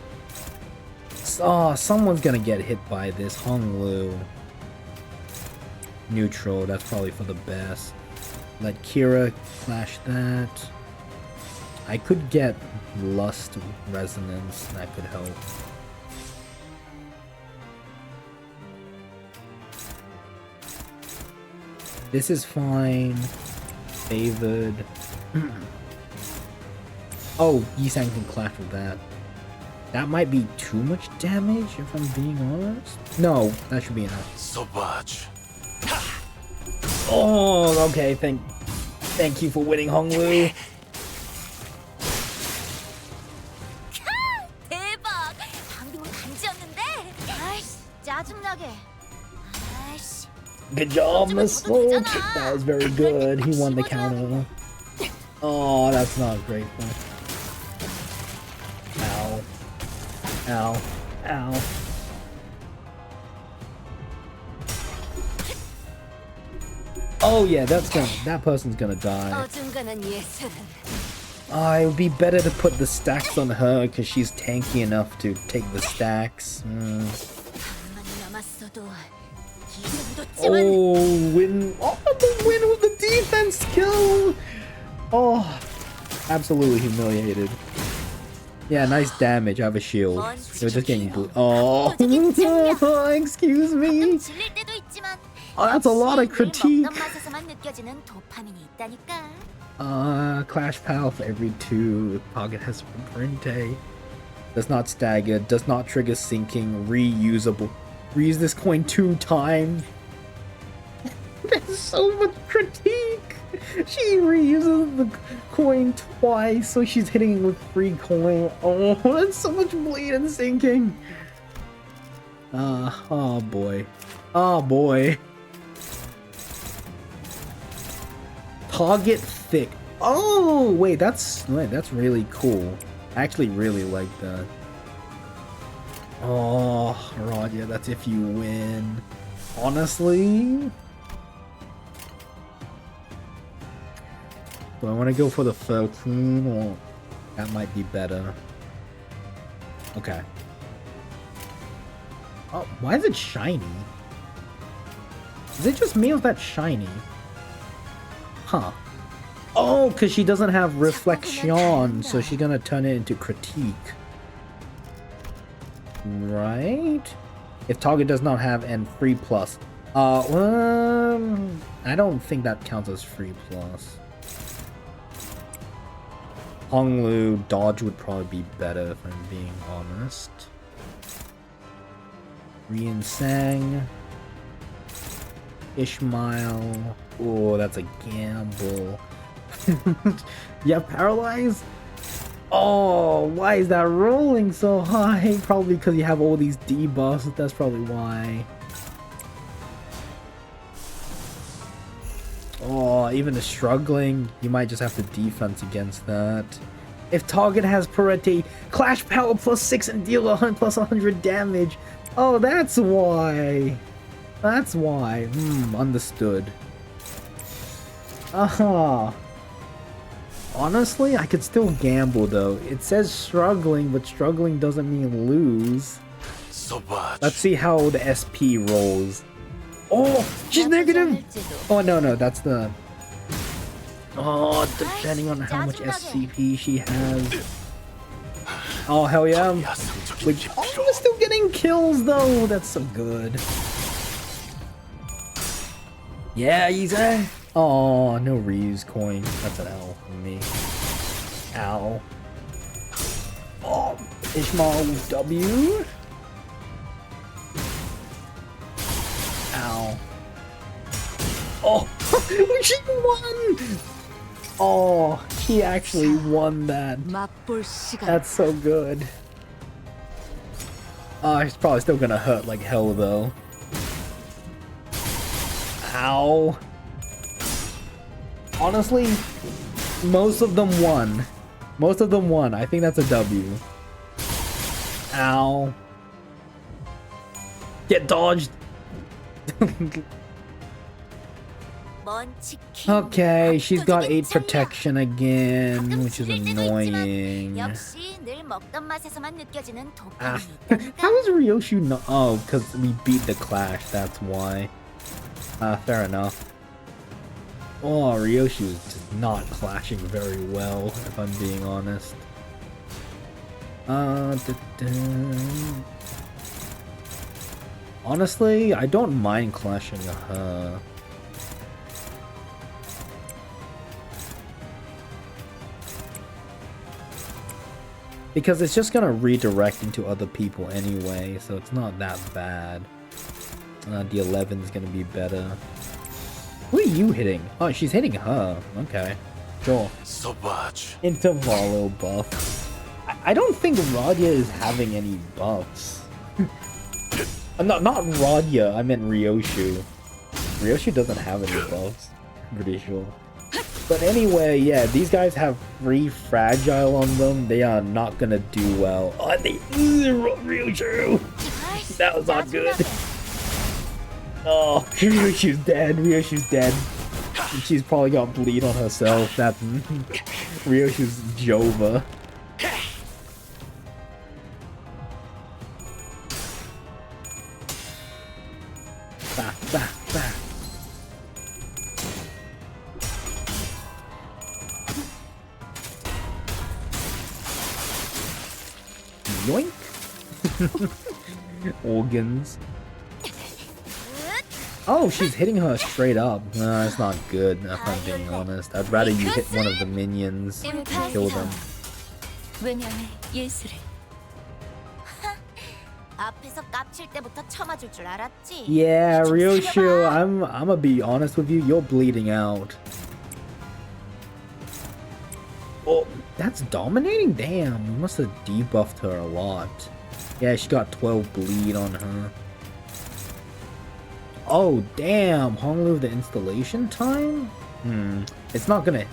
Oh, someone's gonna get hit by this. Honglu. Neutral. That's probably for the best. Let Kira clash that. I could get Lust Resonance. That could help. This is fine. Favored. Oh, Yisang can clash with that. That might be too much damage, if I'm being honest. No, that should be enough. Sauvage. Oh, okay. Thank you for winning, Honglu. 대박! 방금은 간지였는데? 아이씨, 짜증나게. 아이씨. Good job, Miss Smoke. That was very good. He won the counter. Oh, that's not grateful. Ow. Ow. Ow. Oh yeah, that person's gonna die. 어중간한 예술은 It would be better to put the stacks on her because she's tanky enough to take the stacks. 가만히 남았어도 기회도 쯤은 Oh, the win with the defense kill. Oh, absolutely humiliated. Yeah, nice damage. I have a shield. They were just getting blue. Oh, excuse me. 질릴 때도 있지만 Oh, that's a lot of 늘 critique. 먹던 맛에서만 느껴지는 도파민이 있다니까. Clash Pal for every 2 target has Sprinte. Does not stagger, does not trigger sinking, reusable. Reuse this coin 2 times. There's so much critique. She reuses the coin twice, so she's hitting it with free coin. Oh, that's so much bleed and sinking. Oh boy. Oh boy. Target thick. Oh wait, that's really cool. I actually really like that. Oh, Rod, yeah, that's if you win. Honestly, do I want to go for the 13 or that might be better? Okay. Oh, why is it shiny? Is it just me or is that shiny? Huh. Oh, because she doesn't have reflection, so she's gonna turn it into critique. Right? If target does not have and free plus. I don't think that counts as free plus. Honglu dodge would probably be better if I'm being honest. Rian Sang. Ishmael. Oh, that's a gamble. Yeah, paralyzed? Oh, why is that rolling so high? Probably because you have all these debuffs. That's probably why. Oh, even the struggling, you might just have to defense against that. If target has Parete, Clash Power +6 and deal 100 plus 100 damage. Oh, that's why. That's why. Understood. Aha. Honestly, I could still gamble though. It says struggling, but struggling doesn't mean lose. So much. Let's see how the SP rolls. Oh, she's negative. Oh no, that's the. Oh, depending on how much SCP she has. Oh hell yeah! Wait, oh, we're still getting kills though. That's so good. Yeah, easy. Oh, no reuse coin. That's an L for me. Ow. Oh, Ishmael W. Ow. Oh, she won! Oh, he actually won that. 맛볼 시간. That's so good. Oh, it's probably still gonna hurt like hell though. Ow. Honestly, most of them won. Most of them won. I think that's a W. Ow. Get dodged. Okay, she's got 8 protection again, which is annoying. 역시 늘 먹던 맛에서만 느껴지는 Ah. 도파민이 How 있다니까. is Ryoshu not? Oh, because we beat the Clash, that's why. Fair enough. Oh, Ryoshu is just not clashing very well, if I'm being honest. Honestly, I don't mind clashing her. Because it's just gonna redirect into other people anyway, so it's not that bad. The 11 is gonna be better. Who are you hitting? Oh, she's hitting her. Okay. Sure. So much. Intervallo buff. I don't think Radia is having any buffs. Not Radia, I meant Ryoshu. Ryoshu doesn't have any buffs. I'm pretty sure. But anyway, yeah, these guys have free fragile on them. They are not gonna do well. Oh, they real true. That was not good. Oh, Ryoshu's dead. Ryoshu's dead. She's probably got bleed on herself. That's Ryoshu's Jova. Bah, bah, bah. Yoink! Organs. Oh, she's hitting her straight up. That's not good, if I'm being honest. I'd rather you hit one of the minions and kill them. 외면의 예술을. 앞에서 깝칠 때부터 쳐맞을 줄 알았지. Yeah, 좀 Ryoshu, 살려봐. I'm gonna be honest with you, you're bleeding out. Oh, that's dominating? Damn, we must have debuffed her a lot. Yeah, she got 12 bleed on her. Oh, damn, Honolulu the installation time? It's not gonna...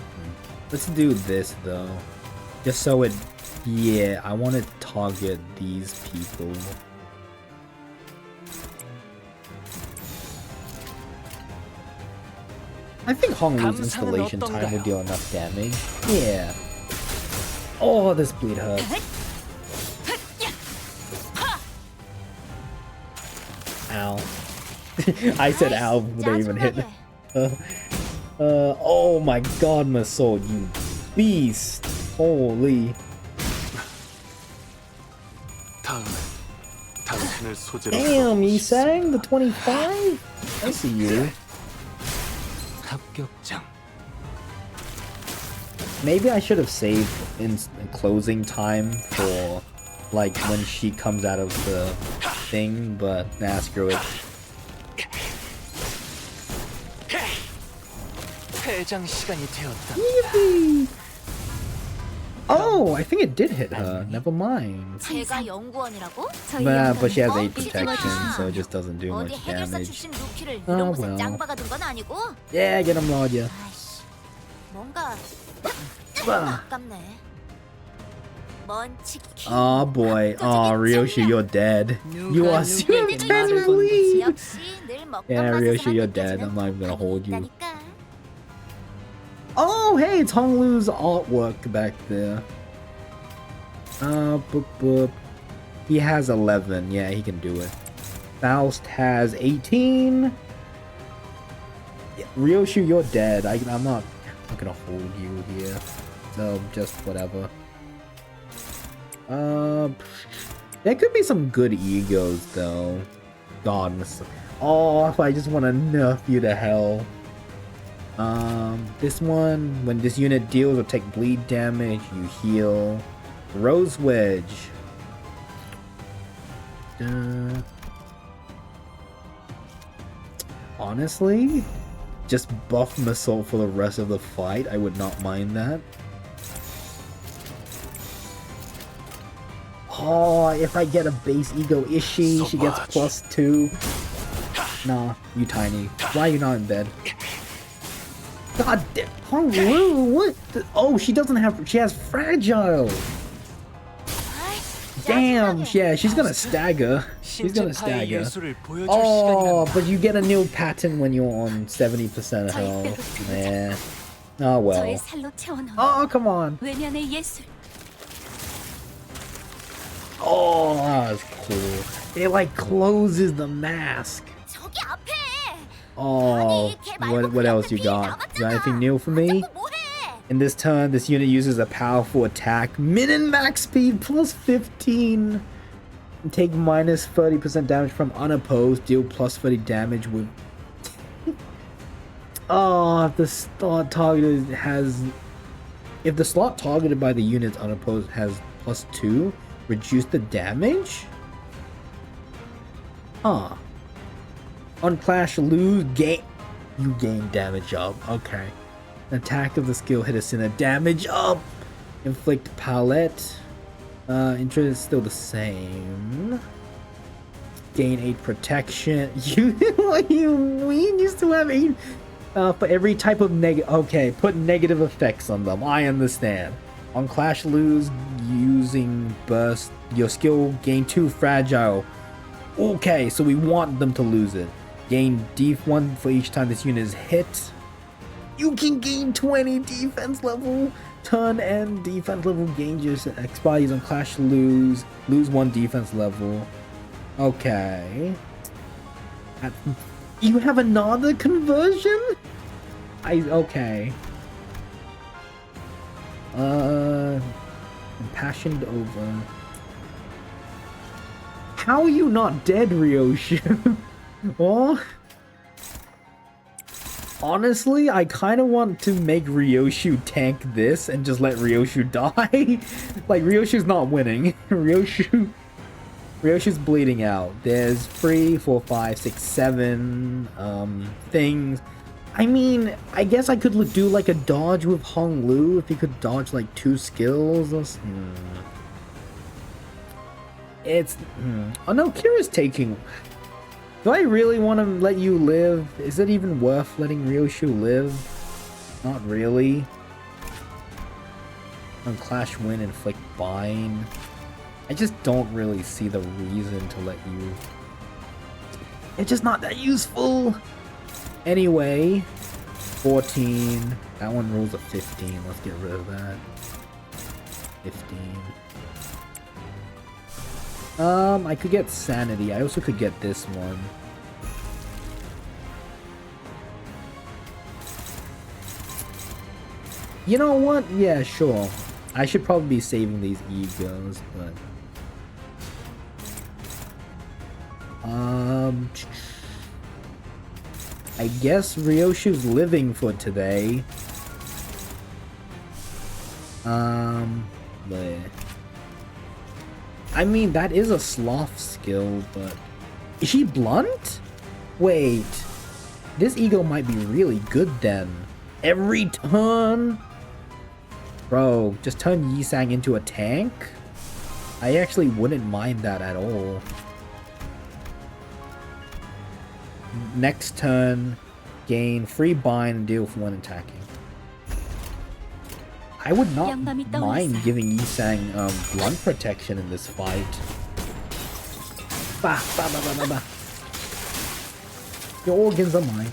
Let's do this, though. Just so it... Yeah, I want to target these people. I think Honolulu's installation time will deal enough damage. Yeah. Oh, this bleed hurts. Ow. I said ow before they even hit. Oh my god, Masood, you beast. Holy. 당신을 소재로 Damn, you sang the 25? I see you. 합격장. Maybe I should have saved in closing time for like when she comes out of the thing, but nah, screw it. 퇴장 시간이 되었다. Oh, I think it did hit her. Never mind. 제가 연구원이라고? But she has 8 protection, so it just doesn't do 어디 much 해결사 damage. 출신 루키를 아, 이런 곳에 well. 짱박아둔 건 아니고? Yeah, get him, Roger. 아이씨, 뭔가 Bah. 아깝네. 먼 치킨. Oh boy. Oh, Ryoshu, you're dead. You are so terribly. 역시 늘 먹던 Yeah, 맛에서만 Ryoshu, you're dead. 느껴지는 I'm not even gonna hold you. 있다니까. Oh, hey, it's Honolulu's artwork back there. Boop, boop. He has 11. Yeah, he can do it. Faust has 18. Yeah, Ryoshu, you're dead. I'm not gonna hold you here. So, just whatever. There could be some good egos, though. God, oh, if I just want to nerf you to hell. This one, when this unit deals or take bleed damage, you heal. Rose Wedge. Honestly, just buff Masol for the rest of the fight. I would not mind that. Oh, if I get a base ego Ishi, she gets +2. Nah, you tiny. Why are you not in bed? God damn, Honolulu, what? Oh, she doesn't have, she has fragile. Damn, yeah, she's gonna stagger. She's gonna stagger. Oh, but you get a new pattern when you're on 70% health. Man. Oh well. 저의 살로 채워넣은 Oh, come on. 외면의 예술. Oh, that was cool. It like closes the mask. 저기 앞에. Oh, what else you got? You got anything new for me? In this turn, this unit uses a powerful attack. Min and max speed plus 15. And take minus 30% damage from unopposed. Deal plus 30 damage with... Oh, if the slot targeted has... If the slot targeted by the units unopposed has +2, reduce the damage? Huh. On clash, lose, gain... You gain damage up. Okay. Attack of the skill hit a sinner. Damage up! Inflict palette. Interest is still the same. Gain 8 protection. You... What do you mean? You still have 8... For every type of okay, put negative effects on them. I understand. On Clash lose using burst, your skill gain 2 fragile. Okay, so we want them to lose it. Gain def 1 for each time this unit is hit. You can gain 20 defense level. Turn and defense level gain just expires on Clash lose 1 defense level. Okay. You have another conversion? Okay. Impassioned over. How are you not dead, Ryoshu? Oh. Honestly, I kind of want to make Ryoshu tank this and just let Ryoshu die. Like, Ryoshu's not winning. Ryoshu's bleeding out. There's 3, 4, 5, 6, 7 things. I mean, I guess I could do like a dodge with Hong Lu if he could dodge like 2 skills. Oh no, Kira's taking. Do I really want to let you live? Is it even worth letting Ryoshu live? Not really. On Clash win, inflict bind. I just don't really see the reason to let you. It's just not that useful. Anyway, 14. That one rolls a 15. Let's get rid of that. 15. I could get Sanity. I also could get this one. You know what? Yeah, sure. I should probably be saving these egos, but... I guess Ryoshu's living for today. But... I mean, that is a sloth skill, but... Is she blunt? Wait. This ego might be really good then. Every turn? Bro, just turn Yisang into a tank? I actually wouldn't mind that at all. Next turn, gain free bind and deal with 1 attacking. I would not mind giving Yisang blunt protection in this fight. Bah, bah, bah, bah, bah, bah. Your organs are mine.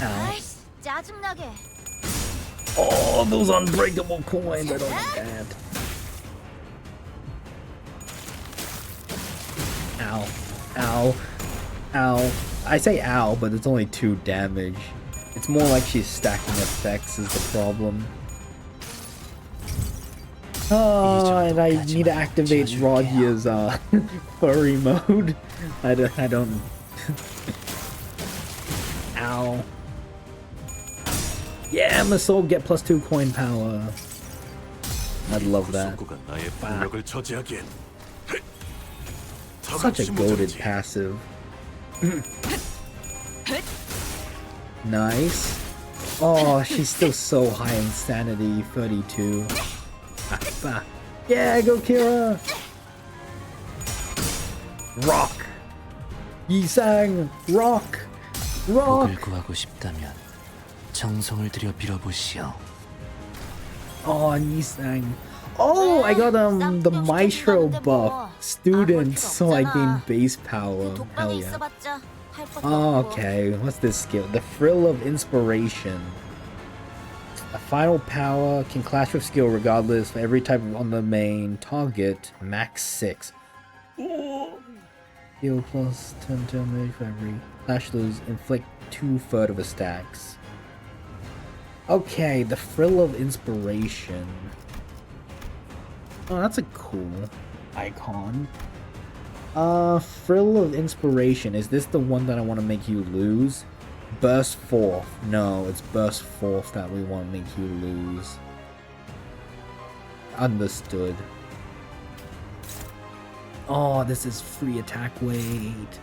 Ow. 짜증나게. Oh, those unbreakable coins, I don't like that. Ow. Ow. Ow. I say ow, but it's only 2 damage. It's more like she's stacking effects is the problem. Oh, and I need to activate Rodia's furry mode. I don't... Ow. Yeah, my soul get +2 coin power. I'd love that. Wow. Such a goated passive. Nice. Oh, she's still so high in sanity, 32. Yeah, go Kira! Rock! Yisang! Rock! Rock! 복을 구하고 싶다면 정성을 들여 빌어보시오. Oh, Yisang. Oh, I got the Maestro buff. Students, so I gain base power. Hell yeah. Oh, okay, what's this skill? The Frill of Inspiration. A final power can clash with skill regardless for every type on the main target. Max 6. Heal plus 10 damage for every clash lose. Inflict 2/3 of the stacks. Okay, the Frill of Inspiration. Oh, that's a cool icon. Frill of Inspiration. Is this the one that I want to make you lose? Burst Forth. No, it's Burst Forth that we want to make you lose. Understood. Oh, this is free attack weight.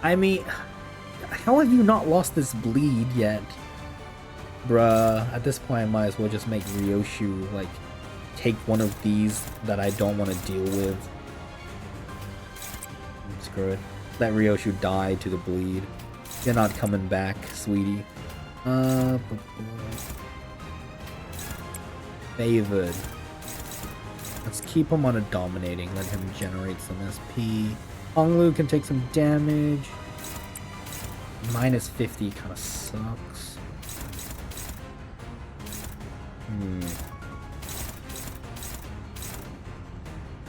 I mean, how have you not lost this bleed yet? Bruh, at this point I might as well just make Ryoshu, like, take one of these that I don't want to deal with. Screw it. Let Ryoshu die to the bleed. You're not coming back, sweetie. Favored. Let's keep him on a dominating. Let him generate some SP. Honglu can take some damage. Minus 50 kind of sucks.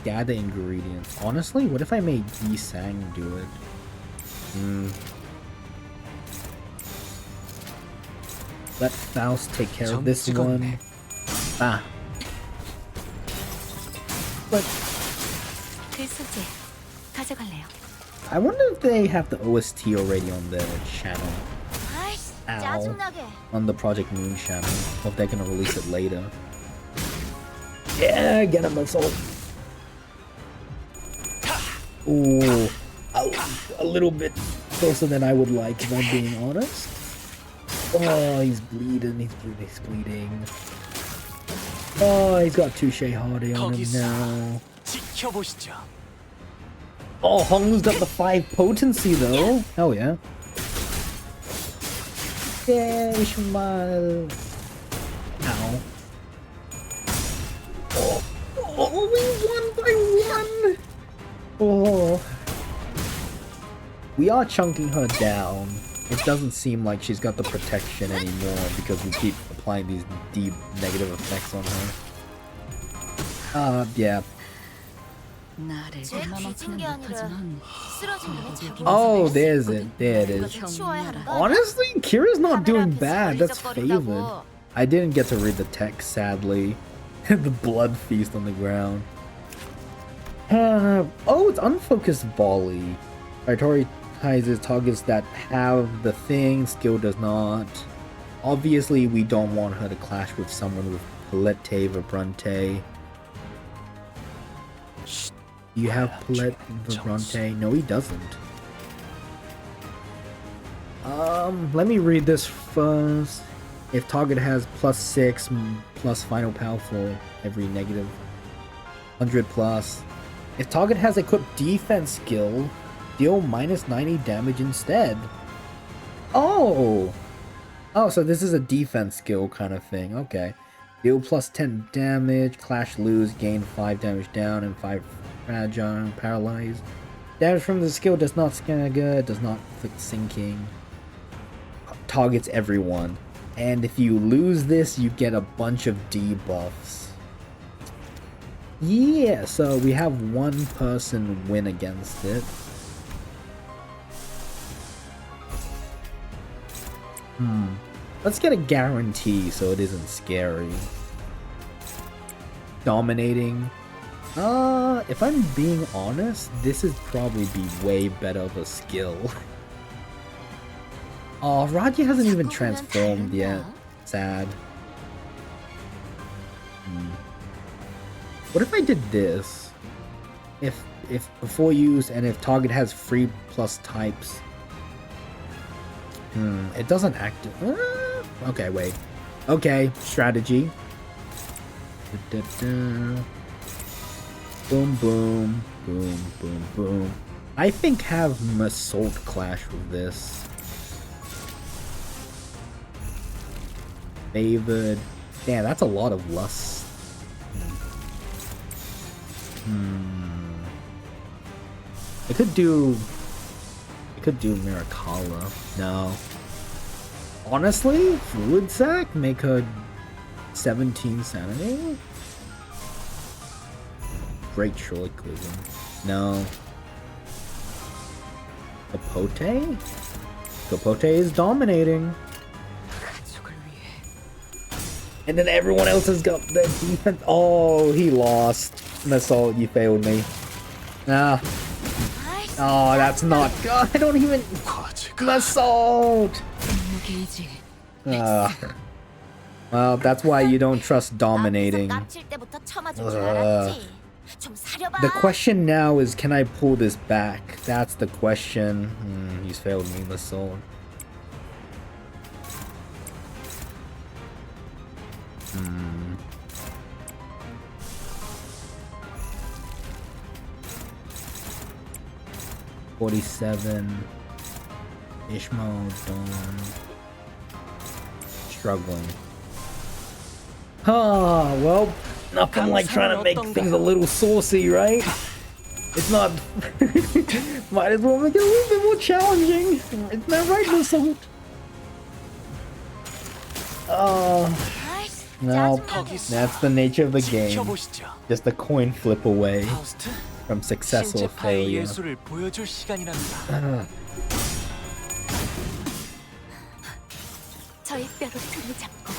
Gather ingredients. Honestly, what if I made Yi Sang do it? Let Faust take care of this one. Ah. But 그 소재 가져갈래요. I wonder if they have the OST already on their channel. 아이씨, Ow. 짜증나게. On the Project Moon channel. Hope they're gonna release it later. Yeah, get him, assault. Ooh, a little bit closer than I would like, if I'm being honest. Oh, he's bleeding, he's bleeding. Oh, he's got Touche Hardy on him now. 지켜보시죠. Oh, Honglu's got the 5 potency though. Hell yeah. Yeah, Ishmael. Ow. Oh, we won by 1! Oh. We are chunking her down. It doesn't seem like she's got the protection anymore because we keep applying these deep negative effects on her. Yeah. 제 뒤진 게 아니라 쓰러진 눈에 자기 Oh, 모습을 there's 씻거든. it. There it is. 이거 치워야 하는 거 아니야? Honestly, Kira's not doing 카메라 bad. 앞에서 That's favored. 걸리적거린다고. I didn't get to read the text, sadly. The blood feast on the ground. Oh, it's unfocused volley. Prioritizes targets that have the thing, skill does not. Obviously, we don't want her to clash with someone with Palette Vibrante. Do you have Palette Vibrante? No, he doesn't. Let me read this first. If target has +6 plus final power for every negative 100 plus. If target has equipped defense skill, deal -90 damage instead. Oh! Oh, so this is a defense skill kind of thing. Okay. Deal +10 damage, clash lose, gain 5 damage down, and 5 fragile, paralyzed. Damage from the skill does not stagger, does not inflict sinking. Targets everyone. And if you lose this, you get a bunch of debuffs. Yeah, so we have one person win against it. Let's get a guarantee so it isn't scary. Dominating. If I'm being honest, this is probably be way better of a skill. Oh, Raji hasn't even transformed yet. Sad. What if I did this? If before use and if target has free plus types. It doesn't act. Okay, wait. Okay, strategy. Boom, boom, boom, boom, boom. I think have Assault clash with this. Favored. Damn, that's a lot of lust. I could do Miracala. No. Honestly, Fluid Sac make her 17 sanity? Great Troiclism. No. Capote? Capote is dominating. And then everyone else has got their defense. Oh, he lost. Assault, you failed me. Ah. Oh, that's not good. I don't even. Assault! Well, that's why you don't trust dominating. The question now is, can I pull this back? That's the question. He's failed me, Assault. Hmm. 47. Ishmael, Dawn. Struggling. Ah, well, nothing like trying to make things a little saucy, right? It's not. Might as well make it a little bit more challenging. Isn't that right, Muscle? No, that's the nature of the game. 지켜보시죠. Just a coin flip away 파우스트, from success or 신체파의 failure. 예술을 보여줄 시간이랍니다. 저의 뼈로 등을 잡고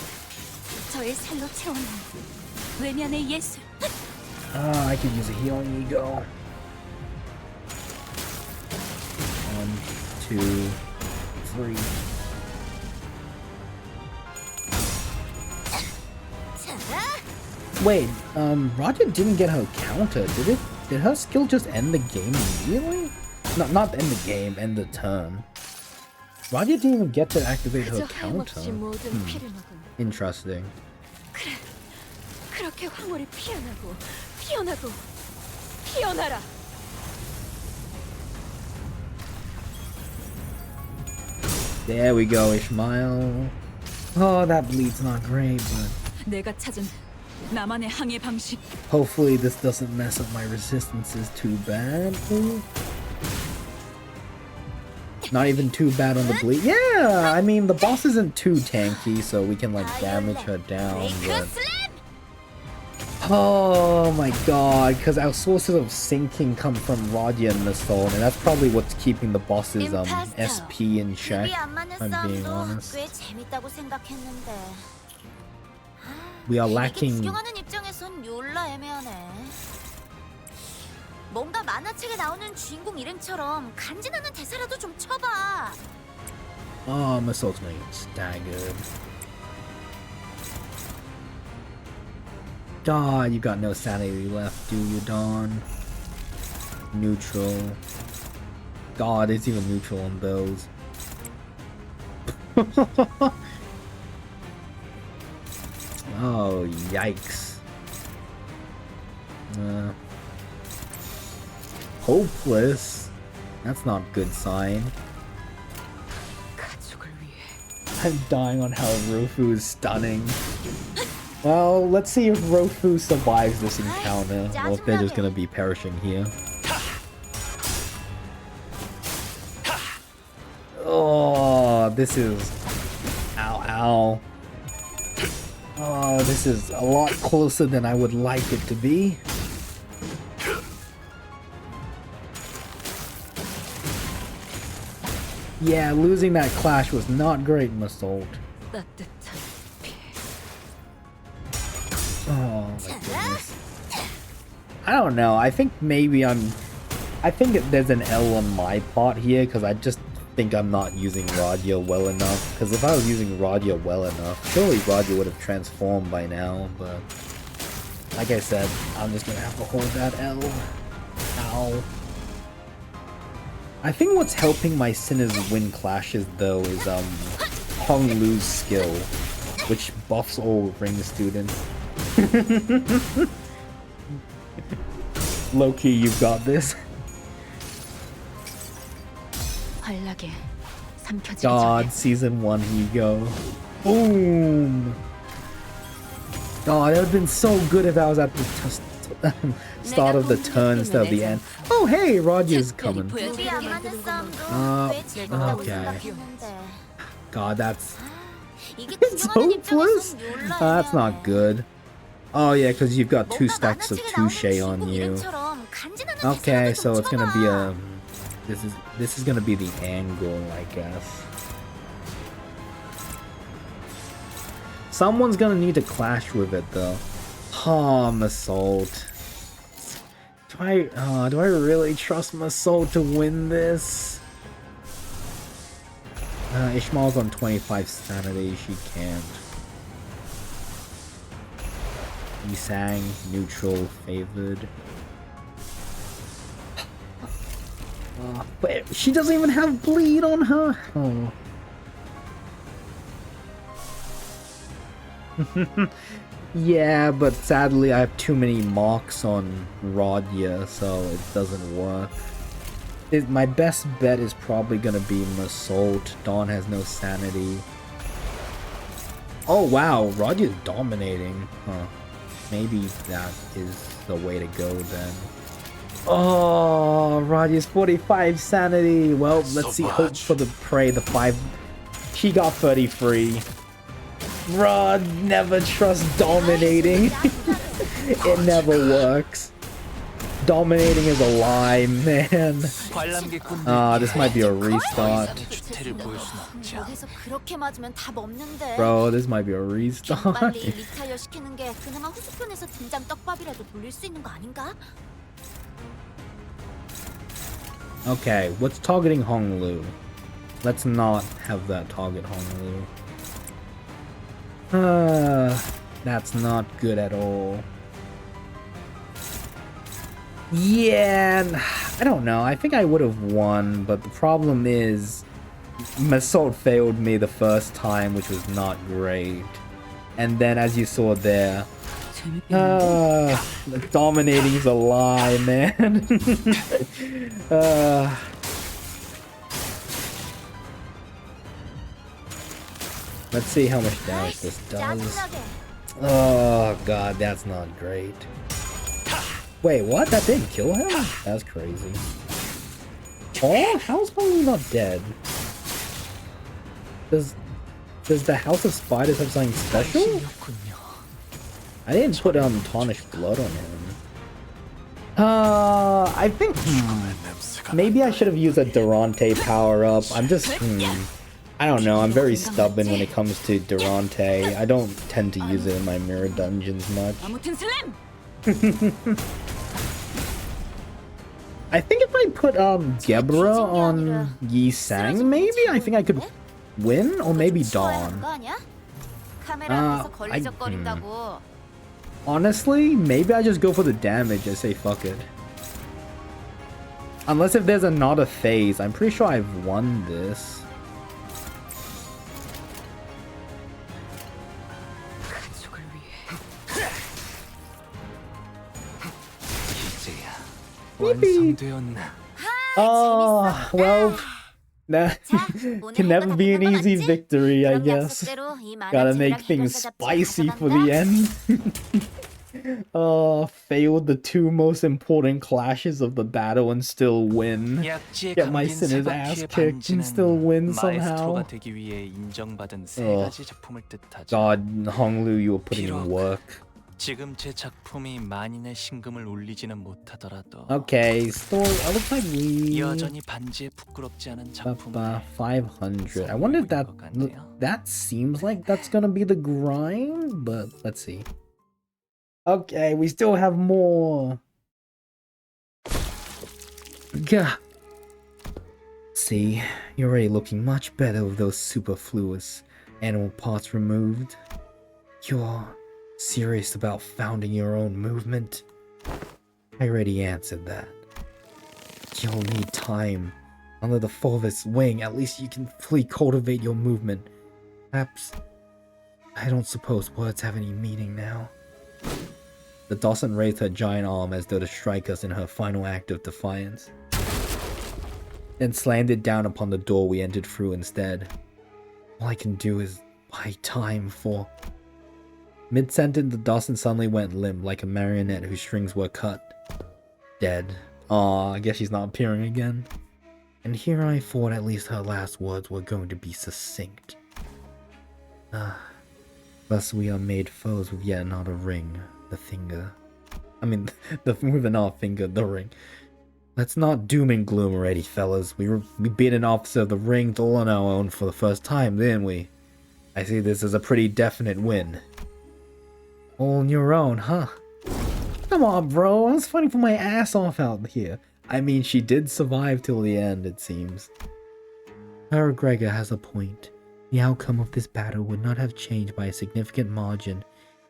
저의 살로 채워놓은 외면의 예술. I could use a healing ego. 1, 2, 3. Wait, Roger didn't get her counter, did it? Did her skill just end the game immediately? Not end the game, end the turn. Roger didn't even get to activate her counter. Interesting. 그렇게 황홀히 피어나고 피어나고 피어나라. There we go, Ishmael. Oh, that bleed's not great, but 내가 찾은 나만의 항해 방식. hopefully this doesn't mess up my resistances too bad. Not even too bad on the bleed. Yeah, I mean the boss isn't too tanky, so we can like damage her down, but oh my god, because our sources of sinking come from Radia and Nasol, and that's probably what's keeping the boss's SP in check, 입이 안 맞는 if I'm being 싸움도 honest. 꽤 재밌다고 생각했는데. We are 이게 lacking. 구경하는 입장에선 졸라 애매하네. 뭔가 만화책에 나오는 주인공 일행처럼 간지나는 대사라도 좀 쳐봐. Oh, Masol's gonna get staggered. God, you got no sanity left, do you, Dawn? Neutral. God, it's even neutral on those. Oh, yikes. Hopeless? That's not a good sign. 가족을 위해. I'm dying on how Rofu is stunning. Well, let's see if Rofu survives this encounter, or if they're just gonna be perishing here. Oh, this is... Ow, ow. Oh, this is a lot closer than I would like it to be. Yeah, losing that clash was not great, Massault. 따뜻한 피. Oh my goodness. I don't know. I think maybe I think there's an L on my part here because I just think I'm not using Radia well enough. Because if I was using Radia well enough, surely Radia would have transformed by now. But like I said, I'm just gonna have to hold that L. Ow. I think what's helping my Sinners win clashes though is Hong Lu's skill, which buffs all ring students. Low-key, you've got this. 활락에 삼켜지기 God, 전에 season 1 ego. Boom! Oh, that would have been so good if I was at the start of the turn instead of the end. Oh, hey, Roger's coming. 입이 안 맞는 싸움도 꽤 재밌다고 okay. 생각했는데. God, that's 이게 it's 구경하는 hopeless. 입장에선 졸라 That's not 애매하네. good. Oh yeah, because you've got 2 뭔가 stacks of 만화책에 나오는 touche on 주인공 you. 일행처럼 간지나는 Okay, 대사라도 so 좀 it's gonna be 쳐봐. a this is gonna be the angle, I guess. Someone's gonna need to clash with it though. Assault. Do I really trust Massault to win this? Ishmael's on 25 sanity, she can't. Yisang, neutral, favored. But she doesn't even have bleed on her. Oh. Yeah, but sadly I have too many marks on Radia, so it doesn't work. My best bet is probably gonna be Massault. Dawn has no sanity. Oh wow, Roger's dominating. Huh. Maybe that is the way to go then. Oh, Roger's 45 sanity. Well, let's see. Hope for the prey. The 5. She got 33. Rod, never trust dominating. It never works. Dominating is a lie, man. This might be a restart. 목에서 그렇게 맞으면 답 없는데. Bro, this might be a restart. 빨리 리타이어 시키는 게 그나마 후수편에서 등장 떡밥이라도 돌릴 수 있는 거 아닌가? Okay, what's targeting Honglu? Let's not have that target Honglu. That's not good at all. Yeah, I don't know. I think I would have won, but the problem is Massault failed me the first time, which was not great. And then, as you saw there, dominating's a lie, man. Let's see how much damage this does. Oh god, that's not great. Wait, what? That didn't kill him? That's crazy. Oh, how's Holly not dead? Does the House of Spiders have something special? I didn't put tarnished blood on him. I think maybe I should have used a Durante power up. I'm just I don't know. I'm very stubborn when it comes to Durante. I don't tend to use it in my mirror dungeons much. I think if I put Gebra on Yi Sang, maybe I think I could win, or maybe Dawn. Honestly, maybe I just go for the damage and say fuck it. Unless if there's another phase, I'm pretty sure I've won this. Maybe. Oh, well, that can never be an easy victory, I guess. Gotta make things spicy for the end. Failed the 2 most important clashes of the battle and still win. Get my sinner's ass kicked and still win somehow. God, Honglu, you were putting in work. 지금 제 작품이 만인의 신금을 울리지는 못하더라도 Okay, story. It looks like we 여전히 반지에 부끄럽지 않은 작품을 500. I wonder if that seems like that's gonna be the grind, but let's see. Okay, we still have more. Gah. See, you're already looking much better with those superfluous animal parts removed. You're serious about founding your own movement? I already answered that. You'll need time. Under the father's wing, at least you can fully cultivate your movement. Perhaps... I don't suppose words have any meaning now. The Dawson raised her giant arm as though to strike us in her final act of defiance. Then slammed it down upon the door we entered through instead. All I can do is buy time for... Mid-sentence, the Dawson suddenly went limp, like a marionette whose strings were cut. Dead. Aw, I guess she's not appearing again. And here I thought at least her last words were going to be succinct. Thus we are made foes with yet another ring, the finger. I mean, with another finger, the ring. Let's not doom and gloom already, fellas. We beat an officer of the ring all on our own for the first time, didn't we? I see this as a pretty definite win. All on your own, huh? Come on, bro. I was fighting for my ass off out here. I mean, she did survive till the end, it seems. Her Gregor has a point. The outcome of this battle would not have changed by a significant margin,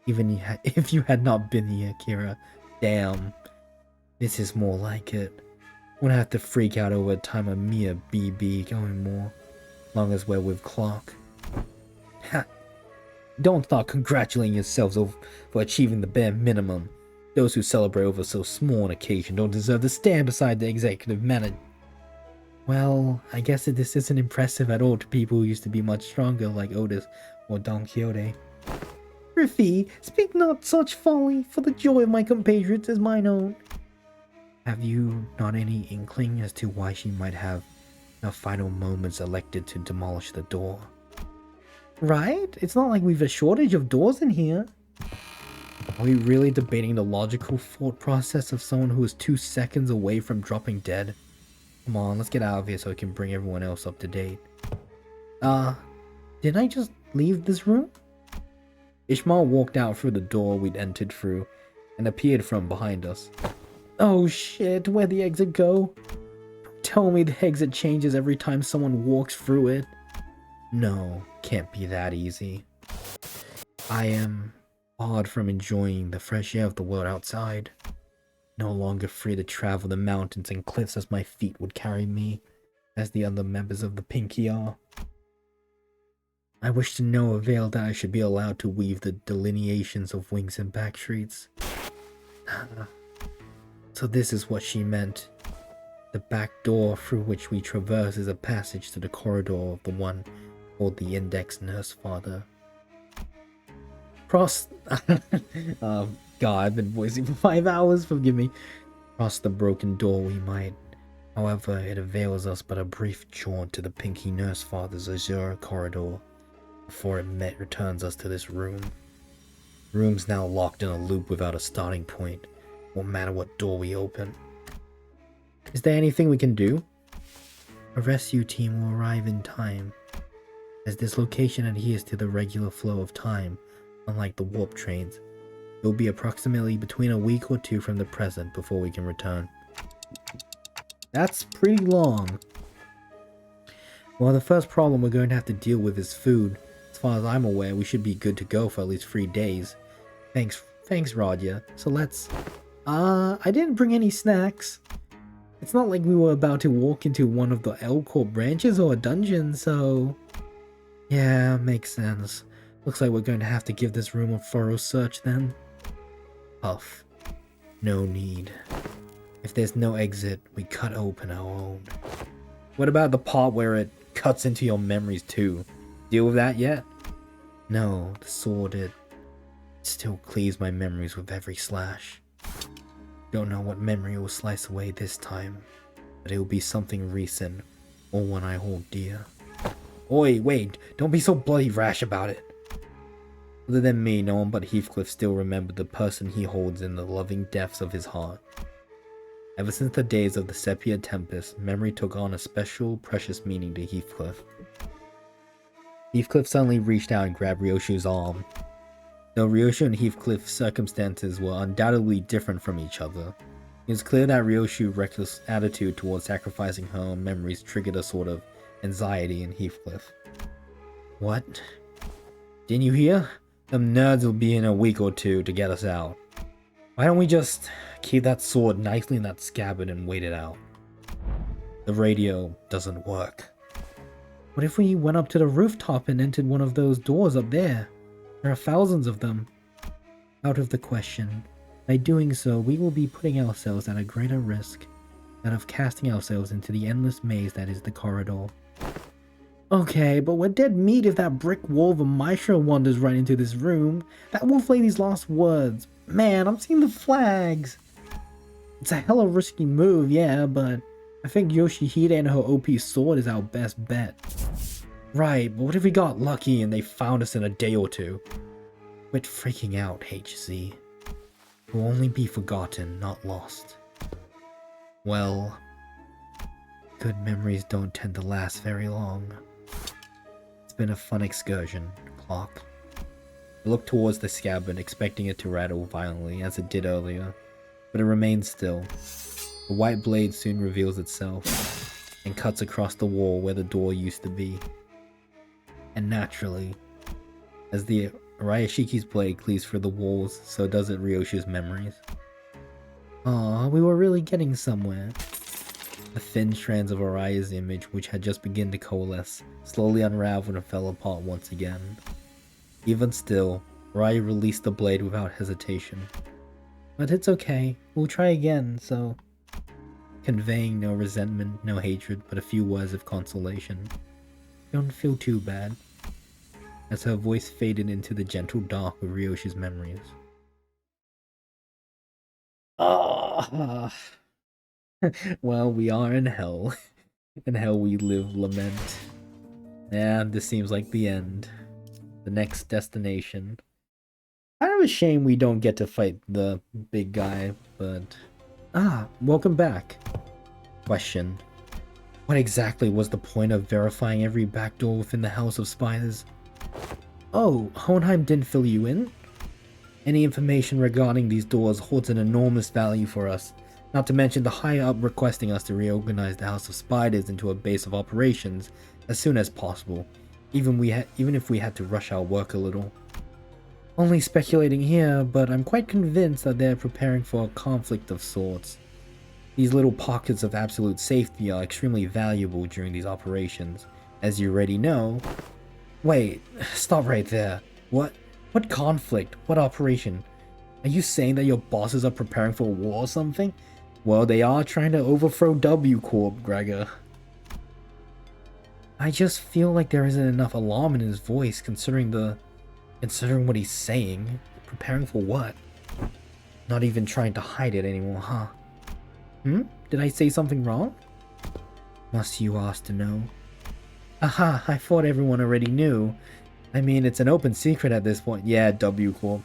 even if you had not been here, Kira. Damn. This is more like it. Wouldn't have to freak out over a time of mere BB going more. Long as we're with Clark. Ha! Don't start congratulating yourselves for achieving the bare minimum. Those who celebrate over so small an occasion don't deserve to stand beside the executive Well, I guess that this isn't impressive at all to people who used to be much stronger like Otis or Don Quixote. Riffy, speak not such folly, for the joy of my compatriots is mine own. Have you not any inkling as to why she might have, in her final moments, elected to demolish the door? Right? It's not like we've a shortage of doors in here. Are we really debating the logical thought process of someone who is 2 seconds away from dropping dead? Come on, let's get out of here so we can bring everyone else up to date. Didn't I just leave this room? Ishmael walked out through the door we'd entered through and appeared from behind us. Oh shit, where'd the exit go? Don't tell me the exit changes every time someone walks through it. No, can't be that easy. I am barred from enjoying the fresh air of the world outside. No longer free to travel the mountains and cliffs as my feet would carry me, as the other members of the Pinky are. I wish to no avail that I should be allowed to weave the delineations of wings and back streets. So this is what she meant. The back door through which we traverse is a passage to the corridor of the one called the Index Nurse Father. God, I've been voicing for 5 hours, forgive me. Cross the broken door we might. However, it avails us but a brief jaunt to the Pinky Nurse Father's azure corridor before it returns us to this room. The room's now locked in a loop without a starting point, no matter what door we open. Is there anything we can do? A rescue team will arrive in time, as this location adheres to the regular flow of time, unlike the warp trains. It will be approximately between a week or 2 from the present before we can return. That's pretty long. Well, the first problem we're going to have to deal with is food. As far as I'm aware, we should be good to go for at least 3 days. Thanks, Rodya. So let's... I didn't bring any snacks. It's not like we were about to walk into one of the L Corp branches or a dungeon, so... Yeah, makes sense. Looks like we're going to have to give this room a thorough search then. Puff. No need. If there's no exit, we cut open our own. What about the part where it cuts into your memories too? Deal with that yet? No, the sword, it still cleaves my memories with every slash. Don't know what memory will slice away this time, but it will be something recent, or one I hold dear. Oi, wait, don't be so bloody rash about it. Other than me, no one but Heathcliff still remembered the person he holds in the loving depths of his heart. Ever since the days of the Sepia Tempest, memory took on a special, precious meaning to Heathcliff. Heathcliff suddenly reached out and grabbed Ryoshu's arm. Though Ryoshu and Heathcliff's circumstances were undoubtedly different from each other, it was clear that Ryoshu's reckless attitude towards sacrificing her own memories triggered a sort of anxiety in Heathcliff. What? Didn't you hear? Them nerds will be in a week or 2 to get us out. Why don't we just keep that sword nicely in that scabbard and wait it out? The radio doesn't work. What if we went up to the rooftop and entered one of those doors up there? There are thousands of them. Out of the question. By doing so, we will be putting ourselves at a greater risk, that of casting ourselves into the endless maze that is the corridor. Okay, but we're dead meat if that brick wall of a maestro wanders right into this room. That wolf lady's last words. Man, I'm seeing the flags. It's a hella risky move, yeah, but I think Yoshihide and her OP sword is our best bet. Right, but what if we got lucky and they found us in a day or 2? Quit freaking out, HZ. We'll only be forgotten, not lost. Well, good memories don't tend to last very long. It's been a fun excursion, Clock. I looked towards the scabbard, expecting it to rattle violently, as it did earlier, but it remained still. The white blade soon reveals itself, and cuts across the wall where the door used to be. And naturally, as the Arayashiki's blade cleaves through the walls, so does it Ryoshu's memories. Aw, we were really getting somewhere. The thin strands of Araya's image, which had just begun to coalesce, slowly unraveled and fell apart once again. Even still, Araya released the blade without hesitation. But it's okay, we'll try again, so... conveying no resentment, no hatred, but a few words of consolation. Don't feel too bad, as her voice faded into the gentle dark of Ryoshi's memories. Ah, well, we are in hell. In hell we live lament. And this seems like the end. The next destination. Kind of a shame we don't get to fight the big guy, but... Ah, welcome back. Question. What exactly was the point of verifying every back door within the House of Spiders? Oh, Hohenheim didn't fill you in? Any information regarding these doors holds an enormous value for us, not to mention the higher up requesting us to reorganize the House of Spiders into a base of operations as soon as possible, even if we had to rush our work a little. Only speculating here, but I'm quite convinced that they're preparing for a conflict of sorts. These little pockets of absolute safety are extremely valuable during these operations, as you already know. Wait, stop right there. What conflict? What operation? Are you saying that your bosses are preparing for a war or something? Well, they are trying to overthrow W Corp, Gregor. I just feel like there isn't enough alarm in his voice considering what he's saying. Preparing for what? Not even trying to hide it anymore, huh? Did I say something wrong? Must you ask to know? Aha, I thought everyone already knew. I mean, it's an open secret at this point. Yeah, W Corp.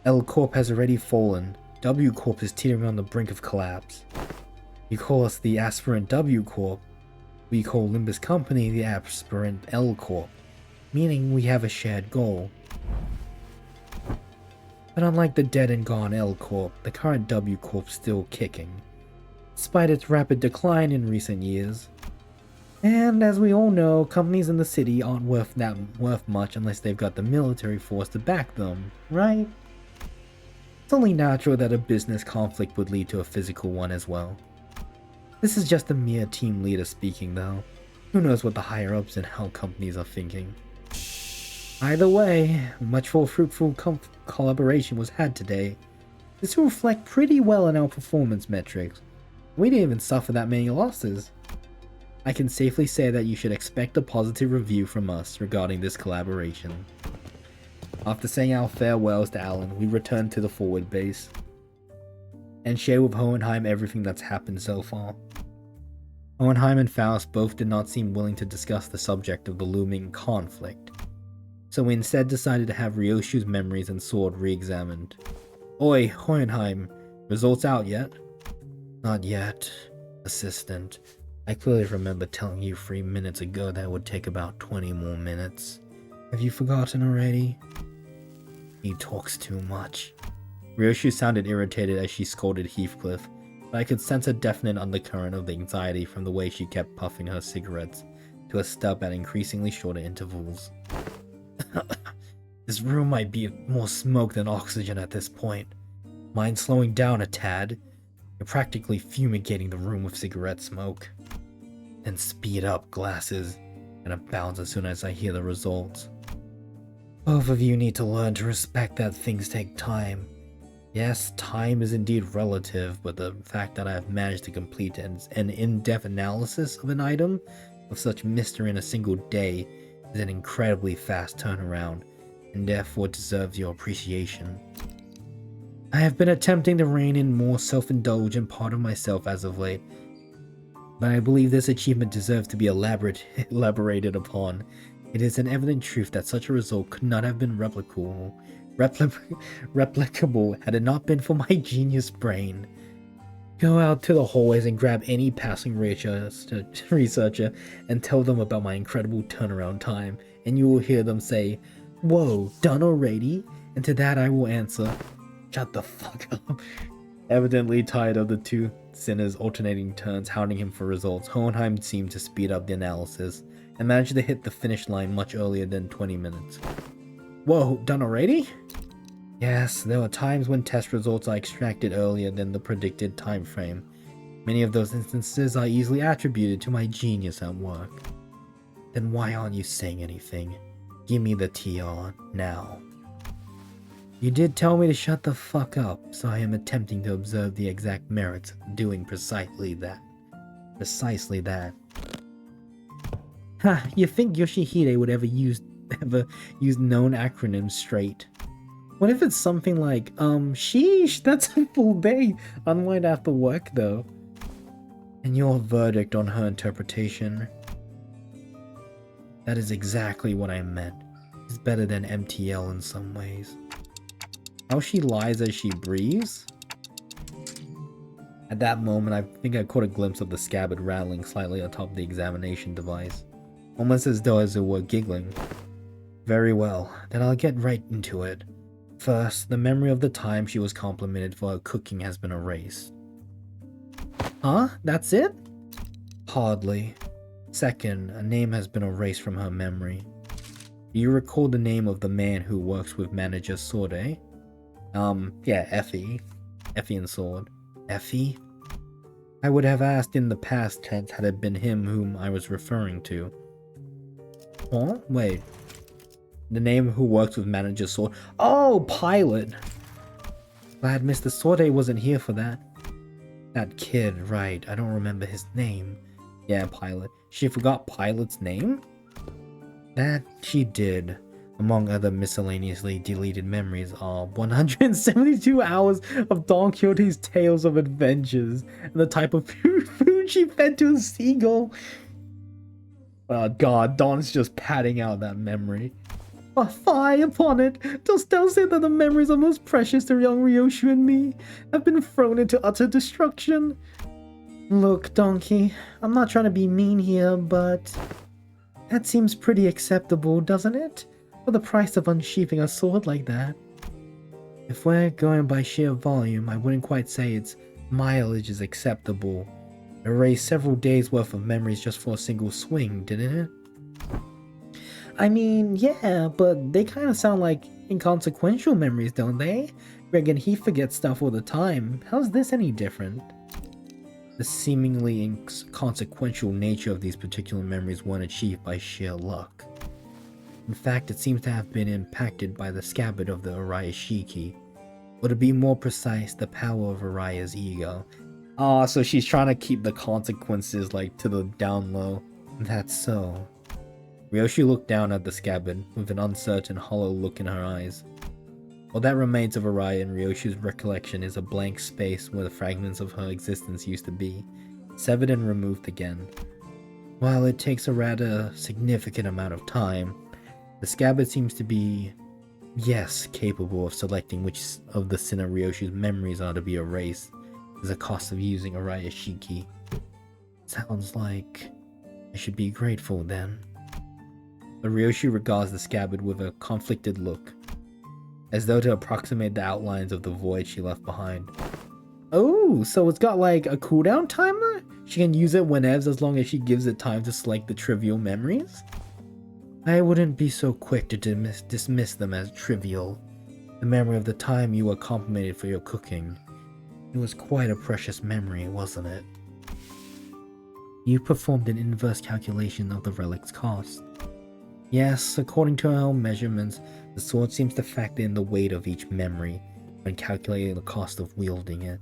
L Corp has already fallen. W Corp is teetering on the brink of collapse. You call us the aspirant W Corp. We call Limbus Company the aspirant L Corp, meaning we have a shared goal. But unlike the dead and gone L Corp, the current W Corp's still kicking, despite its rapid decline in recent years. And as we all know, companies in the city aren't worth much unless they've got the military force to back them, right? It's only natural that a business conflict would lead to a physical one as well. This is just a mere team leader speaking though. Who knows what the higher-ups and how companies are thinking. Either way, much more fruitful collaboration was had today. This will reflect pretty well in our performance metrics. We didn't even suffer that many losses. I can safely say that you should expect a positive review from us regarding this collaboration. After saying our farewells to Alan, we returned to the forward base and share with Hohenheim everything that's happened so far. Hohenheim and Faust both did not seem willing to discuss the subject of the looming conflict, so we instead decided to have Ryoshu's memories and sword re-examined. Oi, Hohenheim, results out yet? Not yet, Assistant. I clearly remember telling you 3 minutes ago that it would take about 20 more minutes. Have you forgotten already? He talks too much. Ryoshu sounded irritated as she scolded Heathcliff, but I could sense a definite undercurrent of anxiety from the way she kept puffing her cigarettes to a stub at increasingly shorter intervals. This room might be more smoke than oxygen at this point. Mind slowing down a tad? You're practically fumigating the room with cigarette smoke. Then speed up, glasses, and it bounds as soon as I hear the results. Both of you need to learn to respect that things take time. Yes, time is indeed relative, but the fact that I have managed to complete an in-depth analysis of an item of such mystery in a single day is an incredibly fast turnaround, and therefore deserves your appreciation. I have been attempting to rein in more self-indulgent part of myself as of late, but I believe this achievement deserves to be elaborated upon. It is an evident truth that such a result could not have been replicable had it not been for my genius brain. Go out to the hallways and grab any passing researcher and tell them about my incredible turnaround time, and you will hear them say, "Whoa, done already?" And to that I will answer, "Shut the fuck up." Evidently tired of the two sinners alternating turns hounding him for results, Hohenheim seemed to speed up the analysis and managed to hit the finish line much earlier than 20 minutes. Whoa, done already? Yes, there are times when test results are extracted earlier than the predicted time frame. Many of those instances are easily attributed to my genius at work. Then why aren't you saying anything? Give me the TR now. You did tell me to shut the fuck up, so I am attempting to observe the exact merits of doing precisely that. Precisely that. Ha, you think Yoshihide would ever use known acronyms straight? What if it's something like, sheesh, that's a full day. Unwind after work though. And your verdict on her interpretation? That is exactly what I meant. It's better than MTL in some ways. How she lies as she breathes? At that moment, I think I caught a glimpse of the scabbard rattling slightly atop the examination device. Almost as though it were giggling. Very well, then I'll get right into it. First, the memory of the time she was complimented for her cooking has been erased. Huh? That's it? Hardly. Second, a name has been erased from her memory. Do you recall the name of the man who works with manager Sorde? Yeah, Effie. Effie and Sword. Effie? I would have asked in the past tense had it been him whom I was referring to. Huh? Wait. The name who works with manager Sword. Oh, Pilot! Glad Mr. Sorde wasn't here for that. That kid, right. I don't remember his name. Yeah, Pilot. She forgot Pilot's name? That she did. Among other miscellaneously deleted memories are 172 hours of Don Quixote's tales of adventures and the type of food she fed to a seagull. Oh god, Don's just padding out that memory. Fie upon it! Dost thou say that the memories are most precious to young Ryoshu and me have been thrown into utter destruction? Look, Donkey, I'm not trying to be mean here, but that seems pretty acceptable, doesn't it? For the price of unsheathing a sword like that. If we're going by sheer volume, I wouldn't quite say its mileage is acceptable. It erased several days worth of memories just for a single swing, didn't it? I mean, yeah, but they kind of sound like inconsequential memories, don't they? Regan, he forgets stuff all the time. How's this any different? The seemingly inconsequential nature of these particular memories weren't achieved by sheer luck. In fact, it seems to have been impacted by the scabbard of the Araya, or to be more precise, the power of Araya's ego. Ah, so she's trying to keep the consequences like to the down low. That's so. Ryoshi looked down at the scabbard with an uncertain, hollow look in her eyes. All that remains of Araya in Ryoshi's recollection is a blank space where the fragments of her existence used to be, severed and removed again. While it takes a rather significant amount of time, the scabbard seems to be, yes, capable of selecting which of the Sinner Ryoshi's memories are to be erased as a cost of using Araya Shiki. Sounds like I should be grateful then. But Ryoshi regards the scabbard with a conflicted look, as though to approximate the outlines of the void she left behind. Oh, so it's got like a cooldown timer? She can use it whenever as long as she gives it time to select the trivial memories? I wouldn't be so quick to dismiss them as trivial. The memory of the time you were complimented for your cooking. It was quite a precious memory, wasn't it? You performed an inverse calculation of the relic's cost. Yes, according to our own measurements, the sword seems to factor in the weight of each memory when calculating the cost of wielding it.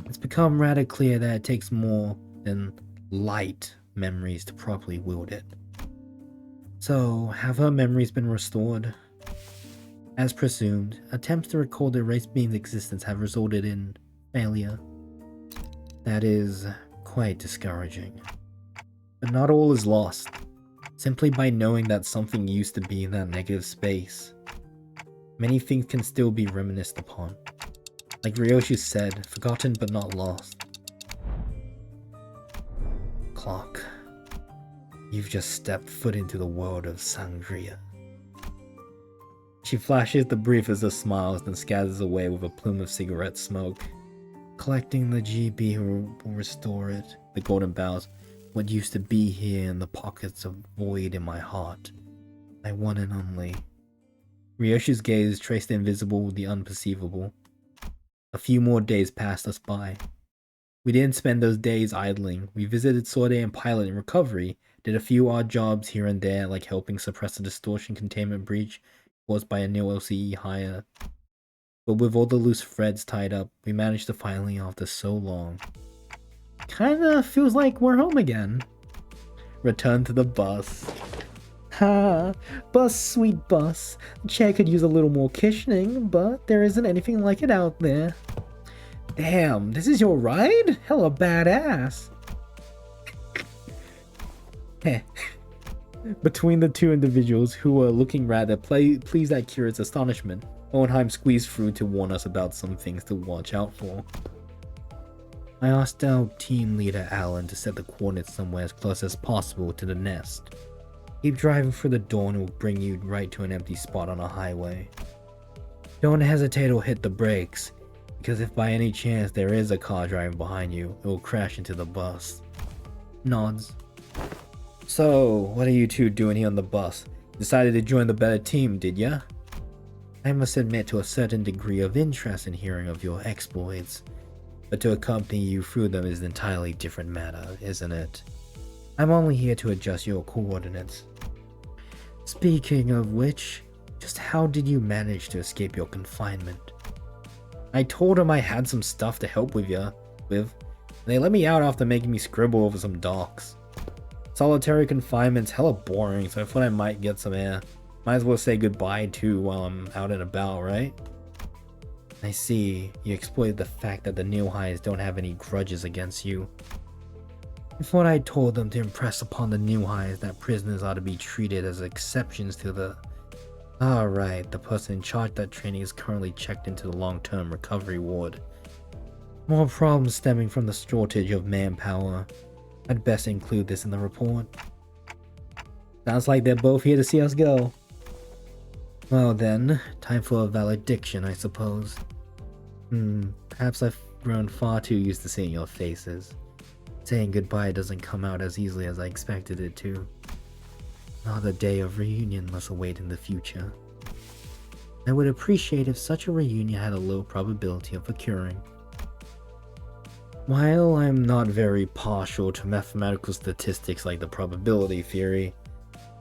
It's become rather clear that it takes more than light memories to properly wield it. So, have her memories been restored? As presumed, attempts to recall the erased being's existence have resulted in failure. That is quite discouraging. But not all is lost. Simply by knowing that something used to be in that negative space, many things can still be reminisced upon. Like Ryoshi said, forgotten but not lost. Clock. You've just stepped foot into the world of sangria. She flashes the briefest of smiles, then scatters away with a plume of cigarette smoke. Collecting the GB will restore it. The golden bows. What used to be here in the pockets of void in my heart. My one and only. Ryoshi's gaze traced the invisible, the unperceivable. A few more days passed us by. We didn't spend those days idling. We visited Sorde and Pilot in recovery, did a few odd jobs here and there, like helping suppress a distortion containment breach caused by a new LCE hire. But with all the loose threads tied up, we managed to finally, after so long. Kinda feels like we're home again. Return to the bus. Ha! Bus, sweet bus. The chair could use a little more cushioning, but there isn't anything like it out there. Damn, this is your ride? Hella badass. Heh. Between the two individuals who were looking rather pleased at Kira's astonishment, Owenheim squeezed through to warn us about some things to watch out for. I asked our team leader Alan to set the coordinates somewhere as close as possible to the nest. Keep driving through the door and it will bring you right to an empty spot on a highway. Don't hesitate or hit the brakes, because if by any chance there is a car driving behind you, it will crash into the bus. Nods. So, what are you two doing here on the bus? Decided to join the better team, did ya? I must admit to a certain degree of interest in hearing of your exploits, but to accompany you through them is an entirely different matter, isn't it? I'm only here to adjust your coordinates. Speaking of which, just how did you manage to escape your confinement? I told them I had some stuff to help with, and they let me out after making me scribble over some docs. Solitary confinement's hella boring, so I thought I might get some air. Might as well say goodbye too while I'm out and about, right? I see, you exploited the fact that the new highs don't have any grudges against you. I thought I told them to impress upon the new highs that prisoners ought to be treated as exceptions to the... Alright, the person in charge of that training is currently checked into the long-term recovery ward. More problems stemming from the shortage of manpower. I'd best include this in the report. Sounds like they're both here to see us go. Well then, time for a valediction, I suppose. Perhaps I've grown far too used to seeing your faces. Saying goodbye doesn't come out as easily as I expected it to. Another day of reunion must await in the future. I would appreciate if such a reunion had a low probability of occurring. While I'm not very partial to mathematical statistics like the probability theory,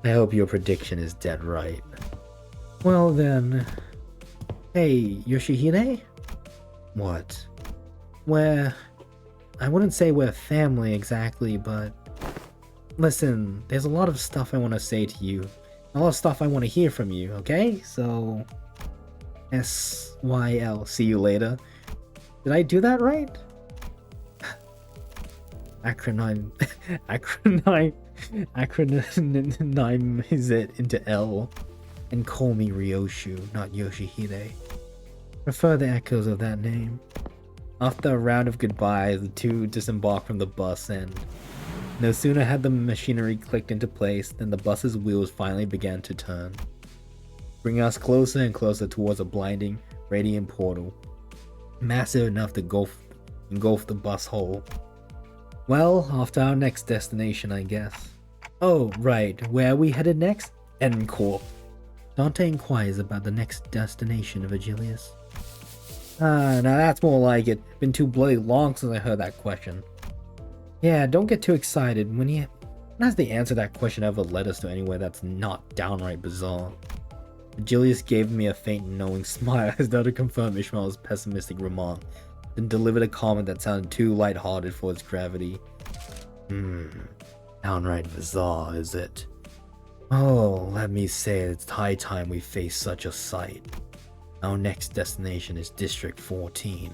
I hope your prediction is dead right. Well then... Hey, Yoshihide? What? I wouldn't say we're family exactly, but... Listen, there's a lot of stuff I want to say to you. A lot of stuff I want to hear from you, okay? So... SYL, see you later. Did I do that right? Acronymize it into L. And call me Ryoshu, not Yoshihide. Prefer the echoes of that name. After a round of goodbyes, the two disembarked from the bus and no sooner had the machinery clicked into place than the bus's wheels finally began to turn, bringing us closer and closer towards a blinding, radiant portal, massive enough to engulf the bus whole. Well, after our next destination, I guess. Oh, right, where are we headed next? N-Corp. Dante inquires about the next destination of Agilius. Now that's more like it. Been too bloody long since I heard that question. Yeah, don't get too excited. When has the answer to that question ever led us to anywhere that's not downright bizarre? Agilius gave me a faint knowing smile as though to confirm Ishmael's pessimistic remark, then delivered a comment that sounded too lighthearted for its gravity. Downright bizarre, is it? Oh, let me say it's high time we face such a sight. Our next destination is District 14.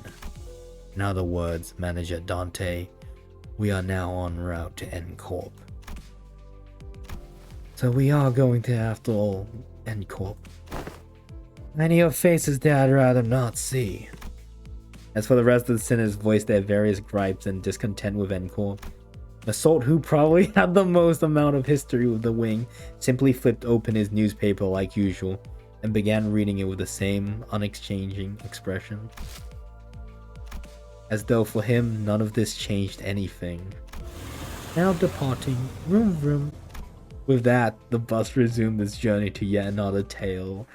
In other words, Manager Dante, we are now en route to N-Corp. So we are going to, after all, N-Corp. Many of faces there I'd rather not see. As for the rest of the sinners voiced their various gripes and discontent with N-Corp, Assault, who probably had the most amount of history with the wing, simply flipped open his newspaper like usual and began reading it with the same unexchanging expression. As though for him, none of this changed anything. Now departing, vroom vroom. With that, the bus resumed its journey to yet another tale.